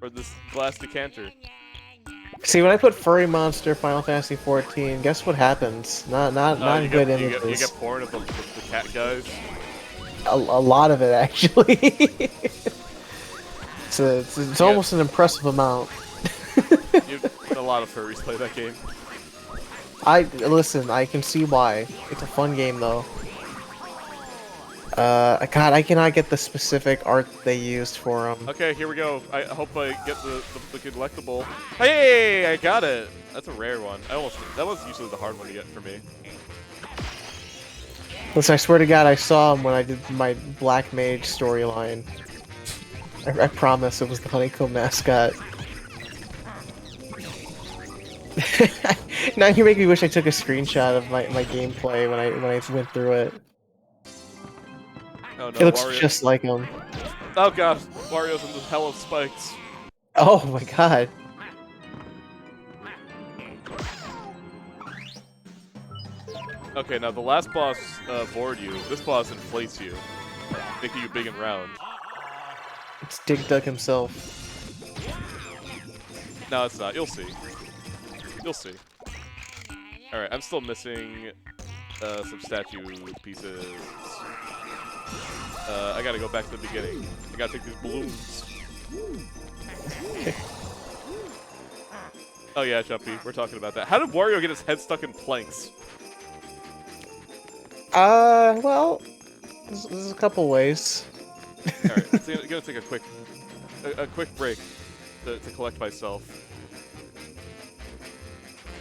Or this glass decanter? See, when I put Furry Monster Final Fantasy 14, guess what happens? Not good images. You get porn of the cat guys. A lot of it, actually. It's almost an impressive amount. A lot of furries play that game. Listen, I can see why. It's a fun game, though. God, I cannot get the specific art they used for them. Okay, here we go. I hope I get the collectible. Hey, I got it. That's a rare one. That was usually the hard one to get for me. Listen, I swear to God, I saw him when I did my Black Mage storyline. I promise it was the Honeycomb mascot. Now you make me wish I took a screenshot of my gameplay when I went through it. Oh no, It looks Wario. just like him. Oh god, Wario's in the hell of spikes. Oh my god. Okay, now the last boss bored you. This boss inflates you, making you big and round. It's Dig Dug himself. No, it's not. You'll see. You'll see. Alright, I'm still missing some statue pieces. I gotta go back to the beginning. I gotta take these balloons. Oh yeah, Jumpy, we're talking about that. How did Wario get his head stuck in planks? Well, there's a couple ways. Alright, I'm gonna take a quick break to collect myself.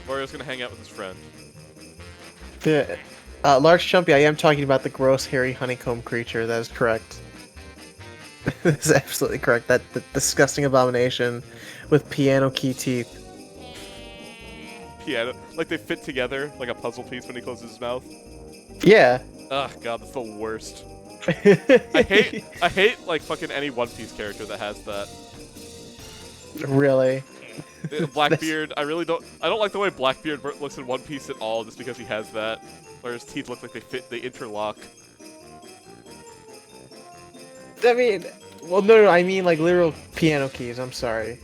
Wario's gonna hang out with his friend. Yeah. Large Chumpy, I am talking about the gross, hairy honeycomb creature. That is correct. That is absolutely correct. That the disgusting abomination with piano key teeth. Piano, like they fit together like a puzzle piece when he closes his mouth. Yeah. Ugh, god, that's the worst. I hate like fucking any One Piece character that has that. Really. Blackbeard, I don't like the way Blackbeard looks in One Piece at all, just because he has that. Where his teeth look like they interlock. I mean, well, no, I mean like literal piano keys. I'm sorry.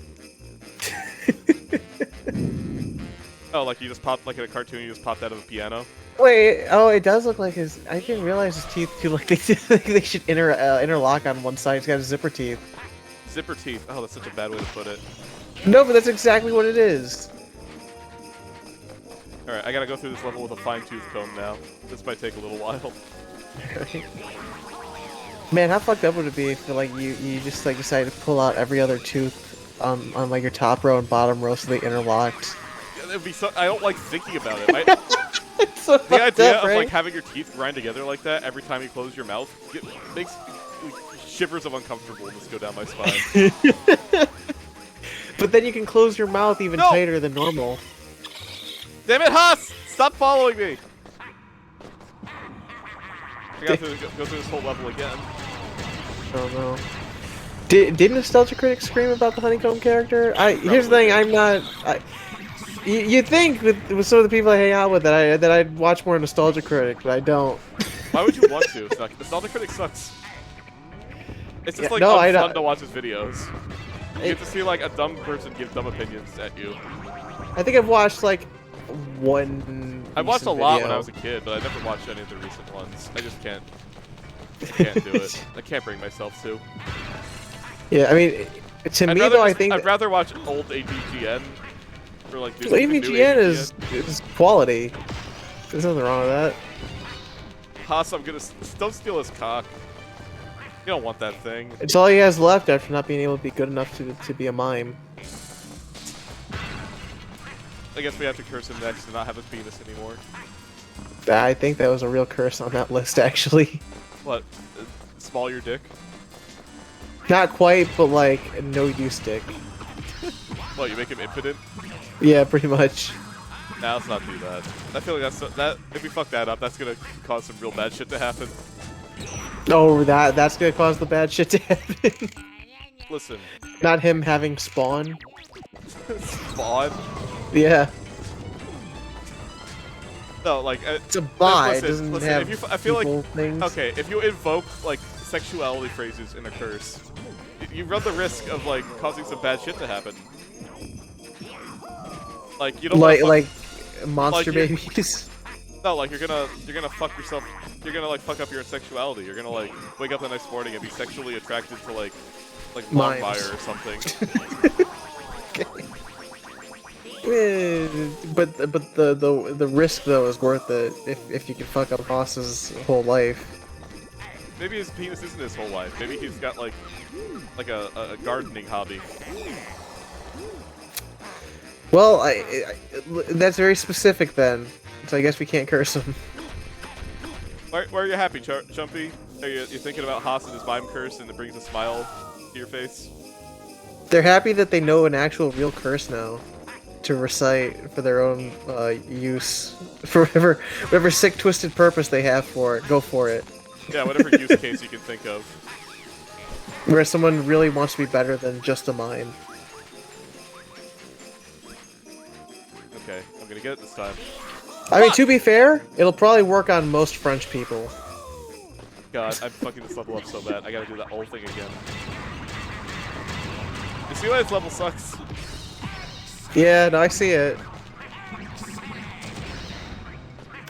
Oh, like you just popped, like in a cartoon, you just popped out of a piano? Wait, oh, it does look like his. I didn't realize his teeth feel like they should interlock on one side. He's got zipper teeth. Zipper teeth. Oh, that's such a bad way to put it. No, but that's exactly what it is. Alright, I gotta go through this level with a fine-tooth comb now. This might take a little while. Man, how fucked up would it be if like you just like decided to pull out every other tooth on like your top row and bottom row so they interlocked? It'd be so. I don't like thinking about it. It's so The idea up, of right? like having your teeth grind together like that every time you close your mouth makes shivers of uncomfortableness go down my spine. But then you can close your mouth even tighter than normal. Damn it, Haas! Stop following me! I gotta go through this whole level again. Oh no. Did Nostalgia Critic scream about the honeycomb character? Here's the thing, I'm not. You'd think with some of the people I hang out with that I'd watch more Nostalgia Critic, but I don't. Why would you want to? Nostalgia Critic sucks. It's just like fun to watch his videos. You get to see like a dumb person give dumb opinions at you. I think I've watched like one. I watched a lot video. when I was a kid, but I never watched any of the recent ones. I just can't do it. I can't bring myself to. Yeah, I mean, to me though, I think I'd rather watch old AVGN or like well, AVGN is quality. There's nothing wrong with that. Haas, I'm gonna don't steal his cock. You don't want that thing. It's all he has left after not being able to be good enough to be a mime. I guess we have to curse him next and not have his penis anymore. I think that was a real curse on that list, actually. What? Small your dick? Not quite, but like no use dick. What? You make him impotent? Yeah, pretty much. Nah, let's not do that. I feel like that if we fuck that up, that's gonna cause some real bad shit to happen. Oh, that's gonna cause the bad shit to happen. Listen. Not him having spawn. Spawn? Yeah. No, like it's a bot. It listen, doesn't have if I feel like things. okay, if you invoke like sexuality phrases in a curse, you run the risk of like causing some bad shit to happen. Like you don't like monster like, babies. No, like you're gonna fuck yourself. You're gonna like fuck up your sexuality. You're gonna like wake up the next morning and be sexually attracted to like Longmire or something. But the risk though is worth it if you can fuck up Haas's whole life. Maybe his penis isn't his whole life. Maybe he's got like a gardening hobby. Well, that's very specific then. So I guess we can't curse him. Why are you happy, Chumpy? Are you thinking about Haas and his mime curse and it brings a smile to your face? They're happy that they know an actual real curse now to recite for their own use. For whatever sick, twisted purpose they have for it, go for it. Yeah, whatever use case you can think of. Where someone really wants to be better than just a mime. Okay, I'm gonna get it this time. I mean, to be fair, it'll probably work on most French people. God, I'm fucking this level up so bad. I gotta do that whole thing again. You see why this level sucks? Yeah, no, I see it.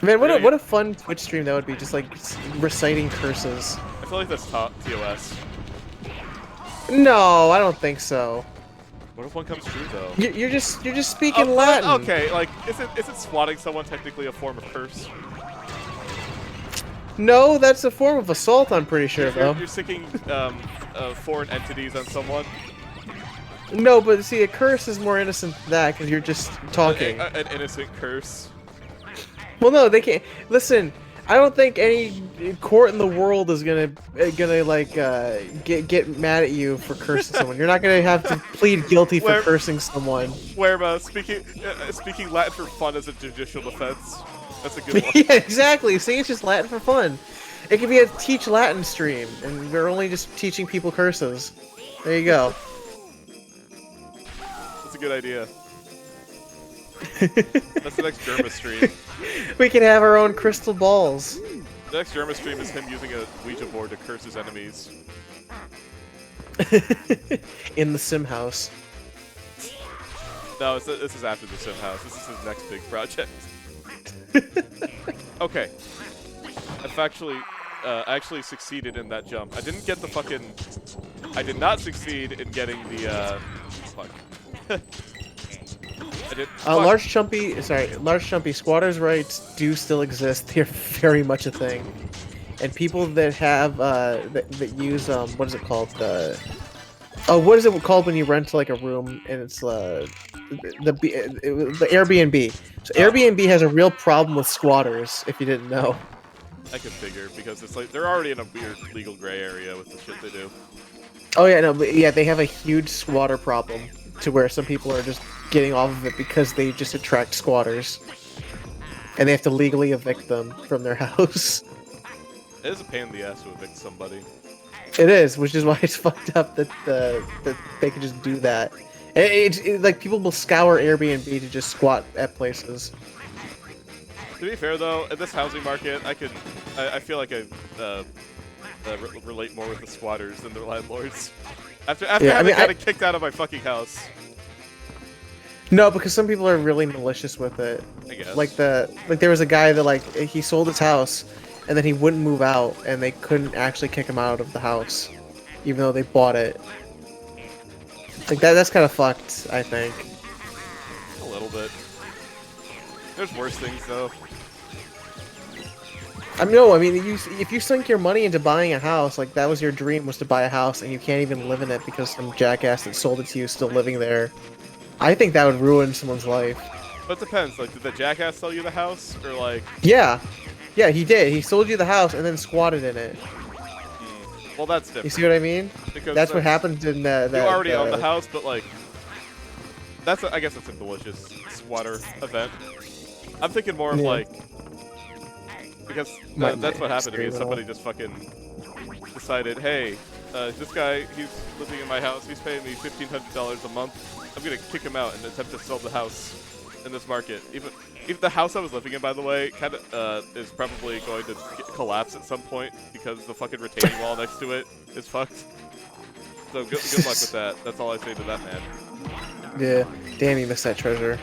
Man, what a fun Twitch stream that would be, just like reciting curses. I feel like that's TOS. No, I don't think so. What if one comes true though? You're just speaking Latin. Okay, like isn't swatting someone technically a form of curse? No, that's a form of assault. I'm pretty sure, though. You're sicking foreign entities on someone. No, but see, a curse is more innocent than that because you're just talking. An innocent curse. Well, no, they can't. Listen, I don't think any court in the world is gonna like get mad at you for cursing someone. You're not gonna have to plead guilty for cursing someone. Where speaking Latin for fun is a judicial defense. That's a good one. Yeah, exactly. See, it's just Latin for fun. It could be a teach Latin stream, and we're only just teaching people curses. There you go. That's a good idea. That's the next Germa stream. We can have our own crystal balls. The next Germa stream is him using a Ouija board to curse his enemies. In the sim house. No, this is after the sim house. This is his next big project. Okay. I've actually succeeded in that jump. I didn't get the fucking... I did not succeed in getting the, fuck. I did... Large chumpy squatters' rights do still exist. They're very much a thing. And people that have, that use, what is it called? What is it called when you rent, like, a room and it's, the Airbnb. So Airbnb has a real problem with squatters, if you didn't know. I could figure, because it's like, they're already in a weird legal gray area with the shit they do. Oh yeah, no, but yeah, they have a huge squatter problem, to where some people are just getting off of it because they just attract squatters. And they have to legally evict them from their house. It is a pain in the ass to evict somebody. It is, which is why it's fucked up that that they can just do that. Like, people will scour Airbnb to just squat at places. To be fair, though, in this housing market, I feel like I relate more with the squatters than the landlords. After having gotten kicked out of my fucking house. No, because some people are really malicious with it. I guess. Like there was a guy that, like, he sold his house, and then he wouldn't move out, and they couldn't actually kick him out of the house, even though they bought it. Like, that's kind of fucked, I think. A little bit. There's worse things, though. I mean, if you sink your money into buying a house, like, that was your dream, was to buy a house, and you can't even live in it because some jackass that sold it to you is still living there. I think that would ruin someone's life. But it depends. Like, did the jackass sell you the house, or like? Yeah, he did. He sold you the house and then squatted in it. Well, that's different. You see what I mean? Because that's what happened in that. You already own the house, but like, I guess that's a malicious squatter event. I'm thinking more of like, because that's what happened to me. Somebody just fucking decided, hey, this guy, he's living in my house. He's paying me $1,500 a month. I'm gonna kick him out and attempt to sell the house in this market. Even the house I was living in, by the way, kind of is probably going to collapse at some point because the fucking retaining wall next to it is fucked. So good luck with that. That's all I say to that man. Yeah, damn, you missed that treasure.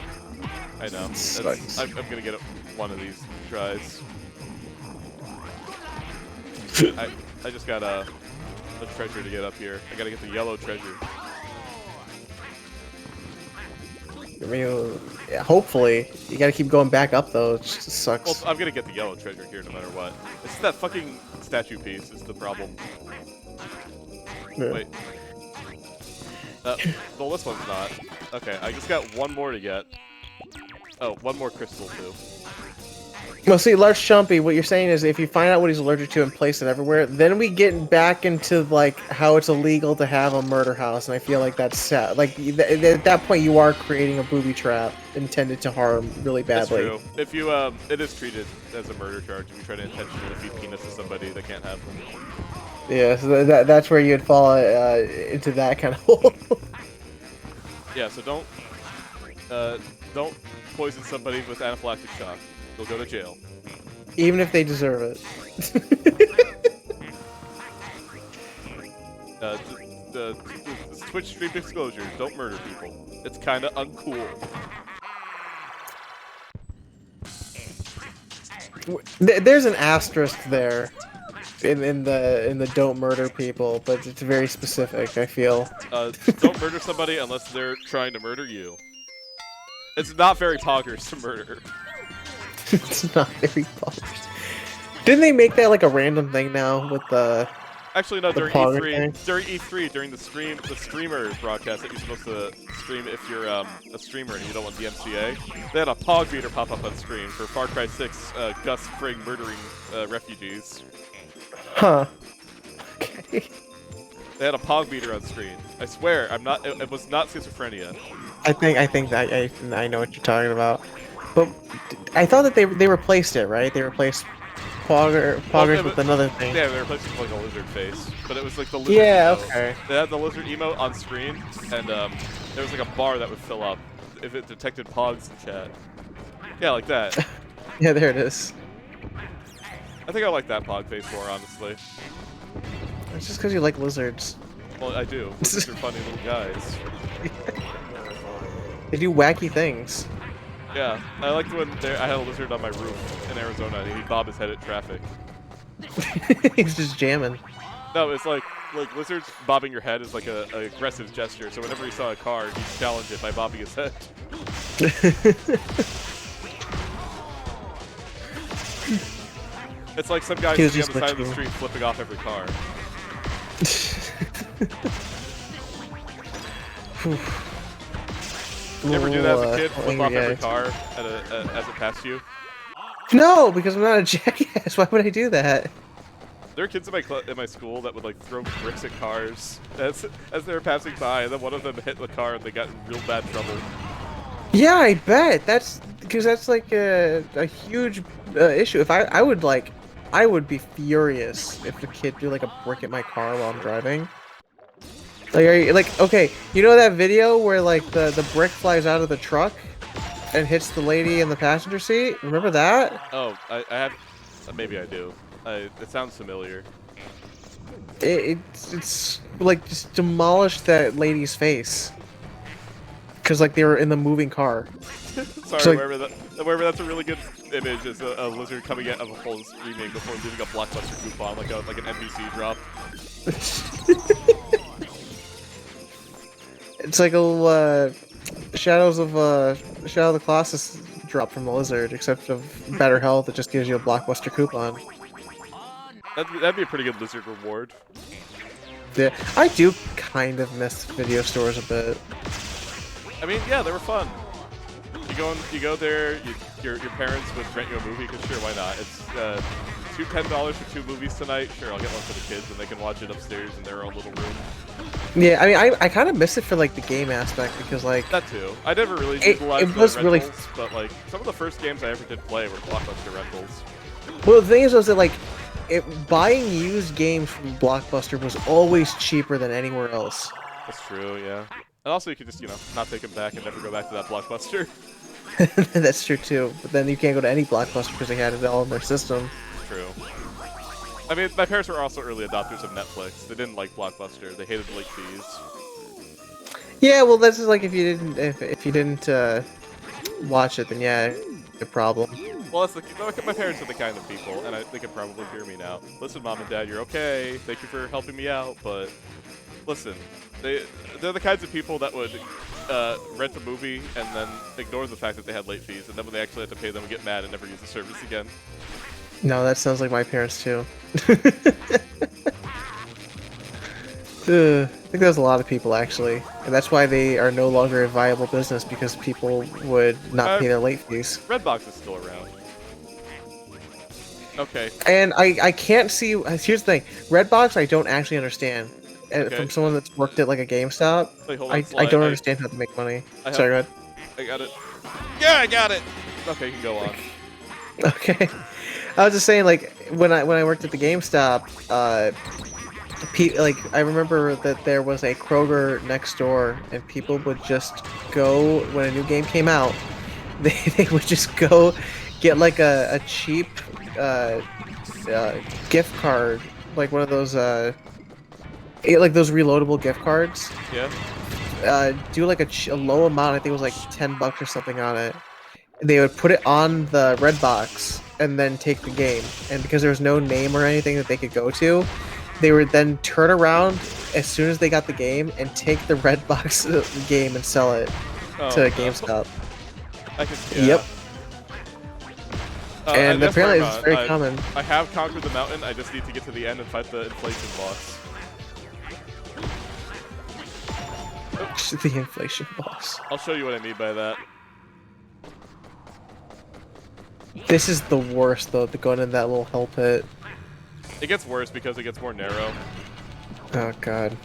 I know. I'm gonna get one of these tries. I just got a treasure to get up here. I gotta get the yellow treasure. I mean, yeah, hopefully. You gotta keep going back up, though. It just sucks. Well, I'm gonna get the yellow treasure here no matter what. It's that fucking statue piece is the problem. Yeah. Wait. Well, this one's not. Okay, I just got one more to get. Oh, one more crystal, too. Well, see, Large Chumpy, what you're saying is if you find out what he's allergic to and place it everywhere, then we get back into, like, how it's illegal to have a murder house, and I feel like that's sad. Like, at that point, you are creating a booby trap intended to harm really badly. That's true. If you, it is treated as a murder charge if you try to intentionally feed penis to somebody that can't have them. Yeah, so that's where you'd fall into that kind of hole. Yeah, so don't poison somebody with anaphylactic shock. They'll go to jail. Even if they deserve it. The Twitch stream disclosure, don't murder people. It's kind of uncool. There's an asterisk there. in the don't murder people, but it's very specific. I feel. Don't murder somebody unless they're trying to murder you. It's not very poggers to murder. It's not very poggers. Didn't they make that like a random thing now with the? Actually, no. The During pogger E3, thing? during E3, during the streamer broadcast that you're supposed to stream if you're a streamer and you don't want the MCA, they had a pog meter pop up on screen for Far Cry 6 Gus Fring murdering refugees. Huh. Okay. They had a pog meter on screen. I swear, I'm not. It was not schizophrenia. I think that I know what you're talking about, but I thought that they replaced it, right? They replaced poggers with another thing. Yeah, they replaced it with like a lizard face, but it was like the lizard. Yeah. emote. Okay. They had the lizard emote on screen, and there was like a bar that would fill up if it detected pogs in chat. Yeah, like that. Yeah, there it is. I think I like that pog face more, honestly. It's just because you like lizards. Well, I do. Lizards are funny little guys. They do wacky things. Yeah, I liked when I had a lizard on my roof in Arizona, and he'd bob his head at traffic. He's just jamming. No, it's like lizards bobbing your head is like a aggressive gesture. So whenever he saw a car, he'd challenge it by bobbing his head. It's like some guy sitting on the side of the street flipping off every car. You ever do that as a kid? Flip off every car as it passed you? No, because I'm not a jackass. Why would I do that? There are kids in my school that would like throw bricks at cars as they were passing by, and then one of them hit the car and they got in real bad trouble. Yeah, I bet. That's because that's like a huge issue. If I would be furious if the kid threw like a brick at my car while I'm driving. Like, are you, like, okay, you know that video where like the brick flies out of the truck and hits the lady in the passenger seat? Remember that? Oh, I have. Maybe I do. It sounds familiar. It's like just demolished that lady's face. Cause like they were in the moving car. Sorry, wherever that's a really good image is a lizard coming out of a hole screaming before leaving a blockbuster coupon like an NPC drop. It's like a Shadow of the Colossus drop from the lizard, except of better health. It just gives you a blockbuster coupon. That'd be a pretty good lizard reward. Yeah, I do kind of miss video stores a bit. I mean, yeah, they were fun. You go there. Your parents would rent you a movie because sure, why not? It's $10 for 2 movies tonight. Sure, I'll get one for the kids and they can watch it upstairs in their own little room. Yeah, I mean, I kind of miss it for like the game aspect because like that too. I never really utilized it was rentals, really, but like some of the first games I ever did play were Blockbuster rentals. Well, the thing is that like buying used games from Blockbuster was always cheaper than anywhere else. That's true, yeah. And also you could just, not take them back and never go back to that Blockbuster. That's true too. But then you can't go to any Blockbuster because they had it all in their system. True. I mean, my parents were also early adopters of Netflix. They didn't like Blockbuster. They hated the late fees. Yeah, well, that's just like if you didn't watch it, then yeah, a problem. Well, my parents are the kind of people, and they can probably hear me now. Listen, Mom and Dad, you're okay. Thank you for helping me out, but listen, they're the kinds of people that would rent a movie and then ignore the fact that they had late fees, and then when they actually have to pay them, get mad and never use the service again. No, that sounds like my parents too. I think there's a lot of people actually, and that's why they are no longer a viable business because people would not pay their late fees. Redbox is still around. Okay. And I can't see. Here's the thing, Redbox I don't actually understand. Okay. From someone that's worked at like a GameStop, Wait, hold on, I don't understand how to make money. Sorry, go ahead. I got it. Yeah, I got it. Okay, you can go on. Okay. I was just saying, like when I worked at the GameStop, like I remember that there was a Kroger next door, and people would just go when a new game came out. They would just go get like a cheap gift card, like one of those like those reloadable gift cards. Yeah. Do like a low amount. I think it was like $10 or something on it. They would put it on the Redbox. and then take the game. And because there was no name or anything that they could go to, they would then turn around as soon as they got the game and take the Redbox game and sell it to GameStop. I can see. Yep. And that's apparently where, it's very common. I have conquered the mountain. I just need to get to the end and fight the inflation boss. The inflation boss. I'll show you what I mean by that. This is the worst though, going in that little hell pit. It gets worse because it gets more narrow. Oh god.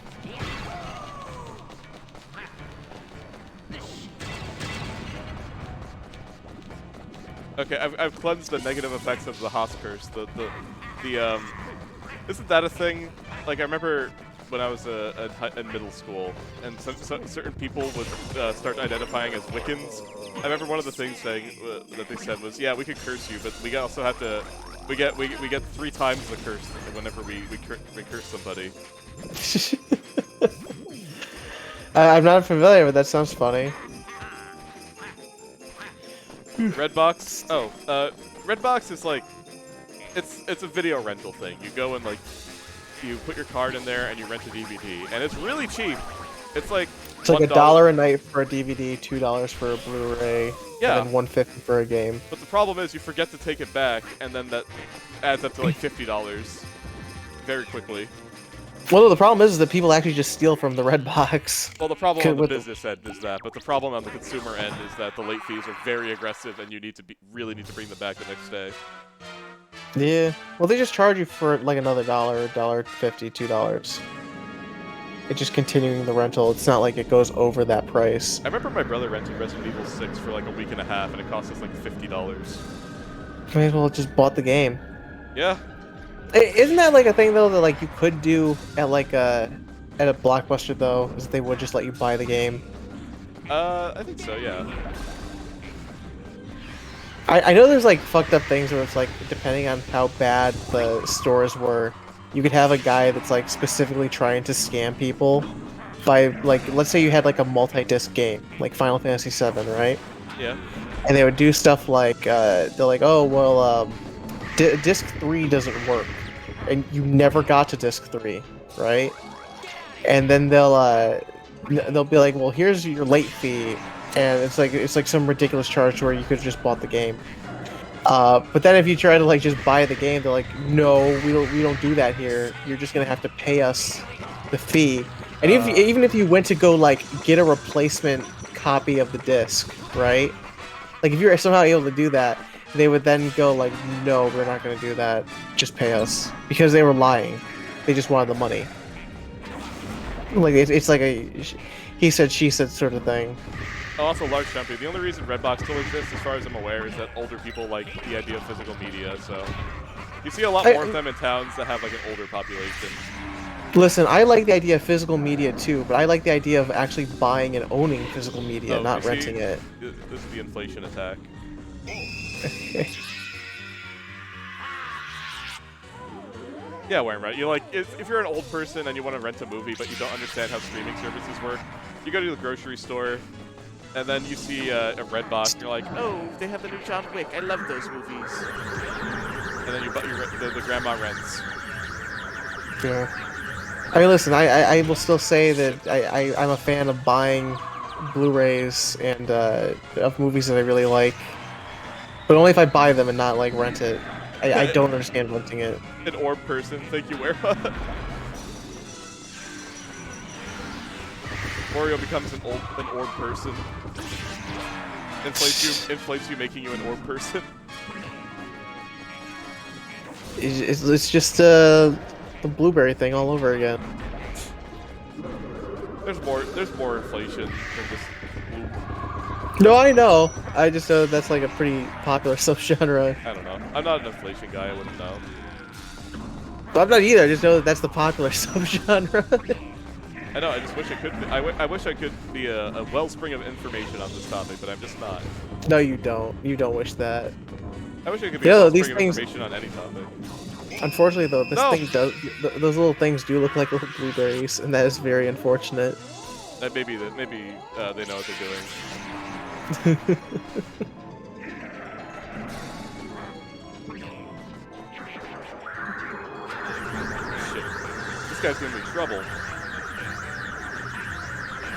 Okay, I've cleansed the negative effects of the Haas curse. Isn't that a thing? Like, I remember when I was in middle school, and certain people would start identifying as Wiccans. I remember one of the things saying that they said was, "Yeah, we could curse you, but we also have to. We get 3 times the curse whenever we curse somebody." I'm not familiar, but that sounds funny. Redbox. Oh, Redbox is like, it's a video rental thing. You go and like, you put your card in there and you rent a DVD, and it's really cheap. It's like $1 a night for a DVD, $2 for a Blu-ray, yeah, and then $1.50 for a game. But the problem is you forget to take it back, and then that adds up to like $50 very quickly. Well, the problem is that people actually just steal from the Redbox. Well, the problem on the business end is that, but the problem on the consumer end is that the late fees are very aggressive, and you really need to bring them back the next day. Yeah. Well, they just charge you for like another $1, $1.50, $2. It's just continuing the rental. It's not like it goes over that price. I remember my brother rented Resident Evil 6 for like a week and a half, and it cost us like $50. May as well just bought the game. Yeah. Isn't that like a thing though that like you could do at like at a Blockbuster though? Is they would just let you buy the game? I think so. Yeah. I know there's like fucked up things where it's like depending on how bad the stores were, you could have a guy that's like specifically trying to scam people by like, let's say you had like a multi-disc game like Final Fantasy VII, right? Yeah. And they would do stuff like they're like, oh well, disc 3 doesn't work, and you never got to disc 3, right? And then they'll be like, well, here's your late fee, and it's like some ridiculous charge where you could have just bought the game. But then if you try to like just buy the game, they're like, no, we don't do that here. You're just gonna have to pay us the fee. And even if you went to go like get a replacement copy of the disc, right? Like if you're somehow able to do that, they would then go like, no, we're not going to do that. Just pay us. Because they were lying. They just wanted the money. Like, it's like a he said, she said sort of thing. Oh, also large company. The only reason Redbox still exists, as far as I'm aware, is that older people like the idea of physical media, so... You see a lot more of them in towns that have like an older population. Listen, I like the idea of physical media too, but I like the idea of actually buying and owning physical media, not renting it. This is the inflation attack. Yeah, Warren, right? You like if you're an old person and you want to rent a movie but you don't understand how streaming services work, you go to the grocery store and then you see a Redbox and you're like, oh, they have the new John Wick. I love those movies. And then you buy the grandma rents. Yeah. I mean, listen, I will still say that I'm a fan of buying Blu-rays and of movies that I really like. But only if I buy them and not, like, rent it. I don't understand renting it. An orb person, thank you, Werma. Wario becomes an orb person. Inflates you, making you an orb person. It's just the blueberry thing all over again. There's more inflation than just blue. No, I know. I just know that's like a pretty popular subgenre. I don't know. I'm not an inflation guy. I wouldn't know. But I'm not either. I just know that that's the popular subgenre. I know. I just wish I could. I wish I could be a wellspring of information on this topic, but I'm just not. No, you don't. You don't wish that. I wish I could be a wellspring of things, information on any topic. Unfortunately, though, this thing does. Those little things do look like little blueberries, and that is very unfortunate. Maybe they know what they're doing. guy's gonna be trouble.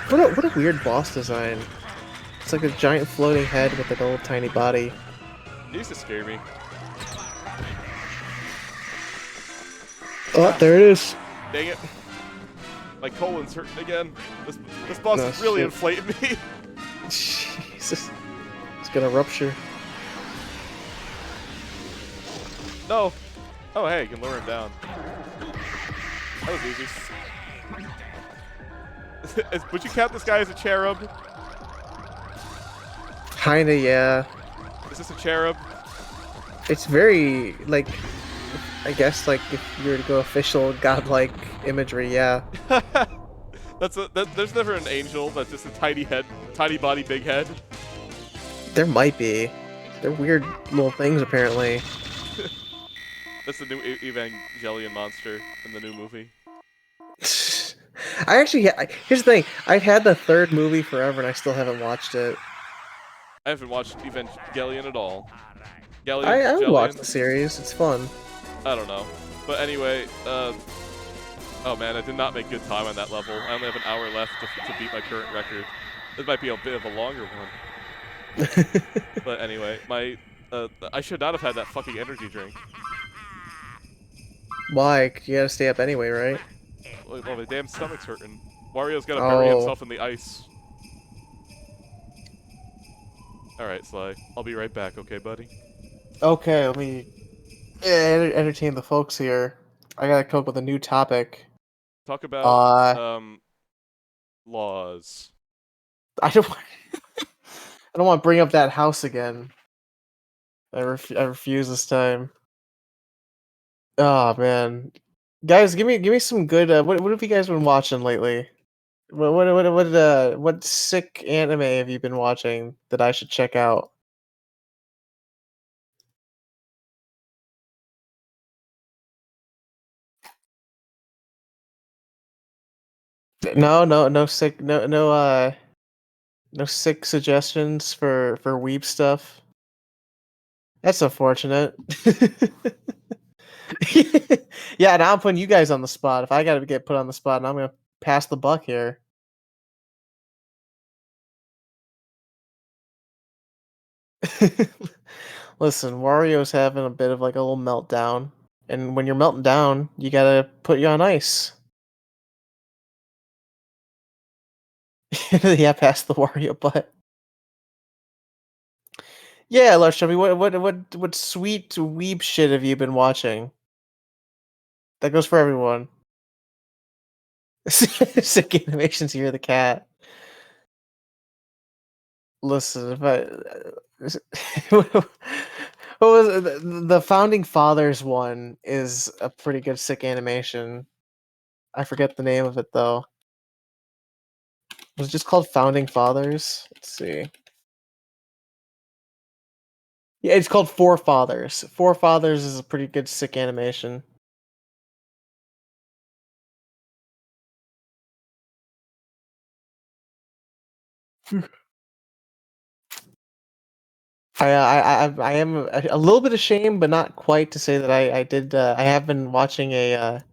What a weird boss design. It's like a giant floating head with a little tiny body. He used to scare me. Oh, there it is. Dang it. My colon's hurting again. This boss No, is really shit. inflating me. Jesus. It's gonna rupture. No. Oh, hey, you can lower him down. That was easy. Would you count this guy as a cherub? Kinda, yeah. Is this a cherub? It's very, like, I guess, like, if you were to go official godlike imagery, yeah. There's never an angel that's just a tiny head, tiny body, big head. There might be. They're weird little things, apparently. That's the new Evangelion monster in the new movie. I actually, here's the thing. I've had the third movie forever, and I still haven't watched it. I haven't watched Evangelion at all. I would watch Jellion? the series. It's fun. I don't know. But anyway, oh man, I did not make good time on that level. I only have an hour left to beat my current record. This might be a bit of a longer one. But anyway, I should not have had that fucking energy drink. Why? You gotta stay up anyway, right? Well, my damn stomach's hurting. Wario's gotta bury himself in the ice. Alright, Sly. I'll be right back, okay, buddy? Okay, let me entertain the folks here. I gotta come up with a new topic. Talk about, laws. I don't. I don't want to bring up that house again. I refuse this time. Oh man, guys, give me some good. What have you guys been watching lately? What sick anime have you been watching that I should check out? No sick, no sick suggestions for weeb stuff. That's unfortunate. Yeah, now I'm putting you guys on the spot. If I gotta get put on the spot, and I'm gonna pass the buck here. Listen, Wario's having a bit of like a little meltdown, and when you're melting down, you gotta put you on ice. Yeah, pass the Wario butt. Yeah, Lush, I mean, what sweet weeb shit have you been watching? That goes for everyone. Sick animations, you're the cat. Listen, if I what was it? The Founding Fathers one is a pretty good sick animation. I forget the name of it though. Was it just called Founding Fathers? Let's see. Yeah, it's called Forefathers. Forefathers is a pretty good sick animation. I am a little bit ashamed, but not quite to say that I did. I have been watching I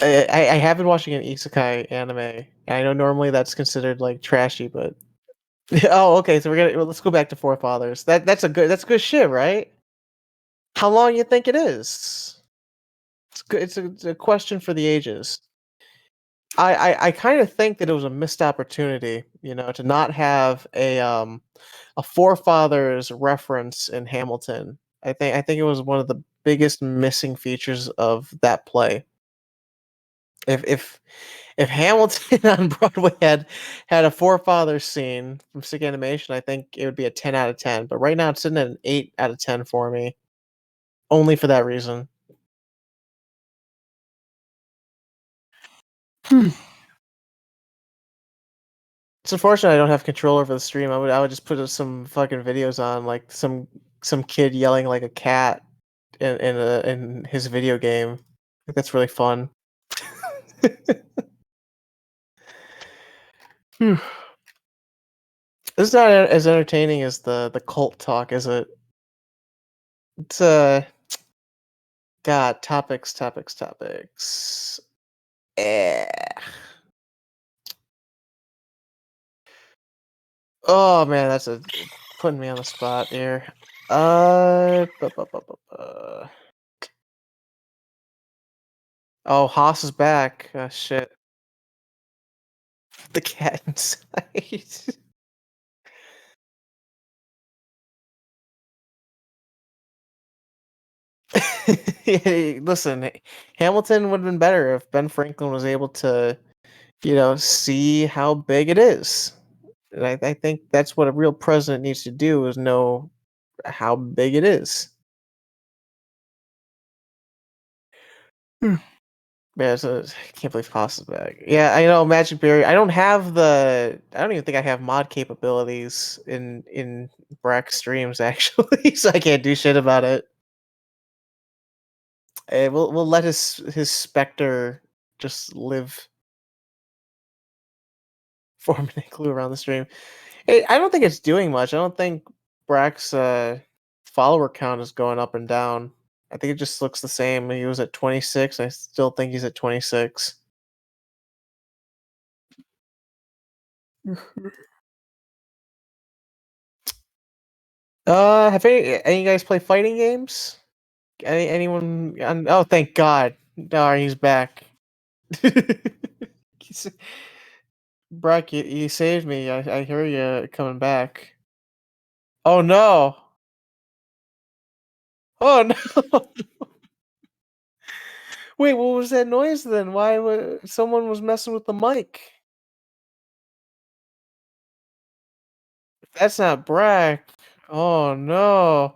have been watching an isekai anime. And I know normally that's considered like trashy, but oh, okay. So let's go back to Forefathers. That's good shit, right? How long you think it is? It's good. It's a question for the ages. I kind of think that it was a missed opportunity, to not have a forefathers reference in Hamilton. I think it was one of the biggest missing features of that play. If Hamilton on Broadway had a forefathers scene from Sick Animation, I think it would be a 10 out of 10. But right now it's sitting at an 8 out of 10 for me, only for that reason. It's unfortunate I don't have control over the stream. I would just put some fucking videos on, like some kid yelling like a cat in his video game. I think that's really fun. Phew. This is not as entertaining as the cult talk, is it? It's God, topics. Oh man, that's putting me on the spot here. Oh, Haas is back. Shit. The cat inside. Listen, Hamilton would have been better if Ben Franklin was able to, see how big it is. And I think that's what a real president needs to do is know how big it is. Hmm. Yeah, so I can't believe Haas is back. Yeah, I know Magic Berry. I don't have I don't even think I have mod capabilities in Brak streams actually, so I can't do shit about it. We'll let his specter just live forming a clue around the stream. I don't think it's doing much. I don't think Brak's follower count is going up and down. I think it just looks the same. He was at 26. I still think he's at 26. Have any guys play fighting games? Anyone? Oh, thank God! No, he's back. He's- Brak, you saved me. I hear you coming back. Oh no! Oh no! Wait, what was that noise then? Why was someone was messing with the mic? That's not Brak. Oh no.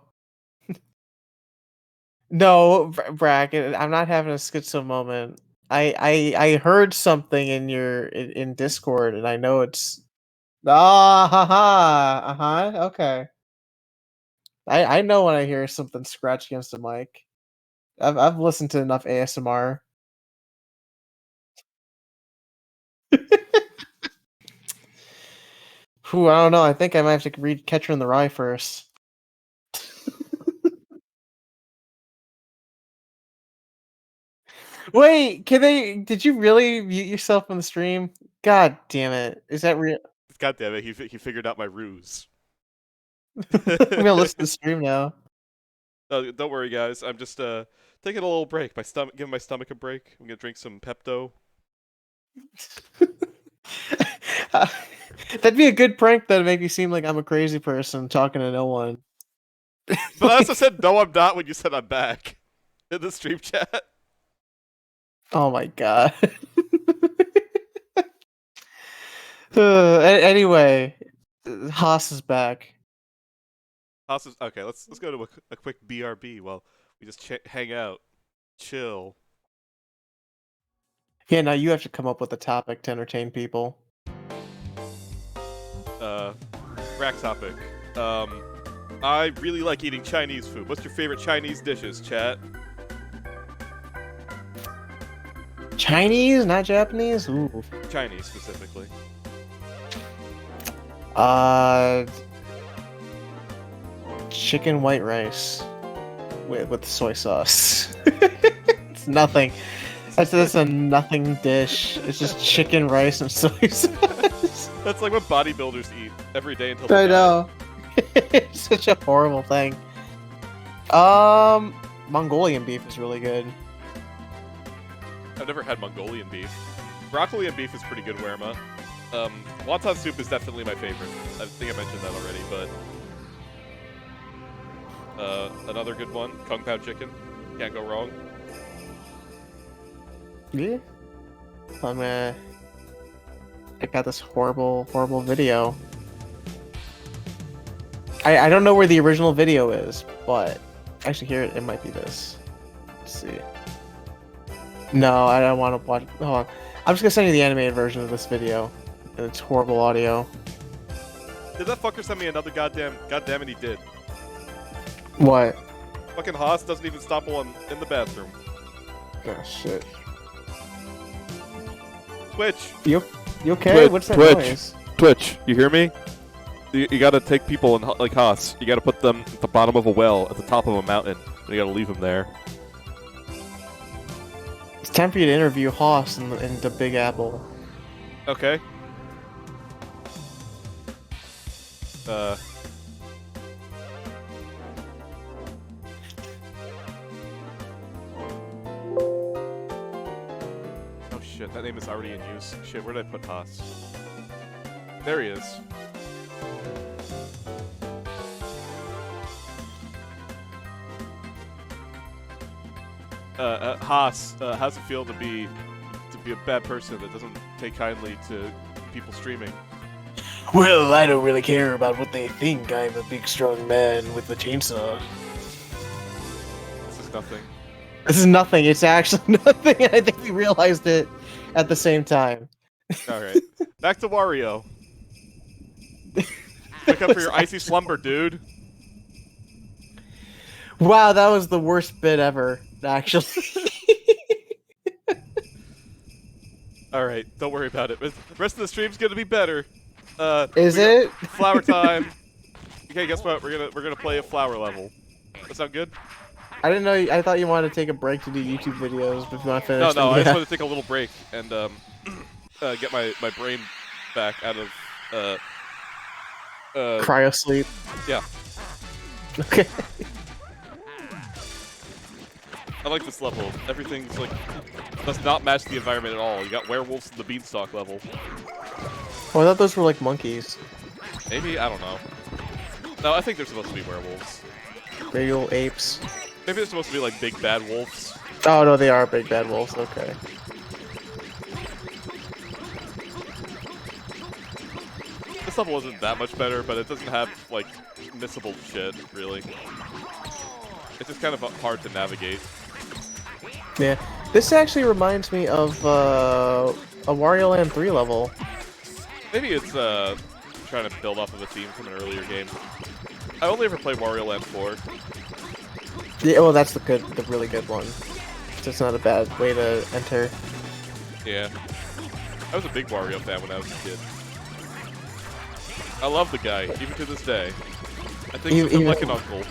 No, Brak, I'm not having a schizo moment. I heard something in Discord and I know it's uh-huh. Okay. I know when I hear something scratch against the mic. I've listened to enough ASMR. Whew, I don't know. I think I might have to read Catcher in the Rye first. Wait, did you really mute yourself on the stream? God damn it. Is that real? God damn it, he figured out my ruse. I'm gonna listen to the stream now. Don't worry, guys. I'm just taking a little break. Giving my stomach a break. I'm gonna drink some Pepto. That'd be a good prank that'd make me seem like I'm a crazy person talking to no one. But I also said no, I'm not when you said I'm back in the stream chat. Oh my god. Anyway, Haas is back. Okay. Let's go to a quick BRB while we just hang out, chill. Yeah, now you have to come up with a topic to entertain people. Rack topic. I really like eating Chinese food. What's your favorite Chinese dishes, chat? Chinese, not Japanese? Ooh. Chinese specifically. Chicken white rice with soy sauce. It's nothing. That's a nothing dish. It's just chicken, rice, and soy sauce. That's like what bodybuilders eat every day until they I die. know. It's such a horrible thing. Mongolian beef is really good. I've never had Mongolian beef. Broccoli and beef is pretty good, Werma. Wonton soup is definitely my favorite. I think I mentioned that already, but another good one, Kung Pao chicken. Can't go wrong. Yeah. I got this horrible video. I don't know where the original video is, but actually here it might be this. Let's see. No, I don't want to watch. Hold on. I'm just gonna send you the animated version of this video, and it's horrible audio. Did that fucker send me another goddamn it, he did. What? Fucking Haas doesn't even stop while I'm in the bathroom. Oh shit. Twitch. You okay? What's that noise? Twitch, you hear me? You gotta take people like Haas. You gotta put them at the bottom of a well, at the top of a mountain. And you gotta leave them there. It's time for you to interview Haas in the Big Apple. Okay. Oh shit, that name is already in use. Shit, where did I put Haas? There he is. Haas, how's it feel to be a bad person that doesn't take kindly to people streaming? Well, I don't really care about what they think. I'm a big, strong man with a chainsaw. This is nothing. This is nothing. It's actually nothing. I think we realized it at the same time. Alright. Back to Wario. Wake up for your icy slumber, dude. Wow, that was the worst bit ever, actually. Alright, don't worry about it. The rest of the stream's gonna be better. Is it? Flower time. Okay, guess what? We're gonna play a flower level. That sound good? I didn't know. I thought you wanted to take a break to do YouTube videos, but if you want to finish. No, I yeah. just wanted to take a little break and get my brain back out of Cryo sleep. Yeah. Okay. I like this level. Everything's like does not match the environment at all. You got werewolves in the beanstalk level. Oh, I thought those were like monkeys. Maybe, I don't know. No, I think they're supposed to be werewolves. Radial apes. Maybe they're supposed to be like big bad wolves. Oh no, they are big bad wolves. Okay. This level isn't that much better, but it doesn't have like missable shit really. It's just kind of hard to navigate. Yeah. This actually reminds me of a Wario Land 3 level. Maybe it's trying to build off of a theme from an earlier game. I only ever played Wario Land 4. Yeah, well, that's the really good one. It's not a bad way to enter. Yeah. I was a big Wario fan when I was a kid. I love the guy, even to this day. I think he's like an uncle.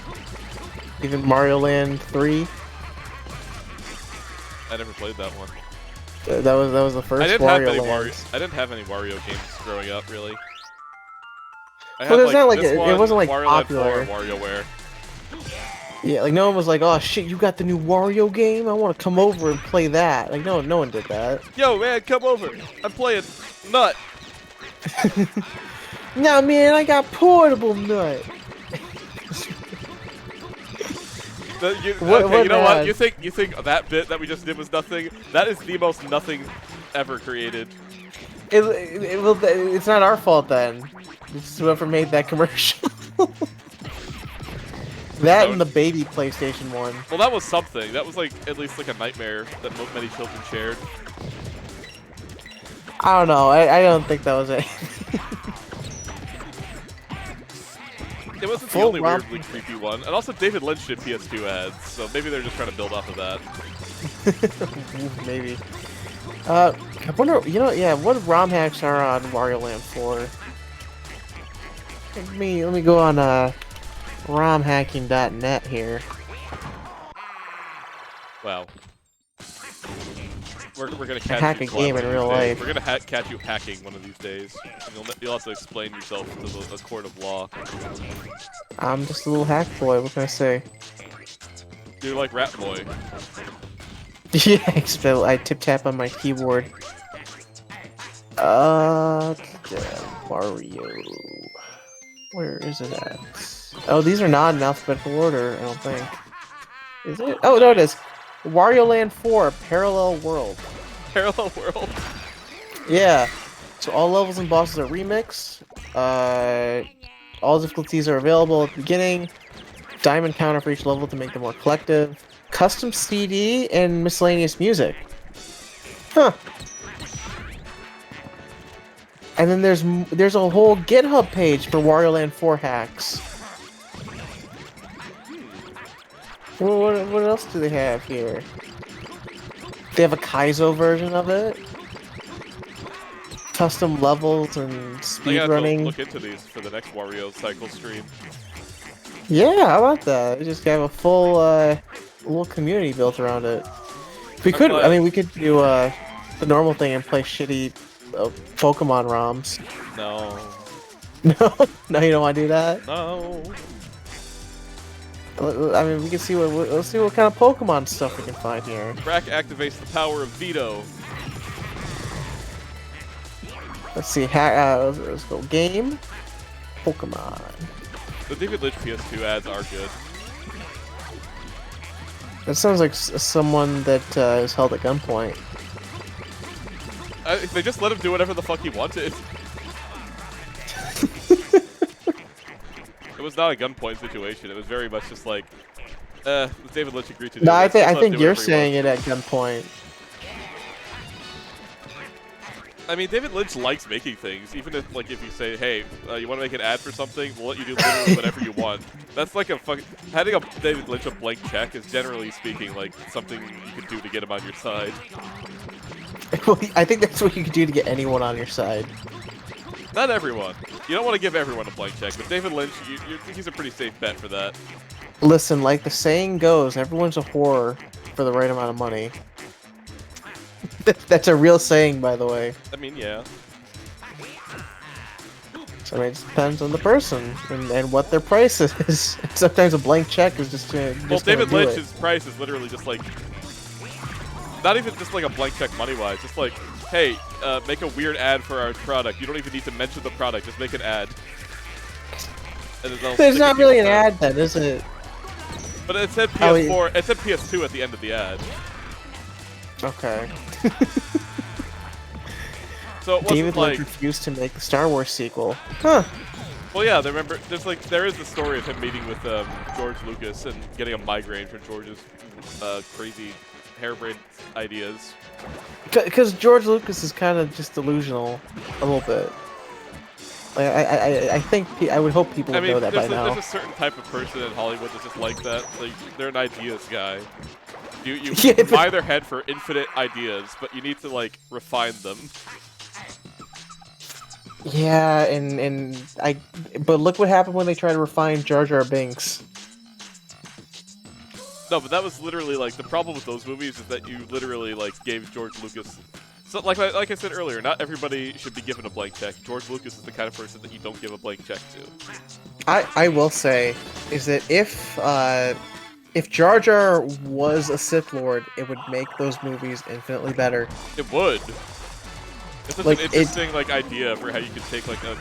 Even Mario Land 3. I never played that one. That was the first Wario Land. I didn't have any Wario games growing up, really. I Well, had, there's not like this it one, wasn't like Wario popular. Land 4 and WarioWare. Yeah, like no one was like, "Oh shit, you got the new Wario game? I want to come over and play that." Like no one did that. Yo, man, come over. I'm playing Nut. Nah, man, I got portable Nut. You What know what? man? You think that bit that we just did was nothing? That is the most nothing ever created. It's not our fault then. It's whoever made that commercial. That and the baby PlayStation one. Well, that was something. That was like at least like a nightmare that many children shared. I don't know. I don't think that was it. It wasn't the Full only romp. weirdly creepy one. And also David Lynch did PS2 ads, so maybe they're just trying to build off of that. Maybe. I wonder. You know, yeah. What ROM hacks are on Wario Land 4? Let me go on romhacking.net here. Wow. We're gonna catch Hack you a game in real life. We're gonna catch you hacking one of these days. And you'll also explain yourself to a court of law. I'm just a little hack boy. What can I say? You're like Rat Boy. Yeah, I tip tap on my keyboard. Wario. Where is it at? Oh, these are not in alphabetical order, I don't think. Is it? Oh, no, it is. Wario Land 4, Parallel World. Parallel World? Yeah. So all levels and bosses are remix. All difficulties are available at the beginning. Diamond counter for each level to make them more collective. Custom CD and miscellaneous music. Huh. And then there's a whole GitHub page for Wario Land 4 hacks. What else do they have here? They have a Kaizo version of it. Custom levels and I gotta speedrunning. look into these for the next Wario Cycle stream. Yeah, how about that? We just have a full little community built around it. We could, I mean, we could do the normal thing and play shitty Pokemon ROMs. No. No, no, you don't want to do that. No. I mean, we can see let's see what kind of Pokemon stuff we can find here. Brak activates the power of Veto. Let's see. Let's go. Game. Pokemon. The David Lynch PS2 ads are good. That sounds like someone that is held at gunpoint. They just let him do whatever the fuck he wanted. It was not a gunpoint situation. It was very much just like, David Lynch agreed to do No, this. I Just think do you're whatever he saying wants. it at gunpoint. I mean, David Lynch likes making things. Even if, like, if you say, hey, you want to make an ad for something, we'll let you do literally whatever you want. That's like a fucking... Handing up David Lynch a blank check is, generally speaking, like, something you can do to get him on your side. I think that's what you could do to get anyone on your side. Not everyone. You don't want to give everyone a blank check, but David Lynch, he's a pretty safe bet for that. Listen, like the saying goes, everyone's a whore for the right amount of money. That's a real saying, by the way. I mean, yeah. So I mean, it just depends on the person and what their price is. Sometimes a blank check is just gonna. Well, David do it. Lynch's price is literally just like... Not even just like a blank check money-wise. Just like, hey, make a weird ad for our product. You don't even need to mention the product. Just make an ad. And then There's not really an ad then, is it? But it said Oh, PS4. It said PS2 at the end of the ad. Okay. So it wasn't David like... Lynch refused to make the Star Wars sequel. Huh. Well, yeah, remember, there is the story of him meeting with George Lucas and getting a migraine from George's crazy harebrained ideas. Because George Lucas is kind of just delusional, a little bit. Like, I think I would hope people would know that by now. There's a certain type of person in Hollywood that's just like that. Like, they're an ideas guy. You Yeah, but- buy their head for infinite ideas, but you need to, like, refine them. Yeah, but look what happened when they tried to refine Jar Jar Binks. No, but that was literally, like, the problem with those movies is that you literally, like, gave George Lucas... So, like I said earlier, not everybody should be given a blank check. George Lucas is the kind of person that you don't give a blank check to. I will say is that if Jar Jar was a Sith Lord, it would make those movies infinitely better. It would. It's such Like, an interesting, like, idea for how you could take, like, a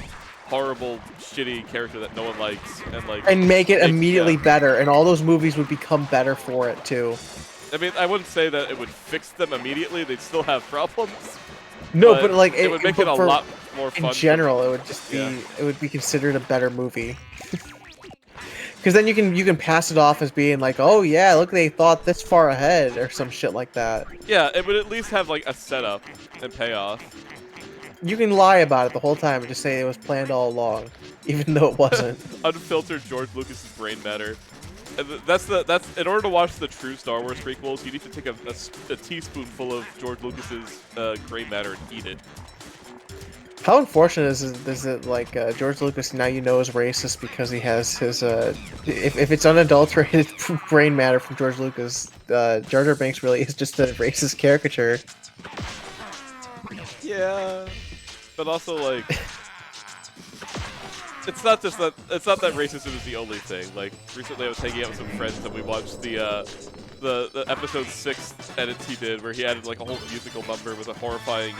horrible, shitty character that no one likes and, like... And make it immediately yeah. better, and all those movies would become better for it too. I mean, I wouldn't say that it would fix them immediately. They'd still have problems. No, but like it would make it a lot more fun. In general, it would just be it would be considered a better movie. Because then you can pass it off as being like, oh yeah, look, they thought this far ahead or some shit like that. Yeah, it would at least have like a setup and payoff. You can lie about it the whole time and just say it was planned all along, even though it wasn't. Unfiltered George Lucas's brain matter. And that's in order to watch the true Star Wars prequels, you need to take a teaspoonful of George Lucas's gray matter and eat it. How unfortunate is it like George Lucas now you know is racist because he has his if it's unadulterated brain matter from George Lucas, Jar Jar Binks really is just a racist caricature. Yeah, but also like it's not that racism is the only thing. Like recently, I was hanging out with some friends and we watched the episode 6 edits he did, where he added like a whole musical number with a horrifying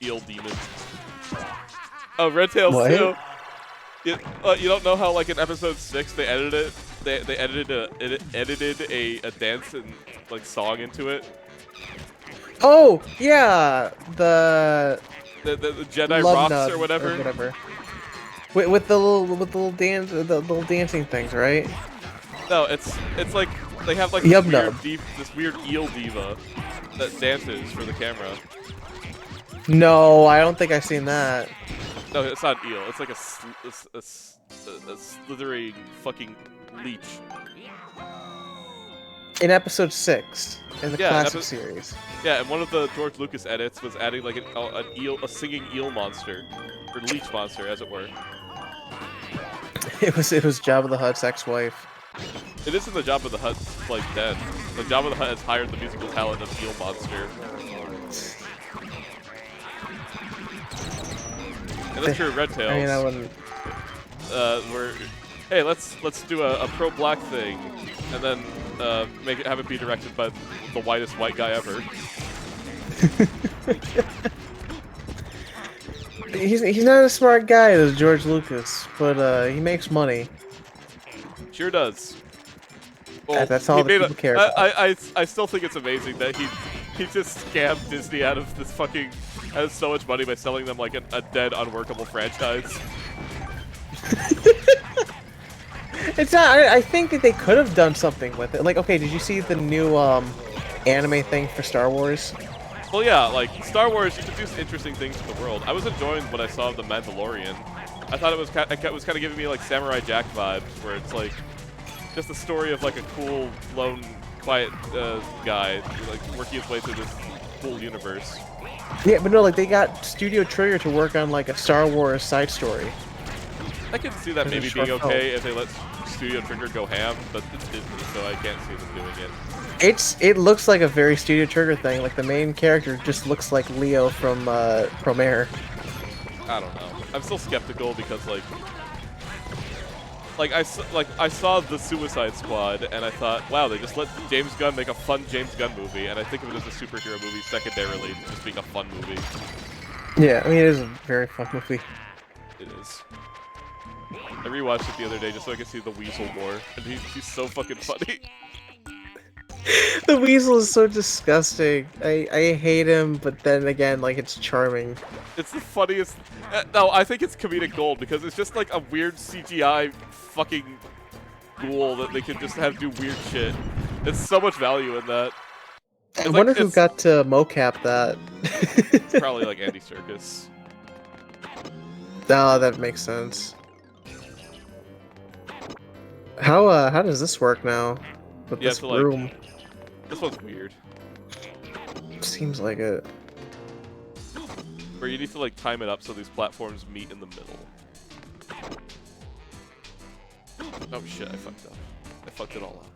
eel demon. Oh, Red Tails too. You don't know how like in episode 6 they edited it. They edited a dance and like song into it. Oh yeah, the Jedi Love Rocks Nub or whatever. With the little dancing things, right? No, it's like they have like Yub this weird eel diva that dances for the camera. No, I don't think I've seen that. No, it's not eel. It's like a slithering fucking leech. In episode 6 in the classic series. Yeah, and one of the George Lucas edits was adding like a singing eel monster, or leech monster, as it were. It was Jabba the Hutt's ex-wife. It isn't the Jabba the Hutt like dead. Like Jabba the Hutt has hired the musical talent of Eel Monster. And that's true, Red Tails. I mean, I wouldn't. where, hey, let's do a pro black thing, and then have it be directed by the whitest white guy ever. He's not a smart guy as George Lucas, but he makes money. Sure does. Well, That's all he that made people care about. I still think it's amazing that he just scammed Disney out of this fucking has so much money by selling them like a dead, unworkable franchise. It's not. I think that they could have done something with it. Like, okay, did you see the new anime thing for Star Wars? Well, yeah, like Star Wars introduced interesting things to the world. I was enjoying what I saw of the Mandalorian. I thought it was kind of giving me like Samurai Jack vibes, where it's like just a story of like a cool, lone, quiet guy like working his way through this cool universe. Yeah, but no, like they got Studio Trigger to work on like a Star Wars side story. I can see that As a maybe short being okay film. if they let Studio Trigger go ham, but it's Disney, so I can't see them doing it. It looks like a very Studio Trigger thing. Like the main character just looks like Leo from Promare. I don't know. I'm still skeptical because I saw the Suicide Squad and I thought, wow, they just let James Gunn make a fun James Gunn movie, and I think of it as a superhero movie secondarily, just being a fun movie. Yeah, I mean it is a very fun movie. It is. I rewatched it the other day just so I could see the Weasel more, and he's so fucking funny. The weasel is so disgusting. I hate him, but then again, like it's charming. It's the funniest. No, I think it's comedic gold because it's just like a weird CGI fucking ghoul that they can just have do weird shit. There's so much value in that. I wonder who got to mocap that. It's probably like Andy Serkis. Oh, that makes sense. How does this work now? With Yeah, this so, like, room? This one's weird. Seems like it. Where you need to like time it up so these platforms meet in the middle. Oh shit, I fucked up. I fucked it all up.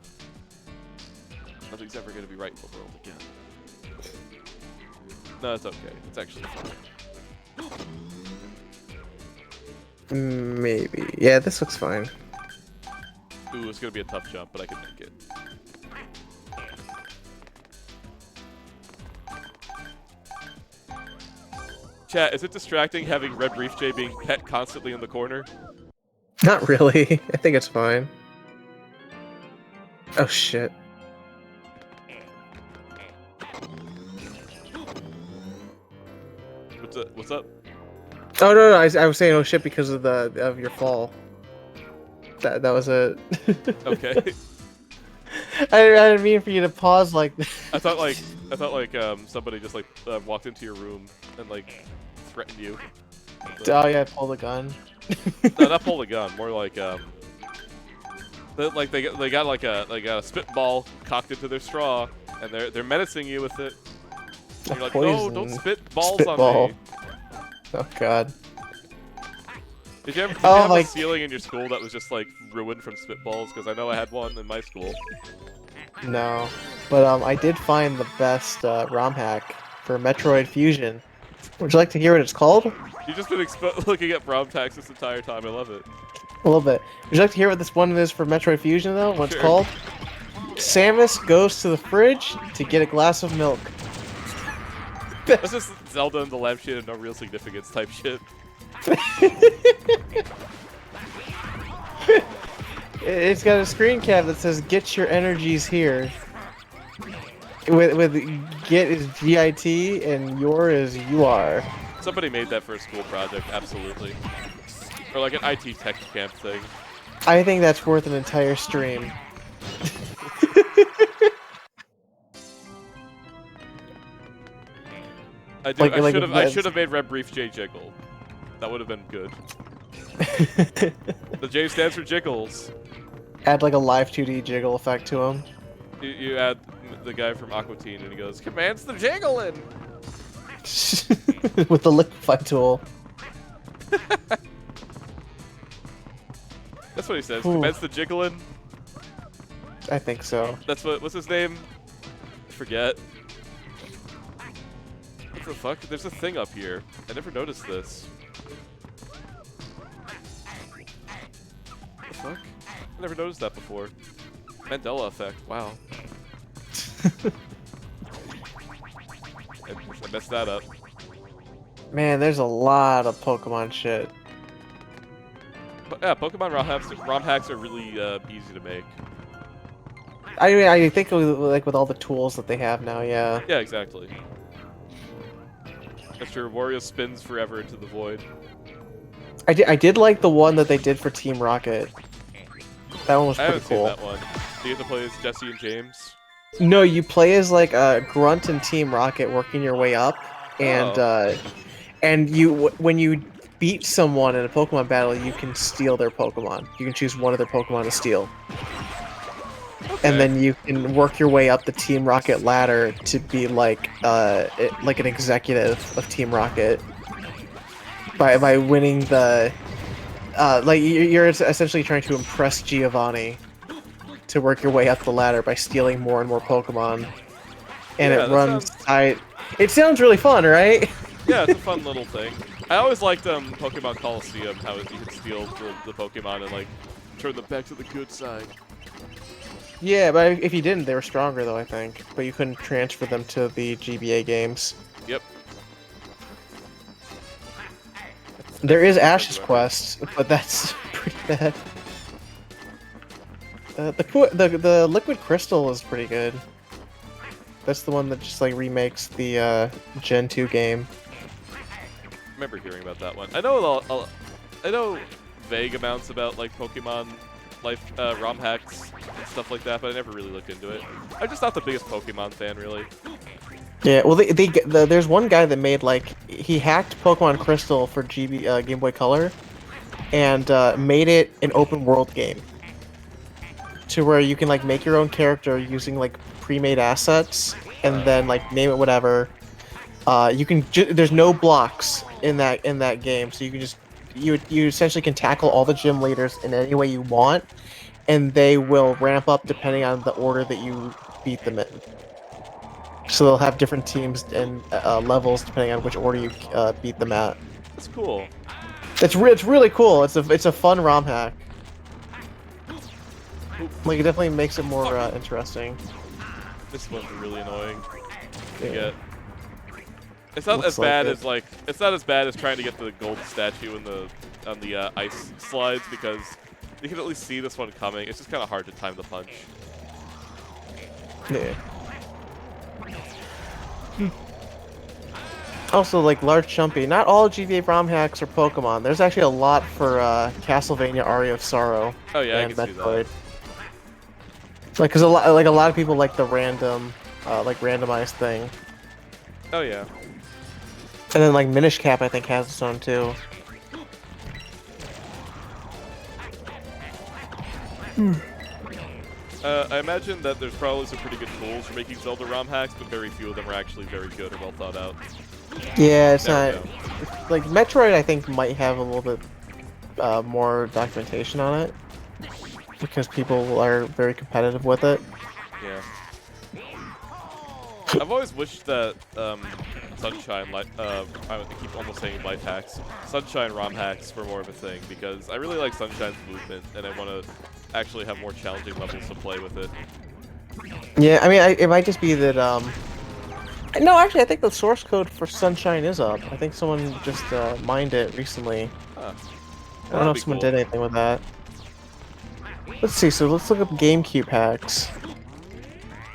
Nothing's ever gonna be right in the world again. No, it's okay. It's actually fine. Maybe. Yeah, this looks fine. Ooh, it's gonna be a tough jump, but I can make it. Chat, is it distracting having Red Reef J being pet constantly in the corner? Not really. I think it's fine. Oh shit. What's up? Oh no, I was saying oh shit because of your fall. That was it. Okay. I didn't mean for you to pause like that. I thought like somebody just like walked into your room and like threatened you. Oh yeah, pull the gun. No, not pull the gun. More like they got a spitball cocked into their straw and they're menacing you with it. And you're like, no, don't spit balls on me. Oh god. Did you have a ceiling in your school that was just like ruined from spitballs? Because I know I had one in my school. No, but I did find the best ROM hack for Metroid Fusion. Would you like to hear what it's called? You've just been looking at ROM hacks this entire time. I love it. A little bit. Would you like to hear what this one is for Metroid Fusion though? What it's Sure. called? Samus goes to the fridge to get a glass of milk. That's just Zelda and the lampshade of no real significance type shit. It's got a screen cap that says "Get your energies here." With get is GIT and your is UR. Somebody made that for a school project, absolutely. Or like an IT tech camp thing. I think that's worth an entire stream. I should have made Red Brief J jiggle. That would have been good. The J stands for jiggles. Add like a live 2D jiggle effect to him. You add the guy from Aqua Teen and he goes, "Commands the jiggling!" With the liquefy tool. That's what he says. Ooh. Commands the jiggling. I think so. That's what's his name? I forget. What the fuck? There's a thing up here. I never noticed this. fuck? I never noticed that before. Mandela effect. Wow. I messed that up. Man, there's a lot of Pokemon shit. But yeah, Pokemon ROM hacks are really easy to make. I mean, I think like with all the tools that they have now, yeah. Yeah, exactly. After Wario spins forever into the void. I did like the one that they did for Team Rocket. That one was I pretty haven't cool. seen that one. Do you get to play as Jesse and James? No, you play as like Grunt and Team Rocket working your way up, and when you beat someone in a Pokemon battle, you can steal their Pokemon. You can choose one of their Pokemon to steal. Okay. And then you can work your way up the Team Rocket ladder to be like an executive of Team Rocket by winning the like you're essentially trying to impress Giovanni to work your way up the ladder by stealing more and more Pokemon. And Yeah, it runs it sounds really fun, right? Yeah, it's a fun little thing. I always liked Pokemon Coliseum, how you could steal the Pokemon and like turn them back to the good side. Yeah, but if you didn't, they were stronger though, I think. But you couldn't transfer them to the GBA games. Yep. There is Ash's Quest, but that's pretty bad. The Liquid Crystal is pretty good. That's the one that just like remakes the Gen 2 game. I remember hearing about that one. I know vague amounts about like Pokemon ROM hacks and stuff like that, but I never really looked into it. I'm just not the biggest Pokemon fan, really. Yeah, well, there's one guy that made like he hacked Pokemon Crystal for Game Boy Color, and made it an open world game, to where you can like make your own character using like pre-made assets, and then like name it whatever. You can there's no blocks in that game, so you can just you essentially can tackle all the gym leaders in any way you want, and they will ramp up depending on the order that you beat them in. So they'll have different teams and levels depending on which order you beat them at. That's cool. It's really cool. It's a fun ROM hack. Like it definitely makes it more interesting. This one's really annoying to Yeah. get. It's not Looks as bad like as like it's not as bad as trying to get the gold statue on the ice slides, because you can at least see this one coming. It's just kind of hard to time the punch. Yeah. Also, like Large Chumpy, not all GBA ROM hacks are Pokemon. There's actually a lot for Castlevania Aria of Sorrow. Oh yeah, and I can see Metroid. that. Like, cause a lot of people like the randomized thing. Oh yeah. And then like Minish Cap, I think, has its own too. I imagine that there's probably some pretty good tools for making Zelda ROM hacks, but very few of them are actually very good or well thought out. Yeah, it's There not we go. like Metroid. I think might have a little bit more documentation on it because people are very competitive with it. Yeah. I've always wished that Sunshine, I keep almost saying life hacks, Sunshine ROM hacks were more of a thing, because I really like Sunshine's movement, and I want to actually have more challenging levels to play with it. Yeah, I mean, it might just be that. No, actually, I think the source code for Sunshine is up. I think someone just mined it recently. Huh. I don't know if someone did anything with that. Let's see. So let's look up GameCube hacks.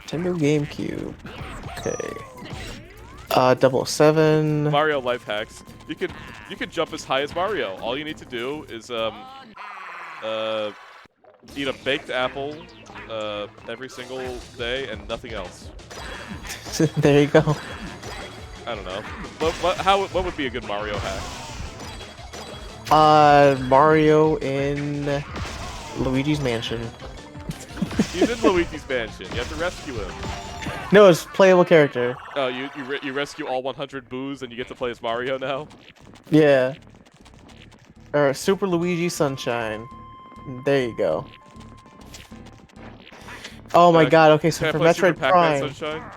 Nintendo GameCube. Okay. 007. Mario life hacks. You could jump as high as Mario. All you need to do is eat a baked apple every single day and nothing else. There you go. I don't know. What would be a good Mario hack? Mario in Luigi's Mansion. He's in Luigi's Mansion. You have to rescue him. No, it's playable character. Oh, you rescue all 100 boos and you get to play as Mario now? Yeah. Or Super Luigi Sunshine. There you go. Oh my god, okay, so Can I for play Super Metroid Pac-Man Prime. Sunshine?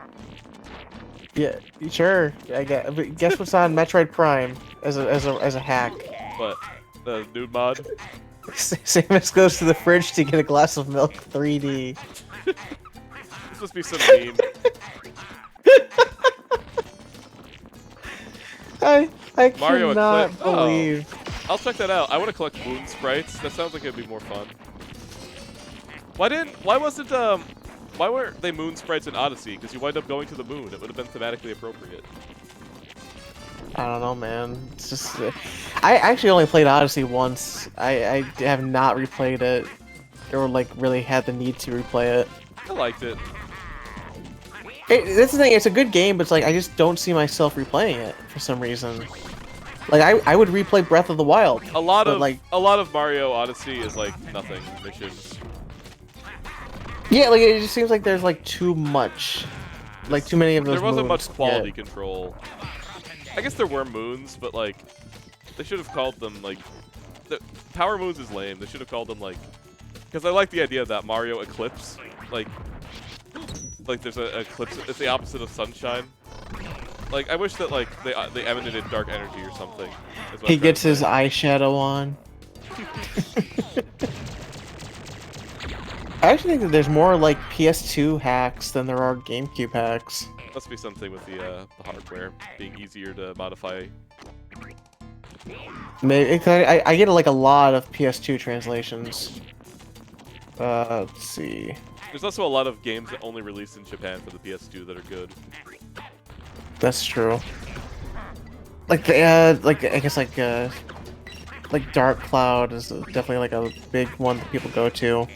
Yeah, sure. I guess. But guess what's on Metroid Prime as a hack? What? The nude mod? Samus goes to the fridge to get a glass of milk 3D. This must be some meme. I Mario cannot Eclipse. believe. Oh, I'll check that out. I want to collect moon sprites. That sounds like it'd be more fun. Why weren't they moon sprites in Odyssey? Because you wind up going to the moon. It would have been thematically appropriate. I don't know, man. It's just I actually only played Odyssey once. I have not replayed it, or like really had the need to replay it. I liked it. That's the thing. It's a good game, but it's like I just don't see myself replaying it for some reason. Like I would replay Breath of the Wild. A lot of Mario Odyssey is like nothing missions. Yeah, like it just seems like there's like too much, like too many of those. There wasn't moons. much quality Yeah. control. I guess there were moons, but like they should have called them like the Power Moons is lame. They should have called them like because I like the idea of that Mario Eclipse. Like there's a eclipse. It's the opposite of sunshine. Like I wish that like they emanated dark energy or something. is what He I'm trying gets to his say. eyeshadow on. I actually think that there's more like PS2 hacks than there are GameCube hacks. Must be something with the hardware being easier to modify. Maybe I get like a lot of PS2 translations. Let's see. There's also a lot of games that only released in Japan for the PS2 that are good. That's true. Like I guess like Dark Cloud is definitely like a big one that people go to.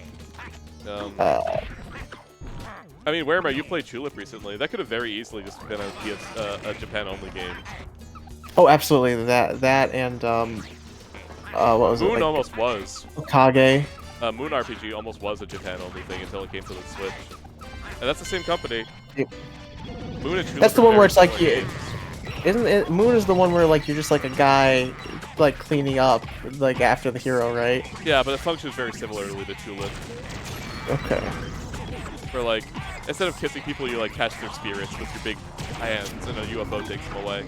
I mean, where you played Tulip recently? That could have very easily just been a Japan-only game. Oh, absolutely. That and what was it? Moon Like, almost was. Kage. Moon RPG almost was a Japan-only thing until it came to the Switch. And that's the same company. Yep. Moon and Tulip That's the are one where very it's like similar you, games. isn't it? Moon is the one where like you're just like a guy like cleaning up like after the hero, right? Yeah, but it functions very similarly to Tulip. Okay. Where like instead of kissing people, you like catch their spirits with your big hands, and a UFO takes them away.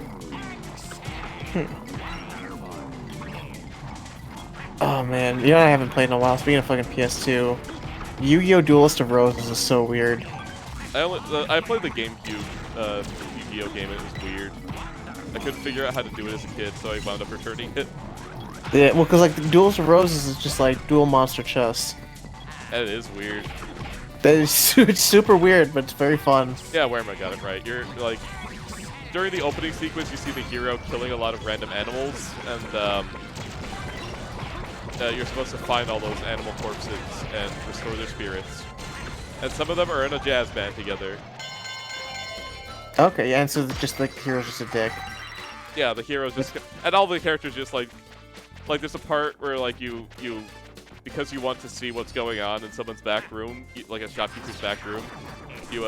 Oh man, you know I haven't played in a while. Speaking of fucking PS2, Yu-Gi-Oh! Duelist of Roses is so weird. I played the GameCube Yu-Gi-Oh game. It was weird. I couldn't figure out how to do it as a kid, so I wound up returning it. Yeah, well, because like Duelist of Roses is just like dual monster chess. And it is weird. That is it's super weird, but it's very fun. Yeah, Werma got it right. You're like during the opening sequence, you see the hero killing a lot of random animals, and you're supposed to find all those animal corpses and restore their spirits. And some of them are in a jazz band together. Okay, yeah, and so just like the hero's just a dick. Yeah, the heroes just and all the characters just like there's a part where like you because you want to see what's going on in someone's back room, like a shopkeeper's back room, you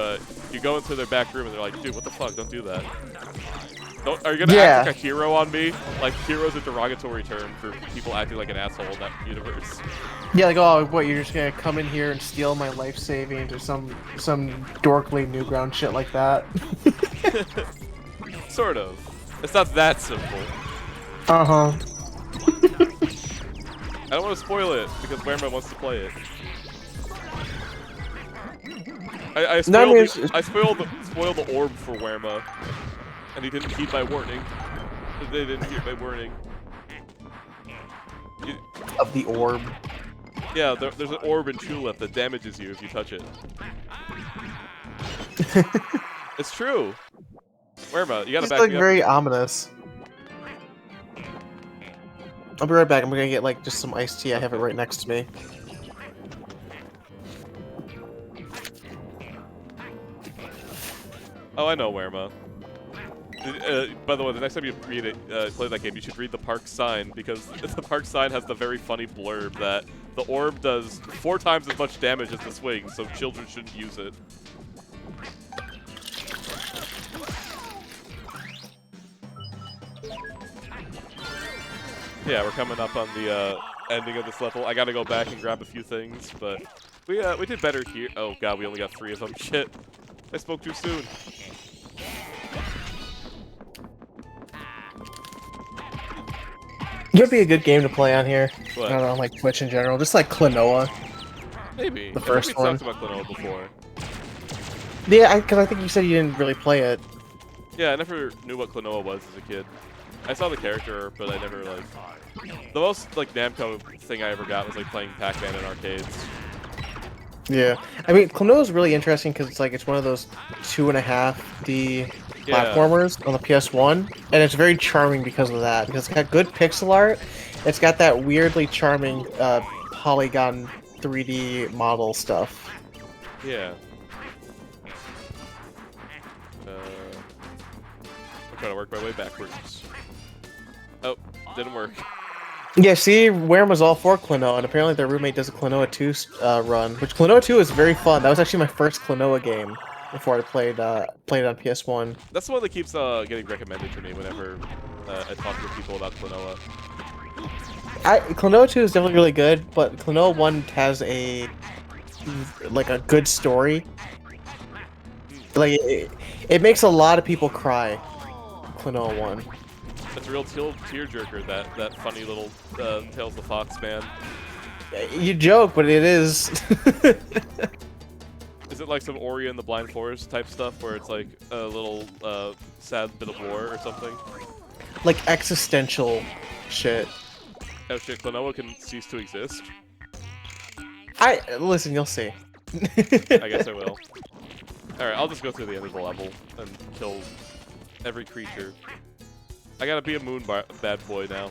go into their back room and they're like, dude, what the fuck? Don't do that. Are you gonna act like a hero on me? Like, hero's a derogatory term for people acting like an asshole in that universe. Yeah, like, oh, what, you're just gonna come in here and steal my life savings or some dorkly Newground shit like that? Sort of. It's not that simple. Uh-huh. I don't want to spoil it, because Werma wants to play it. I spoiled the orb for Werma, and he didn't heed my warning. They didn't heed my warning. Of the orb. Yeah, there's an orb in Tulip that damages you if you touch it. It's true. Werma, you gotta It's back like me up. very ominous. I'll be right back. I'm gonna get like just some iced tea. I have it right next to me. Oh, I know Werma. By the way, the next time you read it, play that game, you should read the park sign, because the park sign has the very funny blurb that the orb does 4 times as much damage as the swing, so children shouldn't use it. Yeah, we're coming up on the ending of this level. I gotta go back and grab a few things, but we did better here. Oh god, we only got 3 of them. Shit, I spoke too soon. It'd be a good game to play on here. What? I don't know, like Twitch in general. Just like Klonoa. Maybe. The I first think we one. talked about Klonoa before. Yeah, because I think you said you didn't really play it. Yeah, I never knew what Klonoa was as a kid. I saw the character, but I never, like... The most, like, Namco thing I ever got was, like, playing Pac-Man in arcades. Yeah. I mean, Klonoa is really interesting because it's like, it's one of those 2.5D platformers on the PS1, and it's very charming because of that, because it's got good pixel art, it's got that weirdly charming polygon 3D model stuff. Yeah. I'm trying to work my way backwards. Oh, didn't work. Yeah, see, Wareham was all for Klonoa, and apparently their roommate does a Klonoa 2 run, which Klonoa 2 is very fun. That was actually my first Klonoa game before I played on PS1. That's the one that keeps getting recommended to me whenever I talk to people about Klonoa. Klonoa 2 is definitely really good, but Klonoa 1 has a good story. Like it makes a lot of people cry. Klonoa 1. It's a real tearjerker, that funny little Tales of the Fox man. You joke, but it is. Is it like some Ori and the Blind Forest type stuff, where it's like a little sad bit of war or something? Like existential shit. Oh shit, Klonoa can cease to exist? Listen, you'll see. I guess I will. Alright, I'll just go through the end of the level and kill every creature. I gotta be a bad boy now.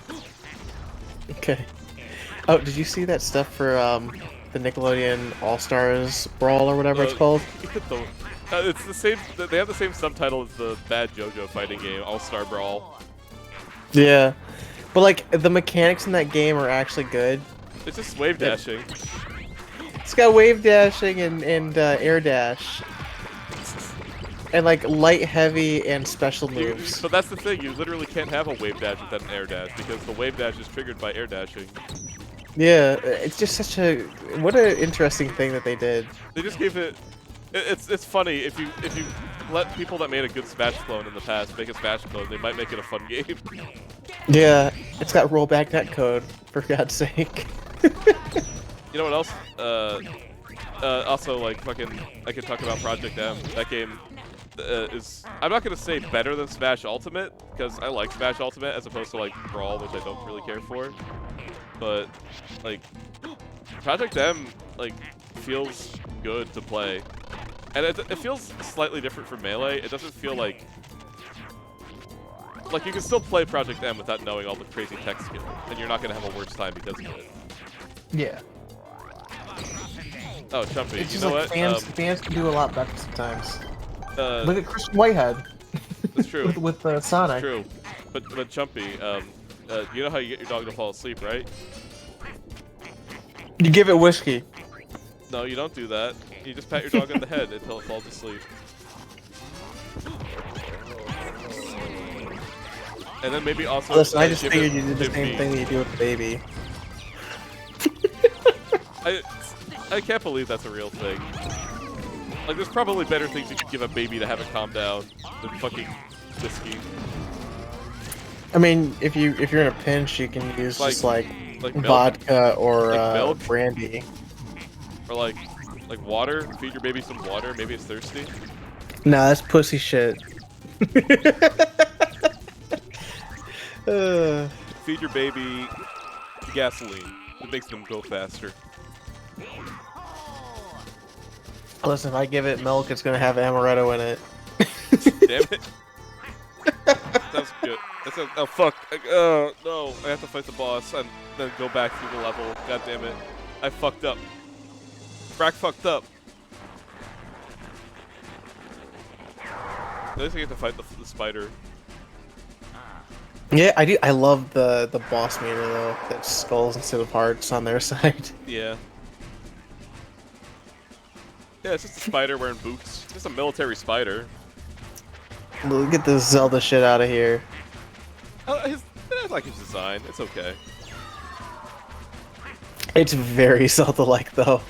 Okay. Oh, did you see that stuff for the Nickelodeon All-Stars Brawl or whatever it's called? It's the same. They have the same subtitle as the bad JoJo fighting game, All-Star Brawl. Yeah, but like the mechanics in that game are actually good. It's just wave dashing. It's got wave dashing and air dash. And like light, heavy, and special moves. But that's the thing, you literally can't have a wave dash without an air dash, because the wave dash is triggered by air dashing. Yeah, it's just such a... What an interesting thing that they did. They just gave it... It's funny, if you let people that made a good Smash clone in the past make a Smash clone, they might make it a fun game. Yeah, it's got rollback netcode, for God's sake. You know what else? Also, like, fucking... I could talk about Project M. That game... is, I'm not gonna say better than Smash Ultimate, because I like Smash Ultimate as opposed to like Brawl, which I don't really care for. But like Project M like feels good to play, and it feels slightly different from Melee. It doesn't feel like you can still play Project M without knowing all the crazy tech skill, and you're not gonna have a worse time because of it. Yeah. Oh, Chumpy, It's you just know like what? fans can do a lot better sometimes. Look at Christian Whitehead. That's true. with Sonic. That's true. But Chumpy, you know how you get your dog to fall asleep, right? You give it whiskey. No, you don't do that. You just pat your dog on the head until it falls asleep. And then maybe also... Listen, I just figured you did the same thing that you do with the baby. I can't believe that's a real thing. Like, there's probably better things you could give a baby to have it calm down than fucking whiskey. I mean, if you're in a pinch, you can use just like milk? vodka or milk? brandy. Or like water. Feed your baby some water. Maybe it's thirsty. Nah, that's pussy shit. Feed your baby gasoline. It makes them go faster. Listen, if I give it milk, it's gonna have amaretto in it. Damn it. That's good. Oh fuck. No. I have to fight the boss and then go back through the level. God damn it. I fucked up. Brak fucked up. At least I get to fight the spider. Yeah, I do. I love the boss meter though. That's skulls instead of hearts on their side. Yeah. Yeah, it's just a spider wearing boots. It's just a military spider. We'll get this Zelda shit out of here. I like his design. It's okay. It's very Zelda-like though.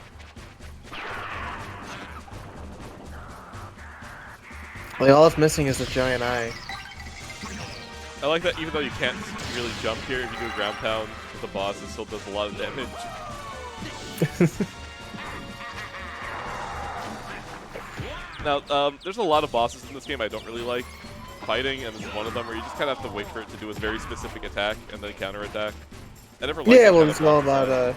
Like all it's missing is the giant eye. I like that even though you can't really jump here, if you do a ground pound with the boss, it still does a lot of damage. Now, there's a lot of bosses in this game I don't really like fighting, and this is one of them where you just kind of have to wait for it to do a very specific attack and then counterattack. I never liked Yeah, that well, kind it's of all boss about design.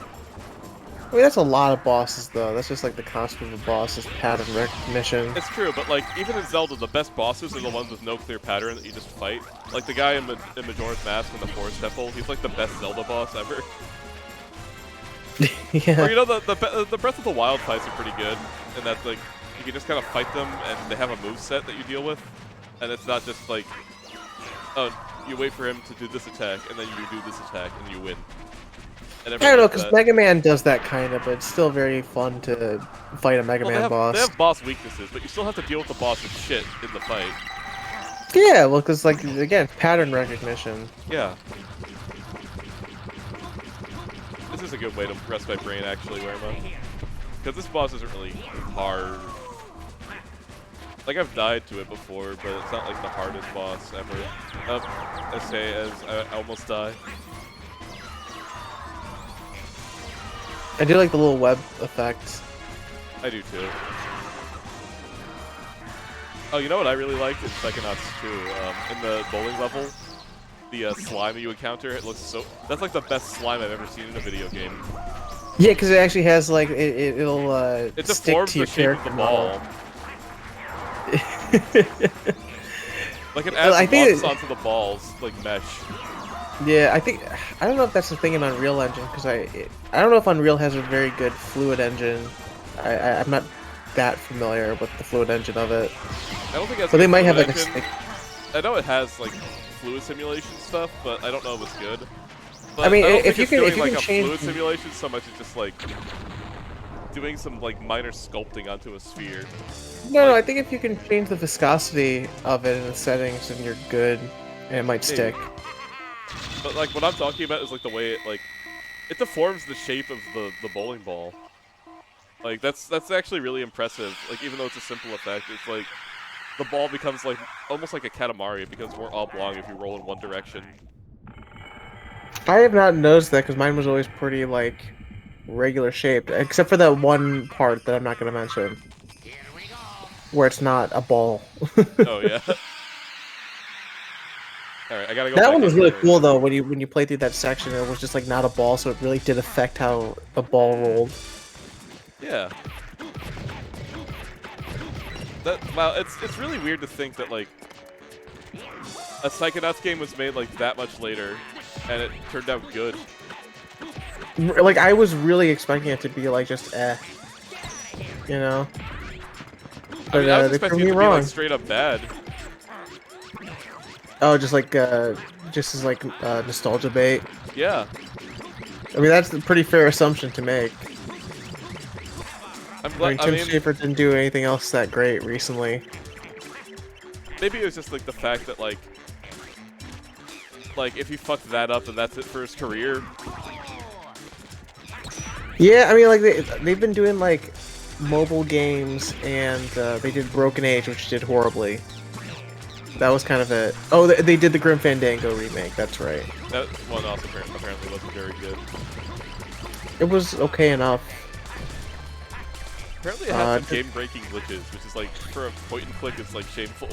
I mean, that's a lot of bosses, though. That's just like the concept of a boss is pattern recognition. It's true, but like even in Zelda, the best bosses are the ones with no clear pattern that you just fight. Like the guy in Majora's Mask in the Forest Temple, he's like the best Zelda boss ever. Yeah. Or you know the Breath of the Wild fights are pretty good, and that like you can just kind of fight them, and they have a move set that you deal with, and it's not just like, oh, you wait for him to do this attack, and then you do this attack, and you win. And I don't know, does because that. Mega Man does that kind of, but it's still very fun to fight a Mega Well, Man boss. they have boss weaknesses, but you still have to deal with the boss's shit in the fight. Yeah, well, because, like, again, pattern recognition. Yeah. This is a good way to rest my brain, actually, where am I? Because this boss isn't really hard. Like, I've died to it before, but it's not like the hardest boss ever. I say as I almost die. I do like the little web effect. I do too. Oh, you know what I really liked in Psychonauts 2? In the bowling level, the slime that you encounter, it looks so... That's like the best slime I've ever seen in a video game. Yeah, because it actually has, like, it'll, It stick deforms to your the shape of character the model. ball. Like it adds I think lumps onto the balls, like mesh. Yeah, I don't know if that's the thing in Unreal Engine, because I don't know if Unreal has a very good fluid engine. I'm not that familiar with the fluid engine of it. I don't think that's. But they might have like engine. a. I know it has like fluid simulation stuff, but I don't know if it's good. But I mean, don't if think you it's can- doing if you like can a change- fluid simulation so much, it's just like doing some like minor sculpting onto a sphere. No, I think if you can change the viscosity of it in the settings, then you're good, and it might stick. But like what I'm talking about is like the way it deforms the shape of the bowling ball. Like that's actually really impressive. Like even though it's a simple effect, it's like the ball becomes like almost like a Katamari. It becomes more oblong if you roll in one direction. I have not noticed that because mine was always pretty like regular shaped, except for that one part that I'm not going to mention, where it's not a ball. Oh yeah. All right, I gotta go. That back one was in really here. cool though. When you played through that section, it was just like not a ball, so it really did affect how the ball rolled. Yeah. Wow, it's really weird to think that like a Psychonauts game was made like that much later, and it turned out good. Like I was really expecting it to be like just you know. But I mean, I was they expecting proved it me to be wrong. like straight up bad. Oh, just as like nostalgia bait. Yeah. I mean, that's a pretty fair assumption to make. I'm I glad. mean, I Tim mean, Schafer didn't do anything else that great recently. maybe it was just like the fact that like if he fucked that up, then that's it for his career. Yeah, I mean, like they've been doing like mobile games, and they did Broken Age, which did horribly. That was kind of it. Oh, they did the Grim Fandango remake. That's right. That one also apparently wasn't very good. It was okay enough. Apparently, it had some game-breaking glitches, which is like for a point and click, it's like shameful.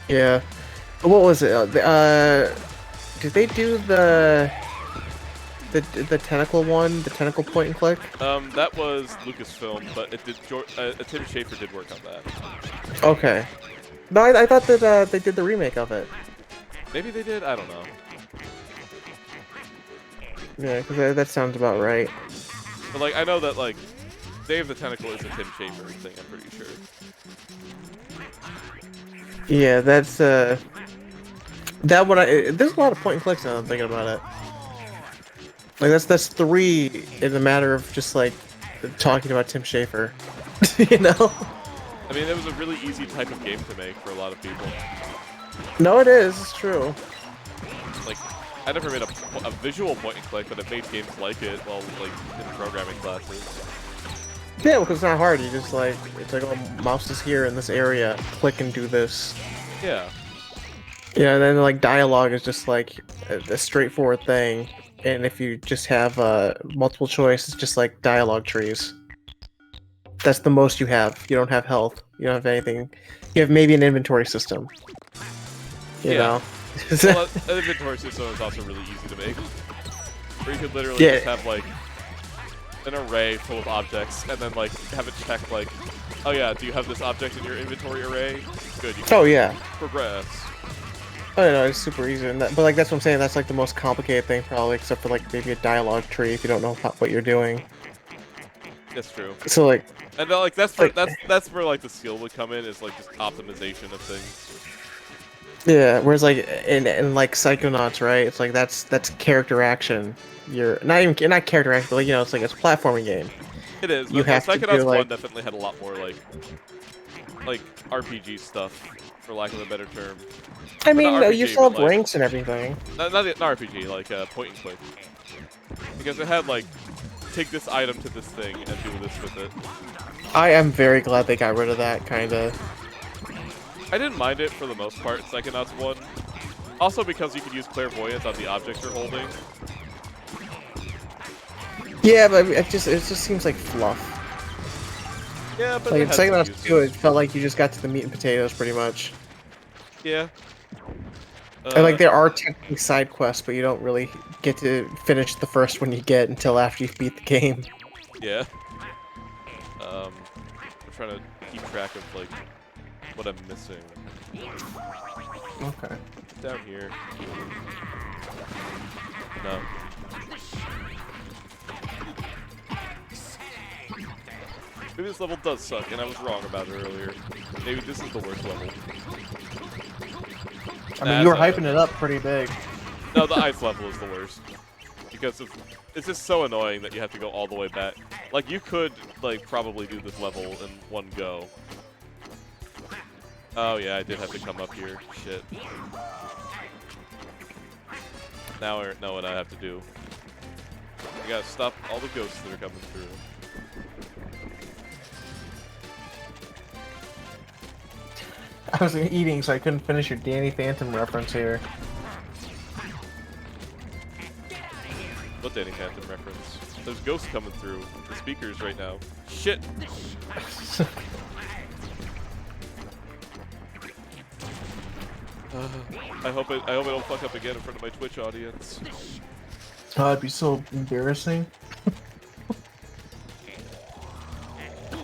Yeah. What was it? Did they do the tentacle one? The tentacle point and click? That was Lucasfilm, but it did. Tim Schafer did work on that. Okay. No, I thought that they did the remake of it. Maybe they did. I don't know. Yeah, because that sounds about right. But like, I know that like, Dave the Tentacle is a Tim Schafer thing. I'm pretty sure. Yeah, that's that one. There's a lot of point and clicks now. I'm thinking about it. Like that's 3 in a matter of just like talking about Tim Schafer. You know? I mean, it was a really easy type of game to make for a lot of people. No, it is. It's true. Like, I never made a visual point and click, but I made games like it while like in programming classes. Yeah, because it's not hard. You just like it's like, oh, mouse is here in this area. Click and do this. Yeah. Yeah, and then like dialogue is just like a straightforward thing, and if you just have multiple choice, it's just like dialogue trees. That's the most you have. You don't have health. You don't have anything. You have maybe an inventory system. You Yeah. know. Well, an inventory system is also really easy to make. Where you could literally Yeah. just have like an array full of objects, and then like have it check like, oh yeah, do you have this object in your inventory array? Good. You can Oh yeah. progress. Oh no, it's super easy. And but like that's what I'm saying. That's like the most complicated thing probably, except for like maybe a dialogue tree if you don't know what you're doing. That's true. So like. And like that's where Like- that's where like the skill would come in, is like just optimization of things. Yeah, whereas like in like Psychonauts, right? It's like that's character action. You're not character action, but like, you know, it's like it's a platforming game. It is. You But have to Psychonauts do, 1 like- definitely had a lot more like RPG stuff, for lack of a better term. I mean, not you RPG, still have but, like- ranks and everything. Not RPG, like point and click. Because it had like, take this item to this thing and do this with it. I am very glad they got rid of that kind of. I didn't mind it for the most part in Psychonauts 1. Also because you could use clairvoyance on the objects you're holding. Yeah, but it just seems like fluff. Yeah, but Like it in had some Psychonauts uses. 2, it felt like you just got to the meat and potatoes pretty much. Yeah. And like there are technically side quests, but you don't really get to finish the first one you get until after you beat the game. Yeah. I'm trying to keep track of like what I'm missing. Okay. Down here. No. Maybe this level does suck, and I was wrong about it earlier. Maybe this is the worst level. I mean, you were hyping it up pretty big. No, the ice level is the worst. Because it's just so annoying that you have to go all the way back. Like, you could, like, probably do this level in one go. Oh, yeah, I did have to come up here. Shit. Now I know what I have to do. I gotta stop all the ghosts that are coming through. I was eating, so I couldn't finish your Danny Phantom reference here. What Danny Phantom reference? There's ghosts coming through the speakers right now. Shit! I hope I don't fuck up again in front of my Twitch audience. Oh, it'd be so embarrassing.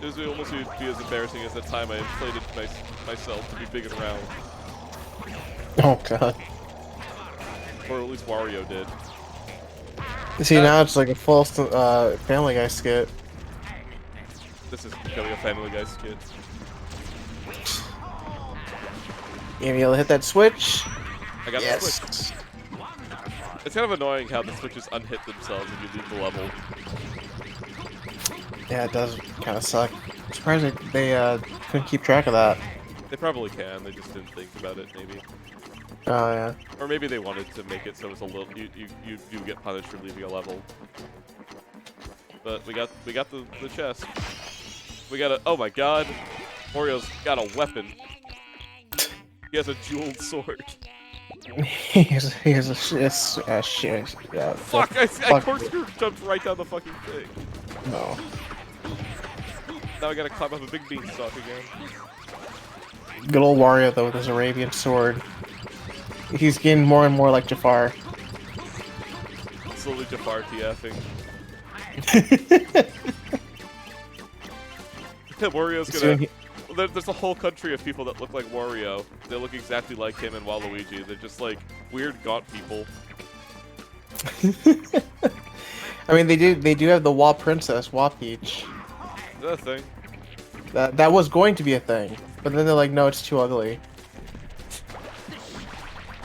It would almost be as embarrassing as the time I inflated myself to be big and round. Oh god. Or at least Wario did. See, now it's like a false Family Guy skit. This is becoming a Family Guy skit. You be able to hit that switch? I got the Yes. switch. It's kind of annoying how the switches unhit themselves if you leave the level. Yeah, it does kind of suck. I'm surprised they couldn't keep track of that. They probably can, they just didn't think about it, maybe. Oh yeah. Or maybe they wanted to make it so it's a little you do get punished for leaving a level. But we got the chest. We got a, oh my god, Mario's got a weapon. He has a jeweled sword. he has a shit. Yeah. Fuck! I fuck. corkscrew jumped right down the fucking thing. No. Now I gotta climb up a big beanstalk again. Good old Wario though with his Arabian sword. He's getting more and more like Jafar. Slowly Jafar TFing. Wario's gonna. There's a whole country of people that look like Wario. They look exactly like him and Waluigi. They're just like weird gaunt people. I mean, they do have the Wa Princess, Wa Peach. Is that a thing? That was going to be a thing, but then they're like, no, it's too ugly.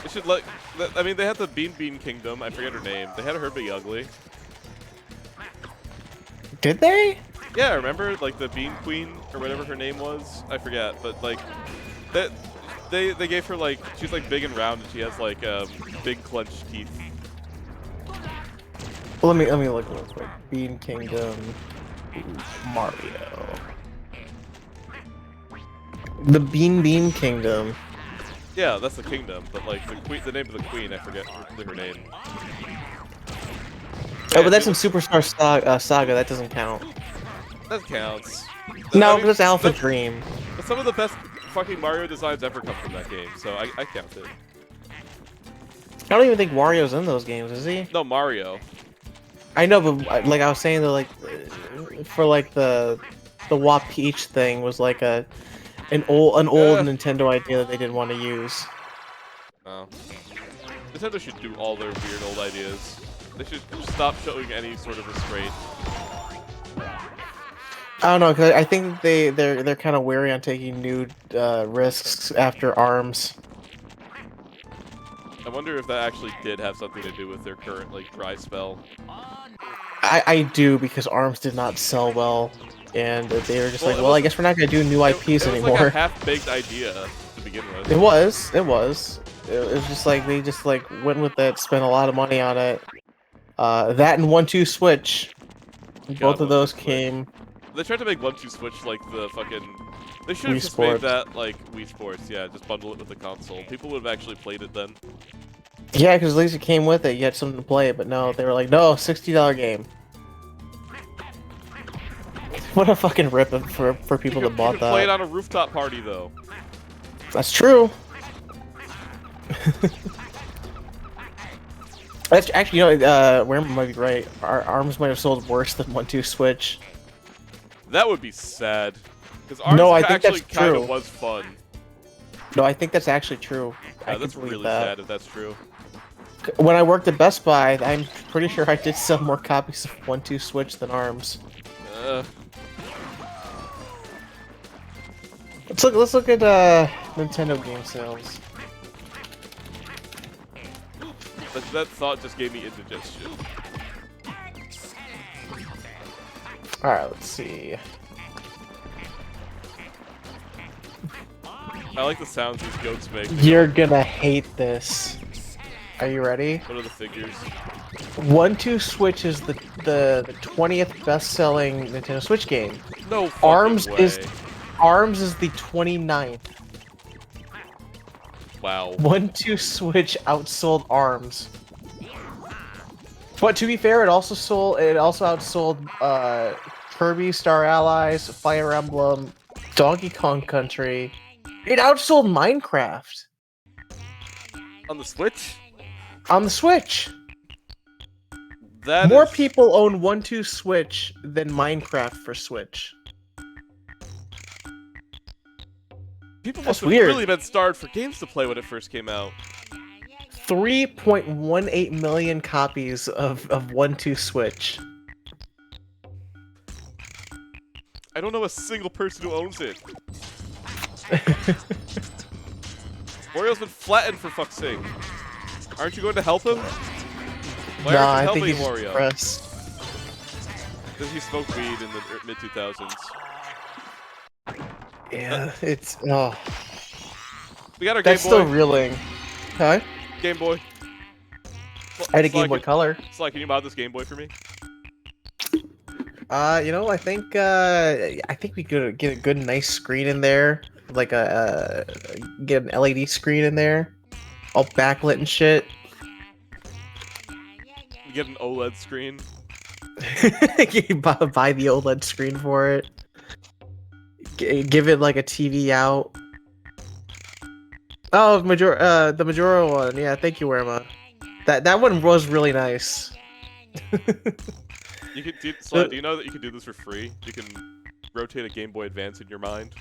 They should like. I mean, they had the Bean Kingdom. I forget her name. They had her be ugly. Did they? Yeah, remember like the Bean Queen or whatever her name was. I forget, but like that. They gave her like she's like big and round and she has like big clenched teeth. Well, let me look real quick. Bean Kingdom, Mario. The Bean Kingdom. Yeah, that's the kingdom, but like the name of the queen, I forget her name. Oh, but Man, that's dude, in Superstar Saga. That doesn't count. that counts. I No, mean, because it's Alpha Dream. but some of the best fucking Mario designs ever come from that game, so I count it. I don't even think Wario's in those games, is he? No, Mario. I know, but like I was saying, though, like for like the WAP Peach thing was like an old Nintendo idea that they didn't want to use. Oh. Nintendo should do all their weird old ideas. They should stop showing any sort of restraint. I don't know, because I think they're kind of wary on taking new risks after ARMS. I wonder if that actually did have something to do with their current like dry spell. I do, because ARMS did not sell well, and they were just Well, like, well, I guess we're not gonna do new IPs it was anymore. like a half-baked idea to begin with. It was. It was just like they just like went with it, spent a lot of money on it. That and 1-2 Switch. Both of those 1-2 Switch. came. They tried to make 1-2 Switch like the fucking. They should have Wii just made Sports. that like Wii Sports. Yeah, just bundle it with the console. People would have actually played it then. Yeah, because at least it came with it. You had something to play. But no, they were like, no, $60 game. What a fucking rip for people You that bought could play it that. on a rooftop party though. That's true. That's actually, you know, Where might be right. Our ARMS might have sold worse than 1-2 Switch. That would be sad. Because ours No, I think actually that's kind true. of was fun. No, I think that's actually true. I can That's believe really that. sad if that's true. When I worked at Best Buy, I'm pretty sure I did sell more copies of 1-2 Switch than ARMS. Let's look at Nintendo game sales. That thought just gave me indigestion. All right, let's see. I like the sounds these goats make. You're gonna hate this. Are you ready? What are the figures? 1-2 Switch is the 20th best-selling Nintendo Switch game. No fucking ARMS way. ARMS is the 29th. Wow. 1-2 Switch outsold ARMS. But to be fair, it also outsold Kirby Star Allies, Fire Emblem, Donkey Kong Country. It outsold Minecraft On the Switch? on the Switch. That More is- people own 1-2 Switch than Minecraft for Switch. People That's must have weird. really been starved for games to play when it first came out. 3.18 million copies of 1-2 Switch. I don't know a single person who owns it. Wario's been flattened for fuck's sake. Aren't you going to help him? Why Nah, aren't you I think helping he's Wario? depressed. Because he smoked weed in the mid 2000s. Yeah, it's oh. We got our That's Game Boy. still reeling. Huh? Game Boy. I had a Sly, Game Boy Color. Sly, can you mod this Game Boy for me? You know, I think we could get a good, nice screen in there, like get an LED screen in there, all backlit and shit. You get an OLED screen. You buy the OLED screen for it. Give it like a TV out. Oh, the Majora one. Yeah, thank you, Werma. That one was really nice. You could, Sly, do you know that you can do this for free? You can rotate a Game Boy Advance in your mind.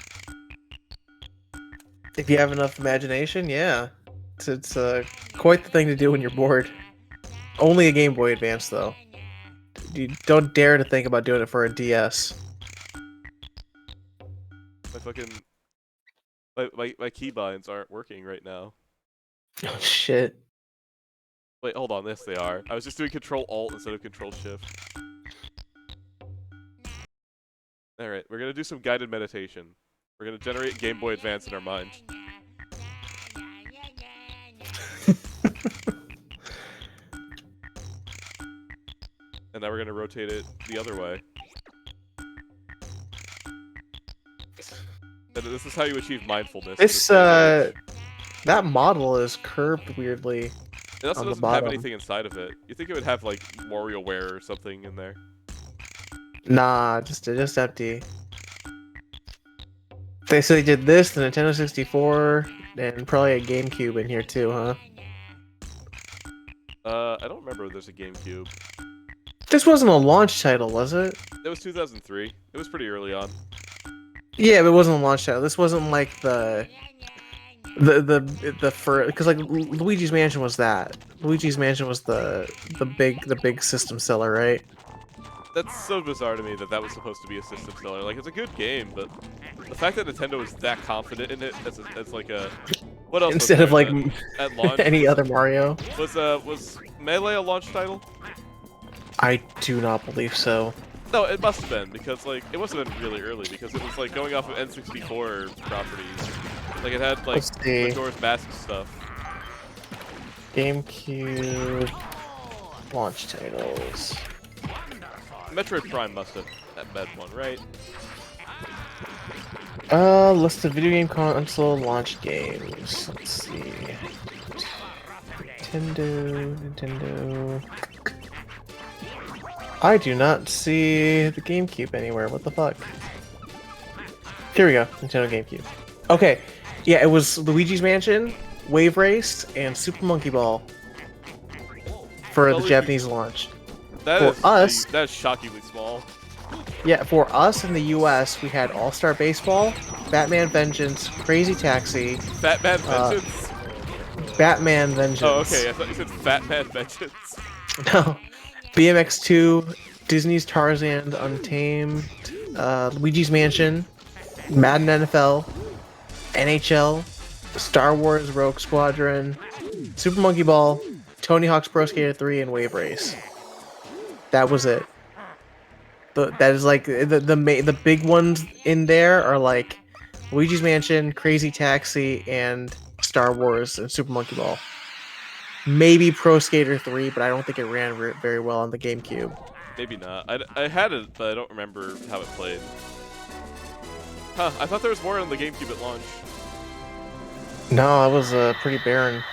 If you have enough imagination, yeah. It's quite the thing to do when you're bored. Only a Game Boy Advance, though. You don't dare to think about doing it for a DS. My fucking... My keybinds aren't working right now. Oh, shit. Wait, hold on, yes they are. I was just doing Control-Alt instead of Control-Shift. Alright, we're gonna do some guided meditation. We're gonna generate Game Boy Advance in our mind. And now we're gonna rotate it the other way. And this is how you achieve mindfulness. in This, day and age. That model is curved weirdly It also on the doesn't have bottom. anything inside of it. You think it would have like WarioWare or something in there? Nah, just empty. They did this, the Nintendo 64, and probably a GameCube in here too, huh? I don't remember if there's a GameCube. This wasn't a launch title, was it? It was 2003. It was pretty early on. Yeah, but it wasn't a launch title. This wasn't like the first, because like Luigi's Mansion was that. Luigi's Mansion was the big system seller, right? That's so bizarre to me that that was supposed to be a system seller. Like, it's a good game, but the fact that Nintendo was that confident in it as like a... What else Instead was of like there at launch? any other Mario. Was Melee a launch title? I do not believe so. No, it must have been, because like it must have been really early, because it was like going off of N64 properties. Like it had like Let's see. Majora's Mask stuff. GameCube launch titles. Metroid Prime must have been one, right? List of video game console launch games. Let's see. Nintendo. I do not see the GameCube anywhere. What the fuck? Here we go. Nintendo GameCube. Okay. Yeah, it was Luigi's Mansion, Wave Race, and Super Monkey Ball for the Japanese launch. That's shockingly small. Yeah, for us in the US, we had All-Star Baseball, Batman Vengeance, Crazy Taxi, Batman Vengeance? Batman Vengeance. Oh, okay. I thought you said Batman Vengeance. No. BMX2, Disney's Tarzan Untamed, Luigi's Mansion, Madden NFL, NHL, Star Wars Rogue Squadron, Super Monkey Ball, Tony Hawk's Pro Skater 3, and Wave Race. That was it. That is like the big ones in there are like Luigi's Mansion, Crazy Taxi, and Star Wars and Super Monkey Ball. Maybe Pro Skater 3, but I don't think it ran very well on the GameCube. Maybe not. I had it, but I don't remember how it played. Huh, I thought there was more on the GameCube at launch. No, it was pretty barren.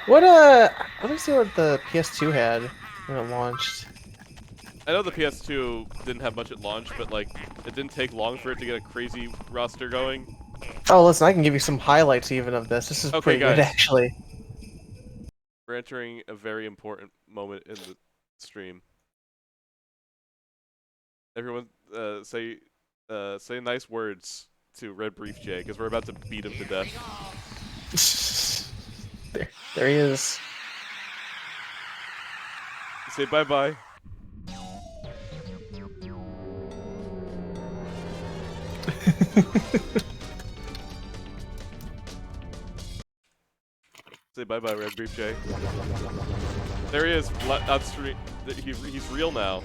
Let me see what the PS2 had when it launched. I know the PS2 didn't have much at launch, but like, it didn't take long for it to get a crazy roster going. Oh, listen, I can give you some highlights even of this. This is Okay, pretty good, guys. actually. We're entering a very important moment in the stream. Everyone, say nice words to Red Brief Jay, because we're about to beat him to death. There he is. Say bye-bye. Say bye-bye, Red Brief Jay. There he is, on stream. He's real now.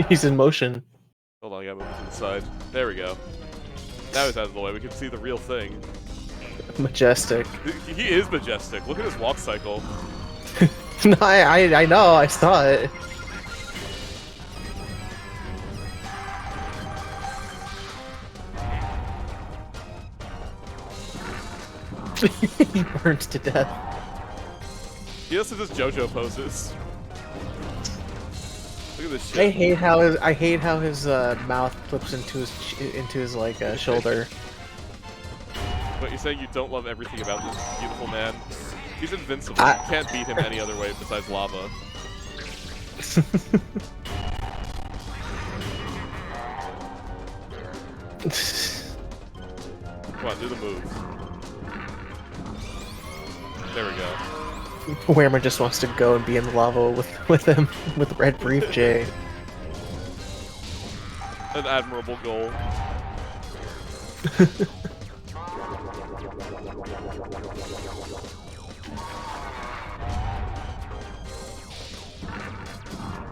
He's in motion. Hold on, I gotta move to the side. There we go. Now he's out of the way. We can see the real thing. Majestic. He is majestic. Look at his walk cycle. No, I know. I saw it. He burns to death. He also does JoJo poses. Look at this shit. I hate how his mouth flips into his like shoulder. But you're saying you don't love everything about this beautiful man? He's invincible. You can't beat him any other way besides lava. Come on, do the move. There we go. Whereman just wants to go and be in the lava with him, with Red Brief Jay. An admirable goal.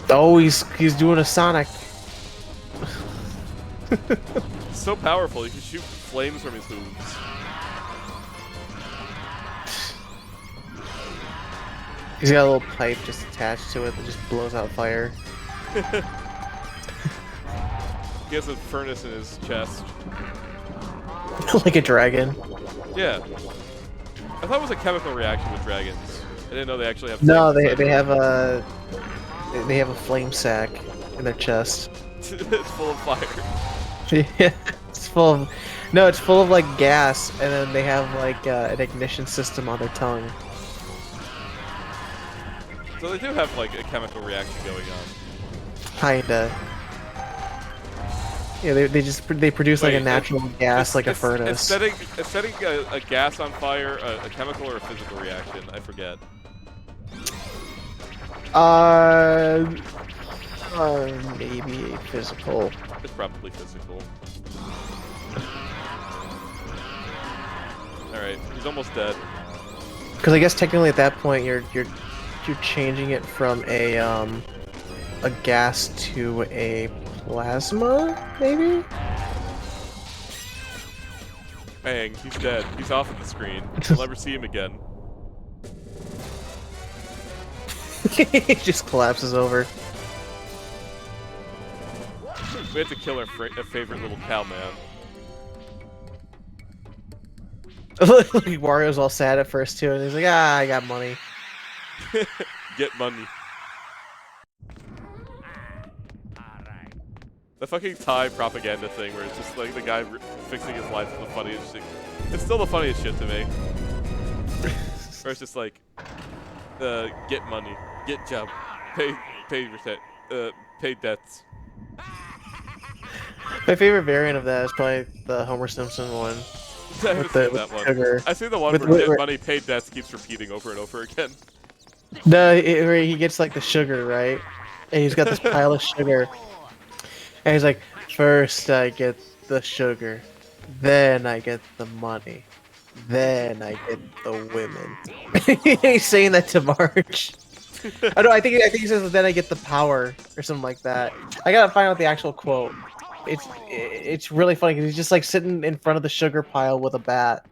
Oh, he's doing a Sonic. So powerful, he can shoot flames from his hooves. He's got a little pipe just attached to it that just blows out fire. He has a furnace in his chest. Like a dragon. Yeah. I thought it was a chemical reaction with dragons. I didn't know they actually have. No, flames they inside have a flame sack in their chest. them. It's full of fire. Yeah, it's full of. No, it's full of like gas, and then they have like an ignition system on their tongue. So they do have like a chemical reaction going on. Kinda. Yeah, they produce like Wait, a natural gas, like a furnace. It's setting a gas on fire, a chemical or a physical reaction. I forget. Maybe a physical. It's probably physical. All right, he's almost dead. Because I guess technically at that point you're changing it from a gas to a plasma, maybe. Bang, he's dead. He's off of the screen. We'll never see him again. He just collapses over. We have to kill our favorite little cow man. Look, Wario's all sad at first too, and he's like, "Ah, I got money." Get money. The fucking Thai propaganda thing where it's just like the guy fixing his life is the funniest shit. It's still the funniest shit to me. Where it's just like, get money, get job, pay debts. My favorite variant of that is probably the Homer Simpson one. I haven't seen that one. Sugar. I see the one With- where get with- money, pay debts keeps repeating over and over again. No, where he gets like the sugar, right? And he's got this pile of sugar. And he's like, first I get the sugar, then I get the money, then I get the women. He's saying that to Marge. I think he says, then I get the power, or something like that. I gotta find out the actual quote. It's really funny because he's just like sitting in front of the sugar pile with a bat.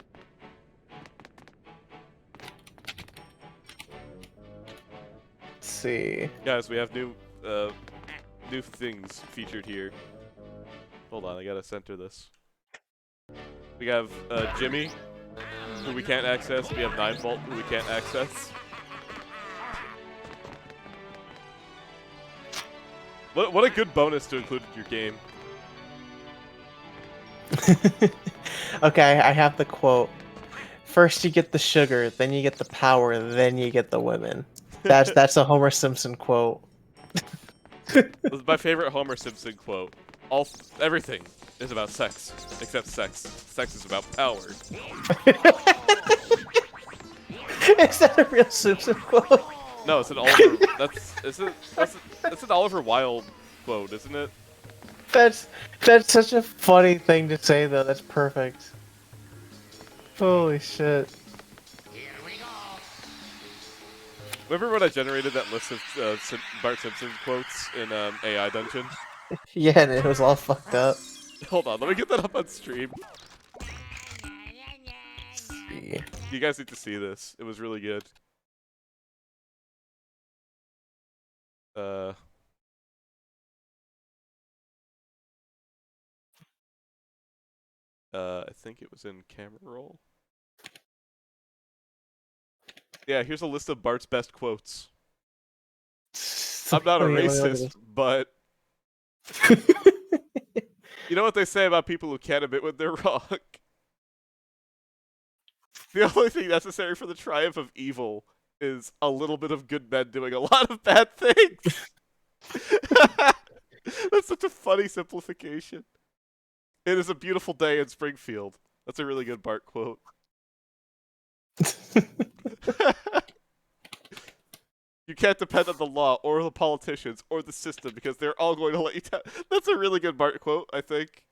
Let's see. Guys, we have new things featured here. Hold on, I gotta center this. We have Jimmy, who we can't access. We have 9-Volt, who we can't access. What a good bonus to include in your game. Okay, I have the quote. First you get the sugar, then you get the power, then you get the women. That's a Homer Simpson quote. This is my favorite Homer Simpson quote. Everything is about sex, except sex. Sex is about power. Is that a real Simpson quote? No, it's an Oliver. That's an Oliver Wilde quote, isn't it? That's such a funny thing to say though. That's perfect. Holy shit. Remember when I generated that list of Bart Simpson quotes in AI Dungeon? Yeah, and it was all fucked up. Hold on, let me get that up on stream. Yeah. You guys need to see this. It was really good. I think it was in camera roll. Yeah, here's a list of Bart's best quotes. I'm not a racist, but you know what they say about people who can't admit when they're wrong? The only thing necessary for the triumph of evil is a little bit of good men doing a lot of bad things. That's such a funny simplification. It is a beautiful day in Springfield. That's a really good Bart quote. You can't depend on the law or the politicians or the system because they're all going to let you down. That's a really good Bart quote, I think.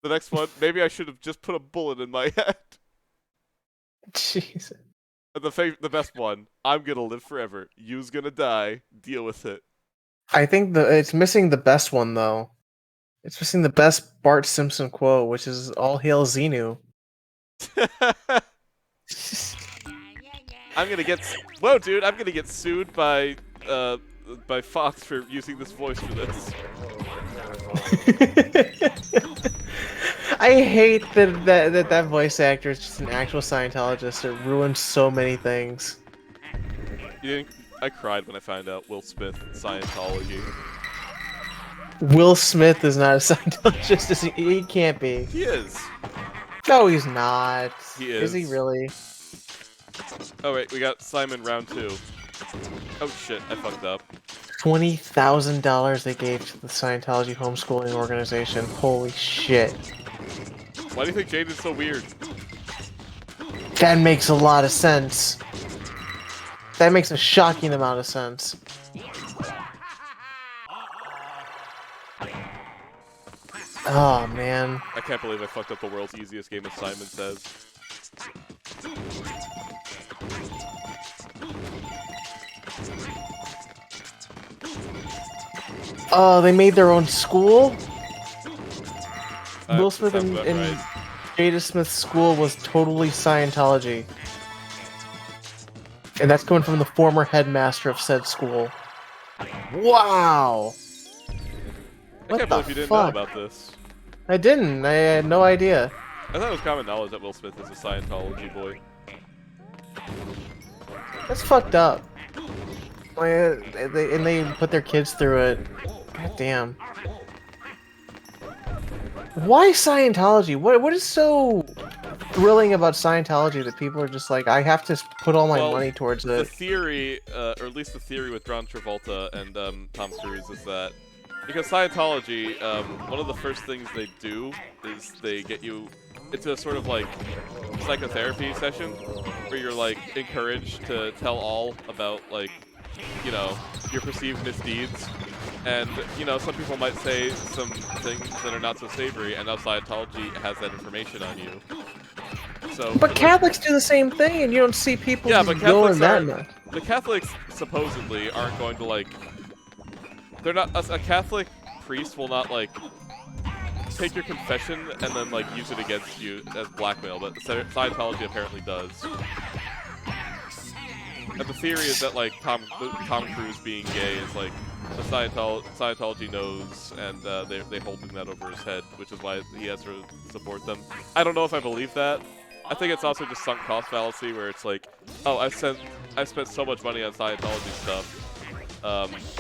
The next one, maybe I should have just put a bullet in my head. Jesus. And the best one, I'm gonna live forever. You's gonna die. Deal with it. I think it's missing the best one though. It's missing the best Bart Simpson quote, which is "All hail Xenu." I'm gonna get whoa, dude! I'm gonna get sued by Fox for using this voice for this. I hate that voice actor is just an actual Scientologist. It ruins so many things. You didn't. I cried when I found out Will Smith Scientology. Will Smith is not a Scientologist. Is he? He can't be. He is. No, he's not. He Is he is. really? Oh wait, we got Simon round 2. Oh shit, I fucked up. $20,000 they gave to the Scientology homeschooling organization. Holy shit. Why do you think Jaden's so weird? That makes a lot of sense. That makes a shocking amount of sense. Oh, man. I can't believe I fucked up the world's easiest game, as Simon says. Oh, they made their own school? Will That Smith sounds and about right. Jada Smith's school was totally Scientology. And that's coming from the former headmaster of said school. Wow! I can't believe you didn't know about this. I didn't. I had no idea. I thought it was common knowledge that Will Smith is a Scientology boy. That's fucked up. And they put their kids through it. God damn. Why Scientology? What is so thrilling about Scientology that people are just like, I have to put all my money towards The it? theory, or at least the theory with John Travolta and Tom Cruise, is that because Scientology, one of the first things they do is they get you into a sort of like psychotherapy session where you're like encouraged to tell all about like, you know, your perceived misdeeds. And, you know, some people might say some things that are not so savory, and now Scientology has that information on you. So, But Catholics do the same thing, and you don't see people yeah, but going Catholics that aren't, the Catholics supposedly aren't going to, like, they're not, a Catholic priest will not, like, take your confession and then, like, use it against you as blackmail, but Scientology apparently does. And the theory is that, like, Tom Cruise being gay is, like, the Scientology knows, and they holding that over his head, which is why he has to support them. I don't know if I believe that. I think it's also just sunk cost fallacy, where it's like, oh, I spent so much money on Scientology stuff,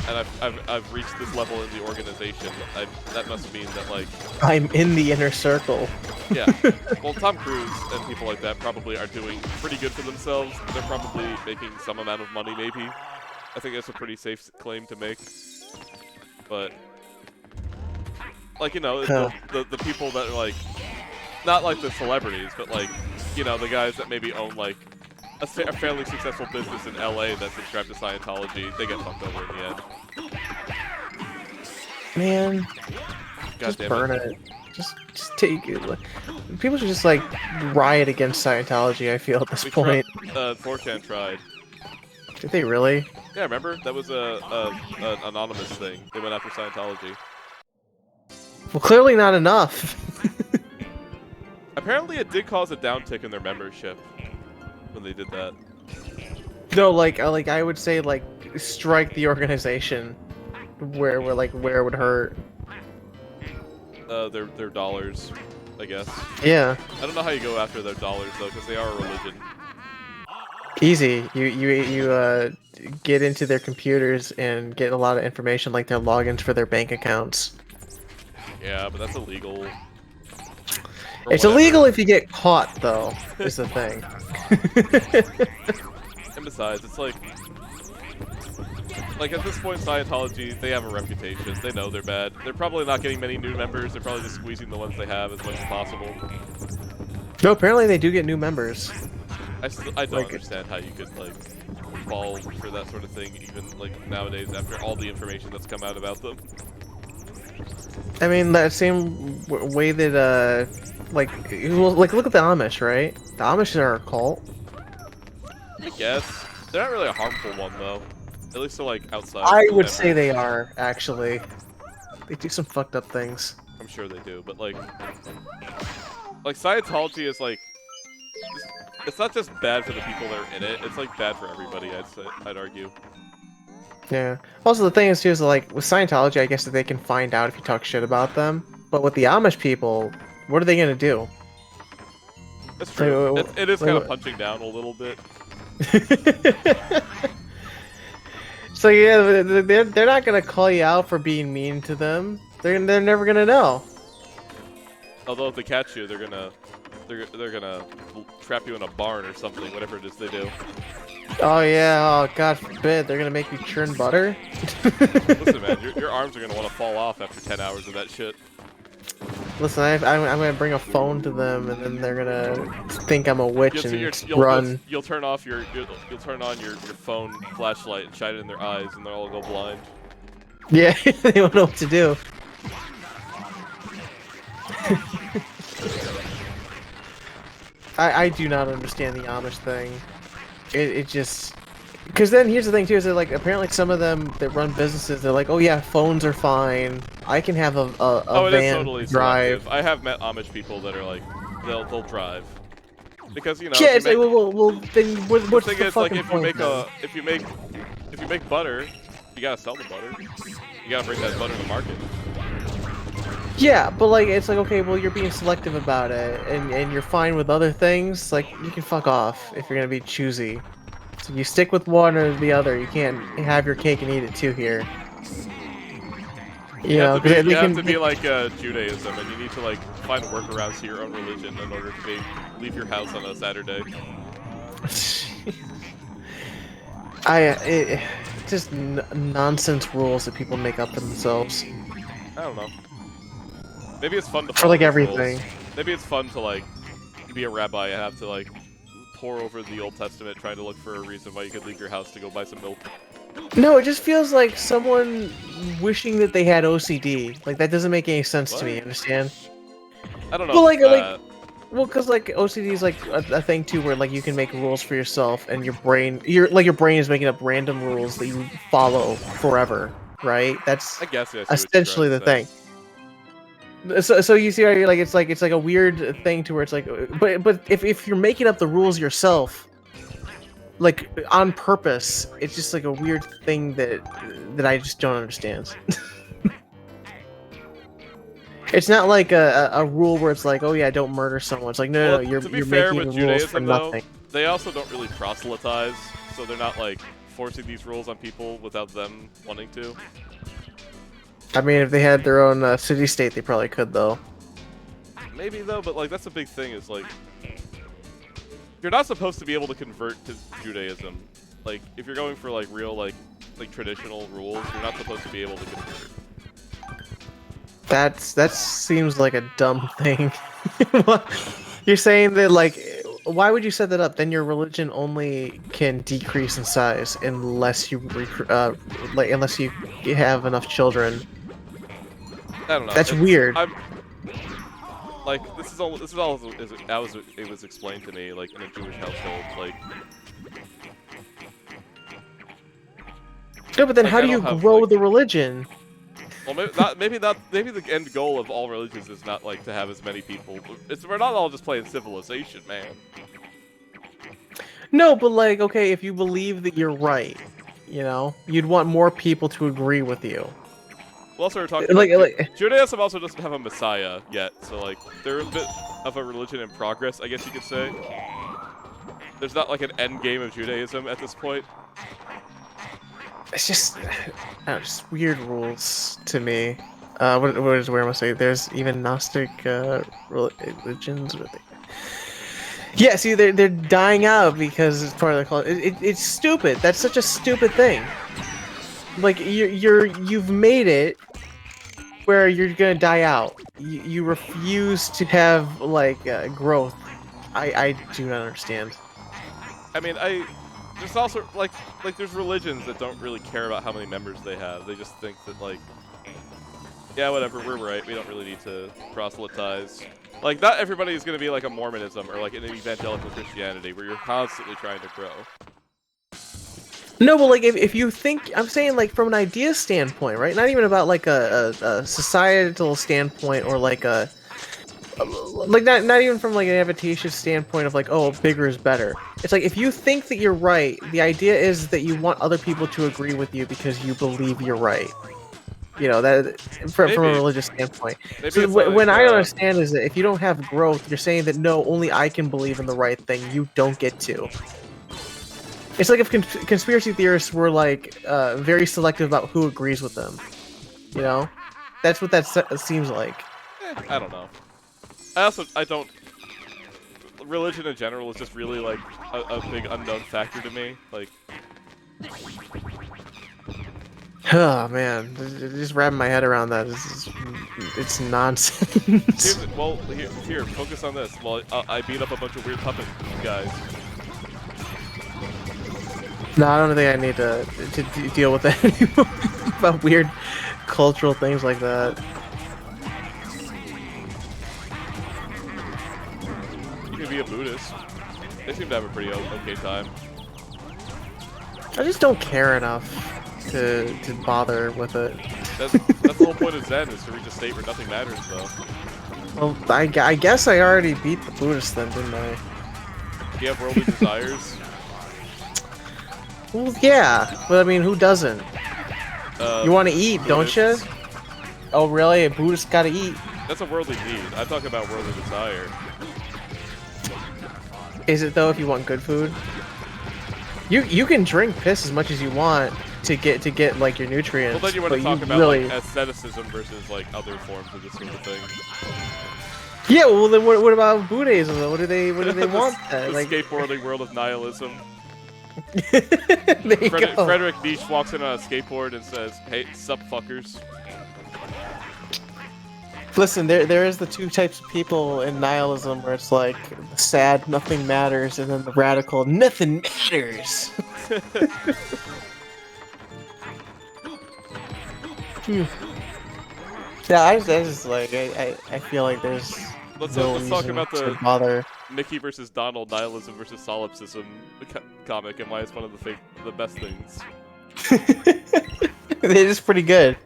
and I've reached this level in the organization. That must mean that, like, I'm in the inner circle. yeah. Well, Tom Cruise and people like that probably are doing pretty good for themselves. They're probably making some amount of money, maybe. I think that's a pretty safe claim to make. But, like, you know, the people that are, like, not like the celebrities, but, like, you know, the guys that maybe own, like, a fairly successful business in LA that subscribe to Scientology, they get fucked over in the end. Man, just burn it. Just take it. People should just, like, riot against Scientology, I feel, at this point. 4chan tried. Did they really? Yeah, remember? That was an anonymous thing. They went after Scientology. Well, clearly not enough. Apparently it did cause a downtick in their membership when they did that. No, like I would say, like, strike the organization where it would hurt. Their dollars, I guess. Yeah. I don't know how you go after their dollars though, because they are a religion. Easy. You get into their computers and get a lot of information, like their logins for their bank accounts. Yeah, but that's illegal. It's illegal if you get caught, though, is the thing. And besides, it's like at this point, Scientology, they have a reputation. They know they're bad. They're probably not getting many new members. They're probably just squeezing the ones they have as much as possible. No, apparently they do get new members. I don't understand how you could, like, fall for that sort of thing, even, like, nowadays after all the information that's come out about them. I mean, that same way that, like, look at the Amish, right? The Amish are a cult. I guess. They're not really a harmful one, though. At least to, like, outside. I would say they are, actually. They do some fucked up things. I'm sure they do, but, like Scientology is, like, it's not just bad for the people that are in it, it's, like, bad for everybody, I'd argue. Yeah. Also, the thing is, like, with Scientology, I guess that they can find out if you talk shit about them. But with the Amish people, What are they gonna do? That's true. Like, It is like, kind of punching down a little bit. So yeah, they're not gonna call you out for being mean to them. They're never gonna know. Although if they catch you, they're gonna trap you in a barn or something, whatever it is they do. Oh yeah, oh god forbid, they're gonna make you churn butter. Listen, man, your arms are gonna want to fall off after 10 hours of that shit. Listen, I'm gonna bring a phone to them, and then they're gonna think I'm a witch and run. You'll turn off you'll turn on your phone flashlight and shine it in their eyes, and they'll all go blind. Yeah, they don't know what to do. I do not understand the Amish thing. It just... Because then here's the thing too, is that like apparently some of them that run businesses, they're like, oh yeah, phones are fine. I can have a oh, it is van totally drive. selective. I have met Amish people that are like, they'll drive. Because, you know, Yeah, it's like, well, then what's the the thing is, fucking like, point then? if you make butter, you gotta sell the butter. You gotta bring that butter to market. Yeah, but like it's like, okay, well, you're being selective about it, and you're fine with other things. Like, you can fuck off if you're gonna be choosy. So you stick with one or the other. You can't have your cake and eat it too here. You know, you have to be like Judaism, and you need to like find workarounds to your own religion in order to leave your house on a Saturday. Just nonsense rules that people make up for themselves. I don't know. Maybe it's fun to For like follow everything. rules. Maybe it's fun to like be a rabbi and have to like pore over the Old Testament trying to look for a reason why you could leave your house to go buy some milk. No, it just feels like someone wishing that they had OCD. Like, that doesn't make any sense to me, understand? I don't know. Well, well, because like OCD is like a thing too, where like you can make rules for yourself, and your brain is making up random rules that you follow forever, right? That's I guess essentially the thing. So you see, right, like it's like a weird thing to where it's like, but if you're making up the rules yourself, like on purpose, it's just like a weird thing that I just don't understand. It's not like a rule where it's like, oh yeah, don't murder someone. It's like, no, you're making the rules for nothing. They also don't really proselytize, so they're not like forcing these rules on people without them wanting to. I mean, if they had their own city-state, they probably could, though. Maybe, though, but like that's the big thing is like, you're not supposed to be able to convert to Judaism. Like, if you're going for like real like traditional rules, you're not supposed to be able to convert. That seems like a dumb thing. You're saying that, like, why would you set that up? Then your religion only can decrease in size unless you unless you have enough children. I don't know. That's weird. Like, this is all it was explained to me, like in a Jewish household. Like, no, but then how do you grow the religion? Well, maybe the end goal of all religions is not like to have as many people. We're not all just playing Civilization, man. No, but like, okay, if you believe that you're right, you know, you'd want more people to agree with you. Well, also we're talking like Judaism also doesn't have a messiah yet, so like they're a bit of a religion in progress, I guess you could say. There's not like an end game of Judaism at this point. It's just, I don't know, just weird rules to me. Where am I saying? There's even Gnostic religions. Yeah, see, they're dying out because it's part of the culture. It's stupid. That's such a stupid thing. Like you've made it where you're gonna die out. You refuse to have like growth. I do not understand. I mean, there's also like there's religions that don't really care about how many members they have. They just think that like, yeah, whatever, we're right. We don't really need to proselytize. Like, not everybody is going to be like a Mormonism or like an evangelical Christianity where you're constantly trying to grow. No, but like if you think, I'm saying like from an idea standpoint, right? Not even about like a societal standpoint or like a like not even from like an advantageous standpoint of like, oh, bigger is better. It's like if you think that you're right, the idea is that you want other people to agree with you because you believe you're right. You know that from a Maybe. religious standpoint. Maybe So it's like, when I understand is that if you don't have growth, you're saying that no, only I can believe in the right thing. You don't get to. It's like if conspiracy theorists were like very selective about who agrees with them. You know, that's what that seems like. I don't know. I don't. Religion in general is just really like a big unknown factor to me. Like, Oh man, just wrapping my head around that it's nonsense. here, focus on this. Well, I beat up a bunch of weird puppet guys. No, I don't think I need to deal with that anymore. About weird cultural things like that. You can be a Buddhist. They seem to have a pretty okay time. I just don't care enough to bother with it. That's the whole point of Zen, is to reach a state where nothing matters, though. Well, I guess I already beat the Buddhist then, didn't I? Do you have worldly desires? Well, yeah, but I mean, who doesn't? You want to eat, don't you? Oh, really? A Buddhist gotta eat. That's a worldly need. I'm talking about worldly desire. Is it though? If you want good food, you can drink piss as much as you want to get like your nutrients. Well, then you want to talk about like asceticism versus like other forms of this sort of thing. Yeah, well then what about Buddhism though? What do they want then? The Like skateboarding world of nihilism. there you go. Frederick Nietzsche walks in on a skateboard and says, "Hey, sup fuckers." Listen, there is the two types of people in nihilism where it's like the sad, nothing matters, and then the radical, nothing matters. Yeah, I just like I feel like there's Let's no talk reason about to the bother. Mickey versus Donald nihilism versus solipsism comic and why it's one of the best things. It is pretty good.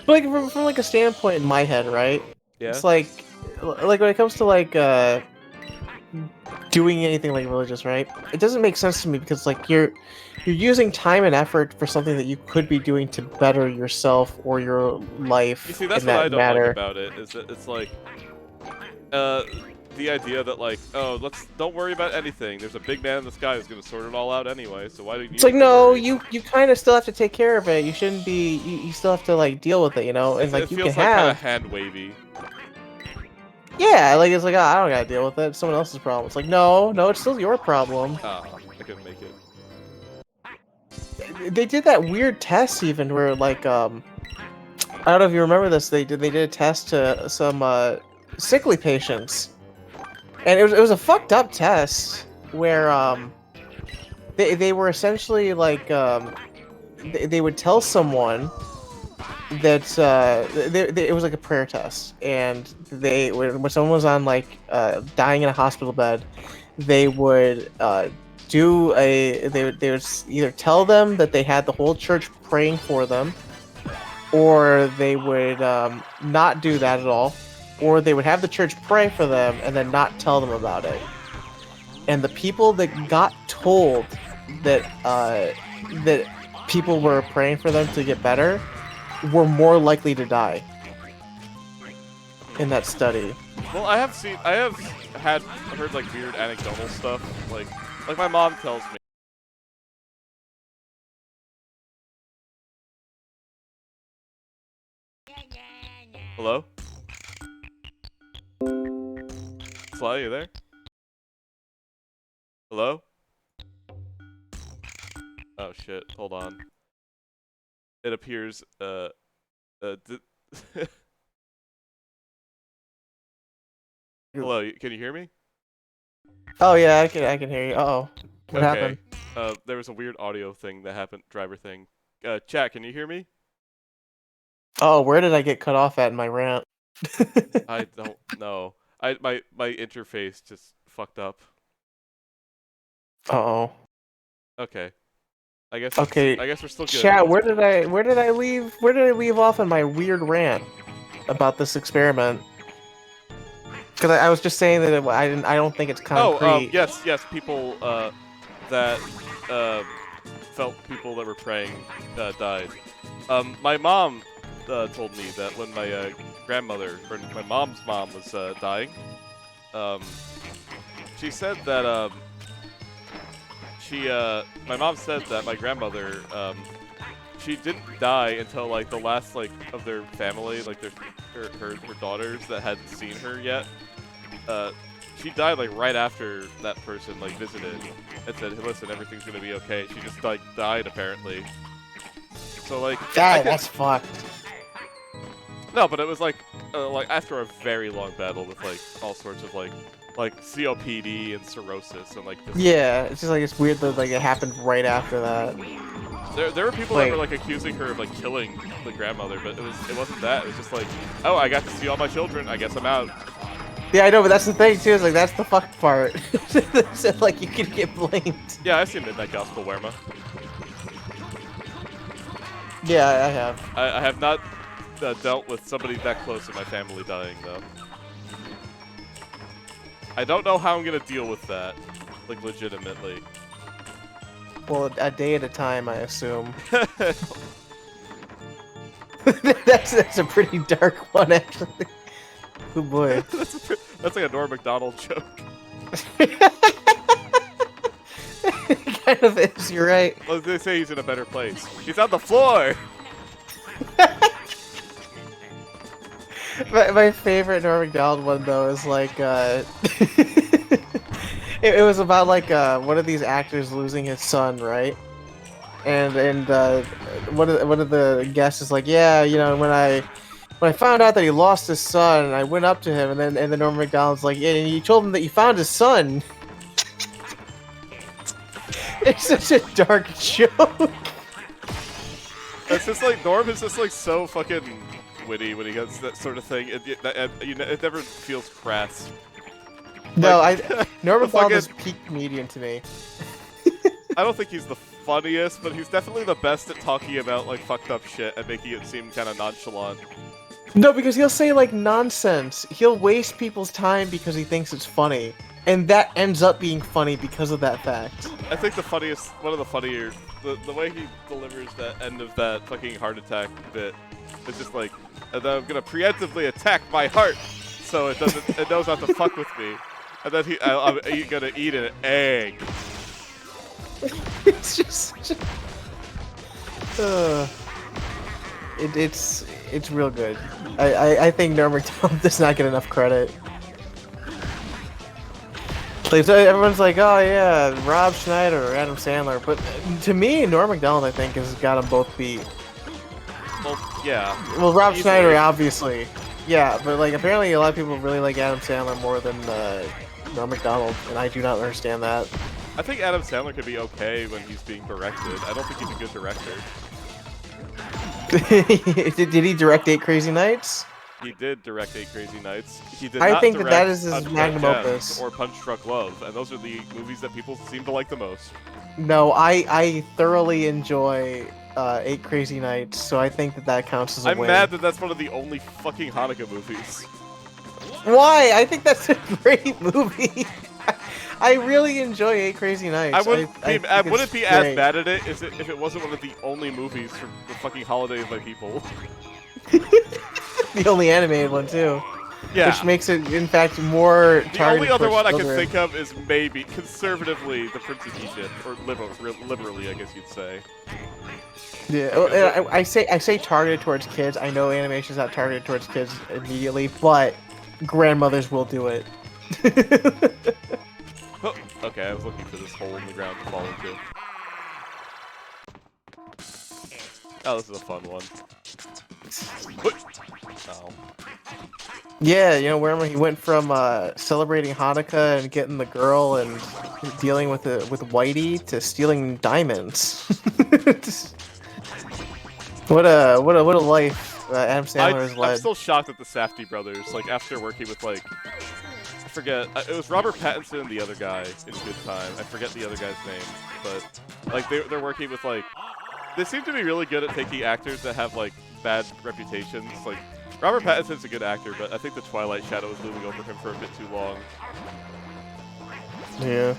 But like from like a standpoint in my head, right? Yeah. It's like when it comes to like doing anything like religious, right? It doesn't make sense to me because like you're using time and effort for something that you could be doing to better yourself or your life. You see, that's in what that I don't matter. like about it, is that it's like the idea that like, oh, don't worry about anything. There's a big man in the sky who's gonna sort it all out anyway. So why do you? It's like no, you kind of still have to take care of it. You shouldn't be. You still have to like deal with it, you know. And like it you feels can like kind have. of hand wavy. Yeah, like it's like oh, I don't gotta deal with it. It's someone else's problem. It's like no, it's still your problem. I couldn't make it. They did that weird test even where like I don't know if you remember this. They did a test to some sickly patients, and it was a fucked up test where they were essentially like they would tell someone that it was like a prayer test, and when someone was on like dying in a hospital bed, they would they would either tell them that they had the whole church praying for them, or they would not do that at all, or they would have the church pray for them and then not tell them about it. And the people that got told that that people were praying for them to get better were more likely to die in that study. Well, I have heard like weird anecdotal stuff, like my mom tells me. Hello? Sly, you there? Hello? Oh shit, hold on. It appears, Hello, can you hear me? Oh yeah, I can hear you. Uh-oh. What happened? There was a weird audio thing that happened, driver thing. Chat, can you hear me? Oh, where did I get cut off at in my rant? I don't know. My interface just fucked up. Uh-oh. Okay. I guess we're still good. Chat, where did I leave off in my weird rant about this experiment? Because I was just saying that I don't think it's concrete. Oh, yes, people that felt people that were praying died. My mom told me that when my grandmother, or my mom's mom, was dying, she said that my mom said that my grandmother, she didn't die until like the last like of their family, like her daughters that hadn't seen her yet. She died like right after that person like visited and said, "Hey, listen, everything's gonna be okay." She just like died apparently. So like, That's fucked. no, but it was like after a very long battle with like all sorts of like COPD and cirrhosis and like this. Yeah, it's just like it's weird that like it happened right after that. There were people that were like accusing her of like killing the grandmother, but it wasn't that. It was just like, oh, I got to see all my children. I guess I'm out. Yeah, I know, but that's the thing too. Is like that's the fucked part. So like you can get blamed. Yeah, I've seen Midnight Gospel Werma. Yeah, I have. I have not dealt with somebody that close in my family dying though. I don't know how I'm gonna deal with that, like legitimately. Well, a day at a time, I assume. that's a pretty dark one, actually. Oh boy. That's like a Norm Macdonald joke. Kind of is. You're right. Well, they say he's in a better place. He's on the floor. My favorite Norm Macdonald one though is like it was about like one of these actors losing his son, right? And one of the guests is like, yeah, you know, when I found out that he lost his son, I went up to him, and then Norm Macdonald's like, yeah, and you told him that you found his son. It's such a dark joke. It's just like Norm is just like so fucking witty when he gets that sort of thing. It never feels crass. No, like, Norm Macdonald fucking, is peak comedian to me. I don't think he's the funniest, but he's definitely the best at talking about like fucked up shit and making it seem kind of nonchalant. No, because he'll say like nonsense. He'll waste people's time because he thinks it's funny, and that ends up being funny because of that fact. I think one of the funnier, the way he delivers that end of that fucking heart attack bit is just like, and then I'm gonna preemptively attack my heart, so it knows not to fuck with me, and then I'm gonna eat an egg. It's just it's real good. I think Norm Macdonald does not get enough credit. Like, so everyone's like, oh yeah, Rob Schneider or Adam Sandler, but to me, Norm Macdonald I think has got them both beat. Well, yeah. Well, Rob easily. Schneider obviously, yeah, but like apparently a lot of people really like Adam Sandler more than Norm Macdonald, and I do not understand that. I think Adam Sandler could be okay when he's being directed. I don't think he's a good director. Did he direct 8 Crazy Nights? He did direct 8 Crazy Nights. He did I not think direct that is his Uncut magnum Gems opus. or Punch Drunk Love, and those are the movies that people seem to like the most. No, I thoroughly enjoy 8 Crazy Nights, so I think that counts as a I'm win. mad that that's one of the only fucking Hanukkah movies. Why? I think that's a great movie. I really enjoy 8 Crazy Nights. I wouldn't be great. as mad at it if it wasn't one of the only movies from the fucking Holiday of My People. The only animated one too. Yeah. Which makes it, in fact, more targeted. The only other for one I can children. think of is maybe, conservatively, The Prince of Egypt, or liberally, I guess you'd say. Yeah, well, I say targeted towards kids. I know animation's not targeted towards kids immediately, but grandmothers will do it. Oh, okay, I was looking for this hole in the ground to fall into. Oh, this is a fun one. Oh. Yeah, you know, where he went from celebrating Hanukkah and getting the girl and dealing with Whitey to stealing diamonds. What a life Adam Sandler has led. I'm still shocked at the Safdie brothers. Like after working with like, I forget, it was Robert Pattinson and the other guy in Good Time. I forget the other guy's name, but like they're working with like, they seem to be really good at taking actors that have like bad reputations. Like Robert Pattinson's a good actor, but I think the Twilight shadow was looming over him for a bit too long. Yeah.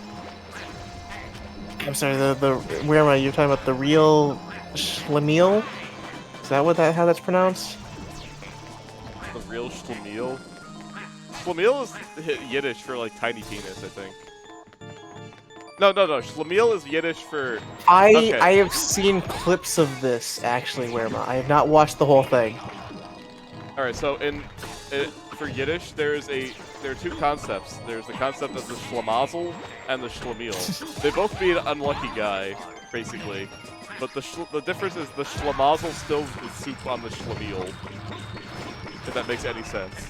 I'm sorry. Where am I? You're talking about the real Schlemiel? Is that how that's pronounced? The real schlemiel. Schlemiel is Yiddish for like tiny penis, I think. No. Schlemiel is Yiddish for. Okay. I have seen clips of this actually, Werema. I have not watched the whole thing. All right, so for Yiddish, there are two concepts. There's the concept of the schlemazel and the schlemiel. They both mean unlucky guy, basically. But the difference is the schlemazel spills the soup on the schlemiel. If that makes any sense.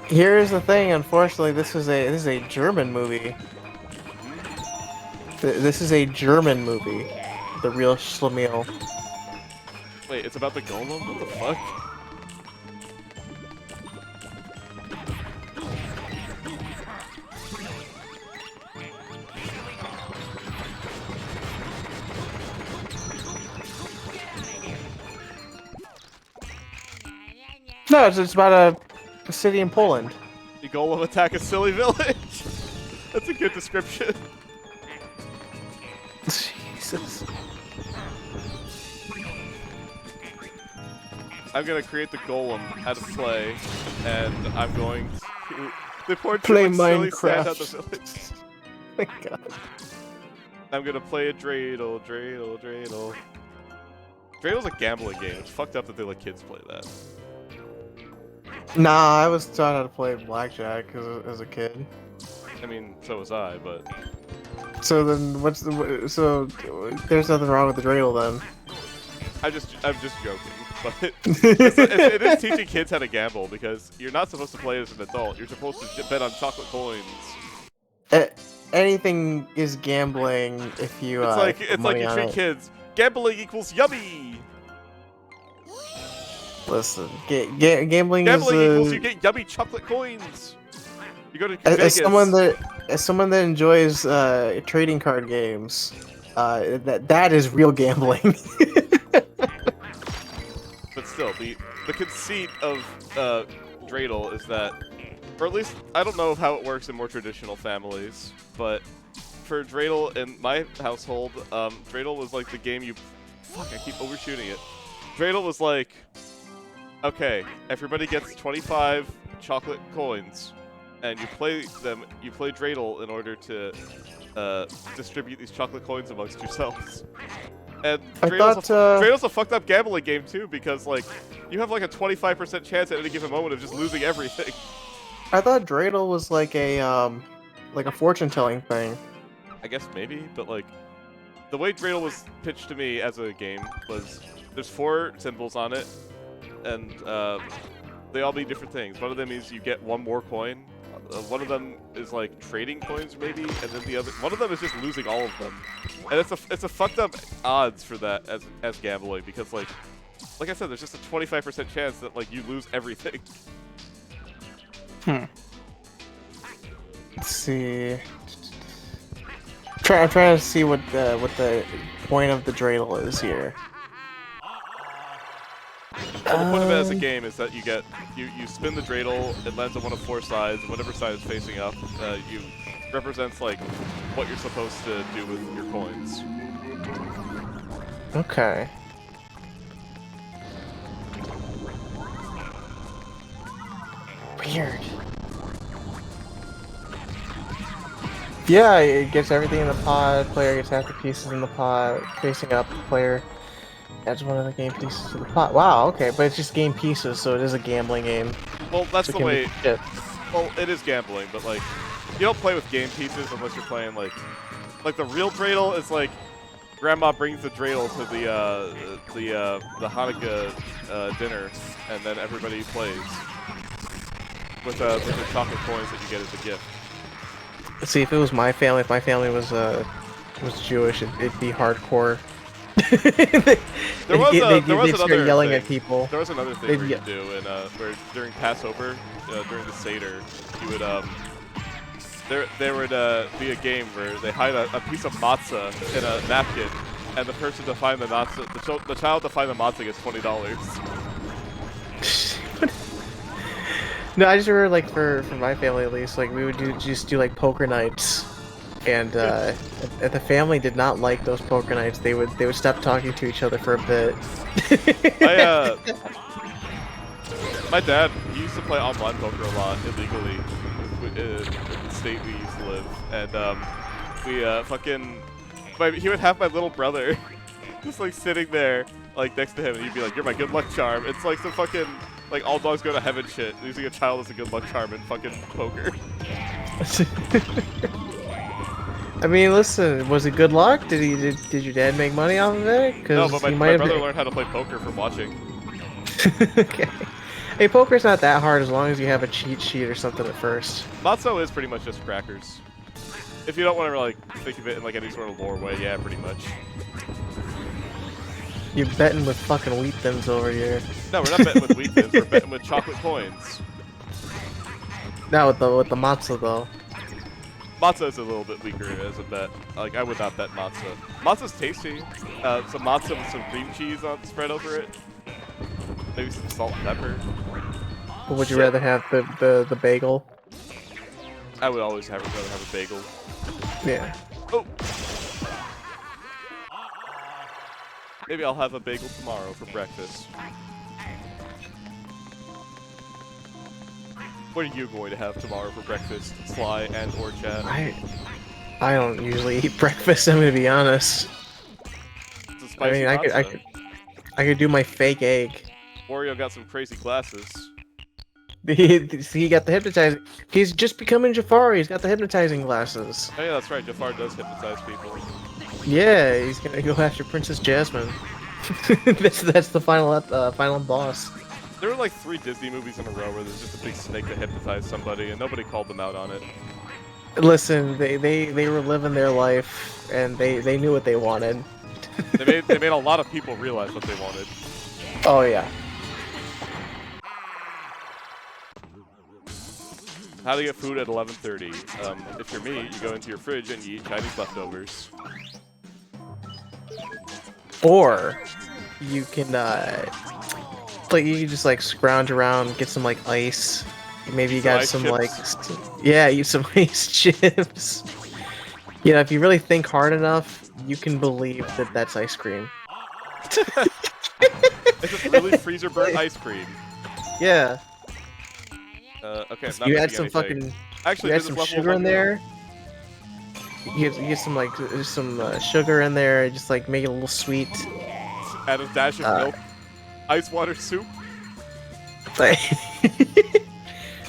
Here's the thing. Unfortunately, this is a German movie. This is a German movie. The real schlemiel. Wait, it's about the golem? What the fuck? No, it's about a city in Poland. The golem attack a silly village. That's a good description. Jesus. I'm gonna create the golem how to play, and I'm going to deport Play silly sand Minecraft. out the village. My God. I'm gonna play a dreidel. Dreidel's a gambling game. It's fucked up that they let kids play that. Nah, I was taught how to play blackjack as a kid. I mean, so was I, but So then, so there's nothing wrong with the dreidel then. I'm just joking. But it is teaching kids how to gamble because you're not supposed to play as an adult. You're supposed to bet on chocolate coins. Anything is gambling if you. It's like you treat it. kids. Gambling equals yummy. Listen, gambling is equals you get yummy chocolate coins. You go to as Vegas. someone that enjoys trading card games, that is real gambling. But still, the conceit of dreidel is that, or at least I don't know how it works in more traditional families, but for dreidel in my household, dreidel was like the game you. Fuck! I keep overshooting it. Dreidel was like, okay, everybody gets 25 chocolate coins, and you play them. You play dreidel in order to distribute these chocolate coins amongst yourselves. And Dreidel's a fucked up gambling game too, because like you have like a 25% chance at any given moment of just losing everything. I thought dreidel was like a fortune telling thing. I guess maybe, but like the way dreidel was pitched to me as a game was there's 4 symbols on it, and they all mean different things. One of them is you get 1 more coin. One of them is like trading coins maybe, and then the other one of them is just losing all of them. And it's a fucked up odds for that as gambling, because like I said, there's just a 25% chance that like you lose everything. Let's see. I'm trying to see what the point of the dreidel is here. Well, the point of it as a game is that you spin the dreidel, it lands on one of 4 sides, and whatever side is facing up, you represents like what you're supposed to do with your coins. Okay. Weird. Yeah, it gets everything in the pot. Player gets half the pieces in the pot. Facing up, the player adds one of the game pieces to the pot. Wow, okay, but it's just game pieces, so it is a gambling game. Well, that's So the it can way. be shit. Well, it is gambling, but like you don't play with game pieces unless you're playing like the real dreidel is like Grandma brings the dreidel to the Hanukkah dinner, and then everybody plays with the chocolate coins that you get as a gift. Let's see, if it was my family, if my family was Jewish, it'd be hardcore. There was they'd start another yelling thing. at people. There was another thing where you do, and where during Passover, during the Seder, you would there would be a game where they hide a piece of matzah in a napkin, and the person to find the matzah, the child to find the matzah gets $20. No, I just remember, like, for my family at least, like, we would just do like poker nights and the family did not like those poker nights. They would stop talking to each other for a bit. My dad, he used to play online poker a lot illegally in the state we used to live, and he would have my little brother just like sitting there like next to him, and he'd be like, "You're my good luck charm." It's like some fucking like all dogs go to heaven shit. Using a child as a good luck charm in fucking poker. I mean, listen, was it good luck? Did your dad make money off of it? No, but my brother learned how to play poker from watching. Okay. Hey, poker's not that hard as long as you have a cheat sheet or something at first. Matzo is pretty much just crackers. If you don't want to like think of it in like any sort of lore way, yeah, pretty much. You're betting with fucking wheat thins over here. No, we're not betting with wheat thins. We're betting with chocolate coins. Not with the matzo though. Matzo is a little bit weaker as a bet. Like I would not bet matzo. Matzo's tasty. Some matzo with some cream cheese on spread over it. Maybe some salt and pepper. Or would you rather have the bagel? I would always rather have a bagel. Yeah. Oh. Maybe I'll have a bagel tomorrow for breakfast. What are you going to have tomorrow for breakfast, Sly and or Chad? I don't usually eat breakfast. I'm gonna be honest. It's a spicy I could do my fake egg. Wario got some crazy glasses. He got the hypnotizing. He's just becoming Jafar. He's got the hypnotizing glasses. Oh yeah, that's right. Jafar does hypnotize people. Yeah, he's gonna go after Princess Jasmine. that's the final boss. There were like 3 Disney movies in a row where there's just a big snake that hypnotized somebody, and nobody called them out on it. Listen, they were living their life, and they knew what they wanted. They made a lot of people realize what they wanted. Oh yeah. How to get food at 11:30? If you're me, you go into your fridge and you eat Chinese leftovers. Or you can like you can just like scrounge around, get some like ice. Maybe you got some like yeah, eat some ice chips. You know, if you really think hard enough, you can believe that that's ice cream. It's just really freezer burnt ice cream. Yeah. Okay. You add some fucking. Actually, you add some sugar in there. You get some like sugar in there. Just like make it a little sweet. Add a dash of milk. Ice water soup. Like,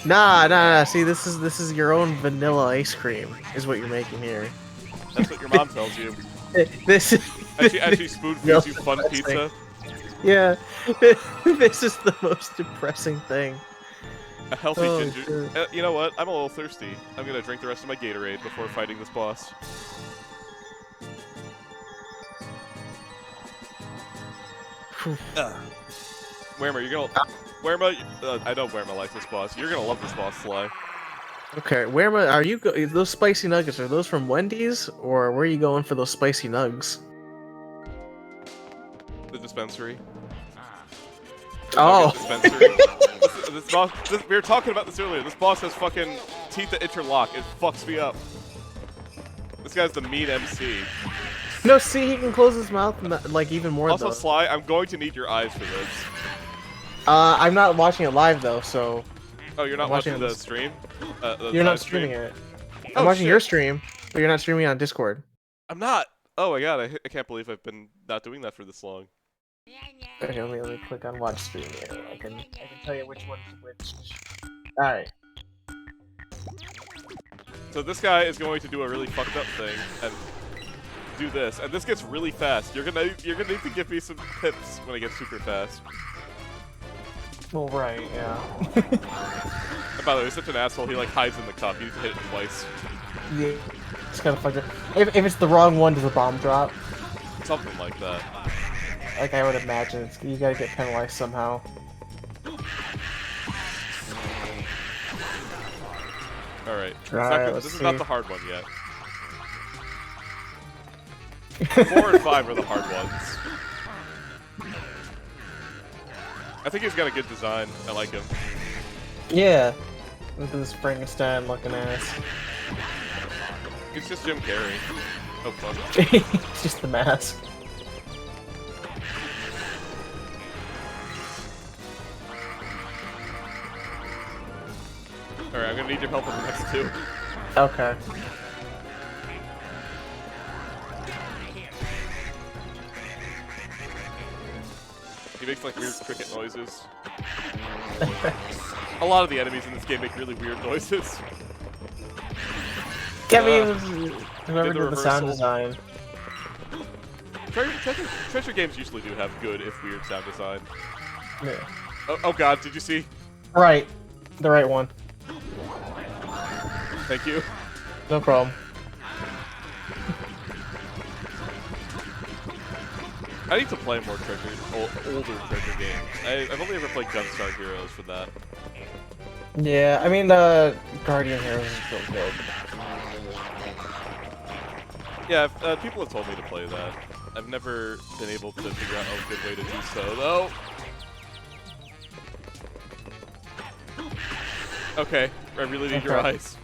nah. See, this is your own vanilla ice cream. Is what you're making here. That's what your mom tells you. This. As she spoon feeds you fun pizza. Yeah. This is the most depressing thing. A healthy ginger. You know what? I'm a little thirsty. I'm gonna drink the rest of my Gatorade before fighting this boss. Wermer, you're gonna. Wermer, I know Wermer likes this boss. You're gonna love this boss, Sly. Okay, where are you? Those spicy nuggets, are those from Wendy's, or where are you going for those spicy nugs? The dispensary. Oh. Dispensary. This boss, we were talking about this earlier. This boss has fucking teeth that interlock. It fucks me up. This guy's the mean MC. No, see, he can close his mouth like even more. Also, though. Sly, I'm going to need your eyes for this. I'm not watching it live though, so. Oh, you're not watching the stream? You're not streaming it. Oh, I'm watching shit. your stream, but you're not streaming on Discord. I'm not. Oh my god, I can't believe I've been not doing that for this long. Okay, let me click on watch stream here. I can tell you which one's which. Alright. So this guy is going to do a really fucked up thing and do this, and this gets really fast. You're gonna need to give me some tips when it gets super fast. Well, right, yeah. And by the way, he's such an asshole. He like hides in the cup. You need to hit it twice. Yeah, it's kind of fucked up. If it's the wrong one, does a bomb drop? Something like that. Like I would imagine, you gotta get penalized somehow. Alright. Alright, this is not the hard one yet. 4 and 5 are the hard ones. I think he's got a good design. I like him. Yeah. Look at this Frankenstein looking ass. It's just Jim Carrey. Oh fuck. It's just the mask. Alright, I'm gonna need your help on the next two. Okay. He makes like weird cricket noises. A lot of the enemies in this game make really weird noises. Whoever did the sound design. Treasure games usually do have good, if weird, sound design. Yeah. Oh god, did you see? Right. The right one. Thank you. No problem. I need to play more older treasure games. I've only ever played Gunstar Heroes for that. Yeah, I mean, Guardian Heroes is still good. Yeah, people have told me to play that. I've never been able to figure out a good way to do so, though. Okay, I really need your eyes.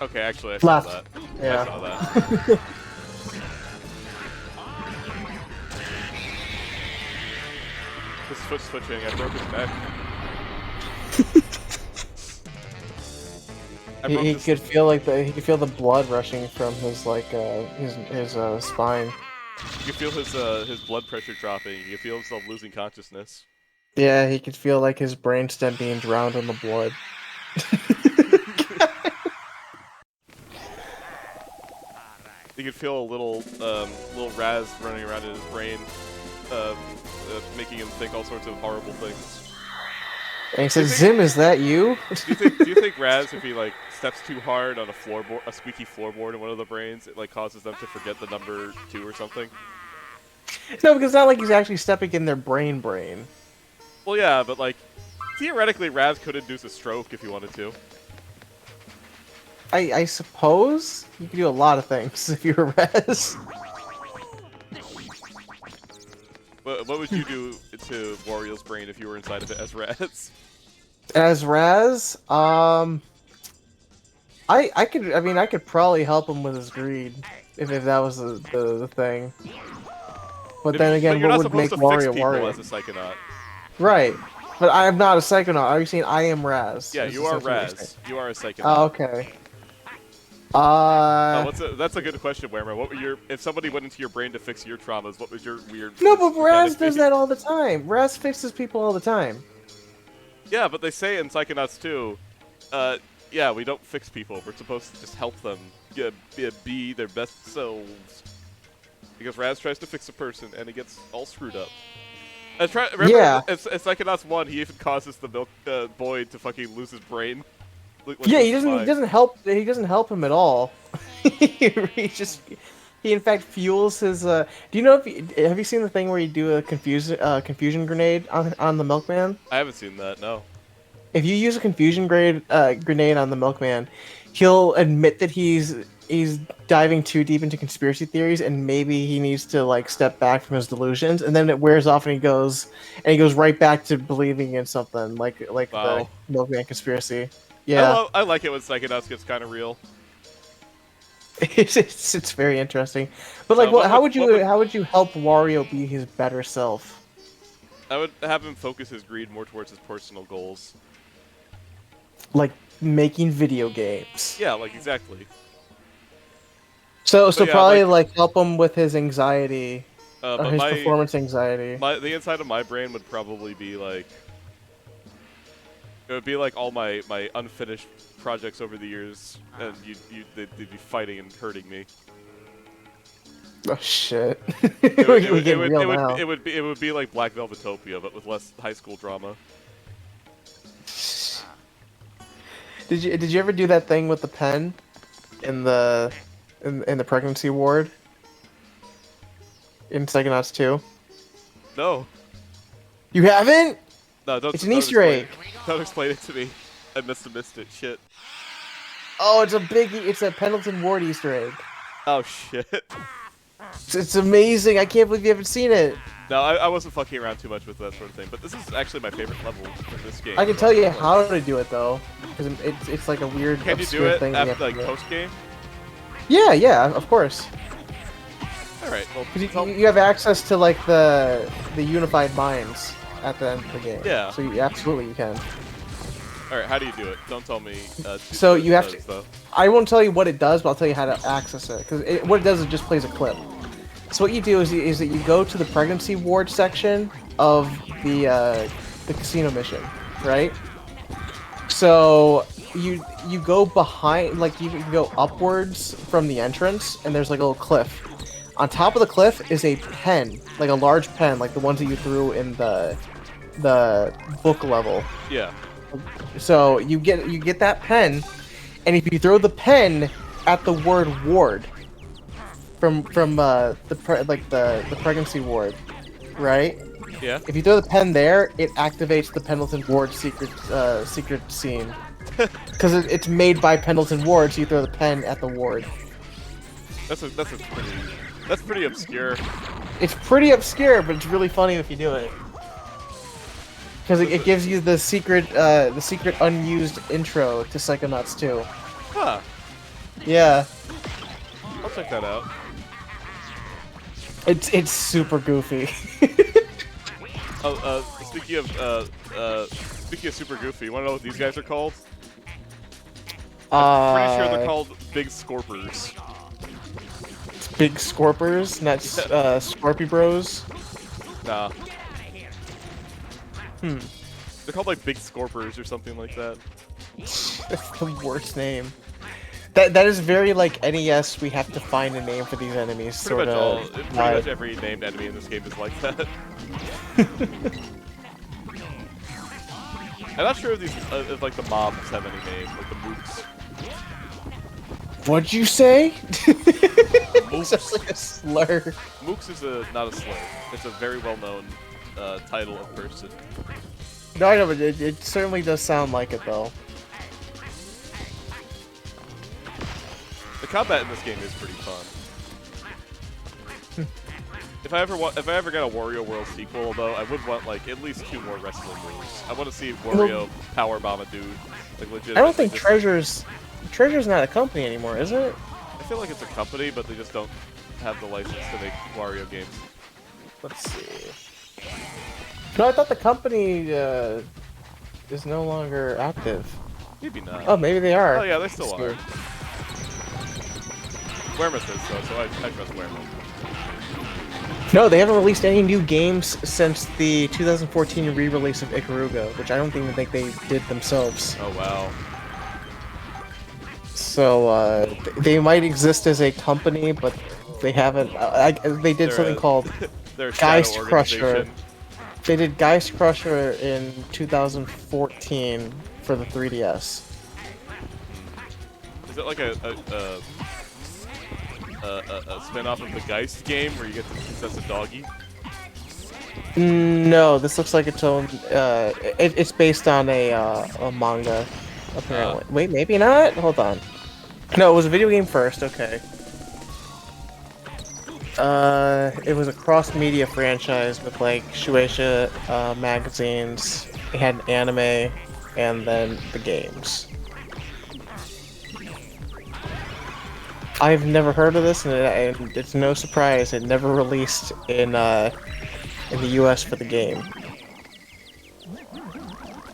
Okay, actually, I saw that. Yeah. I saw that. His foot switching, I broke his neck. He could feel like he could feel the blood rushing from his his spine. You can feel his blood pressure dropping. You can feel himself losing consciousness. Yeah, he could feel like his brainstem being drowned in the blood. You can feel a little Raz running around in his brain, making him think all sorts of horrible things. And he says, "Zim, is that you?" Do you think Raz, if he like steps too hard on a squeaky floorboard in one of the brains, it like causes them to forget the number 2 or something? No, because it's not like he's actually stepping in their brain. Well, yeah, but like theoretically, Raz could induce a stroke if he wanted to. I suppose you could do a lot of things if you were Raz. What would you do to Wario's brain if you were inside of it as Raz? As Raz, I could probably help him with his greed if that was the thing. But then again, you're what not would make supposed to fix Wario people Wario? as a psychonaut. Right. But I am not a psychonaut. Are you saying I am Raz? Yeah, Is you are essentially what you're Raz. saying? You are a psychonaut. Oh, okay. That's a good question, Werner. What were if somebody went into your brain to fix your traumas, what was your weird... No, but Raz does that all the time. Raz fixes people all the time. Yeah, but they say in Psychonauts 2, yeah, we don't fix people. We're supposed to just help them be their best selves. Because Raz tries to fix a person, and he gets all screwed up. Remember, yeah. in Psychonauts 1, he even causes the milk boy to fucking lose his brain. Like yeah, he doesn't help. He doesn't help him at all. He in fact fuels his. Do you know have you seen the thing where you do a confusion grenade on the milkman? I haven't seen that. No. If you use a confusion grenade on the milkman, he'll admit that he's diving too deep into conspiracy theories, and maybe he needs to like step back from his delusions, and then it wears off, and he goes right back to believing in something like Wow. the milkman conspiracy. Yeah, I like it when Psychonauts gets kind of real. it's very interesting. But like, how would you help Wario be his better self? I would have him focus his greed more towards his personal goals. Like making video games. Yeah, like exactly. So yeah, probably like help him with his anxiety, or his performance anxiety. The inside of my brain would probably be like, it would be like all my unfinished projects over the years, and they'd be fighting and hurting me. Oh shit! It would be like Black Velvetopia, but with less high school drama. Did you ever do that thing with the pen in the pregnancy ward in Psychonauts 2? No. You haven't? No, don't. It's an Easter egg. Don't explain it to me. I missed it. Shit. Oh, it's a Pendleton Ward Easter egg. Oh shit. It's amazing. I can't believe you haven't seen it. No, I wasn't fucking around too much with that sort of thing, but this is actually my favorite level in this game. I can tell you how to do it though, because it's like a weird, Can you do obscure it thing. after like post game? Yeah, yeah, of course. All right, well, You have access to like the unified minds at the end of the game. Yeah. So absolutely you can. all right, how do you do it? Don't tell me. So what it you have does, to. though. I won't tell you what it does, but I'll tell you how to access it. Because what it does is it just plays a clip. So what you do is that you go to the pregnancy ward section of the casino mission, right? So you go behind, like you can go upwards from the entrance, and there's like a little cliff. On top of the cliff is a pen, like a large pen, like the ones that you threw in the book level. Yeah. So you get that pen, and if you throw the pen at the word ward from the pregnancy ward, right? Yeah. If you throw the pen there, it activates the Pendleton Ward secret scene. Because it's made by Pendleton Ward, so you throw the pen at the ward. That's pretty obscure. It's pretty obscure, but it's really funny if you do it. Because it gives you the secret unused intro to Psychonauts 2. Huh. Yeah. I'll check that out. It's super goofy. Oh, speaking of super goofy, you wanna know what these guys are called? I'm pretty sure they're called Big Scorpers. Big Scorpers, not Scorpy Bros. Nah. Hmm. They're called like Big Scorpers or something like that. That's the worst name. That is very like NES. We have to find a name for these enemies. Pretty much every named enemy in this game is like that. I'm not sure if these if like the mobs have any names, like the mooks. What'd you say? Mooks. Sounds like a slur. Mooks is not a slur. It's a very well-known title of person. No, I know, but it certainly does sound like it though. The combat in this game is pretty fun. If I ever get a Wario World sequel, though, I would want like at least 2 more wrestling moves. I want to see Wario powerbomb a dude, like legit. I don't think Treasure's not a company anymore, is it? I feel like it's a company, but they just don't have the license to make Wario games. Let's see. No, I thought the company is no longer active. Maybe not. Oh, maybe they are. Oh yeah, they still are. Wermus is though, so I trust Wermus. No, they haven't released any new games since the 2014 re-release of Ikaruga, which I don't even think they did themselves. Oh wow. So they might exist as a company, but they haven't. They did something called Geist Crusher. They did Geist Crusher in 2014 for the 3DS. Is it like a spin-off of the Geist game where you get to possess a doggy? No, this looks like its own. It's based on a manga, apparently. Wait, maybe not. Hold on. No, it was a video game first. Okay. It was a cross-media franchise with like Shueisha magazines. It had an anime, and then the games. I've never heard of this, and it's no surprise it never released in the U.S. for the game.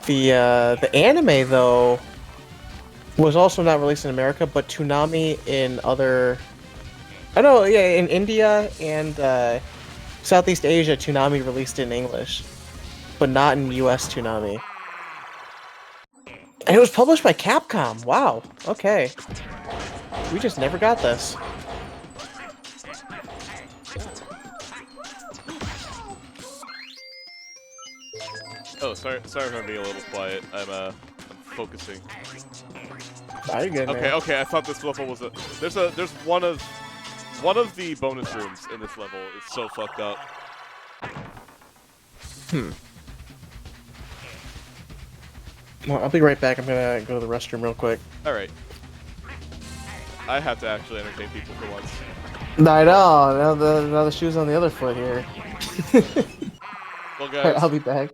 The anime though was also not released in America, but Toonami in other. I know, yeah, in India and Southeast Asia, Toonami released it in English, but not in U.S. Toonami. And it was published by Capcom. Wow. Okay. We just never got this. Oh, sorry for being a little quiet. I'm focusing. Very good, man. Okay. I thought this level was there's one of the bonus rooms in this level is so fucked up. Well, I'll be right back. I'm gonna go to the restroom real quick. All right. I have to actually entertain people for once. I know. Now the shoe's on the other foot here. Well, guys, I'll be back.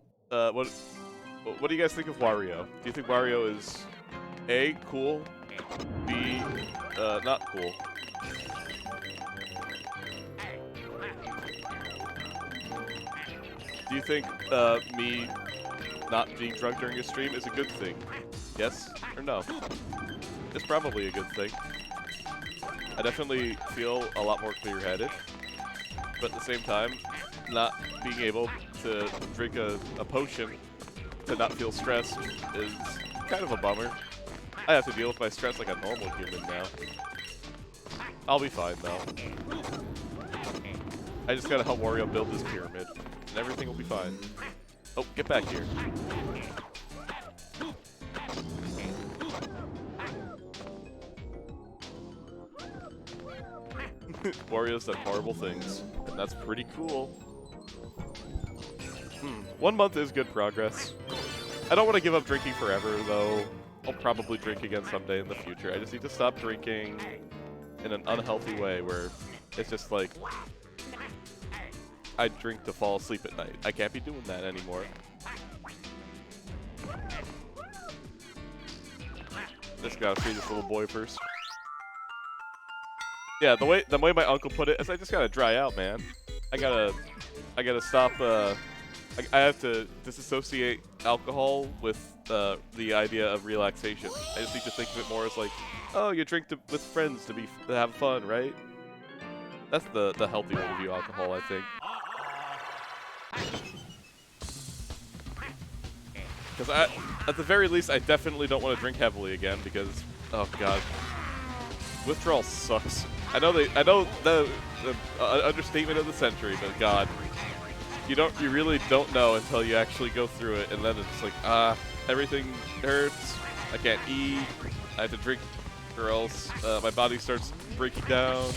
what do you guys think of Wario? Do you think Wario is A, cool, B, not cool? Do you think me not being drunk during a stream is a good thing? Yes or no? It's probably a good thing. I definitely feel a lot more clear-headed, but at the same time, not being able to drink a potion to not feel stressed is kind of a bummer. I have to deal with my stress like a normal human now. I'll be fine though. I just gotta help Wario build this pyramid, and everything will be fine. Oh, get back here. Wario's done horrible things, and that's pretty cool. 1 month is good progress. I don't want to give up drinking forever, though. I'll probably drink again someday in the future. I just need to stop drinking in an unhealthy way where it's just like I drink to fall asleep at night. I can't be doing that anymore. Just gotta feed this little boy first. Yeah, the way my uncle put it is I just gotta dry out, man. I gotta stop. I have to disassociate alcohol with the idea of relaxation. I just need to think of it more as like, oh, you drink with friends to have fun, right? That's the healthy way to view alcohol, I think. Because at the very least, I definitely don't want to drink heavily again because, oh god, withdrawal sucks. I know the understatement of the century, but god, you really don't know until you actually go through it, and then it's like, everything hurts. I can't eat. I have to drink, or else my body starts breaking down.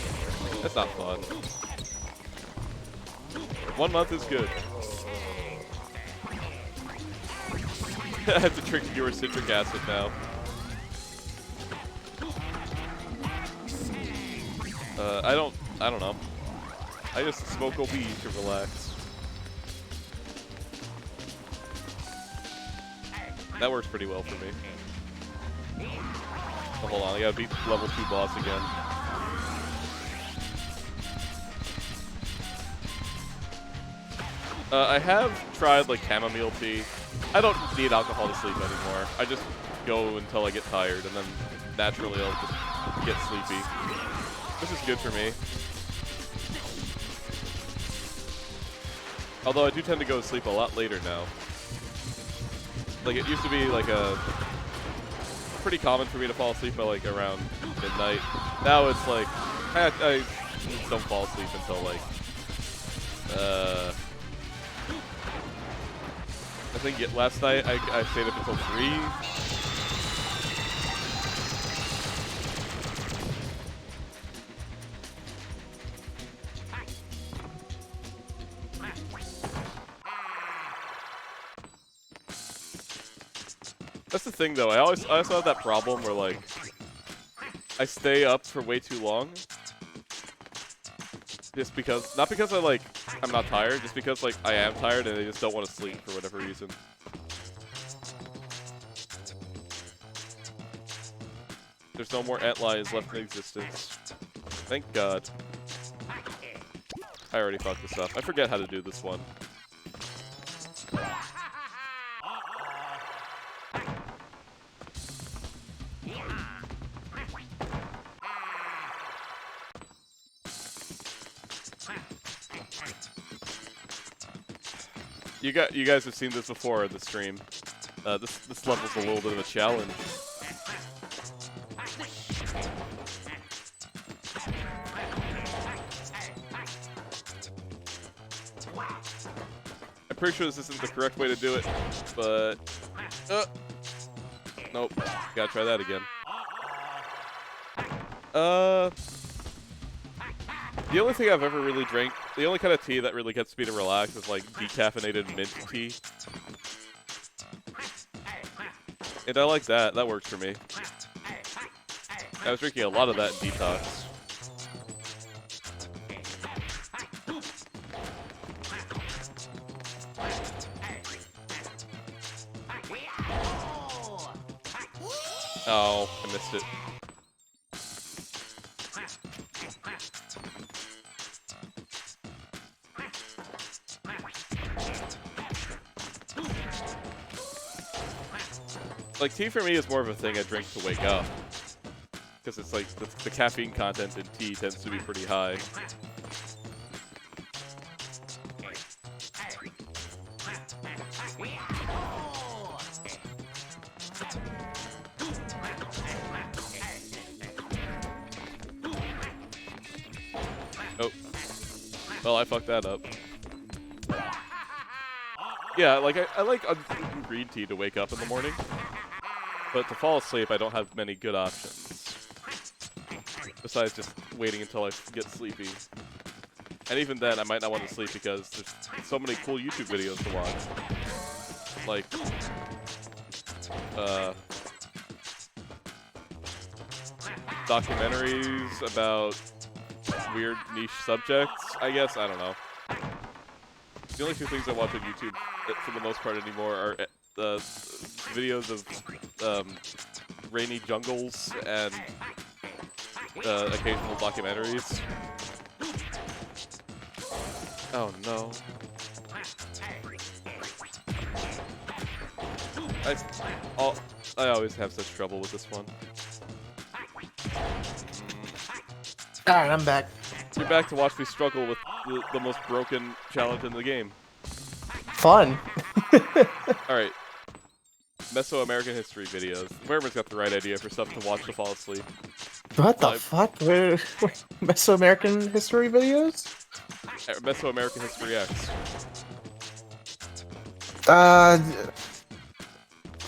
That's not fun. 1 month is good. I have to drink fewer citric acid now. I don't know. I just smoke a weed to relax. That works pretty well for me. Oh, hold on, I gotta beat level 2 boss again. I have tried like chamomile tea. I don't need alcohol to sleep anymore. I just go until I get tired, and then naturally I'll just get sleepy. This is good for me. Although I do tend to go to sleep a lot later now. Like, it used to be like pretty common for me to fall asleep by like around midnight. Now it's like I don't fall asleep until like I think last night I stayed up until 3. That's the thing though, I also have that problem where like I stay up for way too long. Just because, not because I'm not tired, just because like I am tired and I just don't want to sleep for whatever reason. There's no more antlions left in existence. Thank God. I already fucked this up. I forget how to do this one. You guys have seen this before in the stream. This level's a little bit of a challenge. I'm pretty sure this isn't the correct way to do it, but nope. Gotta try that again. The only thing I've ever really drank, the only kind of tea that really gets me to relax is like decaffeinated mint tea. And I like that. That works for me. I was drinking a lot of that in detox. Oh, I missed it. Like, tea for me is more of a thing I drink to wake up. Because it's like, the caffeine content in tea tends to be pretty high. Oh. Well, I fucked that up. Yeah, like, I like green tea to wake up in the morning. But to fall asleep, I don't have many good options. Besides just waiting until I get sleepy. And even then, I might not want to sleep because there's so many cool YouTube videos to watch. Like, documentaries about weird niche subjects, I guess? I don't know. The only two things I watch on YouTube, for the most part anymore, are videos of rainy jungles and occasional documentaries. Oh no. I always have such trouble with this one. Alright, I'm back. You're back to watch me struggle with the most broken challenge in the game. Fun. Alright. Mesoamerican history videos. Whoever's got the right idea for stuff to watch to fall asleep. What the fuck? Mesoamerican history videos? Mesoamerican History X.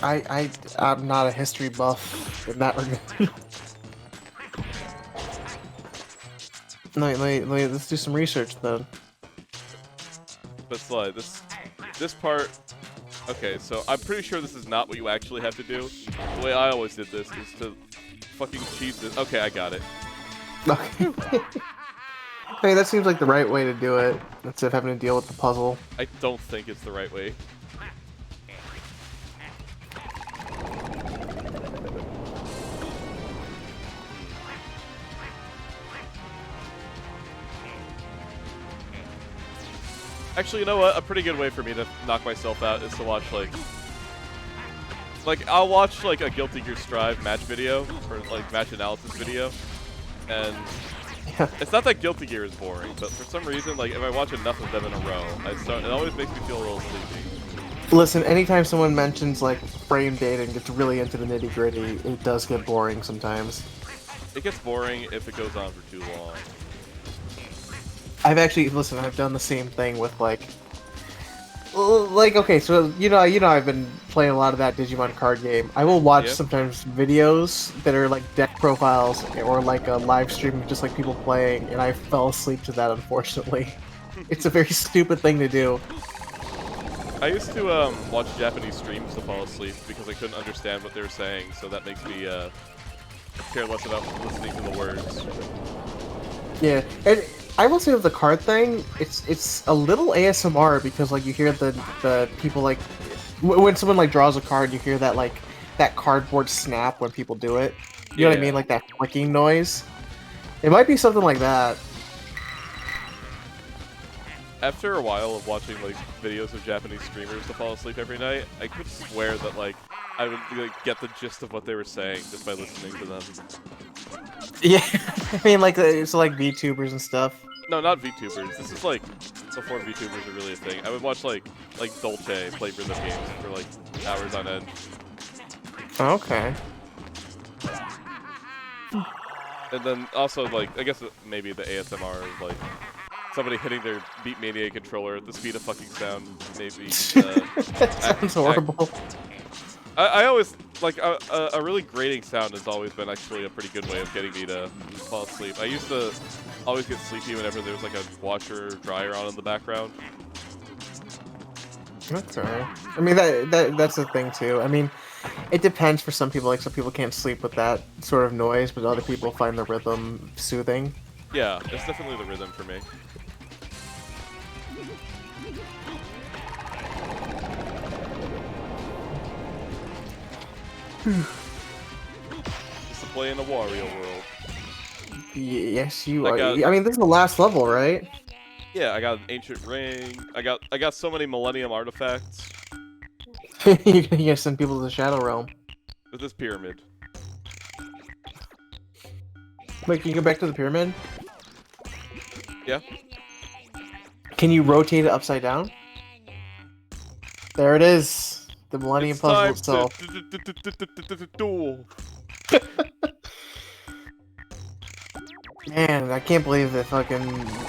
I'm not a history buff in that regard. Let's do some research then. But Sly, this part. Okay, so I'm pretty sure this is not what you actually have to do. The way I always did this is to fucking cheat this. Okay, I got it. Okay. Hey, that seems like the right way to do it, instead of having to deal with the puzzle. I don't think it's the right way. Actually, you know what? A pretty good way for me to knock myself out is to watch, like I'll watch, like, a Guilty Gear Strive match video, or, like, match analysis video, and it's not that Guilty Gear is boring, but for some reason, like, if I watch enough of them in a row, it always makes me feel a little sleepy. Listen, anytime someone mentions, like, frame data and gets really into the nitty-gritty, it does get boring sometimes. It gets boring if it goes on for too long. I've done the same thing with, okay, so, you know, I've been playing a lot of that Digimon card game. I will watch sometimes videos that are, like, deck profiles, or, like, a live stream of just, like, people playing, and I fell asleep to that, unfortunately. It's a very stupid thing to do. I used to, watch Japanese streams to fall asleep, because I couldn't understand what they were saying, so that makes me, care less about listening to the words. Yeah, and I will say with the card thing, it's a little ASMR because, like, you hear the people, like, when someone, like, draws a card, you hear that, like, that cardboard snap when people do it. You know what I mean? Like that clicking noise. It might be something like that. After a while of watching, like, videos of Japanese streamers to fall asleep every night, I could swear that, like, I would, like, get the gist of what they were saying just by listening to them. Yeah, I mean, like, it's like VTubers and stuff. No, not VTubers. This is, like, before VTubers were really a thing. I would watch, like Dolce play rhythm games for, like, hours on end. Okay. And then also, like, I guess maybe the ASMR of, like, somebody hitting their Beatmania controller at the speed of fucking sound, maybe. That sounds horrible. I always, like, a really grating sound has always been actually a pretty good way of getting me to fall asleep. I used to always get sleepy whenever there was, like, a washer or dryer on in the background. Okay. I mean, that's the thing, too. I mean, it depends for some people. Like, some people can't sleep with that sort of noise, but other people find the rhythm soothing. Yeah, it's definitely the rhythm for me. playing a Wario World. Yes, you I are. got- I mean, this is the last level, right? Yeah, I got an ancient ring. I got so many Millennium artifacts You're gonna send people to the Shadow Realm. with this pyramid. Wait, can you go back to the pyramid? Yeah. Can you rotate it upside down? There it is. The Millennium It's Puzzle time itself. to duel. Man, I can't believe that fucking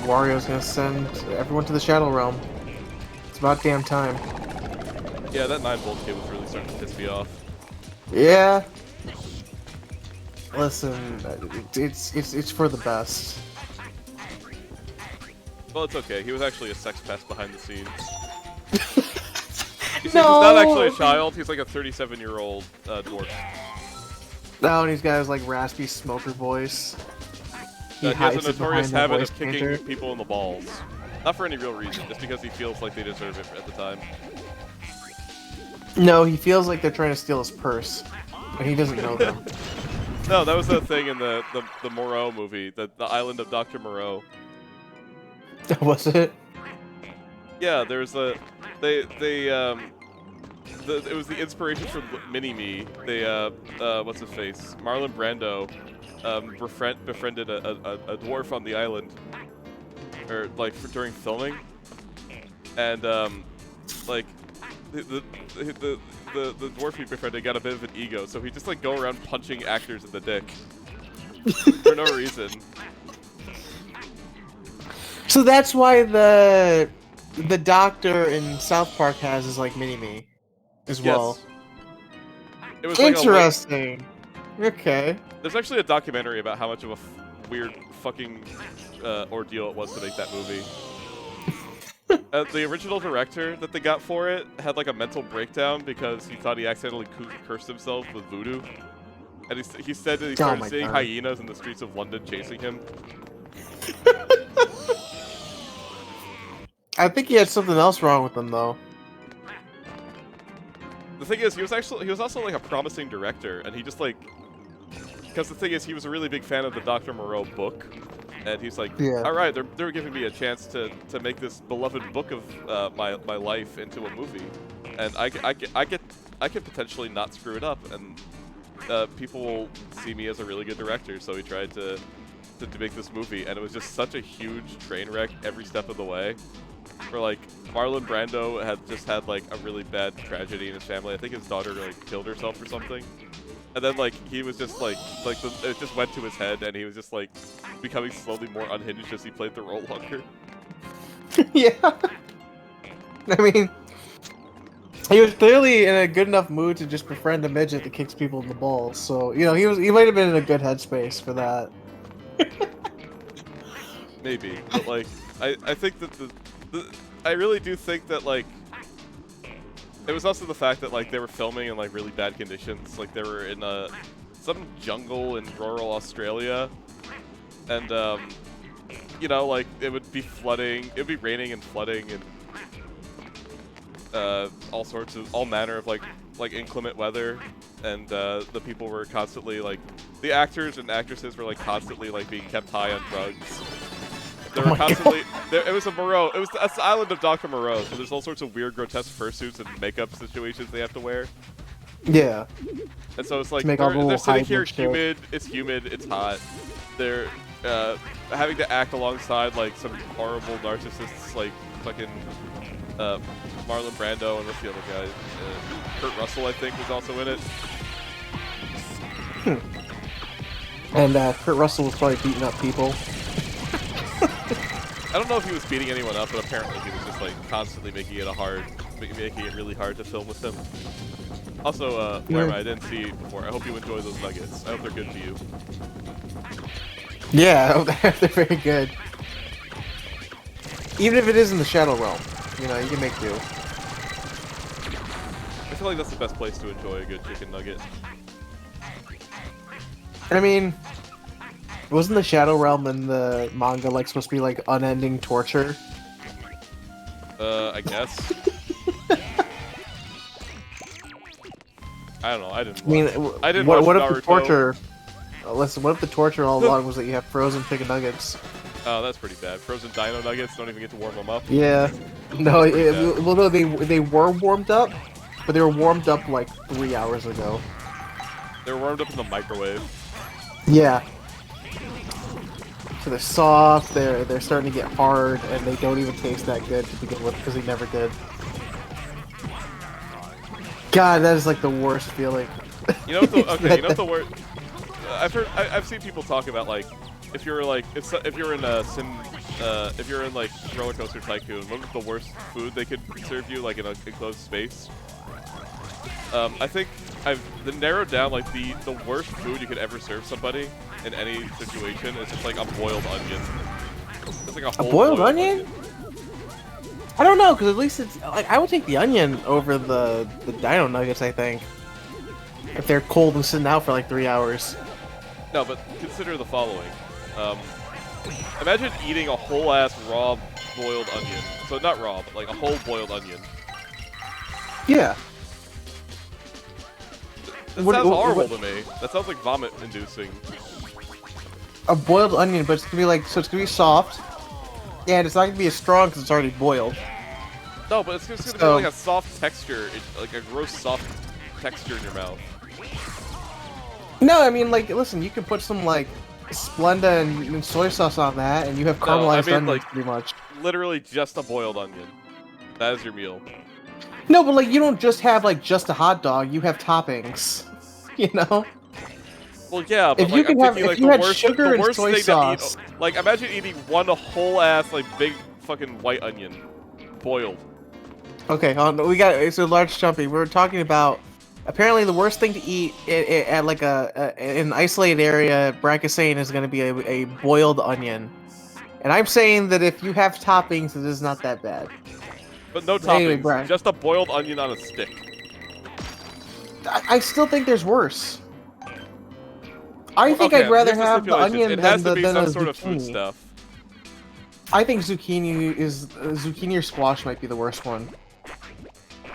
Wario's gonna send everyone to the Shadow Realm. It's about damn time. Yeah, that 9-volt kid was really starting to piss me off. Yeah. Listen, it's for the best. Well, it's okay. He was actually a sex pest behind the scenes. He's No! not actually a child. He's like a 37-year-old dwarf. No, and he's got his like raspy smoker voice. He has hides a it notorious behind the habit voice of kicking changer. people in the balls. Not for any real reason, just because he feels like they deserve it at the time. No, he feels like they're trying to steal his purse, and he doesn't know them. No, that was the thing in the Moreau movie, the Island of Dr. Moreau. Was it? Yeah, there's a it was the inspiration for Mini-Me. They what's his face? Marlon Brando befriended a dwarf on the island, or like during filming, and like the dwarf he befriended got a bit of an ego, so he just like go around punching actors in the dick for no reason. So that's why the doctor in South Park has his like mini-me as well. It was Interesting. Okay. There's actually a documentary about how much of a weird fucking ordeal it was to make that movie. The original director that they got for it had like a mental breakdown because he thought he accidentally cursed himself with voodoo. And he said that he started seeing hyenas in the streets of London chasing him. I think he had something else wrong with him though. The thing is, he was also like a promising director, and he just like, because the thing is, he was a really big fan of the Dr. Moreau book, and he's like, Yeah. all right, they're giving me a chance to make this beloved book of my life into a movie, and I can potentially not screw it up, and people will see me as a really good director. So he tried to make this movie, and it was just such a huge train wreck every step of the way. Where like Marlon Brando had just had like a really bad tragedy in his family. I think his daughter like killed herself or something. And then like he was just like it just went to his head, and he was just like becoming slowly more unhinged as he played the role longer. Yeah. I mean, he was clearly in a good enough mood to just befriend a midget that kicks people in the balls. So you know he might have been in a good headspace for that. Maybe, but like I think that I really do think that like it was also the fact that like they were filming in like really bad conditions. Like they were in some jungle in rural Australia, and you know, like it would be flooding, it would be raining and flooding, and all manner of like inclement weather, and the people were constantly like, the actors and actresses were like constantly like being kept high on drugs. They were constantly. It was a Moreau. It was the island of Dr. Moreau, so there's all sorts of weird, grotesque fursuits and makeup situations they have to wear. Yeah. And so it's like they're sitting here humid. It's humid. It's hot. They're having to act alongside like some horrible narcissists, like fucking Marlon Brando, and what's the other guy? Kurt Russell, I think, was also in it. And Kurt Russell was probably beating up people. I don't know if he was beating anyone up, but apparently he was just like constantly making it really hard to film with him. Also, Lerma, I didn't see you before. I hope you enjoy those nuggets. I hope they're good to you. Yeah, they're very good. Even if it is in the Shadow Realm, you know, you can make do. I feel like that's the best place to enjoy a good chicken nugget. I mean, wasn't the Shadow Realm in the manga like supposed to be like unending torture? I guess. I don't know. I didn't. I mean, I didn't watch what if Naruto. the torture? Listen, what if the torture all along was that you have frozen chicken nuggets? Oh, that's pretty bad. Frozen dino nuggets, don't even get to warm them up. Yeah. No, bad. well, no, they were warmed up, but they were warmed up like 3 hours ago. They were warmed up in the microwave. Yeah. So they're soft, they're starting to get hard, and they don't even taste that good to begin with because they never did. God, that is like the worst feeling. You know what the, okay, you know what the worst... I've seen people talk about, like, if you're like, if you're in a if you're in like Roller Coaster Tycoon, what is the worst food they could serve you, like in an enclosed space? I think I've narrowed down like the worst food you could ever serve somebody in any situation is just like a boiled onion. It's like a whole boiled onion? I don't know, because at least it's like I would take the onion over the dino nuggets. I think if they're cold and sitting out for like 3 hours. No, but consider the following. Imagine eating a whole ass raw boiled onion. So not raw, but like a whole boiled onion. Yeah. That sounds horrible to me. That sounds like vomit inducing. A boiled onion, but it's gonna be like, so it's gonna be soft, and it's not gonna be as strong because it's already boiled. No, but it's just gonna be like a soft texture, like a gross soft texture in your mouth. No, I mean, like, listen, you can put some like Splenda and soy sauce on that, and you have caramelized onions like, pretty much. Literally just a boiled onion. That is your meal. No, but like, you don't just have like just a hot dog. You have toppings. You know. Well, yeah, but if like, you can I'm have, thinking, if like, you had worst, sugar and soy sauce, like, imagine eating one whole ass like big fucking white onion, boiled. Okay, we got it's a large chumpy. We were talking about apparently the worst thing to eat at like an isolated area. Brak is saying is going to be a boiled onion, and I'm saying that if you have toppings, it is not that bad. But no toppings, anyway, Brak, just a boiled onion on a stick. I still think there's worse. I think I'd rather have the onion it has than to be the some zucchini. sort of food stuff. I think zucchini or squash might be the worst one.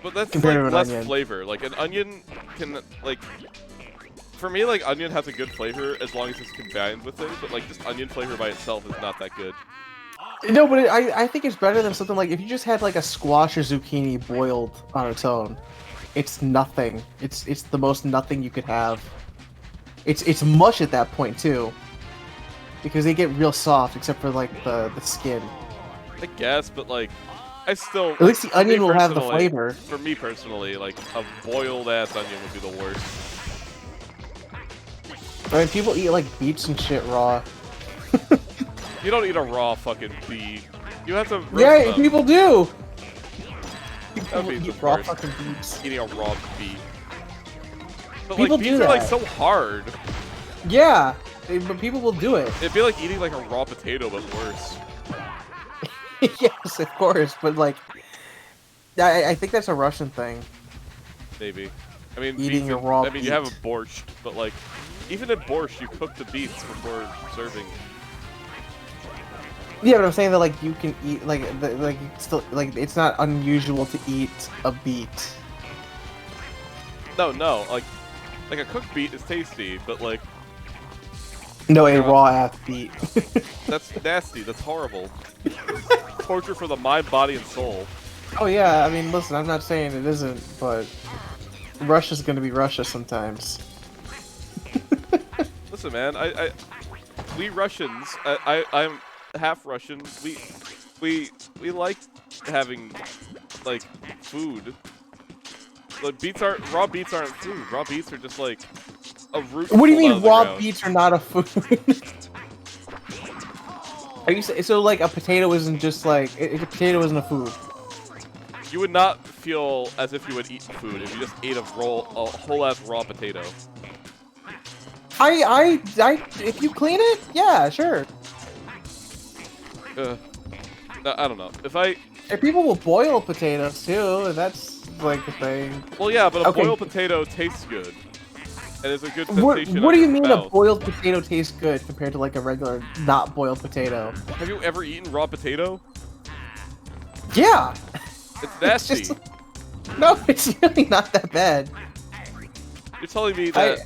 But that's compared like to an less onion. flavor. Like an onion can like, for me, like onion has a good flavor as long as it's combined with it. But like just onion flavor by itself is not that good. No, but I think it's better than something like if you just had like a squash or zucchini boiled on its own. It's nothing. It's the most nothing you could have. It's mush at that point too, because they get real soft except for like the skin. I guess, but like, I still. At least the onion will have the flavor. For me personally, like a boiled ass onion would be the worst. I mean, people eat like beets and shit raw. You don't eat a raw fucking beet. You have to roast Yeah, them. people do. That would be People the eat raw worst. fucking beets. Eating a raw beet. But People like do beets are like that. so hard. Yeah, but people will do it. It'd be like eating like a raw potato, but worse. Yes, of course, but like, I think that's a Russian thing. Maybe. I mean, Eating beets your and- raw I mean, you have a beet. borscht, but like, even in borscht, you cook the beets before serving. Yeah, but I'm saying that like you can eat like still like it's not unusual to eat a beet. No, like a cooked beet is tasty, but like, No, a raw ass beet. that's nasty. That's horrible. Torture for the mind, body, and soul. Oh yeah, I mean, listen, I'm not saying it isn't, but Russia's gonna be Russia sometimes. Listen, man, we Russians, I'm half Russian. We like having like food. Like raw beets aren't food. Raw beets are just like a root. What do you pulled out mean of the raw ground. beets are not a food? Are you so like a potato isn't just like a potato isn't a food? You would not feel as if you had eaten food if you just ate a whole ass raw potato. If you clean it, yeah, sure. No, I don't know. And people will boil potatoes too, and that's like a thing. Well, yeah, but a Okay. boiled potato tastes good, and it's a good What sensation. do on you your mean mouth. a boiled potato tastes good compared to like a regular not boiled potato? Have you ever eaten raw potato? Yeah. It's nasty. It's just, no, it's really not that bad. You're telling me that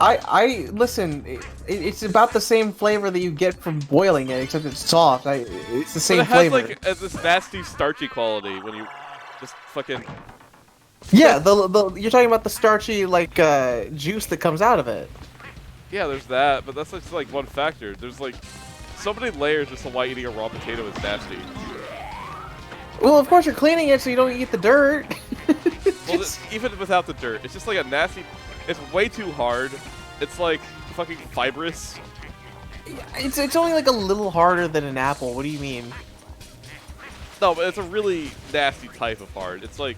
I listen. It's about the same flavor that you get from boiling it, except it's soft. It's the same But it has flavor. like this nasty starchy quality when you just fucking. Yeah, the you're talking about the starchy like juice that comes out of it. Yeah, there's that, but that's just like one factor. There's like so many layers as to why eating a raw potato is nasty. Well, of course you're cleaning it so you don't eat the dirt. Well, even without the dirt, it's just like a nasty. It's way too hard. It's like fucking fibrous. It's only like a little harder than an apple. What do you mean? No, but it's a really nasty type of hard. It's like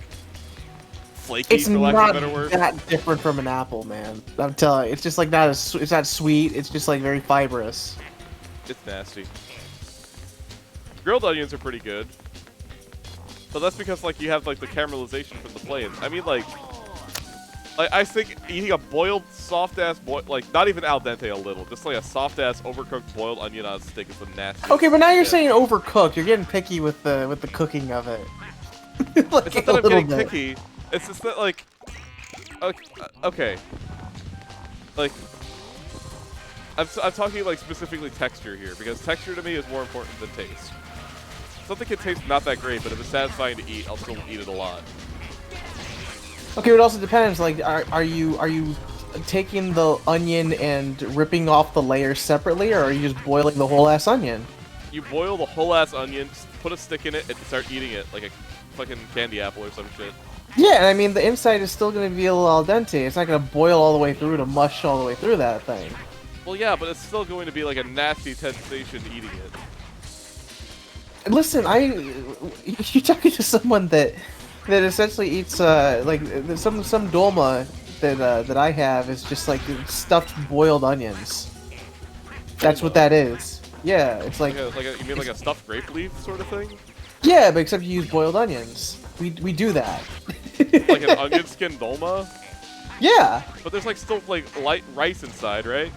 flaky, It's for lack not of a better word. that different from an apple, man. I'm telling you, it's just like not as it's not sweet. It's just like very fibrous. It's nasty. Grilled onions are pretty good. But that's because like you have like the caramelization from the plains. I mean like I think eating a boiled soft ass like not even al dente a little, just like a soft ass overcooked boiled onion on a stick is the nasty. Okay, but now you're saying overcooked. You're getting picky with the cooking of it. Like It's not that a I'm little getting bit. picky. It's just that like okay. Like I'm talking like specifically texture here because texture to me is more important than taste. Something can taste not that great, but if it's satisfying to eat, I'll still eat it a lot. Okay, it also depends. Like, are you taking the onion and ripping off the layers separately, or are you just boiling the whole ass onion? You boil the whole ass onion, put a stick in it, and start eating it like a fucking candy apple or some shit. Yeah, and I mean the inside is still gonna be a little al dente. It's not gonna boil all the way through to mush all the way through that thing. Well, yeah, but it's still going to be like a nasty sensation eating it. Listen, you're talking to someone that essentially eats like some dolma that I have is just like stuffed boiled onions. That's what that is. Yeah, it's like You mean like a stuffed grape leaf sort of thing? yeah, but except you use boiled onions. We do that. Like an onion skin dolma? Yeah, But there's like still like light rice inside, right?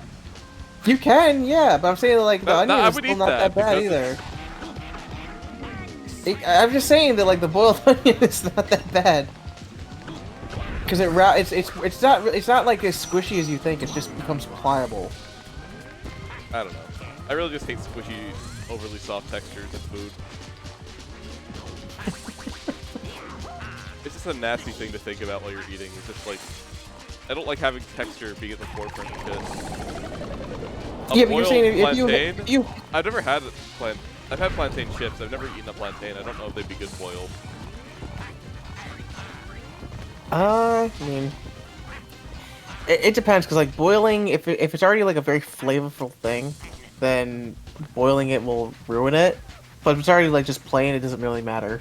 you can. Yeah, but I'm saying like the onion I is would still eat not that that bad because either. I'm just saying that like the boiled onion is not that bad. Because it's not like as squishy as you think. It just becomes pliable. I don't know. I really just hate squishy, overly soft textures in food. It's just a nasty thing to think about while you're eating. It's just like I don't like having texture being at the forefront of shit. Yeah, but you're saying if you I've never had plantain. I've had plantain chips. I've never eaten a plantain. I don't know if they'd be good boiled. I mean, it depends because like boiling, if it's already like a very flavorful thing, then boiling it will ruin it. But if it's already like just plain, it doesn't really matter.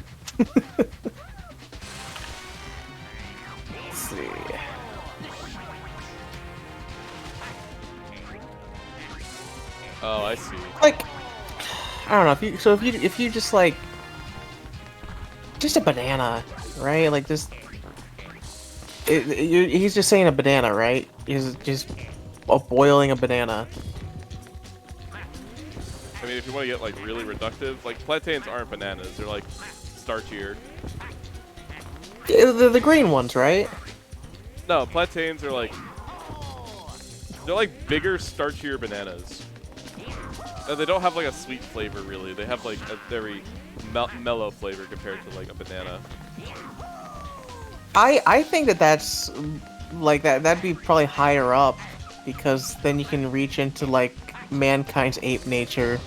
Let's see. Oh, I see. Like, I don't know if you just like just a banana, right? Like just he's just saying a banana, right? He's just boiling a banana. I mean, if you want to get like really reductive, like plantains aren't bananas. They're like starchier. The green ones, right? No, plantains are like they're like bigger, starchier bananas. And they don't have like a sweet flavor really. They have like a very mellow flavor compared to like a banana. I think that's like that'd be probably higher up because then you can reach into like mankind's ape nature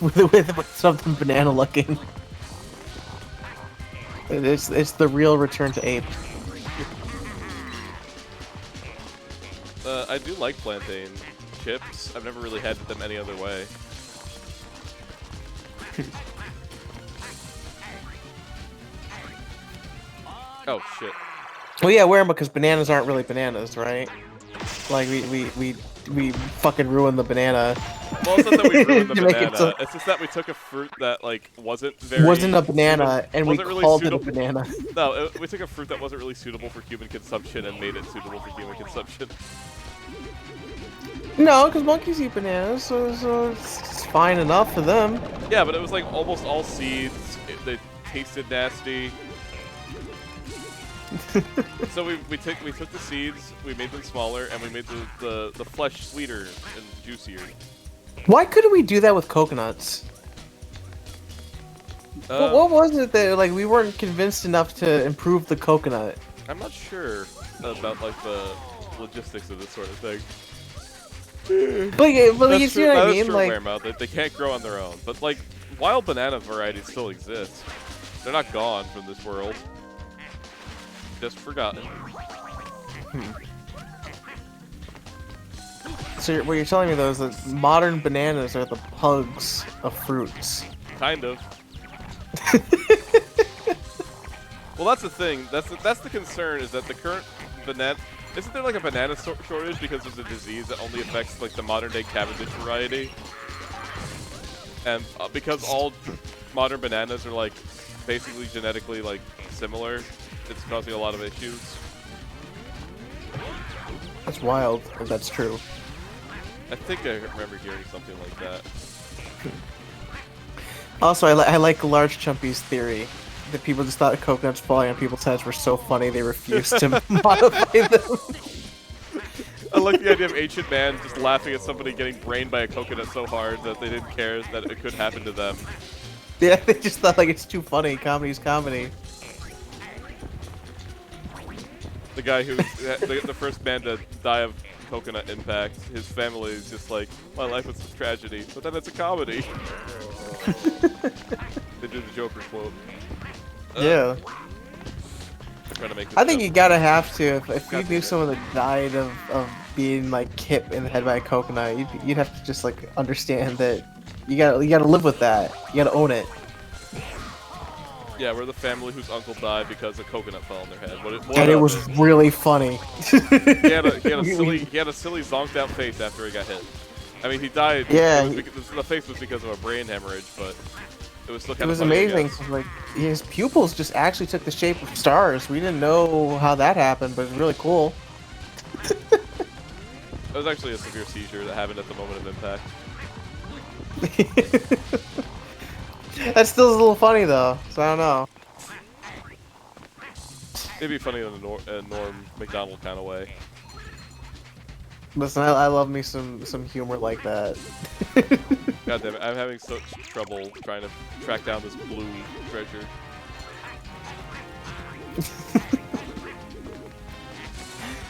with something banana looking. It's the real return to ape. I do like plantain chips. I've never really had them any other way. Oh shit. Well, yeah, wear them because bananas aren't really bananas, right? Like we fucking ruined the banana. Well, it's not that we ruined the To make it banana. so- It's just that we took a fruit that like wasn't very wasn't a banana, and we wasn't really called it a suitable- banana. No, we took a fruit that wasn't really suitable for human consumption and made it suitable for human consumption. No, because monkeys eat bananas, so it's fine enough for them. Yeah, but it was like almost all seeds. They tasted nasty. So we took the seeds, we made them smaller, and we made the flesh sweeter and juicier. Why couldn't we do that with coconuts? What was it that like we weren't convinced enough to improve the coconut? I'm not sure about like the logistics of this sort of thing. But you see what I mean? True, Like, Wearmouth, they can't grow on their own. But like, wild banana varieties still exist. They're not gone from this world. Just forgotten. so what you're telling me though is that modern bananas are the pugs of fruits. Kind of. Well, that's the thing. That's the concern, is that the current banana... Isn't there like a banana shortage because there's a disease that only affects like the modern day Cavendish variety? And because all modern bananas are like basically genetically like similar, it's causing a lot of issues. That's wild, if that's true. I think I remember hearing something like that. Also, I like Large Chumpy's theory that people just thought coconuts falling on people's heads were so funny they refused to modify them. I like the idea of ancient man just laughing at somebody getting brained by a coconut so hard that they didn't care that it could happen to them. Yeah, they just thought like it's too funny. Comedy's comedy. The guy who, the first man to die of coconut impact, his family is just like, my life was a tragedy, but then it's a comedy. They did the Joker quote. Yeah. Trying to make this I think up. you gotta have to. If you knew someone that died of being like hit in the head by a coconut, you'd have to just like understand that you gotta live with that. You gotta own it. Yeah, we're the family whose uncle died because a coconut fell on their head. And it was really funny. he had a silly zonked out face after he got hit. I mean, he died. Yeah. The face was because of a brain hemorrhage, but it was still kind It of was funny, amazing. 'Cause, like his pupils just actually took the shape of stars. We didn't know how that happened, but it's really cool. It was actually a severe seizure that happened at the moment of impact. That still is a little funny though, so I don't know. It'd be funny in a Norm McDonald kind of way. Listen, I love me some humor like that. God damn it, I'm having such trouble trying to track down this blue treasure.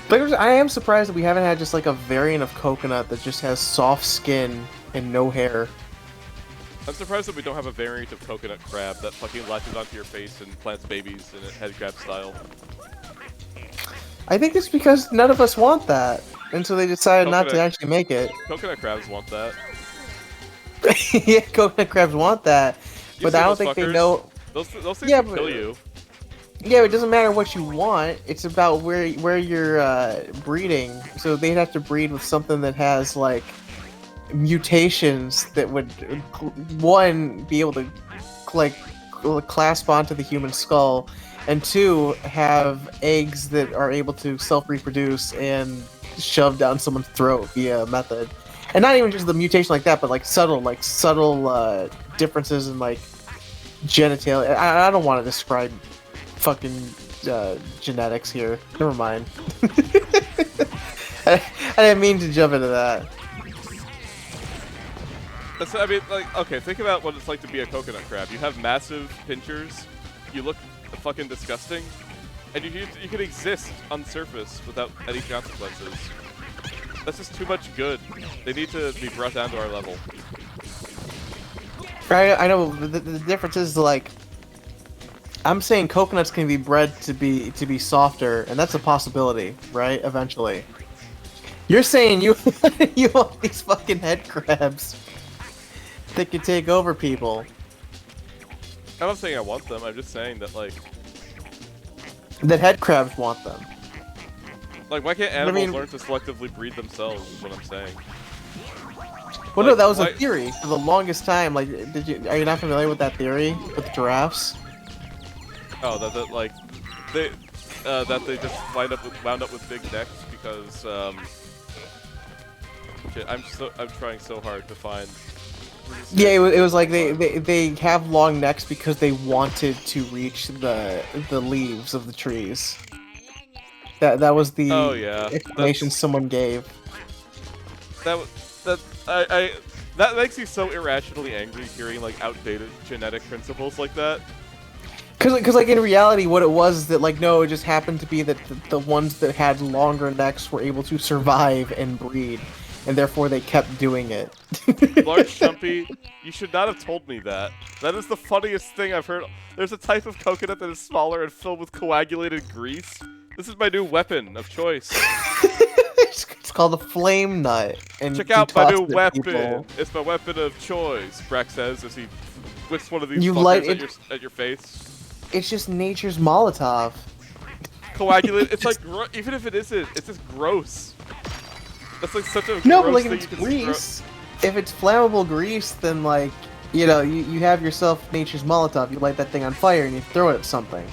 But I am surprised that we haven't had just like a variant of coconut that just has soft skin and no hair. I'm surprised that we don't have a variant of coconut crab that fucking latches onto your face and plants babies in a head crab style. I think it's because none of us want that, and so they decided not to actually make it. Coconut crabs want that. Yeah, coconut crabs want that, You but see I don't those think they fuckers? know. Those things Yeah, will kill you. Yeah, it doesn't matter what you want. It's about where you're breeding. So they'd have to breed with something that has like mutations that would one be able to like clasp onto the human skull, and two have eggs that are able to self-reproduce and shove down someone's throat via a method. And not even just the mutation like that, but like subtle differences in like genitalia. I don't want to describe fucking genetics here. Never mind. I didn't mean to jump into that. I mean, like, okay, think about what it's like to be a coconut crab. You have massive pinchers, you look fucking disgusting, and you can exist on the surface without any consequences. That's just too much good. They need to be brought down to our level. I know the difference is like I'm saying coconuts can be bred to be softer, and that's a possibility, right? Eventually. You're saying you you want these fucking head crabs that can take over people. I'm not saying I want them, I'm just saying that, like... That head crabs want them. Like, why can't animals learn to selectively breed themselves, is what I'm saying. Well, like, no, that was a theory for the longest time. Like, are you not familiar with that theory with giraffes? Oh, that like, they just wound up with big necks because, shit, I'm trying so hard to find Yeah, it was like they have long necks because they wanted to reach the leaves of the trees. That was Oh the yeah, explanation someone gave. I that makes me so irrationally angry hearing like outdated genetic principles like that. Cause like in reality, what it was is that like no, it just happened to be that the ones that had longer necks were able to survive and breed, and therefore they kept doing it. Large Chumpy, you should not have told me that. That is the funniest thing I've heard. There's a type of coconut that is smaller and filled with coagulated grease. This is my new weapon of choice. It's called a flame nut. And Check you out my toss new it at weapon. people. It's my weapon of choice, Brak says as he whips one of these You light fuckers at your face. It's just nature's Molotov. Coagulate. It's like, even if it isn't, it's just gross. That's like such a No, gross but like thing if you it's can grease, if it's flammable grease, then like, you know, you have yourself nature's Molotov. You light that thing on fire and you throw it at something.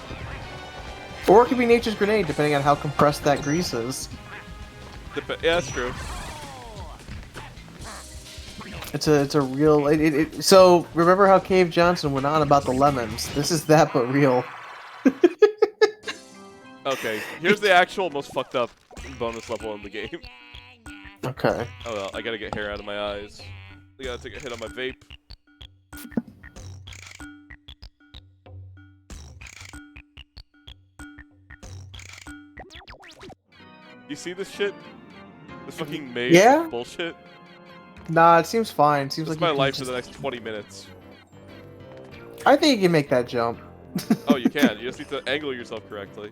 Or it could be nature's grenade, depending on how compressed that grease is. Yeah, that's true. It's a real. So remember how Cave Johnson went on about the lemons? This is that, but real. Okay, here's the actual most fucked up bonus level in the game. Okay. Oh well, I gotta get hair out of my eyes. I gotta take a hit on my vape. You see this shit? This fucking maze Yeah? of bullshit? Nah, it seems fine. Seems This is like my you can life for just... the next 20 minutes. I think you can make that jump. Oh, you can. You just need to angle yourself correctly.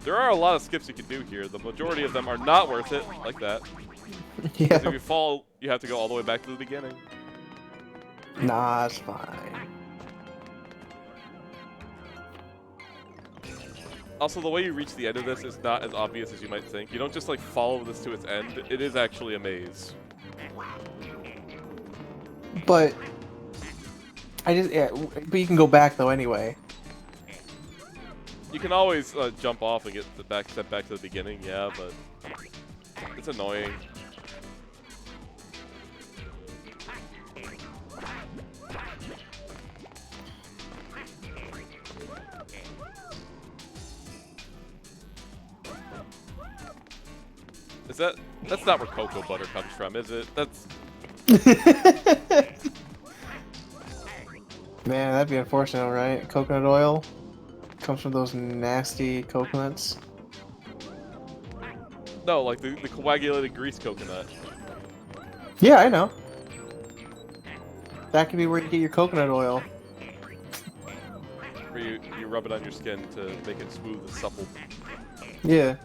There are a lot of skips you can do here. The majority of them are not worth it, like that. Yeah. If you fall, you have to go all the way back to the beginning. Nah, it's fine. Also, the way you reach the end of this is not as obvious as you might think. You don't just like follow this to its end. It is actually a maze. But but you can go back though anyway. You can always jump off and get step back to the beginning, yeah, but it's annoying. That's not where cocoa butter comes from, is it? That's... Man, that'd be unfortunate, right? Coconut oil comes from those nasty coconuts. No, like the coagulated grease coconut. Yeah, I know. That could be where you get your coconut oil. Where you rub it on your skin to make it smooth and supple. Yeah.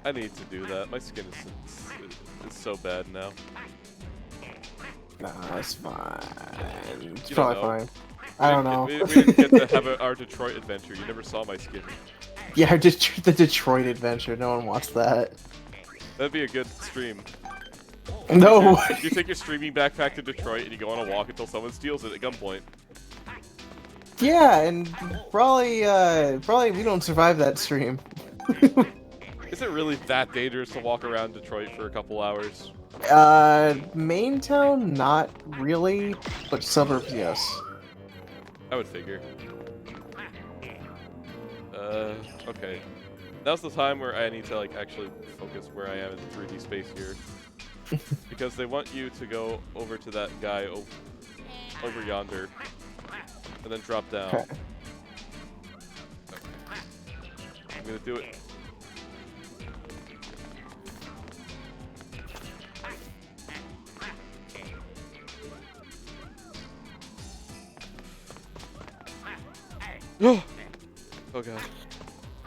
I need to do that. My skin is so bad now. Nah, it's fine. It's You don't probably know. fine. I don't know. We didn't get to have our Detroit adventure. You never saw my skin. Yeah, just the Detroit adventure. No one wants that. That'd be a good stream. No. You take your streaming backpack to Detroit and you go on a walk until someone steals it at gunpoint. Yeah, and probably we don't survive that stream. Is it really that dangerous to walk around Detroit for a couple hours? Main town, not really, but suburbs, yes. I would figure. Okay. Now's the time where I need to like actually focus where I am in 3D space here. Because they want you to go over to that guy over yonder. And then drop down. Okay. I'm gonna do it. Oh god.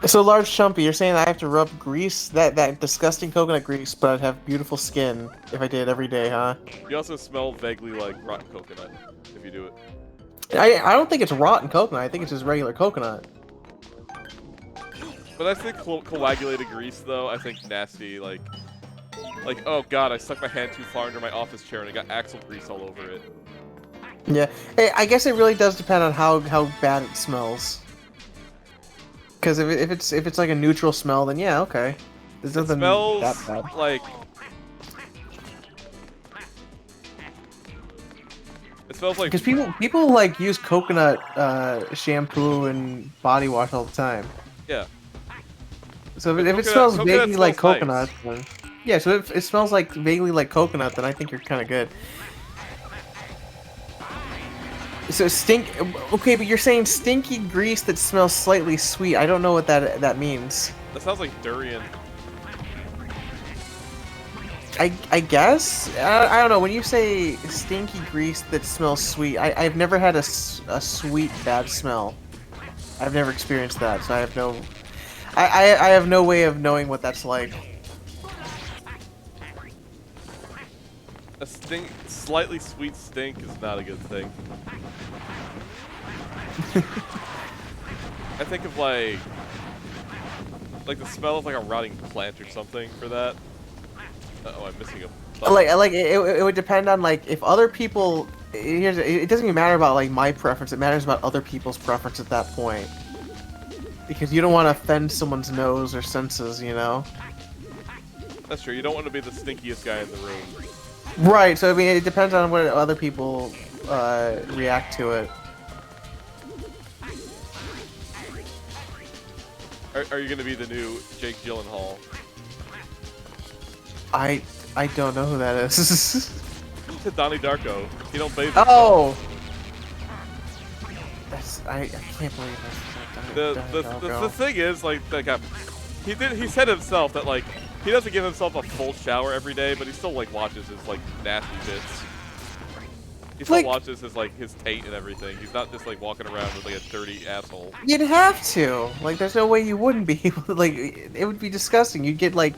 So Large Chumpy, you're saying I have to rub grease? That disgusting coconut grease, but I'd have beautiful skin if I did it every day, huh? You also smell vaguely like rotten coconut if you do it. I don't think it's rotten coconut. I think it's just regular coconut. But I think coagulated grease though, I think nasty, like oh god, I stuck my hand too far under my office chair and I got axle grease all over it. Yeah, hey, I guess it really does depend on how bad it smells. Because if it's like a neutral smell, then yeah, okay. There's It nothing smells that bad. like. It smells like. Because people like use coconut shampoo and body wash all the time. Yeah. So But if it smells coconut vaguely like smells coconut, nice. then yeah. So if it smells like vaguely like coconut, then I think you're kind of good. So stink. Okay, but you're saying stinky grease that smells slightly sweet. I don't know what that means. That sounds like durian. I guess I don't know. When you say stinky grease that smells sweet, I've never had a sweet bad smell. I've never experienced that, so I have no. I have no way of knowing what that's like. A slightly sweet stink is not a good thing. I think of like the smell of like a rotting plant or something for that. Oh, I'm missing a button. Like it would depend on like if other people. It doesn't even matter about like my preference. It matters about other people's preference at that point. Because you don't want to offend someone's nose or senses, you know. That's true. You don't want to be the stinkiest guy in the room. Right. So I mean, it depends on what other people react to it. Are you going to be the new Jake Gyllenhaal? I don't know who that is. Donnie Darko. You don't bathe. Oh. I can't believe The thing is, like he said himself that like he doesn't give himself a full shower every day, but he still like watches his like nasty bits. He still watches his taint and everything. He's not just like walking around with like a dirty asshole. You'd have to. Like, there's no way you wouldn't be. Like, it would be disgusting. You'd get like,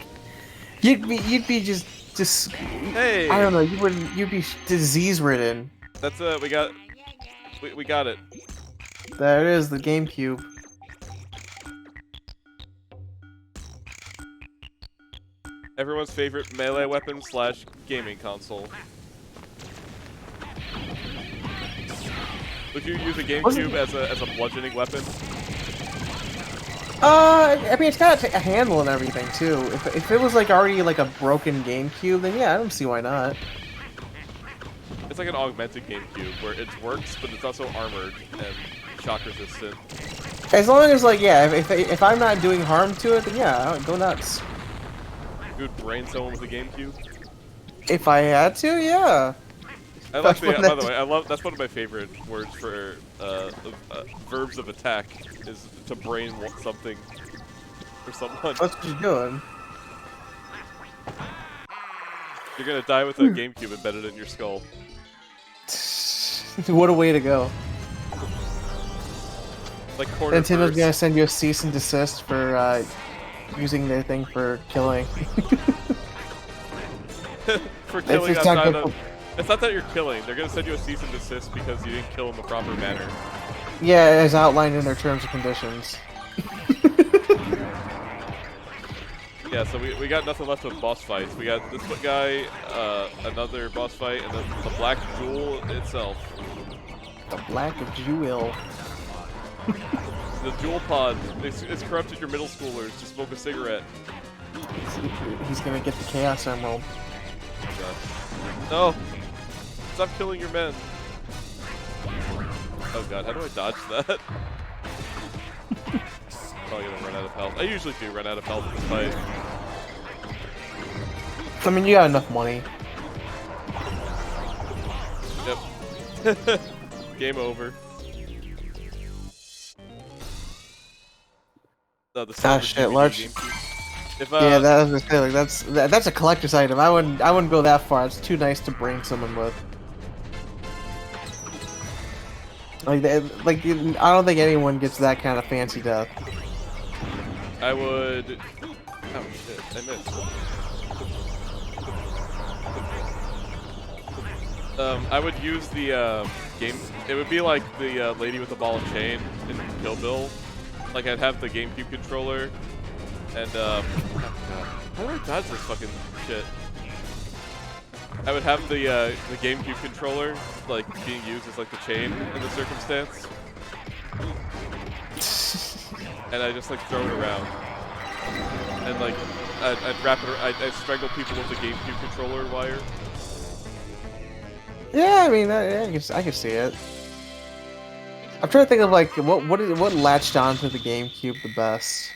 you'd be just. Hey. I don't know. You'd be disease ridden. That's we got it. There it is, the GameCube. Everyone's favorite melee weapon / gaming console. Would you use a GameCube as a bludgeoning weapon? I mean, it's got a handle and everything too. If it was like already like a broken GameCube, then yeah, I don't see why not. It's like an augmented GameCube where it works, but it's also armored and shock resistant. As long as like yeah, if I'm not doing harm to it, then yeah, go nuts. You would brain someone with a GameCube? If I had to, yeah. I like the, by the way, that's one of my favorite words for verbs of attack is to brain something or someone. That's what you're doing. You're gonna die with a GameCube embedded in your skull. What a way to go. Like corner Nintendo's first. gonna send you a cease and desist for using their thing for killing. For killing outside of... It's not that you're killing. They're gonna send you a cease and desist because you didn't kill in the proper manner. Yeah, as outlined in their terms and conditions. Yeah, so we got nothing left with boss fights. We got this guy, another boss fight, and then the Black Jewel itself. The Black Jewel. The Jewel Pod. It's corrupted your middle schoolers to smoke a cigarette. He's gonna get the Chaos Emerald. No! Stop killing your men. Oh god, how do I dodge that? Probably gonna run out of health. I usually do run out of health in this fight. I mean, you got enough money. Yep. Game over. Ah shit, large. If, yeah, that was like that's a collector's item. I wouldn't go that far. It's too nice to brain someone with. Like I don't think anyone gets that kind of fancy death. I would. Oh shit! I missed. I would use the game. It would be like the lady with the ball and chain in Kill Bill. Like I'd have the GameCube controller, and oh god, how do I dodge this fucking shit? I would have the GameCube controller like being used as like the chain in the circumstance, and I just like throw it around, and like I'd wrap it. I'd strangle people with the GameCube controller wire. Yeah, I mean, I can see it. I'm trying to think of like what latched onto the GameCube the best.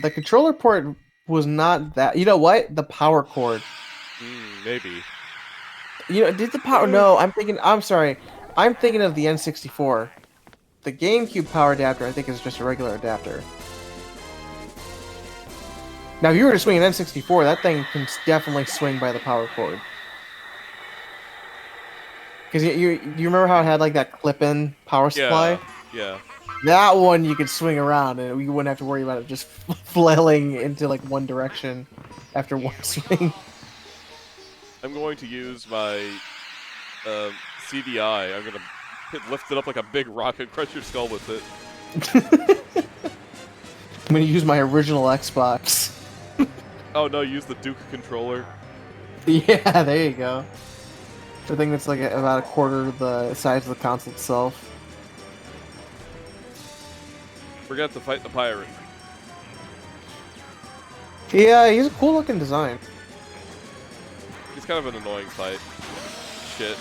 The controller port was not that. You know what? The power cord. Maybe. You know, did the power? No, I'm thinking. I'm sorry. I'm thinking of the N64. The GameCube power adapter, I think, is just a regular adapter. Now, if you were to swing an N64, that thing can definitely swing by the power cord. Because you remember how it had like that clip-in power supply? Yeah. That one you could swing around, and you wouldn't have to worry about it just flailing into like one direction after one swing. I'm going to use my CDI. I'm gonna lift it up like a big rock and crush your skull with it. I'm gonna use my original Xbox. Oh no, use the Duke controller. Yeah, there you go. The thing that's like about a quarter the size of the console itself. We're gonna have to fight the pirate. Yeah, he's a cool looking design. He's kind of an annoying fight. Shit.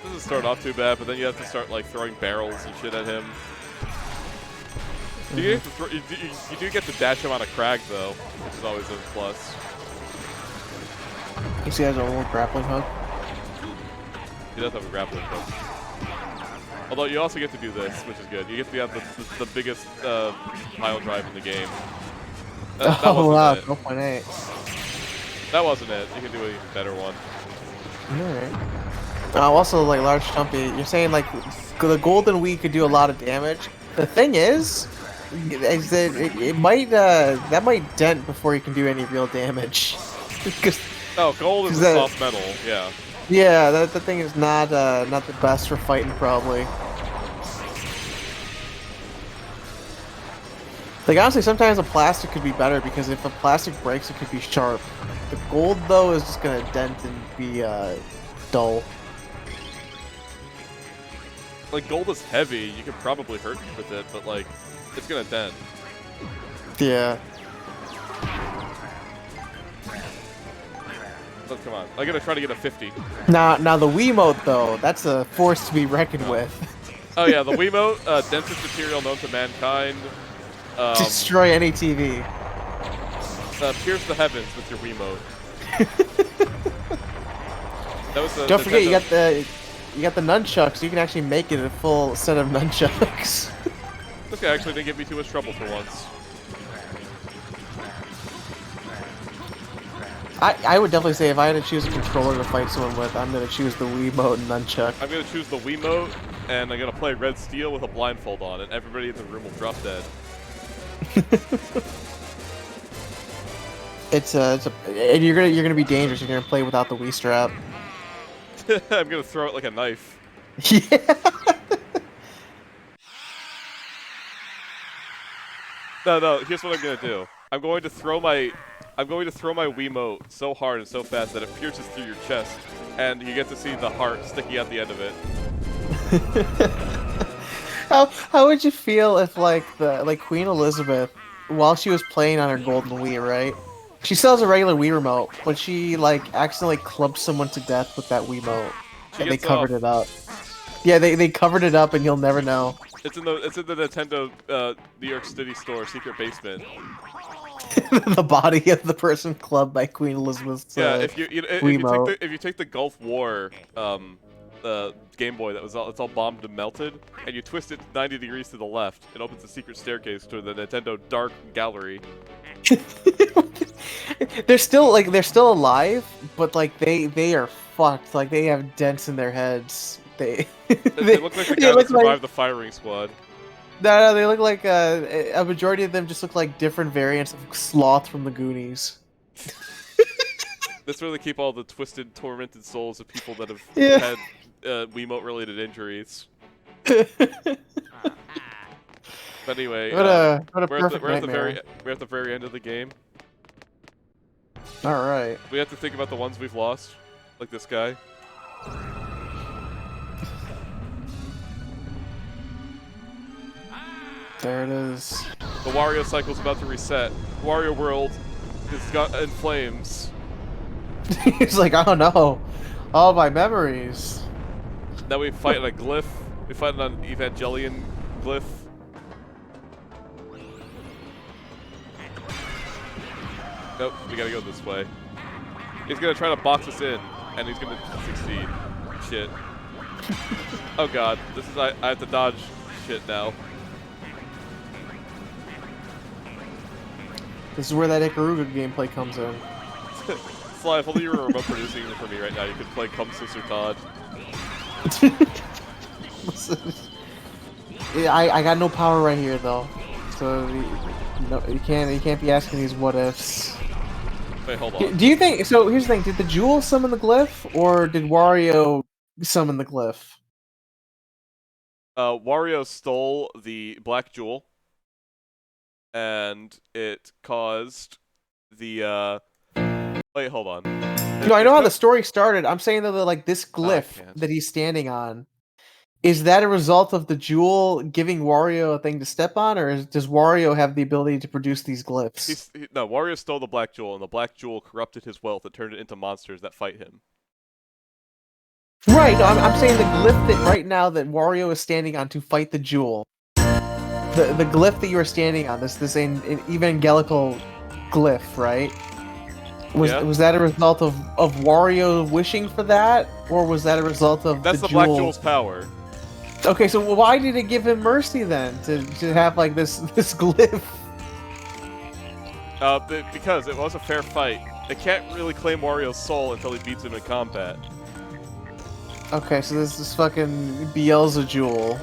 Doesn't start off too bad, but then you have to start like throwing barrels and shit at him. You do get to dash him on a crag though, which is always a plus. You see, he has a little grappling hook. He does have a grappling hook. Although you also get to do this, which is good. You get to have the biggest pile drive in the game. That Oh wow, wasn't it. 0.8. That wasn't it. You can do an even better one. Alright. Also, like, Large Stumpy, you're saying, like, the Golden Wii could do a lot of damage. The thing is that it might, that might dent before you can do any real damage. Oh, gold is a soft metal, yeah. Yeah, that thing is not the best for fighting, probably. Like, honestly, sometimes a plastic could be better, because if a plastic breaks, it could be sharp. The gold, though, is just gonna dent and be, dull. Like, gold is heavy, you could probably hurt with it, but, like, it's gonna dent. Yeah. So, come on. I'm gonna try to get a 50. Now the Wiimote, though, that's a force to be reckoned with. Oh, yeah, the Wiimote, densest material known to mankind. Destroy any TV. Pierce the heavens with your Wiimote. That was the Don't forget, Nintendo. you got the nunchucks. You can actually make it a full set of nunchucks. Okay, actually didn't give me too much trouble for once. I would definitely say if I had to choose a controller to fight someone with, I'm gonna choose the Wiimote and nunchuck. I'm gonna choose the Wiimote, and I'm gonna play Red Steel with a blindfold on, and everybody in the room will drop dead. And you're gonna be dangerous. You're gonna play without the Wii strap. I'm gonna throw it like a knife. Yeah. No, here's what I'm gonna do. I'm going to throw my Wiimote so hard and so fast that it pierces through your chest, and you get to see the heart sticking out the end of it. How would you feel if like Queen Elizabeth, while she was playing on her golden Wii, right? She still has a regular Wii remote, but she like accidentally clubbed someone to death with that Wiimote, and they covered it up. Yeah, they covered it up, and you'll never know. It's in the Nintendo New York City store secret basement. The body of the person clubbed by Queen Elizabeth's if you Wiimote. if you take the Gulf War Game Boy it's all bombed and melted, and you twist it 90 degrees to the left, it opens a secret staircase to the Nintendo Dark Gallery. They're still alive, but like they are fucked. Like they have dents in their heads. They look like the guy that survived the firing squad. No, they look like a majority of them just look like different variants of Sloth from the Goonies. That's where they keep all the twisted, tormented souls of people that have had Wiimote-related injuries. But anyway, we're at the very end of the game. All right. We have to think about the ones we've lost, like this guy. There it is. The Wario cycle's about to reset. Wario World is got in flames. He's like, oh no, all my memories. Now we fight a glyph. We fight an Evangelion glyph. Nope, we gotta go this way. He's gonna try to box us in, and he's gonna succeed. Shit. Oh god, this is I have to dodge shit now. This is where that Ikaruga gameplay comes in. Sly, if only you were remote producing for me right now, you could play Come Sister Todd. Yeah, I got no power right here though, so you can't be asking these what ifs. Wait, hold on. Do you think so? Here's the thing: did the Jewel summon the glyph, or did Wario summon the glyph? Wario stole the Black Jewel, and it caused the Wait, hold on. No, I know how the story started. I'm saying that like this glyph can't. that he's standing on, is that a result of the Jewel giving Wario a thing to step on, or does Wario have the ability to produce these glyphs? No, Wario stole the Black Jewel, and the Black Jewel corrupted his wealth and turned it into monsters that fight him. Right, no, I'm saying the glyph that right now that Wario is standing on to fight the Jewel. The glyph that you are standing on, this an evangelical glyph, right? Was that a result of Wario wishing for that, or was that a result of That's the Jewel? Black Jewel's power. Okay, so why did it give him mercy then to have like this glyph? Because it was a fair fight. It can't really claim Wario's soul until he beats him in combat. Okay, so this is fucking Beelzebub,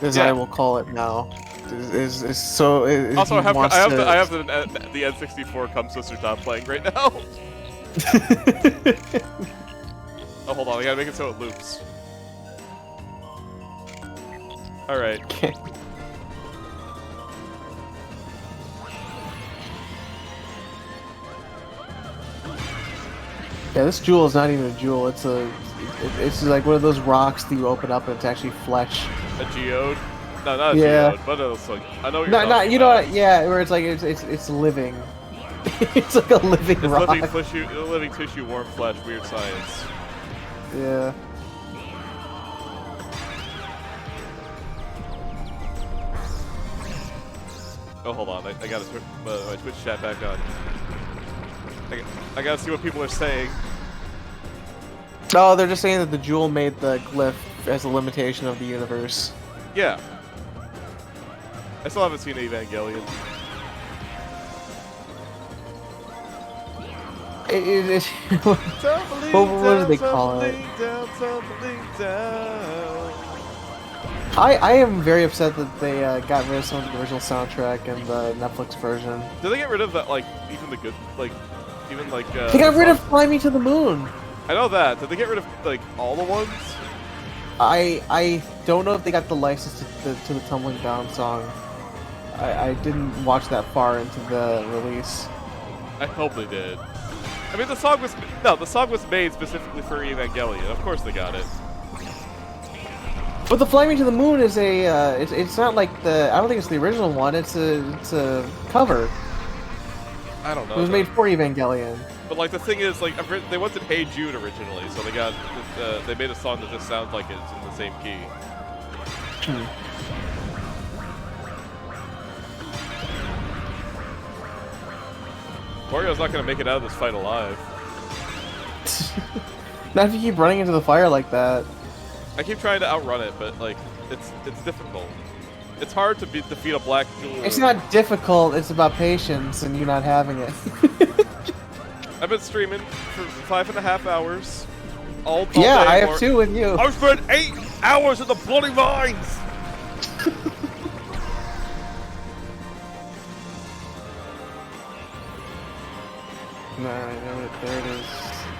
as I will call it now. Also, I have the N64 Come Sister Top playing right now. Oh, hold on, I gotta make it so it loops. Alright. Okay. Yeah, this jewel is not even a jewel. It's like one of those rocks that you open up and it's actually flesh. A geode? No, not a geode, but it's like I know what you're talking you know about. what? Yeah, where it's like it's living. It's like a living rock. Living tissue, warm flesh, weird science. Yeah. Oh, hold on. I gotta turn my Twitch chat back on. I gotta see what people are saying. Oh, they're just saying that the jewel made the glyph as a limitation of the universe. Yeah. I still haven't seen Evangelion. What do they call it? I am very upset that they got rid of some of the original soundtrack and the Netflix version. Did they get rid of that, like, even the good, like, they got rid of Fly Me to the Moon! I know that. Did they get rid of, like, all the ones? I don't know if they got the license to the Tumbling Down song. I didn't watch that far into the release. I hope they did. I mean, the song was made specifically for Evangelion. Of course they got it. But the Fly Me to the Moon is it's not like I don't think it's the original one. It's a cover. I don't know. It was made for Evangelion. But like the thing is, like they wanted Hey Jude originally, so they made a song that just sounds like it's in the same key. Wario's not gonna make it out of this fight alive. Not if you keep running into the fire like that. I keep trying to outrun it, but like it's difficult. It's hard to defeat a Black Jewel. It's not difficult. It's about patience and you not having it. I've been streaming for 5.5 hours. All yeah, day I have too with you. I've spent 8 hours at the bloody vines. Alright, there it is.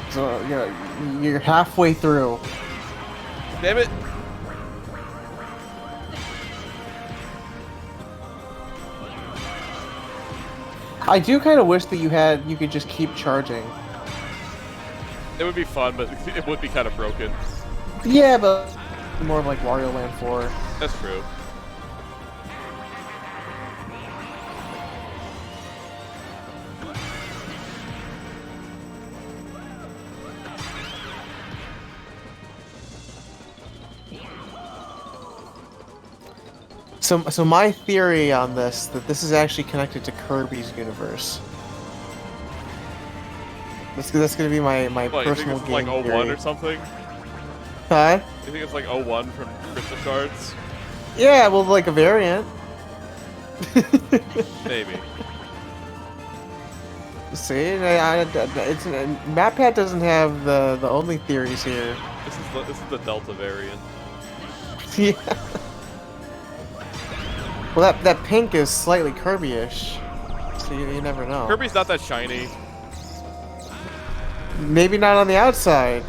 So yeah, you're halfway through. Damn it! I do kind of wish that you could just keep charging. It would be fun, but it would be kind of broken. Yeah, but more of like Wario Land 4. That's true. So my theory on this that this is actually connected to Kirby's universe. That's gonna be my What, you think personal it's game like 01 theory. or something? Huh? You think it's like 01 from Crystal Shards? Yeah, well, like a variant. Maybe. See, it's MatPat doesn't have the only theories here. This is the Delta variant. Yeah. Well, that pink is slightly Kirby-ish, so you never know. Kirby's not that shiny. Maybe not on the outside.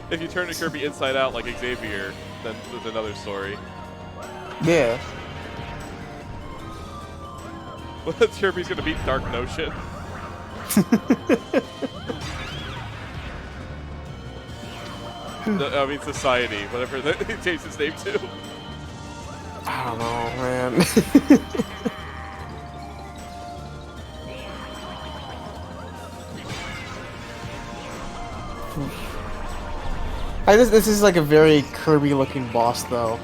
If you turn a Kirby inside out like Xavier, then there's another story. Yeah. What Kirby's gonna beat Dark Notion? I mean Society, whatever he changed his name to. I don't know, man. This is like a very Kirby-looking boss, though.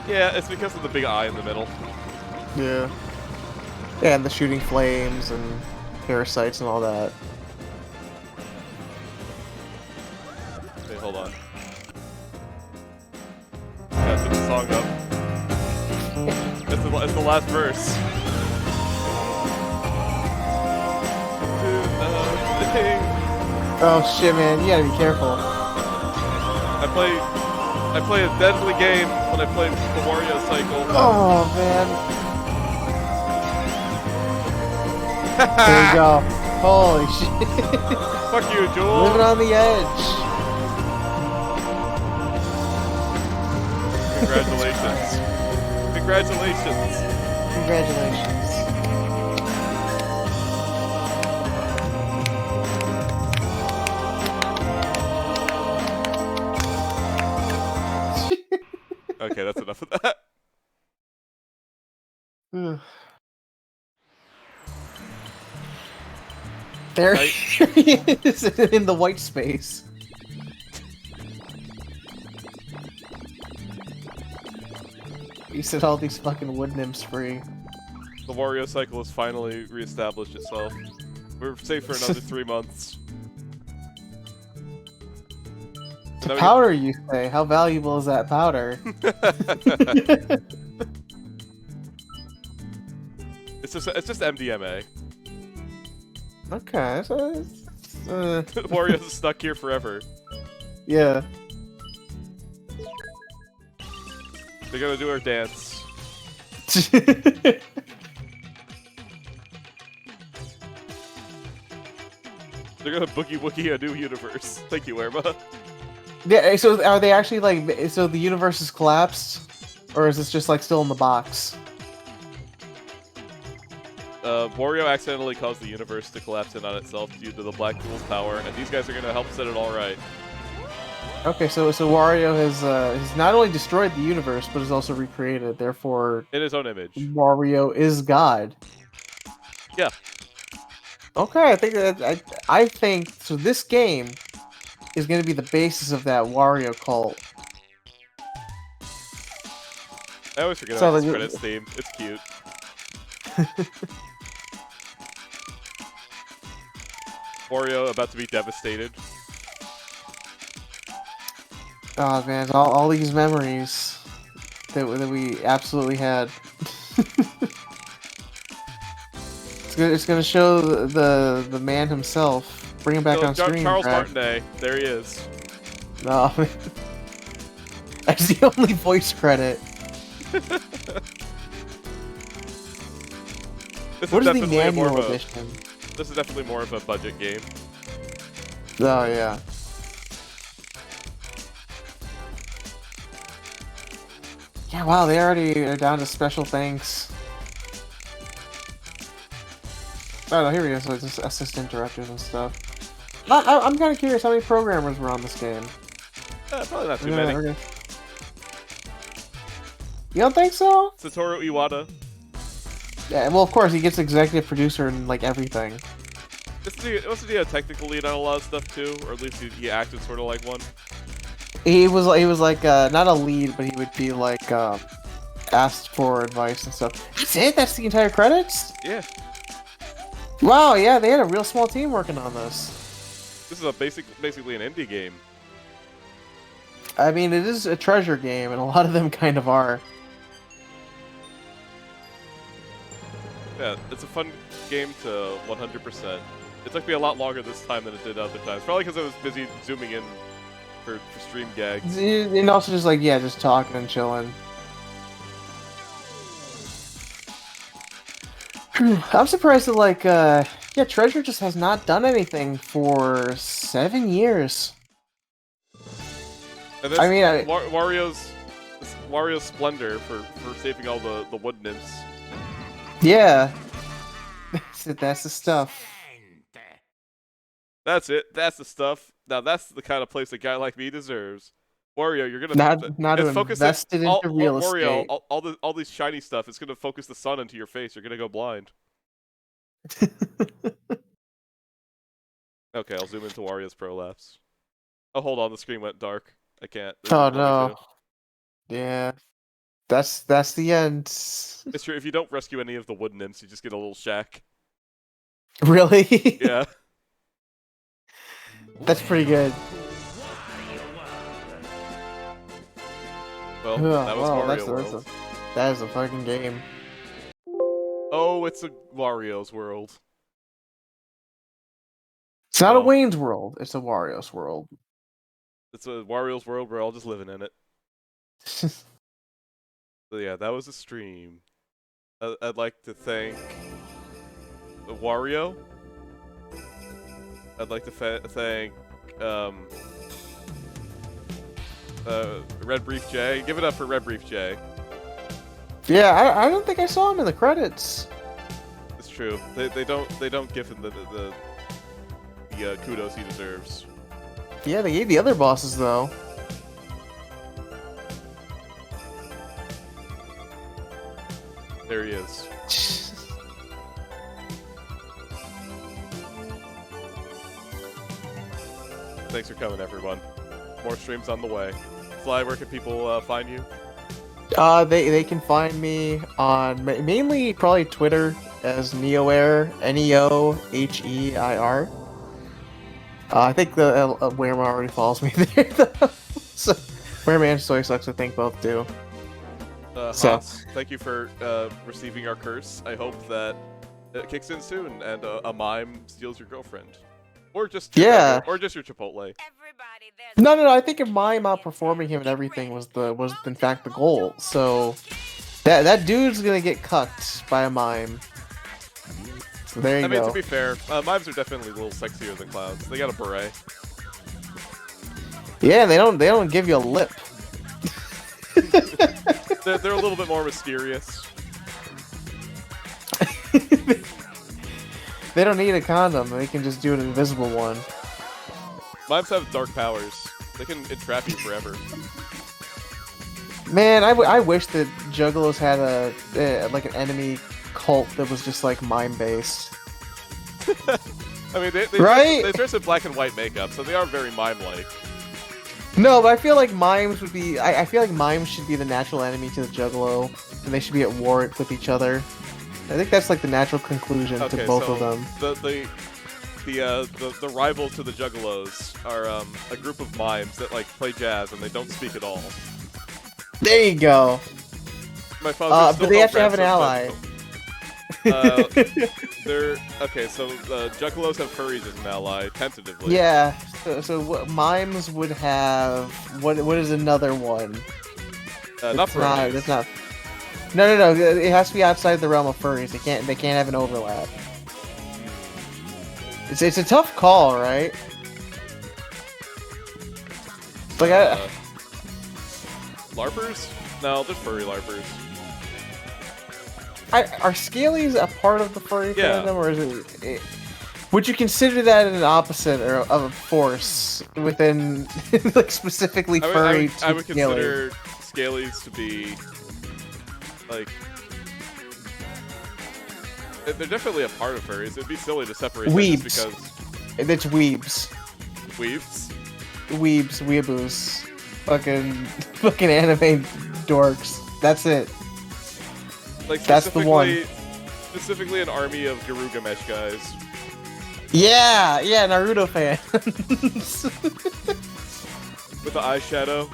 Yeah, it's because of the big eye in the middle. Yeah. Yeah, and the shooting flames and parasites and all that. Wait, hold on. Gotta put the song up. It's the last verse. Oh shit, man! You gotta be careful. I play a deadly game when I play the Wario cycle. Oh man! There you go. Holy shit! Fuck you, Joel. Living on the edge. Congratulations. Congratulations. Congratulations. Okay, that's enough of that. There he is in the white space. You set all these fucking wood nymphs free. The Wario cycle has finally reestablished itself. We're safe for another 3 months. To powder, you say? How valuable is that powder? It's just MDMA. Okay, so Wario's stuck here forever. yeah. They're gonna do our dance. They're gonna boogie woogie a new universe. Thank you, Irma. Yeah, so are they actually like, so the universe is collapsed? Or is this just like still in the box? Wario accidentally caused the universe to collapse in on itself due to the Black Pool's power, and these guys are gonna help set it all right. Okay, so Wario has not only destroyed the universe, but has also recreated it, therefore... In his own image. Wario is God. Yeah. Okay, I think so this game is gonna be the basis of that Wario cult. I always forget So about this like, credits theme. It's cute. Wario about to be devastated. Oh man, all these memories that we absolutely had. It's gonna show the man himself. Bring him back on screen. Charles Brak. Martinet, there he is. No, that's the only voice credit. What is the manual edition? This is definitely more of a budget game. Oh yeah. Yeah, wow, they already are down to special thanks. Oh no, here we go. So it's just assistant directors and stuff. I'm kind of curious how many programmers were on this game. Probably not too many. Okay. You don't think so? Satoru Iwata. Yeah, well, of course, he gets executive producer and like everything. Wasn't he a technical lead on a lot of stuff too, or at least he acted sort of like one? He was like not a lead, but he would be like asked for advice and stuff. That's it? That's the entire credits? Yeah. Wow, yeah, they had a real small team working on this. This is a basically an indie game. I mean, it is a treasure game, and a lot of them kind of are. Yeah, it's a fun game to 100%. It took me a lot longer this time than it did other times. Probably because I was busy zooming in for stream gags. And also just like, yeah, just talking and chilling. I'm surprised that, like, yeah, Treasure just has not done anything for 7 years. And I mean, Wario's splendor for saving all the wood nymphs. Yeah. That's the stuff. That's it. That's the stuff. Now that's the kind of place a guy like me deserves. Wario, you're gonna Not to invest it into real Wario, estate. all this shiny stuff is gonna focus the sun into your face. You're gonna go blind. Okay, I'll zoom into Wario's prolapse. Oh, hold on, the screen went dark. I can't. Oh no. Yeah. That's the end. It's true. If you don't rescue any of the wood nymphs, you just get a little shack. Really? Yeah. That's pretty good. Well, that was Wario World. That is a fucking game. Oh, it's a Wario's World. It's not a Wayne's World. It's a Wario's World. It's a Wario's World. We're all just living in it. So yeah, that was a stream. I'd like to thank Wario. I'd like to thank Red Brief J. Give it up for Red Brief J. Yeah, I don't think I saw him in the credits. It's true. They don't give him the kudos he deserves. Yeah, they gave the other bosses though. There he is. Thanks for coming, everyone. More streams on the way. Fly, where can people find you? They can find me on mainly probably Twitter as Neoair, Neoheir. I think the Weirman already follows me there though. So Weirman and Soy Sucks I think both do. Haas, thank you for receiving our curse. I hope that it kicks in soon and a mime steals your girlfriend. Or just your Chipotle. No. I think if mime outperforming him and everything was in fact the goal. So that dude's gonna get cucked by a mime. So there you go. I mean, to be fair, mimes are definitely a little sexier than clowns. They got a beret. Yeah, they don't give you a lip. They're a little bit more mysterious. They don't need a condom. They can just do an invisible one. Mimes have dark powers. They can entrap you forever. Man, I wish that Juggalos had like an enemy cult that was just like mime based. I mean, they dress in black and white makeup, so they are very mime-like. No, but I feel like mimes would be. I feel like mimes should be the natural enemy to the Juggalo, and they should be at war with each other. I think that's like the natural conclusion to both of them. The rival to the Juggalos are a group of mimes that like play jazz and they don't speak at all. There you go. My father. But they have to have an ally. They're okay. So Juggalos have furries as an ally, tentatively. Yeah. So what mimes would have? What is another one? Not furries. It's not. No. It has to be outside the realm of furries. They can't have an overlap. It's a tough call, right? Like LARPers? No, they're furry LARPers. Are Scalies a part of the furry fandom, or is it? Would you consider that an opposite or of a force within, like specifically furry? I would consider Scalies to be like. They're definitely a part of furries. It'd be silly to separate them just because. It's weebs. Weebs? Weeboos. Fucking anime dorks. That's it. Like That's the one. Specifically an army of Garugamesh guys. Yeah, yeah, Naruto fans. With the eyeshadow.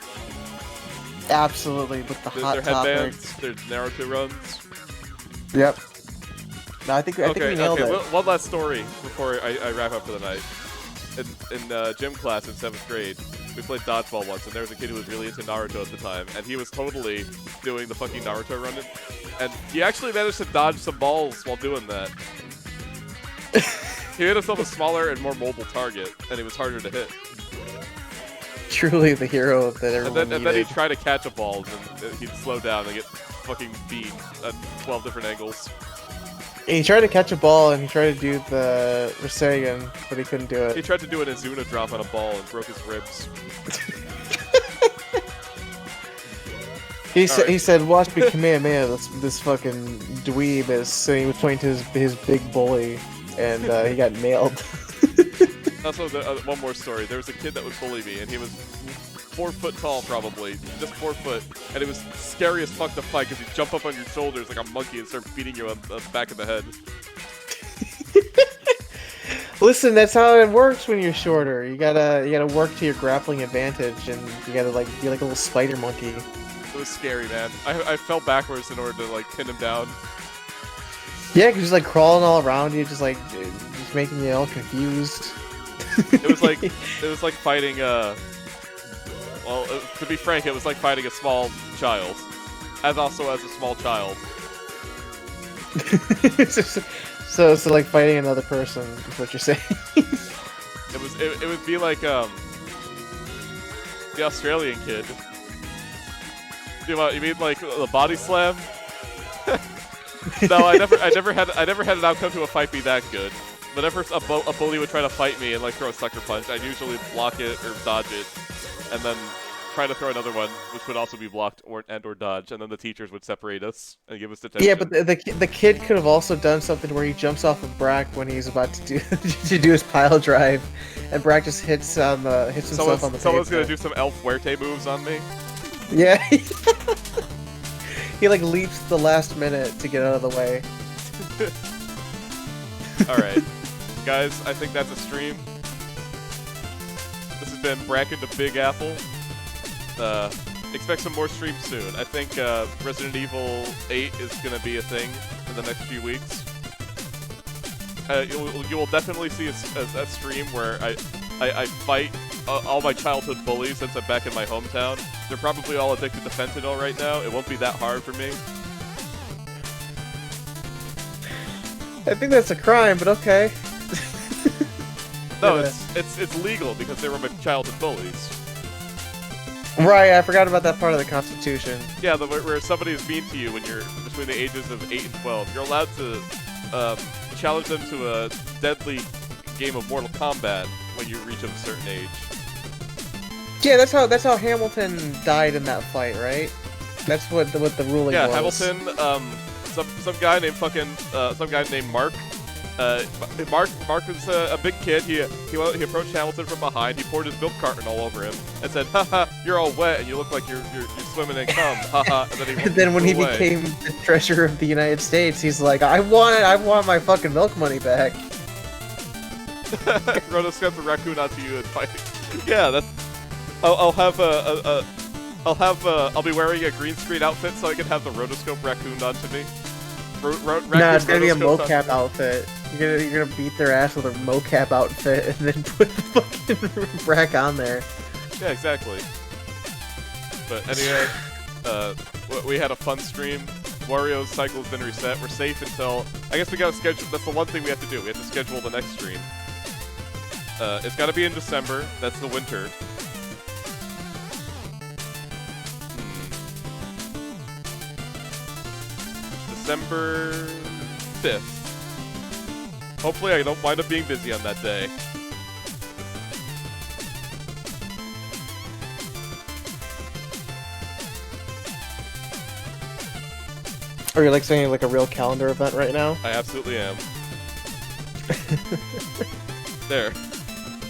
Absolutely, with the hot Their topics. headbands, their Naruto runs. Yep. No, I think we nailed it. One last story before I wrap up for the night. In gym class in 7th grade, we played dodgeball once, and there was a kid who was really into Naruto at the time, and he was totally doing the fucking Naruto run, and he actually managed to dodge some balls while doing that. He made himself a smaller and more mobile target, and he was harder to hit. Truly the hero that everyone And then needed. he'd try to catch a ball, and he'd slow down and get fucking beat at 12 different angles. He tried to catch a ball and he tried to do the Rasengan, but he couldn't do He it. tried to do an Azuna drop on a ball and broke his ribs. He Alright. said, "Watch me Kamehameha." This fucking dweeb is saying he was pointing to his big bully, and he got nailed. Also, one more story. There was a kid that would bully me, and he was 4 foot tall, probably. Just 4 foot. And it was scary as fuck to fight, because he'd jump up on your shoulders like a monkey and start beating you on the back of the head. Listen, that's how it works when you're shorter. You gotta work to your grappling advantage, and you gotta like be like a little spider monkey. It was scary, man. I fell backwards in order to like pin him down. Yeah, 'cause he's like crawling all around you, just making you all confused. It was like fighting well, to be frank, it was like fighting a small child, as a small child. so like fighting another person is what you're saying. It would be like the Australian kid. You mean like the body slam? No, I never had an outcome to a fight be that good. Whenever a bully would try to fight me and like throw a sucker punch, I'd usually block it or dodge it, and then try to throw another one, which would also be blocked or dodge, and then the teachers would separate us and give us detention. Yeah, but the kid could have also done something where he jumps off of Brak when he's about to do his pile drive, and Brak just hits himself on the Someone's gonna pavement. do some El Fuerte moves on me. Yeah. He like leaps the last minute to get out of the way. Alright. Guys, I think that's a stream. This has been Bracken to Big Apple. Expect some more streams soon. I think Resident Evil 8 is going to be a thing in the next few weeks. You will definitely see a stream where I fight all my childhood bullies since I'm back in my hometown. They're probably all addicted to fentanyl right now. It won't be that hard for me. I think that's a crime, but okay. No, Yeah. it's legal because they were my childhood bullies. Right, I forgot about that part of the Constitution. Yeah, where somebody is mean to you when you're between the ages of 8 and 12. You're allowed to challenge them to a deadly game of Mortal Kombat when you reach a certain age. Yeah, that's how Hamilton died in that fight, right? That's what the ruling Yeah, was. Hamilton, some guy named Mark. Mark was a big kid. He approached Hamilton from behind. He poured his milk carton all over him and said, "Haha, you're all wet and you look like you're swimming in cum." Haha. And then he And then when he flew away. became the treasurer of the United States, he's like, I want my fucking milk money back. Rotoscope the raccoon onto you and fight. Yeah, that's. I'll be wearing a green screen outfit so I can have the rotoscope raccoon onto me. Nah, it's gonna be a rotoscoped onto mocap me. outfit. You're gonna beat their ass with a mocap outfit and then put the fucking Brak on there. Yeah, exactly. But anyway, we had a fun stream. Wario's cycle's been reset. We're safe until... I guess we gotta schedule... That's the one thing we have to do. We have to schedule the next stream. It's gotta be in December. That's the winter. December 5th. Hopefully I don't wind up being busy on that day. Are you like saying like a real calendar event right now? I absolutely am. There.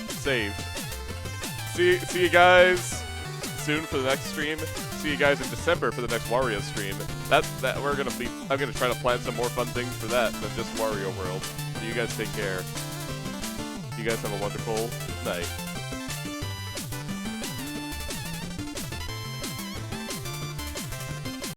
Saved. See you guys soon for the next stream. see you guys in December for the next Wario stream. I'm gonna try to plan some more fun things for that than just Wario World. So you guys take care. You guys have a wonderful night.